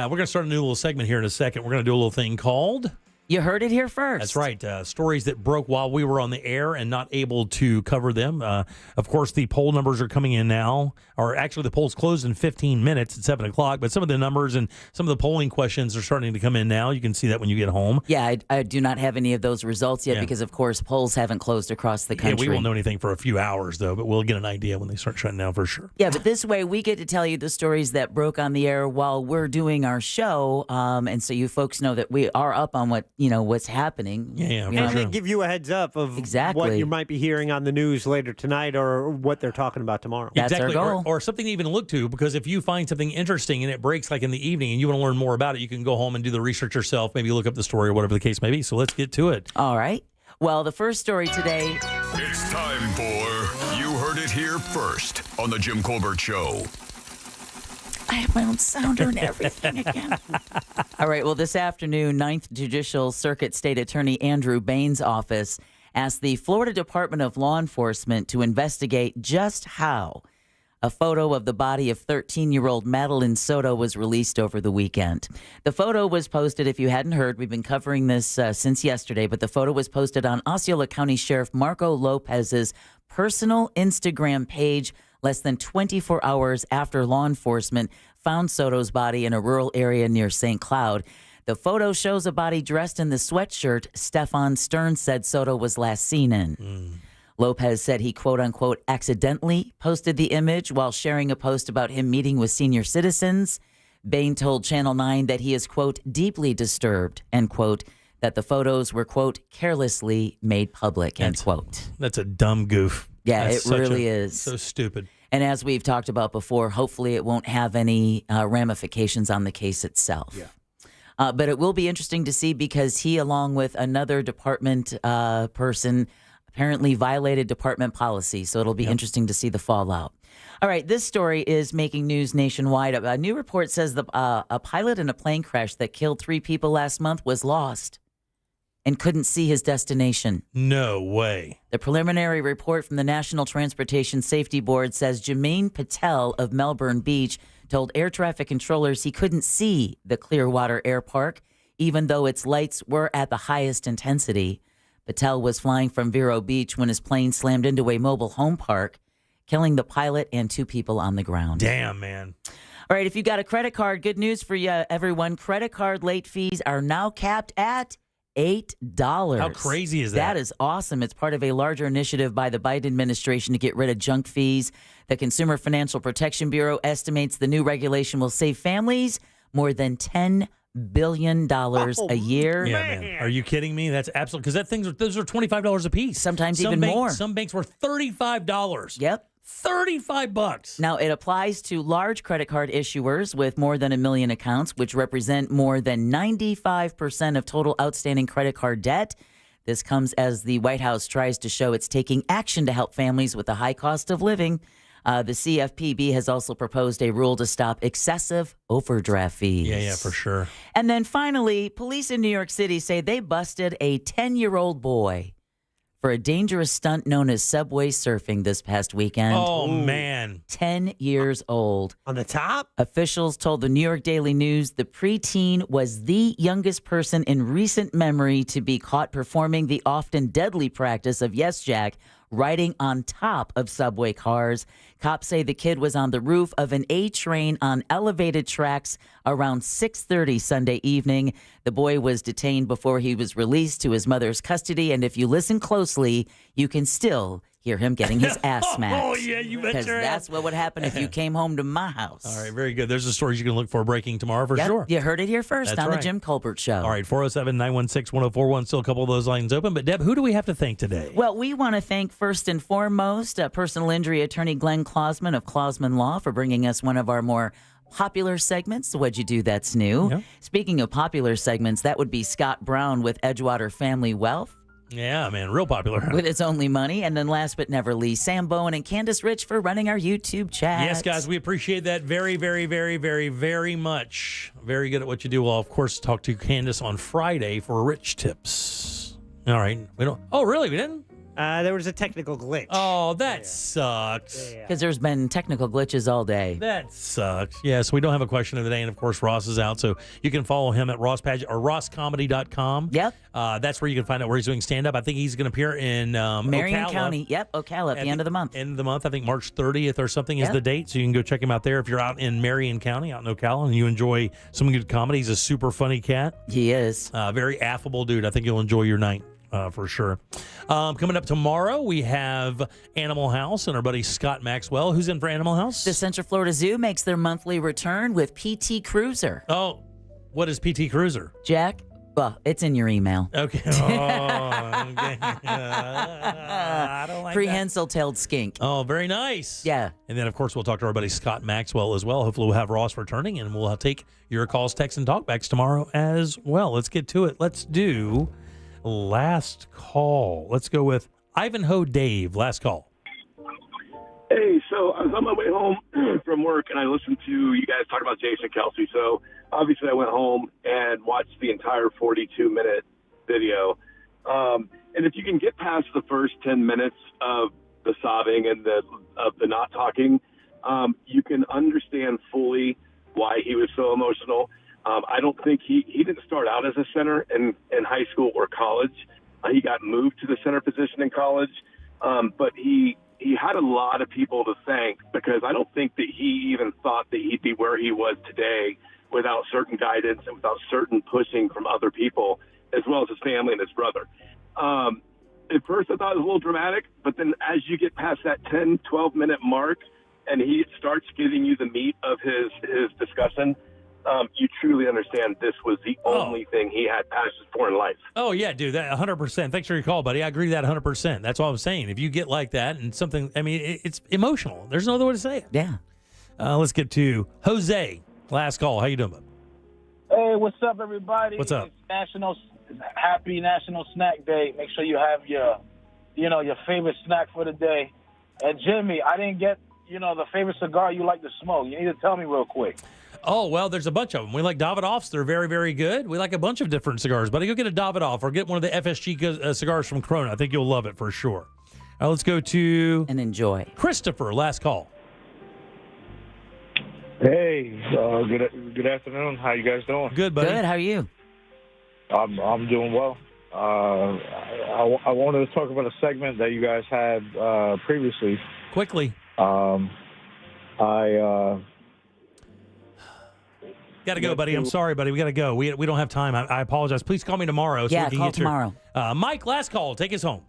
going to start a new little segment here in a second. We're going to do a little thing called... You heard it here first. That's right. Stories that broke while we were on the air and not able to cover them. Of course, the poll numbers are coming in now. Or actually, the polls closed in 15 minutes at 7 o'clock. But some of the numbers and some of the polling questions are starting to come in now. You can see that when you get home. Yeah, I do not have any of those results yet because, of course, polls haven't closed across the country. Yeah, we won't know anything for a few hours, though. But we'll get an idea when they start shutting down for sure. Yeah, but this way we get to tell you the stories that broke on the air while we're doing our show. And so you folks know that we are up on what what's happening. Yeah, And they give you a heads up of Exactly. what you might be hearing on the news later tonight or what they're talking about tomorrow. Exactly. Or something to even look to, because if you find something interesting and it breaks like in the evening and you want to learn more about it, you can go home and do the research yourself, maybe look up the story or whatever the case may be. So let's get to it. All right. Well, the first story today. It's time for You Heard It Here First on The Jim Colbert Show. I have my own sounder and everything again. All right. Well, this afternoon, 9th Judicial Circuit State Attorney Andrew Bain's office asked the Florida Department of Law Enforcement to investigate just how a photo of the body of 13-year-old Madeline Soto was released over the weekend. The photo was posted, if you hadn't heard, we've been covering this since yesterday, but the photo was posted on Osceola County Sheriff Marco Lopez's personal Instagram page less than 24 hours after law enforcement found Soto's body in a rural area near St. Cloud. The photo shows a body dressed in the sweatshirt Stefan Stern said Soto was last seen in. Lopez said he, quote unquote, accidentally posted the image while sharing a post about him meeting with senior citizens. Bain told Channel 9 that he is, quote, deeply disturbed, end quote, that the photos were, quote, carelessly made public, end quote. That's a dumb goof. Yeah, That's it really is. So stupid. And as we've talked about before, hopefully it won't have any ramifications on the case itself. Yeah. But it will be interesting to see because he, along with another department person, apparently violated department policy. So it'll be interesting to see the fallout. All right, this story is making news nationwide. A new report says a pilot in a plane crash that killed 3 people last month was lost and couldn't see his destination. No way. The preliminary report from the National Transportation Safety Board says Jermaine Patel of Melbourne Beach told air traffic controllers he couldn't see the Clearwater Air Park, even though its lights were at the highest intensity. Patel was flying from Vero Beach when his plane slammed into a mobile home park, killing the pilot and 2 people on the ground. Damn, man. All right, if you got a credit card, good news for you, everyone. Credit card late fees are now capped at $8. How crazy is that? That is awesome. It's part of a larger initiative by the Biden administration to get rid of junk fees. The Consumer Financial Protection Bureau estimates the new regulation will save families more than $10 billion a year. Yeah, man. Are you kidding me? That's absolutely, because those are $25 a piece. Sometimes even more. Some banks were $35. Yep. $35. Now, it applies to large credit card issuers with more than 1 million accounts, which represent more than 95% of total outstanding credit card debt. This comes as the White House tries to show it's taking action to help families with the high cost of living. The CFPB has also proposed a rule to stop excessive overdraft fees. Yeah, for sure. And then finally, police in New York City say they busted a 10-year-old boy for a dangerous stunt known as subway surfing this past weekend. Oh, man. 10 years old. On the top? Officials told the New York Daily News the preteen was the youngest person in recent memory to be caught performing the often deadly practice of Yes Jack, riding on top of subway cars. Cops say the kid was on the roof of an A train on elevated tracks around 6:30 Sunday evening. The boy was detained before he was released to his mother's custody, and if you listen closely, you can still hear him getting his ass smacked. Oh, yeah, you bet Because your that's ass. what would happen if you came home to my house. All right, very good. There's the stories you can look for breaking tomorrow for Yep, sure. you heard it here first That's on the right. Jim Colbert Show. All right, 407-916-1041. Still a couple of those lines open. But, Deb, who do we have to thank today? Well, we want to thank first and foremost personal injury attorney Glenn Klausman of Klausman Law for bringing us one of our more popular segments. What'd you do that's new? Yep. Speaking of popular segments, that would be Scott Brown with Edgewater Family Wealth. Yeah, man, real popular. With It's Only Money. And then last but never least, Sam Bowen and Candace Rich for running our YouTube chat. Yes, guys, we appreciate that very, very, very, very, very much. Very good at what you do. We'll, of course, talk to Candace on Friday for Rich Tips. All right. We don't. Oh, really? We didn't? There was a technical glitch. Oh, that sucks. Because there's been technical glitches all day. That sucks. Yeah, so we don't have a question of the day. And, of course, Ross is out. So you can follow him at rosscomedy.com. Yep. That's where you can find out where he's doing stand-up. I think he's going to appear in Marion Ocala. County. Yep, Ocala at the end of the month. End of the month. I think March 30th or something is Yep. the date. So you can go check him out there if you're out in Marion County, out in Ocala, and you enjoy some good comedy. He's a super funny cat. He is. Very affable dude. I think you'll enjoy your night. For sure. Coming up tomorrow, we have Animal House and our buddy Scott Maxwell. Who's in for Animal House? The Central Florida Zoo makes their monthly return with PT Cruiser. Oh, what is PT Cruiser? Jack, Well, it's in your email. Okay. Oh, okay. I don't like Prehensile-tailed skink. Oh, very nice. Yeah. And then, of course, we'll talk to our buddy Scott Maxwell as well. Hopefully, we'll have Ross returning, and we'll take your calls, texts, and talkbacks tomorrow as well. Let's get to it. Let's do last call. Let's go with Ivanhoe Dave. Last call. Hey, so I was on my way home from work, and I listened to you guys talk about Jason Kelsey. So obviously I went home and watched the entire 42-minute video. And if you can get past the first 10 minutes of the sobbing and of the not talking, you can understand fully why he was so emotional. I don't think he didn't start out as a center in high school or college. He got moved to the center position in college, but he had a lot of people to thank, because I don't think that he even thought that he'd be where he was today without certain guidance and without certain pushing from other people, as well as his family and his brother. At first I thought it was a little dramatic, but then as you get past that 10, 12-minute mark and he starts giving you the meat of his discussion, you truly understand this was the only thing he had passion for in life. Oh, yeah, dude, that 100%. Thanks for your call, buddy. I agree with that 100%. That's what I'm saying. If you get like that and something, I mean, it's emotional. There's no other way to say it. Yeah. Let's get to Jose. Last call. How you doing, bud? Hey, what's up, everybody? What's up? Happy National Snack Day. Make sure you have your favorite snack for the day. And Jimmy, I didn't get, the favorite cigar you like to smoke. You need to tell me real quick. Oh, well, there's a bunch of them. We like Davidoffs. They're very, very good. We like a bunch of different cigars. Buddy, go get a Davidoff or get one of the FSG cigars from Corona. I think you'll love it for sure. All right, let's go to... And enjoy. Christopher, last call. Hey, good afternoon. How you guys doing? Good, buddy. Good. How are you? I'm doing well. I wanted to talk about a segment that you guys had previously. Quickly. Got to go, buddy. I'm sorry, buddy. We got to go. We don't have time. I apologize. Please call me tomorrow. Yeah, call tomorrow. Mike, last call. Take us home.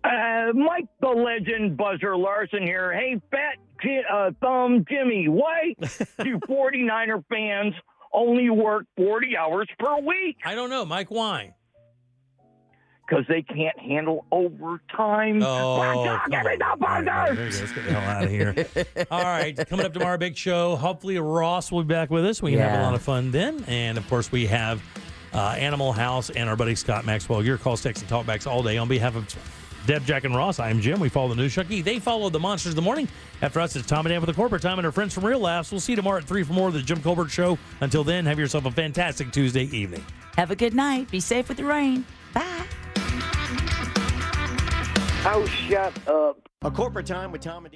Mike the Legend Buzzer Larson here. Hey, Fat Thumb Jimmy, why do 49er fans only work 40 hours per week? I don't know, Mike. Why? Because they can't handle overtime. Oh, give me the buzzer! There you go. Let's get the hell out of here. All right, coming up tomorrow, big show. Hopefully Ross will be back with us. We can have a lot of fun then. And, of course, we have Animal House and our buddy Scott Maxwell. Your calls, texts, and talkbacks all day. On behalf of Deb, Jack, and Ross, I am Jim. We follow the news junkie. They follow the monsters of the morning. After us, it's Tom and Dan with the Corporate Time and our friends from Real Laughs. We'll see you tomorrow at 3 for more of the Jim Colbert Show. Until then, have yourself a fantastic Tuesday evening. Have a good night. Be safe with the rain. Bye. Oh, shut up. A Corporate Time with Tom and Dan.